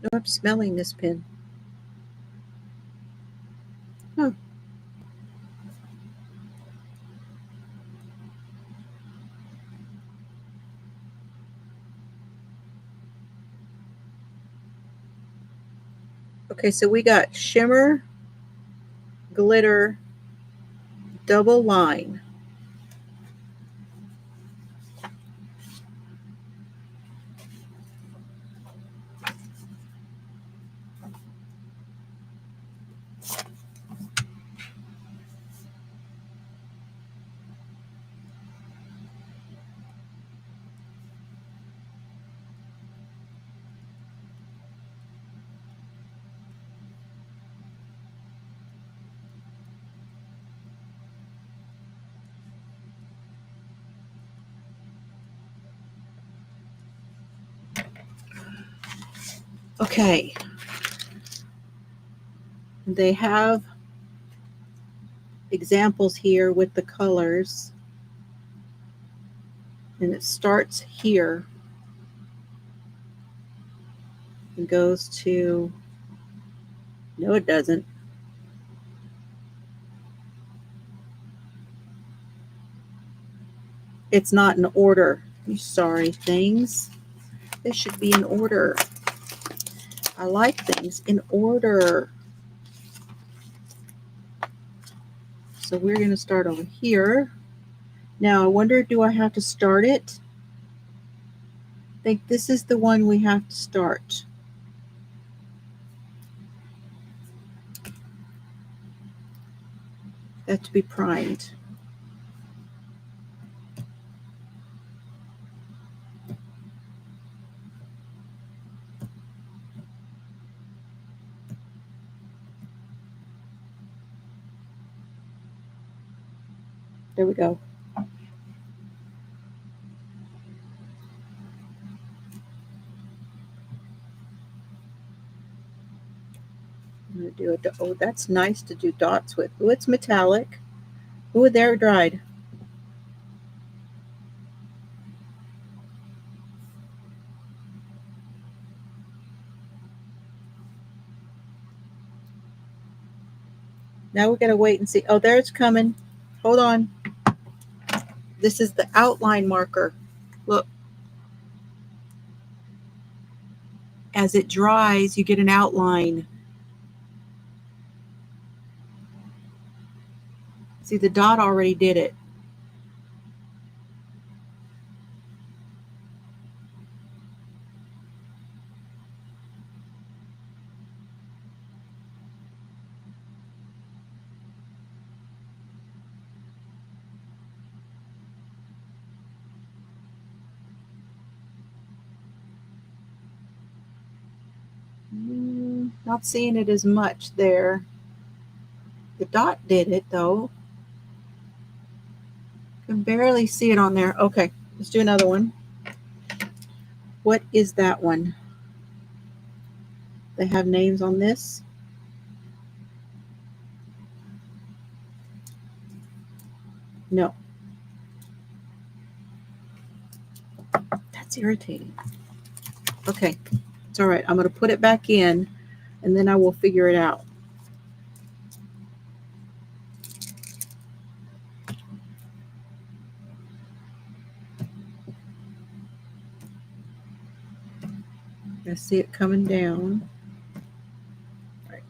No, I'm smelling this pen. Huh. Okay, so we got shimmer, glitter, double line. Okay. They have examples here with the colors. And it starts here and goes to, no, it doesn't. It's not in order. You sorry things. They should be in order. I like things in order. So we're going to start over here. Now, I wonder, do I have to start it? I think this is the one we have to start. That to be primed. There we go. I'm going to do it. Oh, that's nice to do dots with. Oh, it's metallic. Oh, there it dried. Now we're going to wait and see. Oh, there it's coming. Hold on. This is the outline marker. Look. As it dries, you get an outline. See, the dot already did it. Not seeing it as much there. The dot did it though. Can barely see it on there. Okay, let's do another one. What is that one? They have names on this. No. That's irritating. Okay, it's all right. I'm going to put it back in and then I will figure it out. I see it coming down. Right.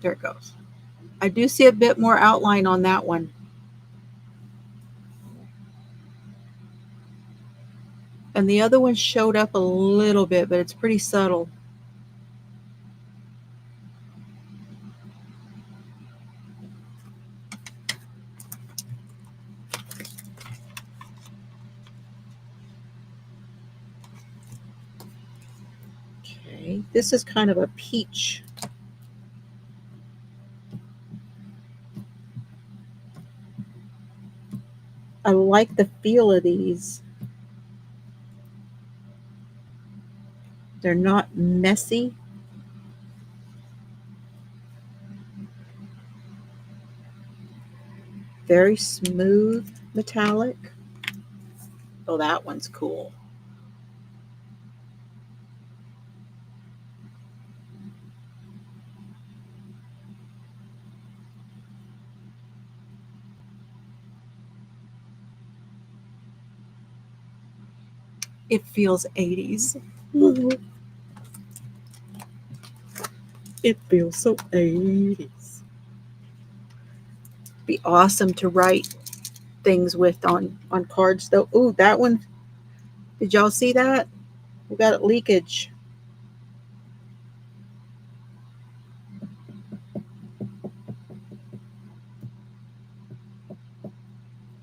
There it goes. I do see a bit more outline on that one. And the other one showed up a little bit, but it's pretty subtle. Okay, this is kind of a peach. I like the feel of these. They're not messy. Very smooth metallic. Oh, that one's cool. It feels 80s. It feels so 80s. Be awesome to write things with on cards though. Ooh, that one. Did y'all see that? We got leakage.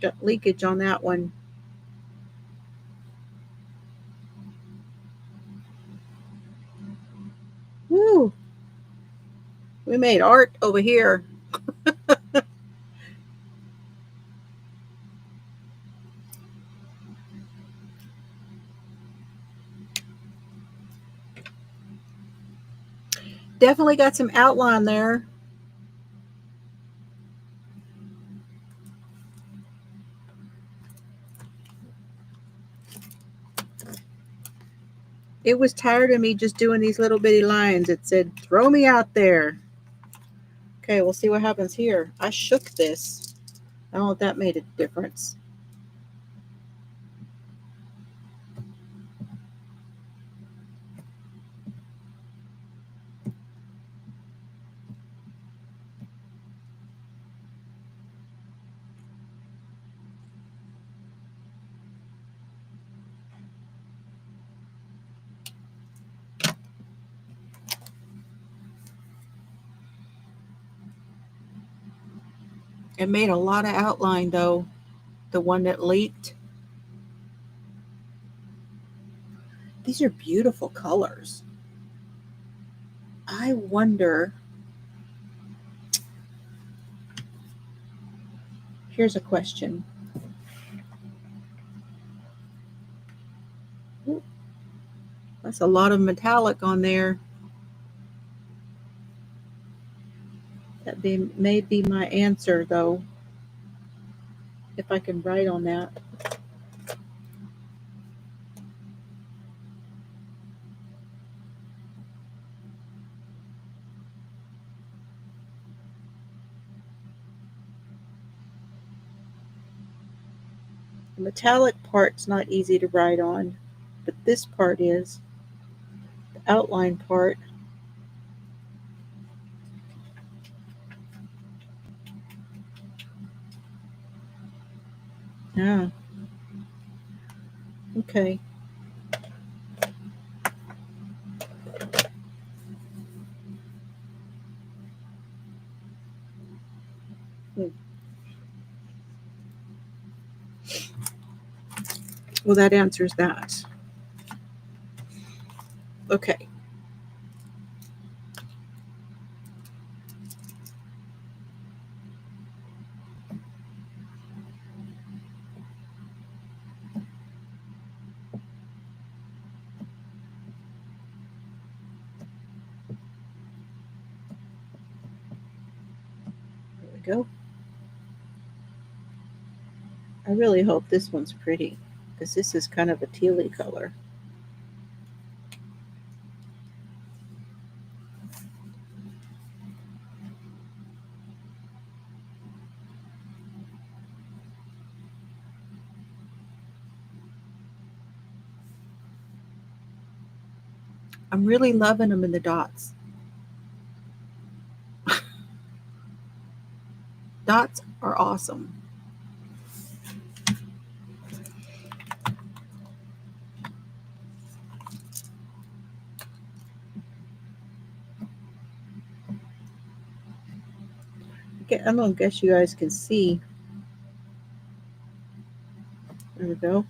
Got leakage on that one. Woo! We made art over here. Definitely got some outline there. It was tired of me just doing these little bitty lines. It said, throw me out there. Okay, we'll see what happens here. I shook this. I don't know if that made a difference. It made a lot of outline though, the one that leaked. These are beautiful colors. I wonder, here's a question. Ooh, that's a lot of metallic on there. That may be my answer though, if I can write on that. The metallic part's not easy to write on, but this part is. The outline part. Yeah. Okay. Well, that answers that. Okay. There we go. I really hope this one's pretty because this is kind of a tealy color. I'm really loving them in the dots. Dots are awesome. I don't guess you guys can see. There we go.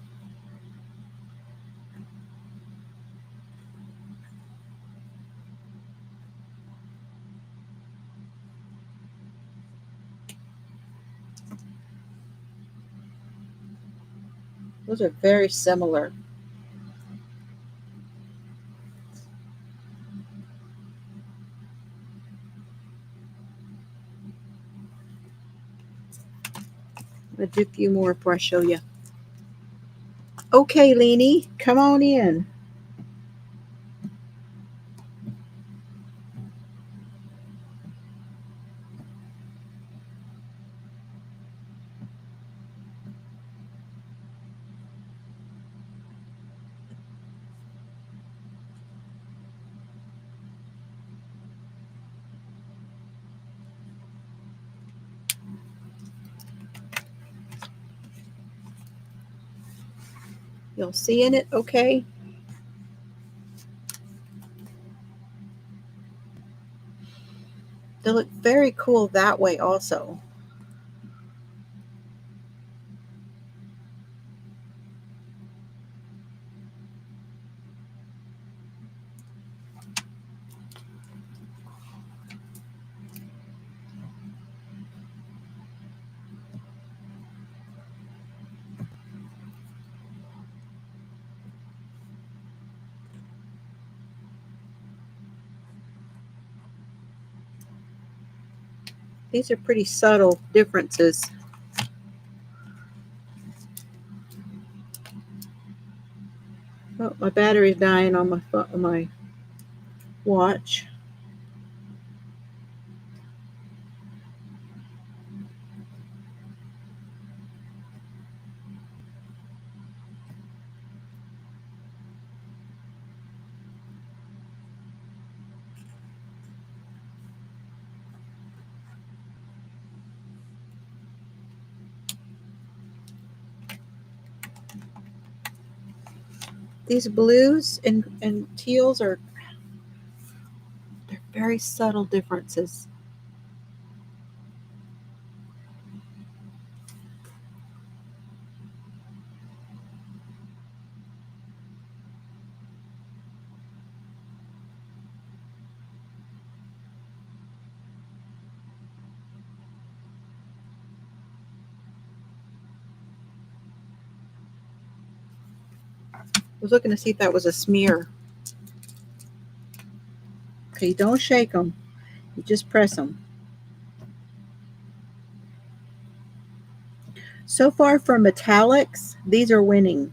Those are very similar. I'm going to do a few more before I show you. Okay, Leanie, come on in. Y'all seeing it okay? They look very cool that way also. These are pretty subtle differences. Oh, my battery's dying on my watch. These blues and teals they're very subtle differences. I was looking to see if that was a smear. Okay, don't shake them. You just press them. So far for metallics, these are winning.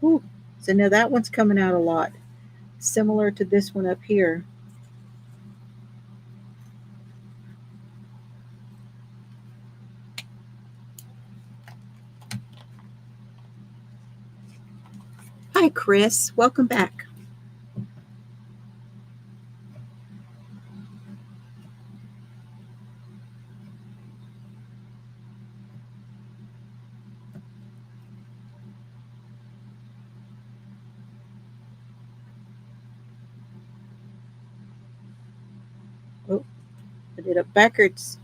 Ooh, so now that one's coming out a lot. Similar to this one up here. Hi, Chris. Welcome back. I did it backwards.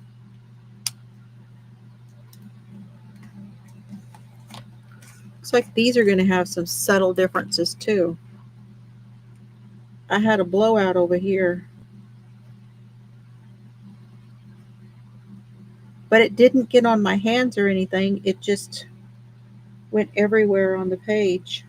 Looks like these are going to have some subtle differences too. I had a blowout over here, but it didn't get on my hands or anything. It just went everywhere on the page.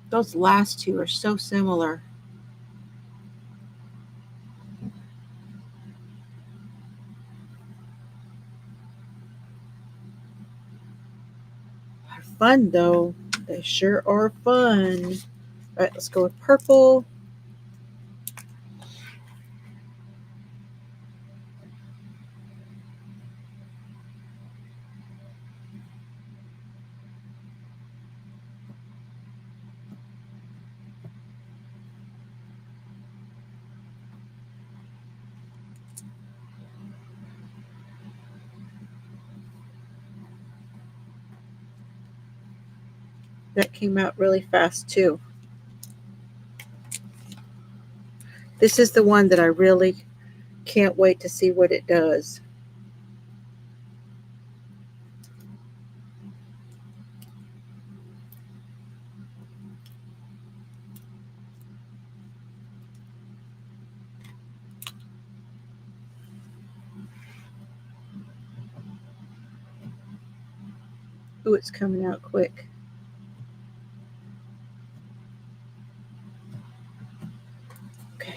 Those last two are so similar. They're fun though. They sure are fun. All right, let's go with purple. That came out really fast too. This is the one that I really can't wait to see what it does. Ooh, it's coming out quick. Okay.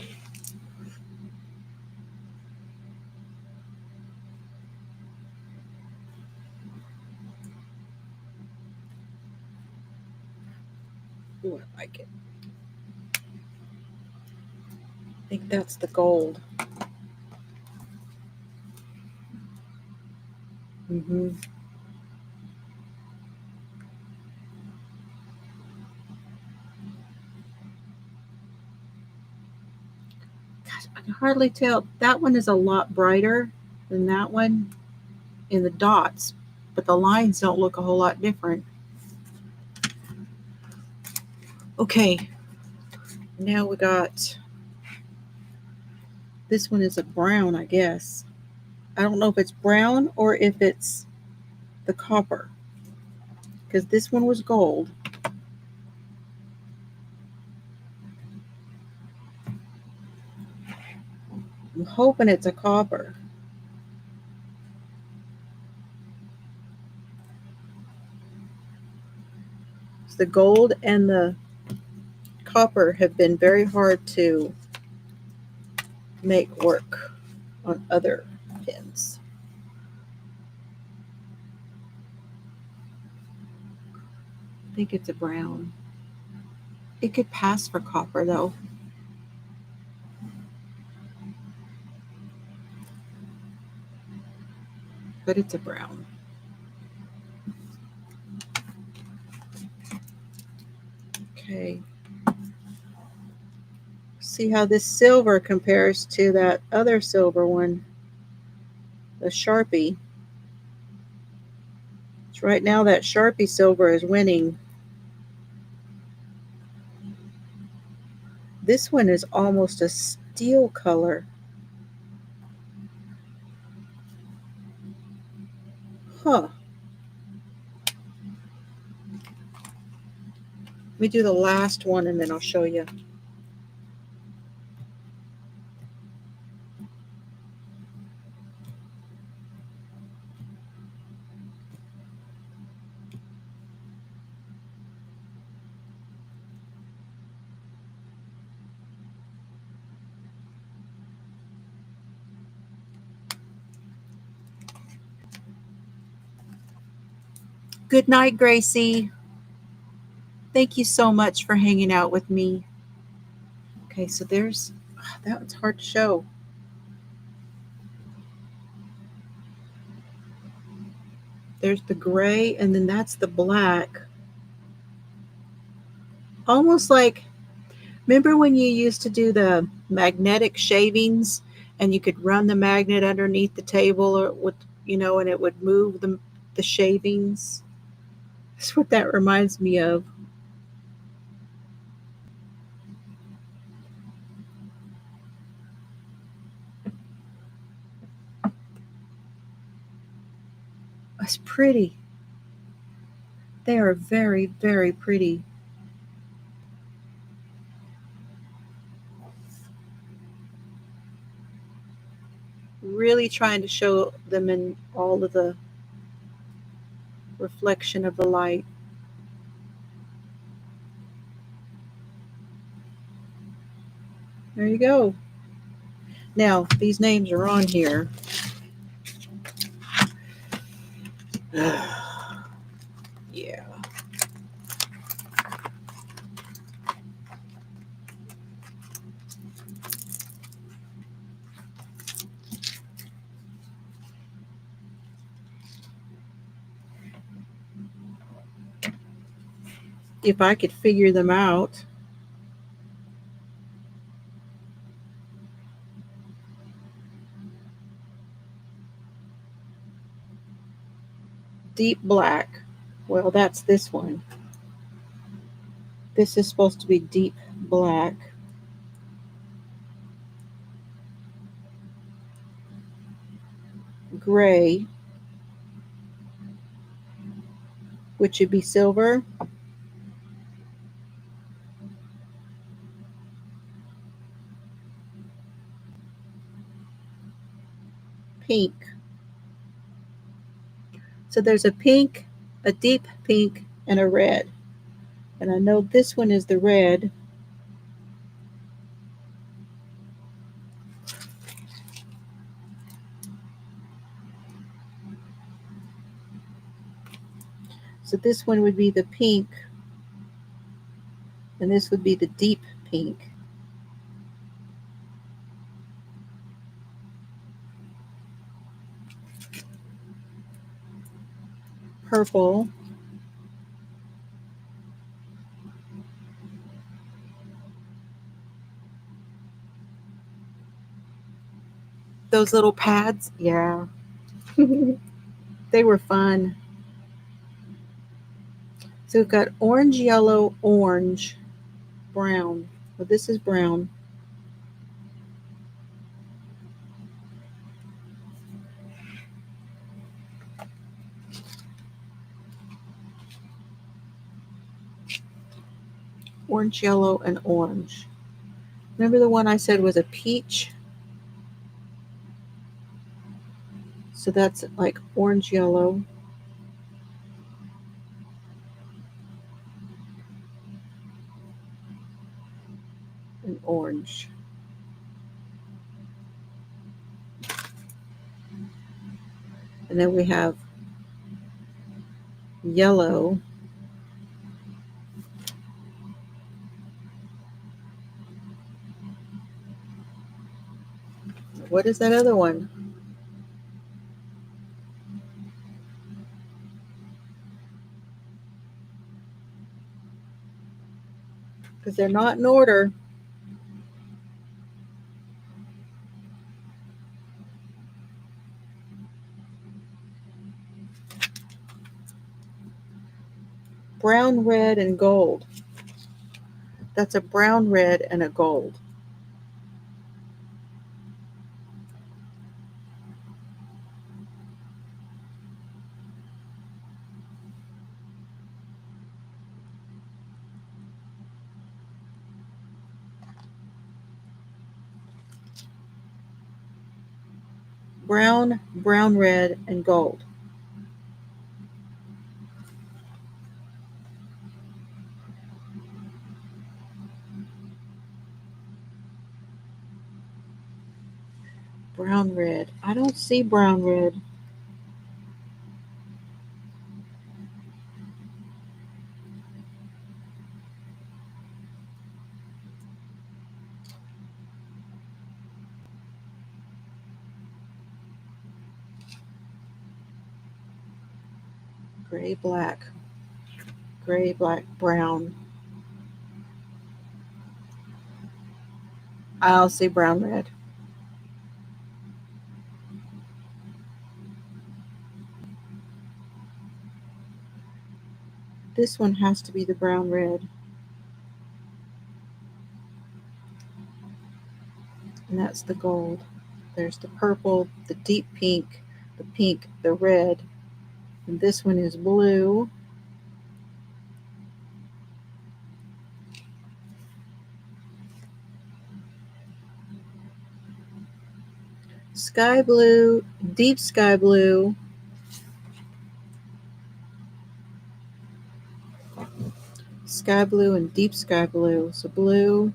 Ooh, I like it. I think that's the gold. Mm-hmm. Gosh, I can hardly tell. That one is a lot brighter than that one in the dots, but the lines don't look a whole lot different. Okay, now we got, this one is a brown, I guess. I don't know if it's brown or if it's the copper, because this one was gold. I'm hoping it's a copper. So the gold and the copper have been very hard to make work on other pins. I think it's a brown. It could pass for copper though. But it's a brown. Okay. See how this silver compares to that other silver one, the Sharpie. So right now that Sharpie silver is winning. This one is almost a steel color. Huh. Let me do the last one and then I'll show you. Good night, Gracie. Thank you so much for hanging out with me. Okay, so there's, that one's hard to show. There's the gray, and then that's the black. Almost like, remember when you used to do the magnetic shavings and you could run the magnet underneath the table or with, and it would move the shavings? That's what that reminds me of. It's pretty. They are very, very pretty. Really trying to show them in all of the reflection of the light. There you go. Now, these names are on here. Yeah. If I could figure them out. Deep black. Well, that's this one. This is supposed to be deep black. Gray, which would be silver. Pink. So there's a pink, a deep pink, and a red. And I know this one is the red. So this one would be the pink, and this would be the deep pink. Purple. Those little pads, yeah. They were fun. So we've got orange, yellow, orange, brown. Well, this is brown. Orange, yellow, and orange. Remember the one I said was a peach? So that's like orange, yellow. And orange. And then we have yellow. What is that other one? Because they're not in order. Brown, red, and gold. That's a brown, red, and a gold. Brown, brown, red, and gold. Brown, red. I don't see brown, red. Gray, black. Gray, black, brown. I'll say brown red. This one has to be the brown red. And that's the gold. There's the purple, the deep pink, the red, and this one is blue. Sky blue, deep sky blue, sky blue, and deep sky blue. So blue,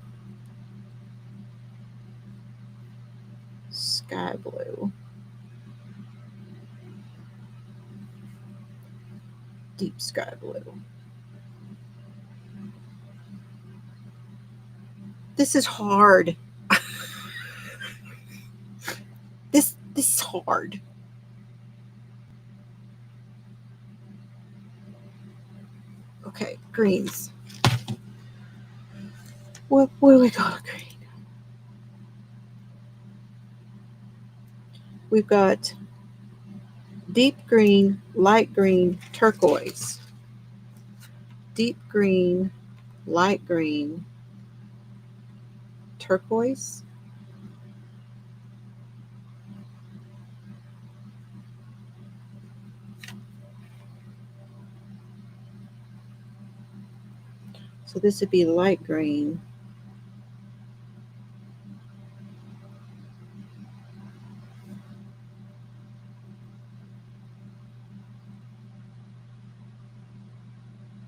sky blue, deep sky blue. This is hard. This is hard. Okay, greens. What do we got? Green. We've got deep green, light green, turquoise. Deep green, light green, turquoise. So this would be light green.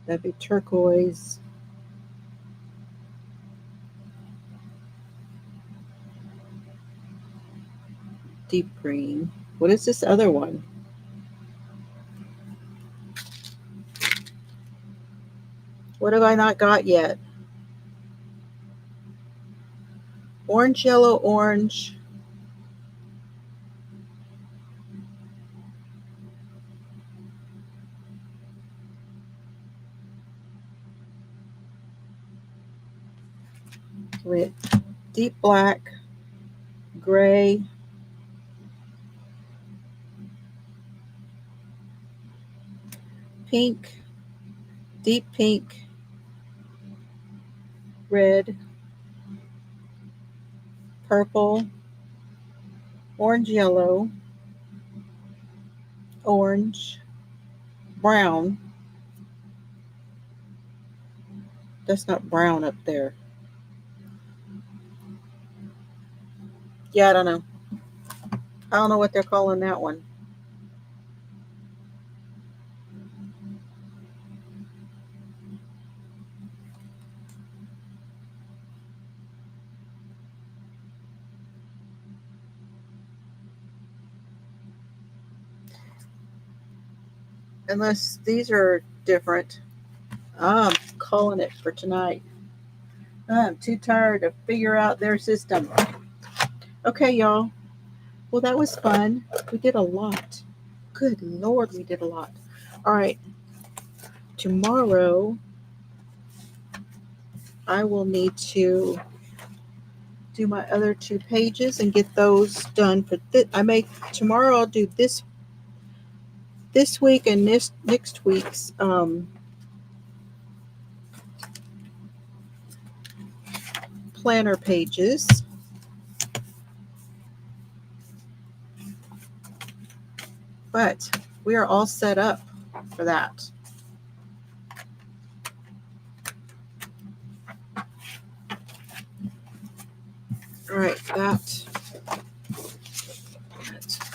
That'd be turquoise. Deep green. What is this other one? What have I not got yet? Orange, yellow, orange. With deep black, gray, pink, deep pink, red, purple, orange, yellow, orange, brown. That's not brown up there. Yeah, I don't know. I don't know what they're calling that one. Unless these are different. I'm calling it for tonight. I'm too tired to figure out their system. Okay, y'all. Well, that was fun. We did a lot. Good Lord, we did a lot. All right. Tomorrow, I will need to do my other 2 pages and get those done for tomorrow I'll do this week and next week's planner pages. But we are all set up for that. All right, I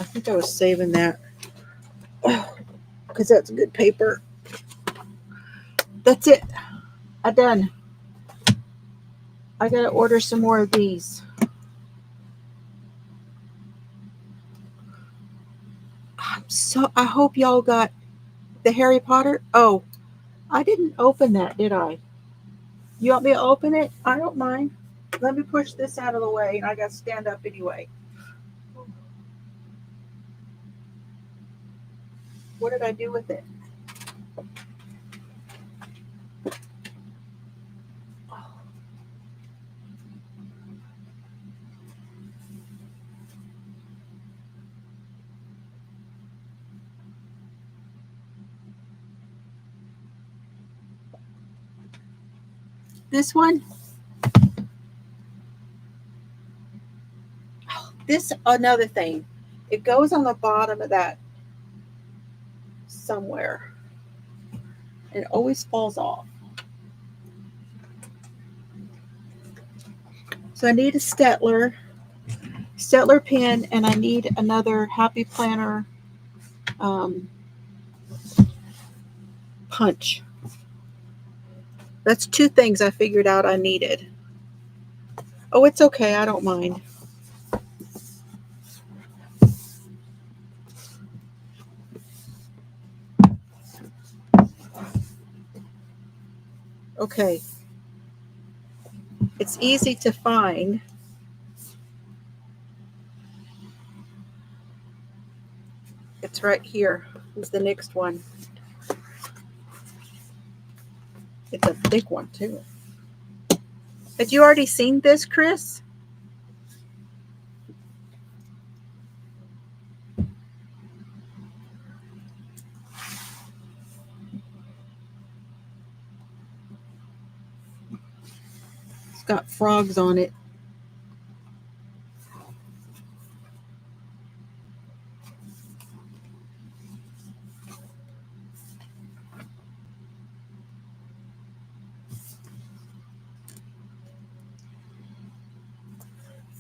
think I was saving that because that's good paper. That's it. I'm done. I gotta order some more of these. I hope y'all got the Harry Potter. Oh, I didn't open that, did I? You want me to open it? I don't mind. Let me push this out of the way, and I got to stand up anyway. What did I do with it? This one, this another thing. It goes on the bottom of that somewhere. It always falls off. So I need a Stettler pen, and I need another Happy Planner punch. That's two things I figured out I needed. Oh, it's okay. I don't mind. Okay. It's easy to find. It's right here. Is the next one. It's a big one too. Had you already seen this, Chris? It's got frogs on it.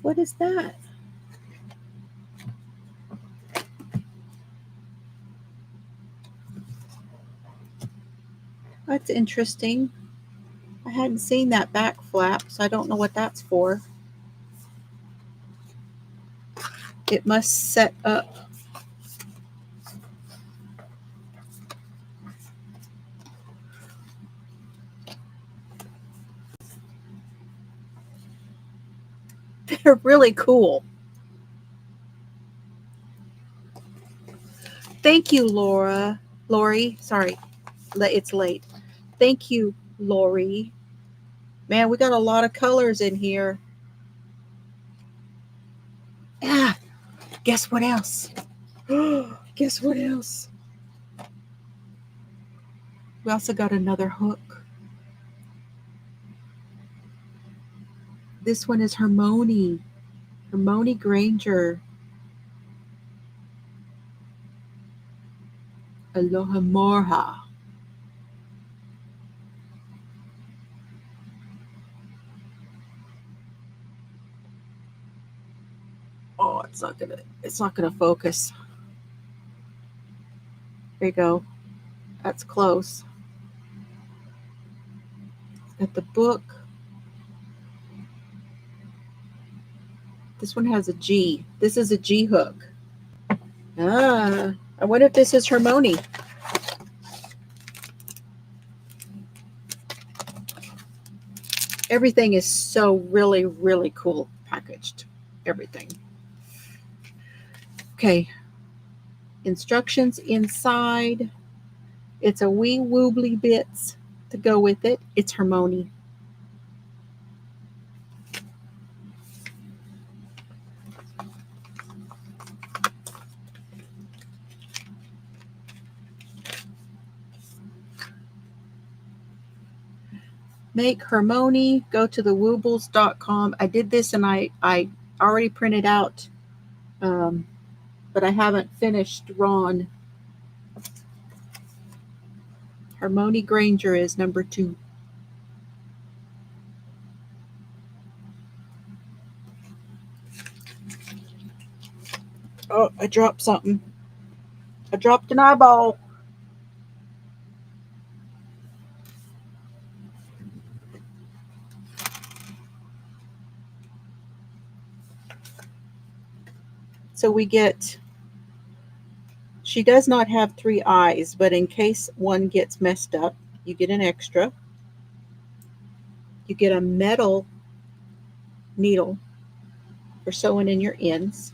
What is that? That's interesting. I hadn't seen that back flap, so I don't know what that's for. It must set up. They're really cool. Thank you, Lori. Sorry, it's late. Thank you, Lori. Man, we got a lot of colors in here. Ah, guess what else? Guess what else? We also got another hook. This one is Hermione Granger. Aloha Morha. Oh, it's not gonna focus. There you go. That's close. Got the book. This one has a G. This is a G hook. Ah, I wonder if this is Hermione. Everything is so really, really cool packaged. Everything. Okay. Instructions inside. It's a wee woobly bits to go with it. It's Hermione. Make Hermione. Go to the woobles.com. I did this and I already printed out, but I haven't finished Ron. Hermione Granger is number 2. Oh, I dropped something. I dropped an eyeball. So we get, she does not have 3 eyes, but in case one gets messed up, you get an extra. You get a metal needle for sewing in your ends.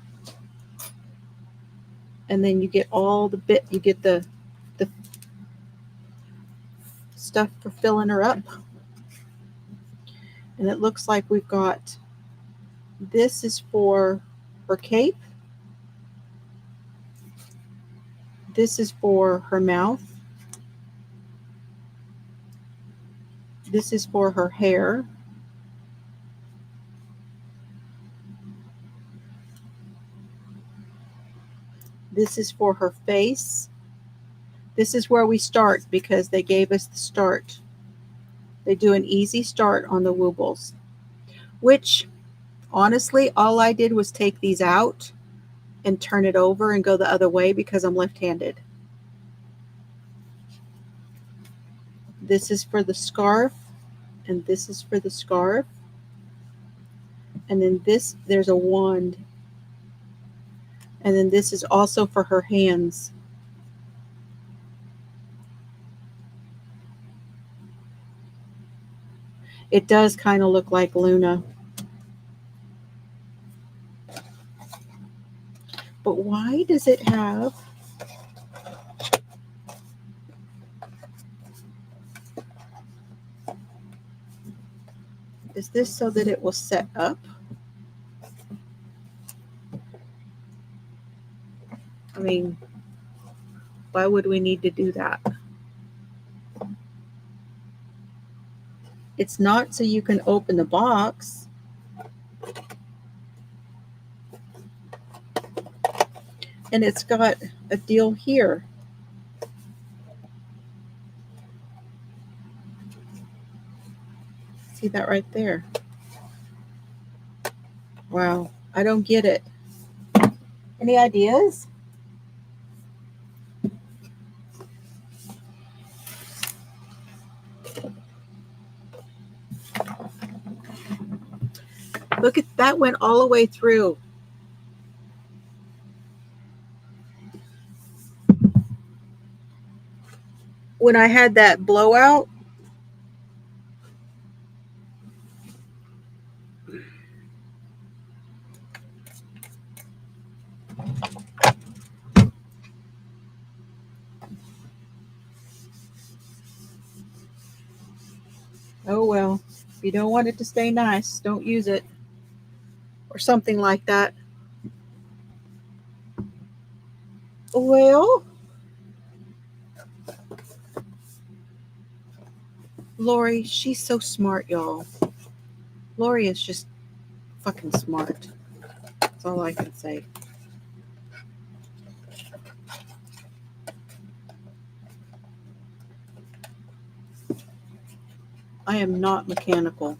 And then you get all the you get the stuff for filling her up. And it looks like we've got, this is for her cape. This is for her mouth. This is for her hair. This is for her face. This is where we start because they gave us the start. They do an easy start on the woobles, which honestly, all I did was take these out and turn it over and go the other way because I'm left-handed. This is for the scarf, and this is for the scarf. And then this, there's a wand. And then this is also for her hands. It does kind of look like Luna. But why does it have... Is this so that it will set up? I mean, why would we need to do that? It's not so you can open the box. And it's got a deal here. See that right there? Wow, I don't get it. Any ideas? Look at that, went all the way through. When I had that blowout, oh well, if you don't want it to stay nice, don't use it. Or something like that. Well, Lori, she's so smart, y'all. Lori is just fucking smart. That's all I can say. I am not mechanical.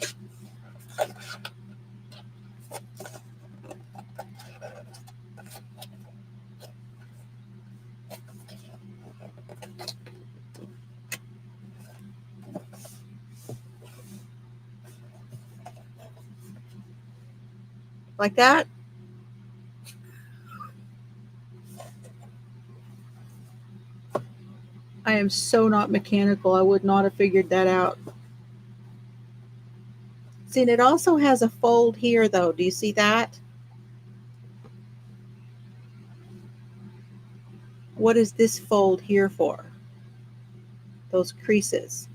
Like that? I am so not mechanical. I would not have figured that out. See, and it also has a fold here, though. Do you see that? What is this fold here for? Those creases.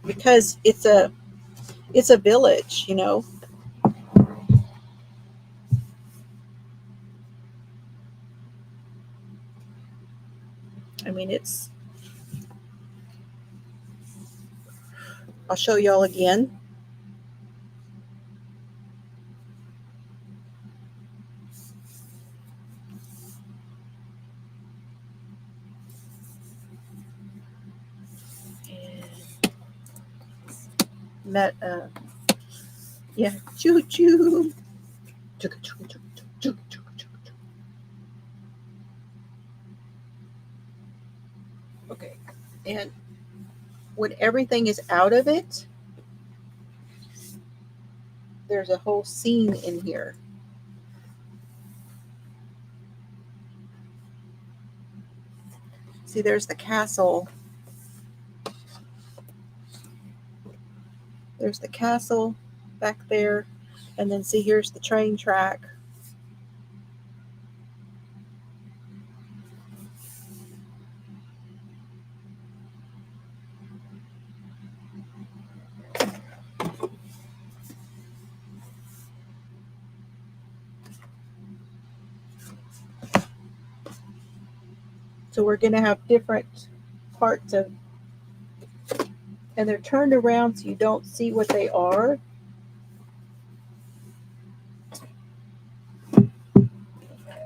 Because it's a village, you know. I mean, it's... I'll show y'all again. Met yeah, choo choo. Okay, and when everything is out of it, there's a whole scene in here. See, there's the castle. There's the castle back there. And then see, here's the train track. So we're going to have different parts of, and they're turned around so you don't see what they are.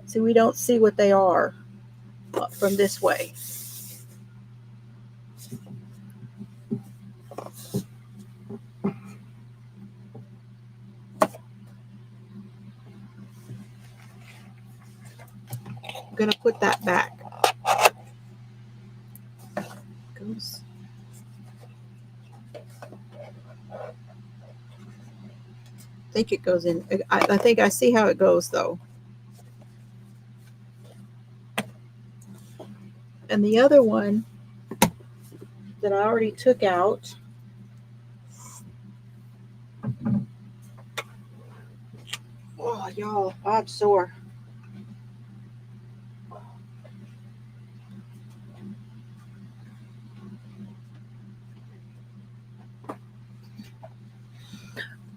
So we don't see what they are from this way. I'm going to put that back. Goes. I think it goes in. I think I see how it goes though. And the other one that I already took out, oh y'all, I'm sore.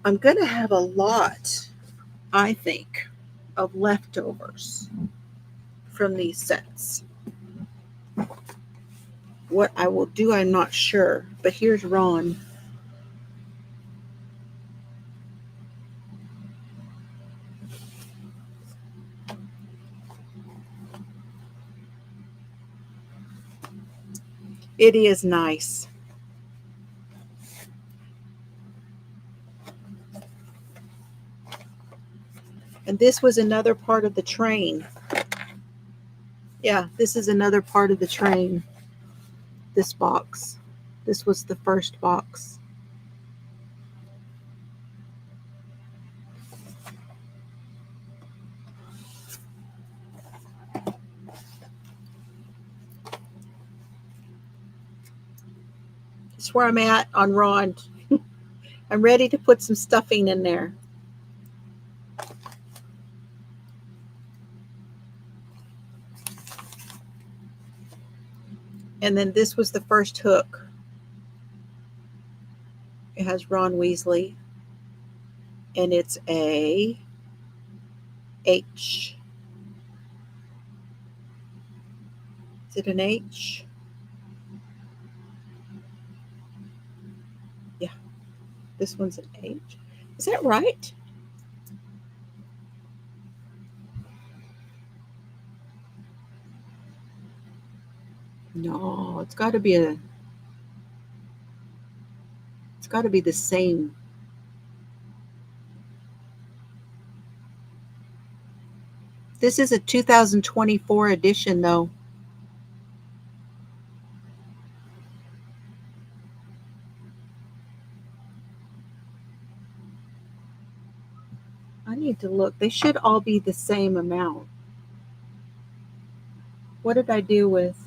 I'm going to have a lot, I think, of leftovers from these sets. What I will do, I'm not sure, but here's Ron. It is nice. And this was another part of the train. Yeah, this is another part of the train. This box. This was the first box. It's where I'm at on Ron. I'm ready to put some stuffing in there. And then this was the first hook. It has Ron Weasley. And it's a H. Is it an H? Yeah. This one's an H. Is that right? No, it's got to be the same. This is a 2024 edition though. I need to look. They should all be the same amount. What did I do with?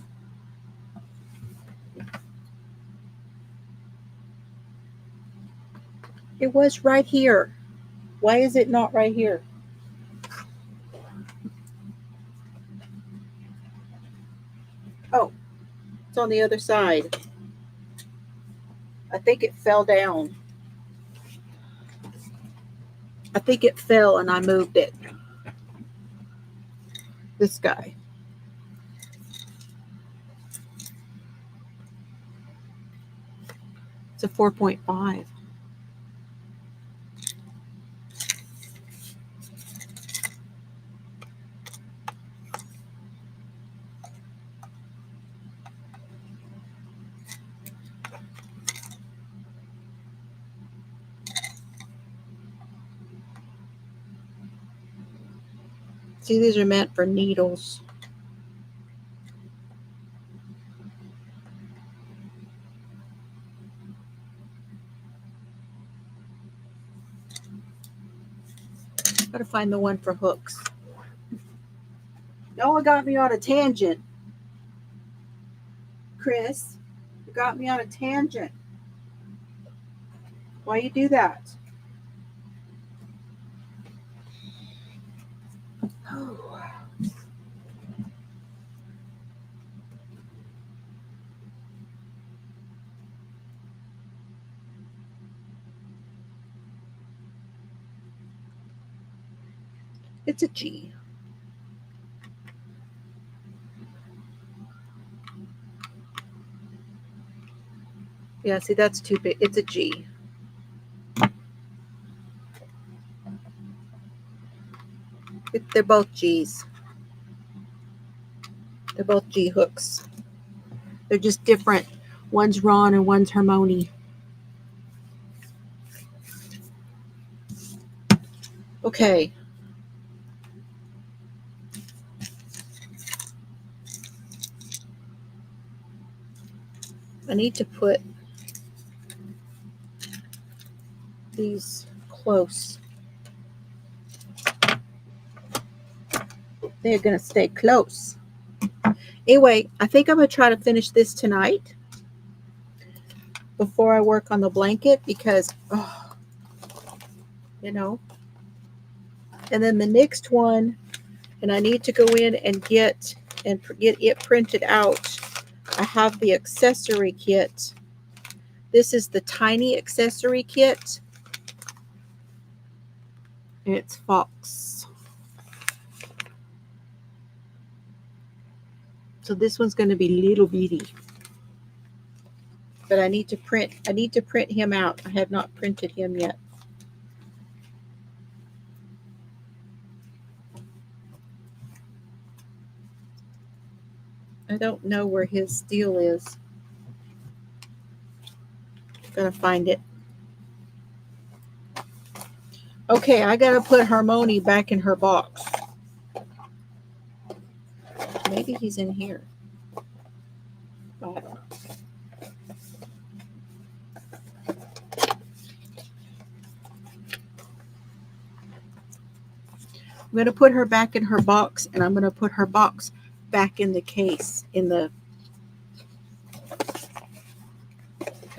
It was right here. Why is it not right here? Oh, it's on the other side. I think it fell down. I think it fell and I moved it. This guy. It's a 4.5. See, these are meant for needles. Gotta find the one for hooks. Y'all got me on a tangent. Chris, you got me on a tangent. Why you do that? Oh. It's a G. Yeah, see, that's too big. It's a G. They're both G's. They're both G hooks. They're just different. One's Ron and one's Hermione. Okay. I need to put these close. They're going to stay close. Anyway, I think I'm going to try to finish this tonight before I work on the blanket because, you know. And then the next one, and I need to go in and get it printed out. I have the accessory kit. This is the tiny accessory kit. It's Fox. So this one's going to be little bitty. But I need to print him out. I have not printed him yet. I don't know where his deal is. I'm going to find it. Okay, I got to put Harmony back in her box. Maybe he's in here. I don't know. I'm going to put her back in her box, and I'm going to put her box back in the case, in the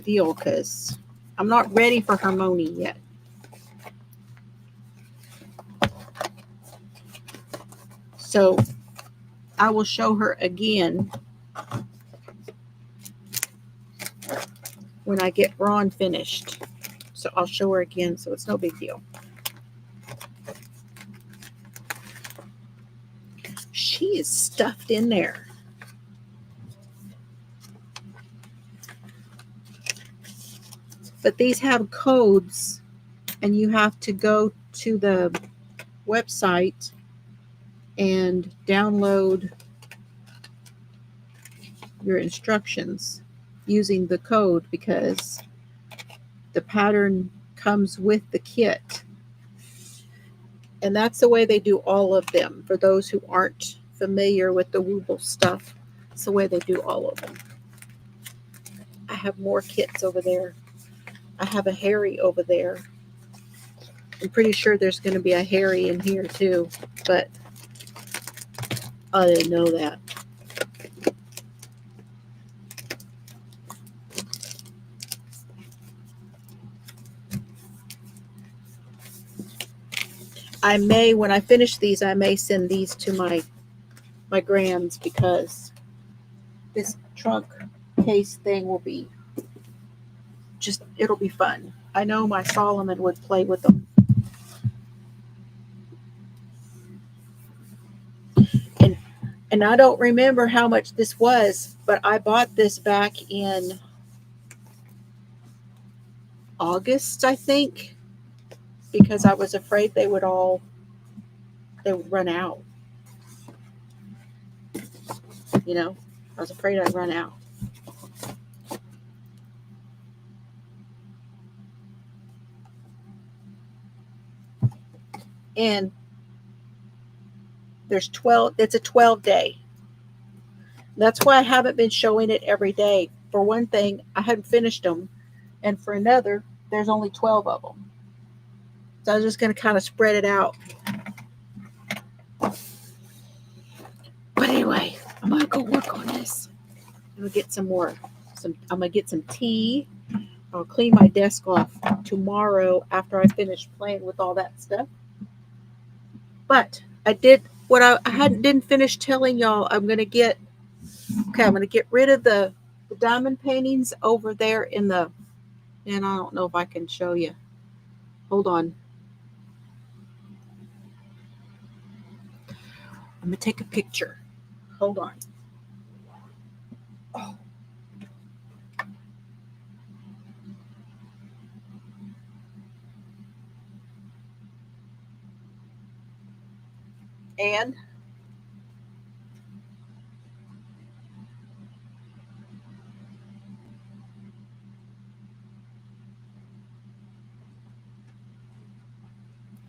deal, because I'm not ready for Harmony yet. So I will show her again when I get Ron finished. So I'll show her again, so it's no big deal. She is stuffed in there. But these have codes, and you have to go to the website and download your instructions using the code because the pattern comes with the kit. And that's the way they do all of them. For those who aren't familiar with the Wooble stuff, it's the way they do all of them. I have more kits over there. I have a Harry over there. I'm pretty sure there's going to be a Harry in here too, but I didn't know that. I may, when I finish these, I may send these to my grands because this trunk case thing will be just, it'll be fun. I know my Solomon would play with them. And I don't remember how much this was, but I bought this back in August, I think, because I was afraid they would run out. You know, I was afraid I'd run out. And there's 12, it's a 12-day. That's why I haven't been showing it every day. For one thing, I hadn't finished them. And for another, there's only 12 of them. So I was just going to kind of spread it out. But anyway, I'm going to go work on this. I'm going to get some more. I'm going to get some tea. I'll clean my desk off tomorrow after I finish playing with all that stuff. But I did what I didn't finish telling y'all. I'm going to get rid of the diamond paintings over there in the, and I don't know if I can show you. Hold on. I'm going to take a picture. Hold on. Oh. And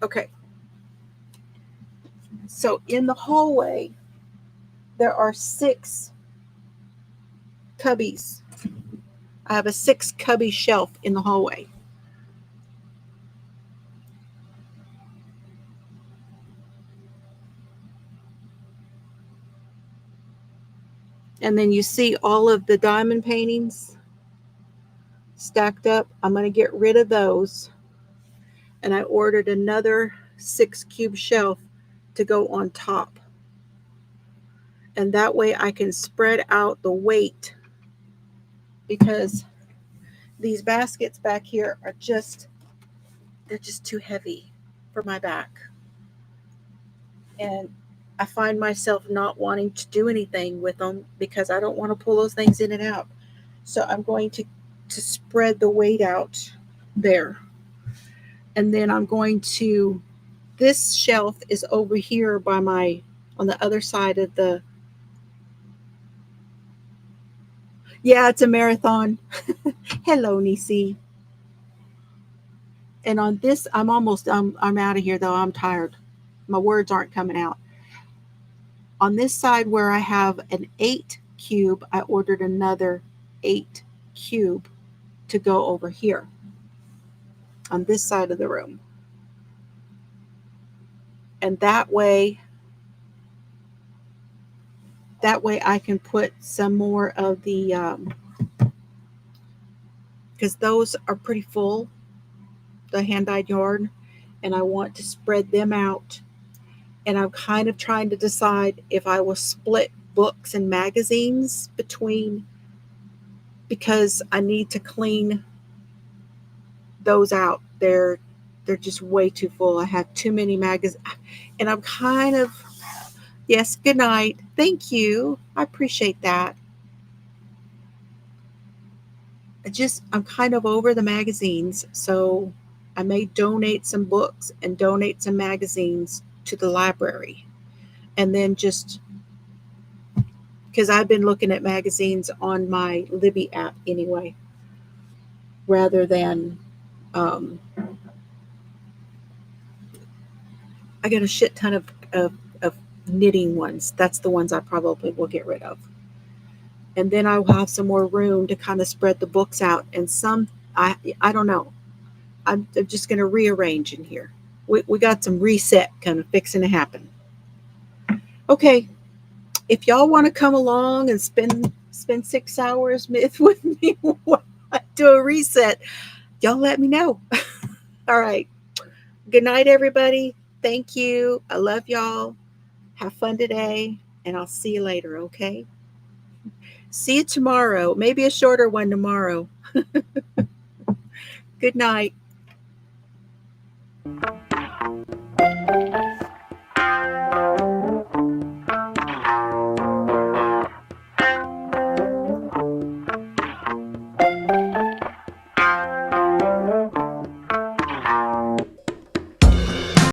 okay, so in the hallway, there are 6 cubbies. I have a 6 cubby shelf in the hallway. And then you see all of the diamond paintings stacked up. I'm going to get rid of those. And I ordered another 6 cube shelf to go on top. And that way I can spread out the weight, because these baskets back here are they're just too heavy for my back. And I find myself not wanting to do anything with them because I don't want to pull those things in and out. So I'm going to spread the weight out there. And then I'm going to, this shelf is over here by on the other side of the, yeah, it's a marathon. Hello, Nisi. And on this, I'm out of here though. I'm tired. My words aren't coming out. On this side where I have an 8 cube, I ordered another 8 cube to go over here on this side of the room. And that way I can put some more of the, because those are pretty full, the hand-dyed yarn, and I want to spread them out. And I'm kind of trying to decide if I will split books and magazines between, because I need to clean those out. They're just way too full. I have too many magazines, and I'm kind of, yes, good night. Thank you. I appreciate that. I'm kind of over the magazines, so I may donate some books and donate some magazines to the library. And then just because I've been looking at magazines on my Libby app anyway, rather than, I got a shit ton of knitting ones. That's the ones I probably will get rid of. And then I will have some more room to kind of spread the books out. And some, I don't know. I'm just going to rearrange in here. We got some reset kind of fixing to happen. Okay, if y'all want to come along and spend 6 hours with me while I do a reset, y'all let me know. All right. Good night, everybody. Thank you. I love y'all. Have fun today, and I'll see you later, okay? See you tomorrow. Maybe a shorter one tomorrow. Good night.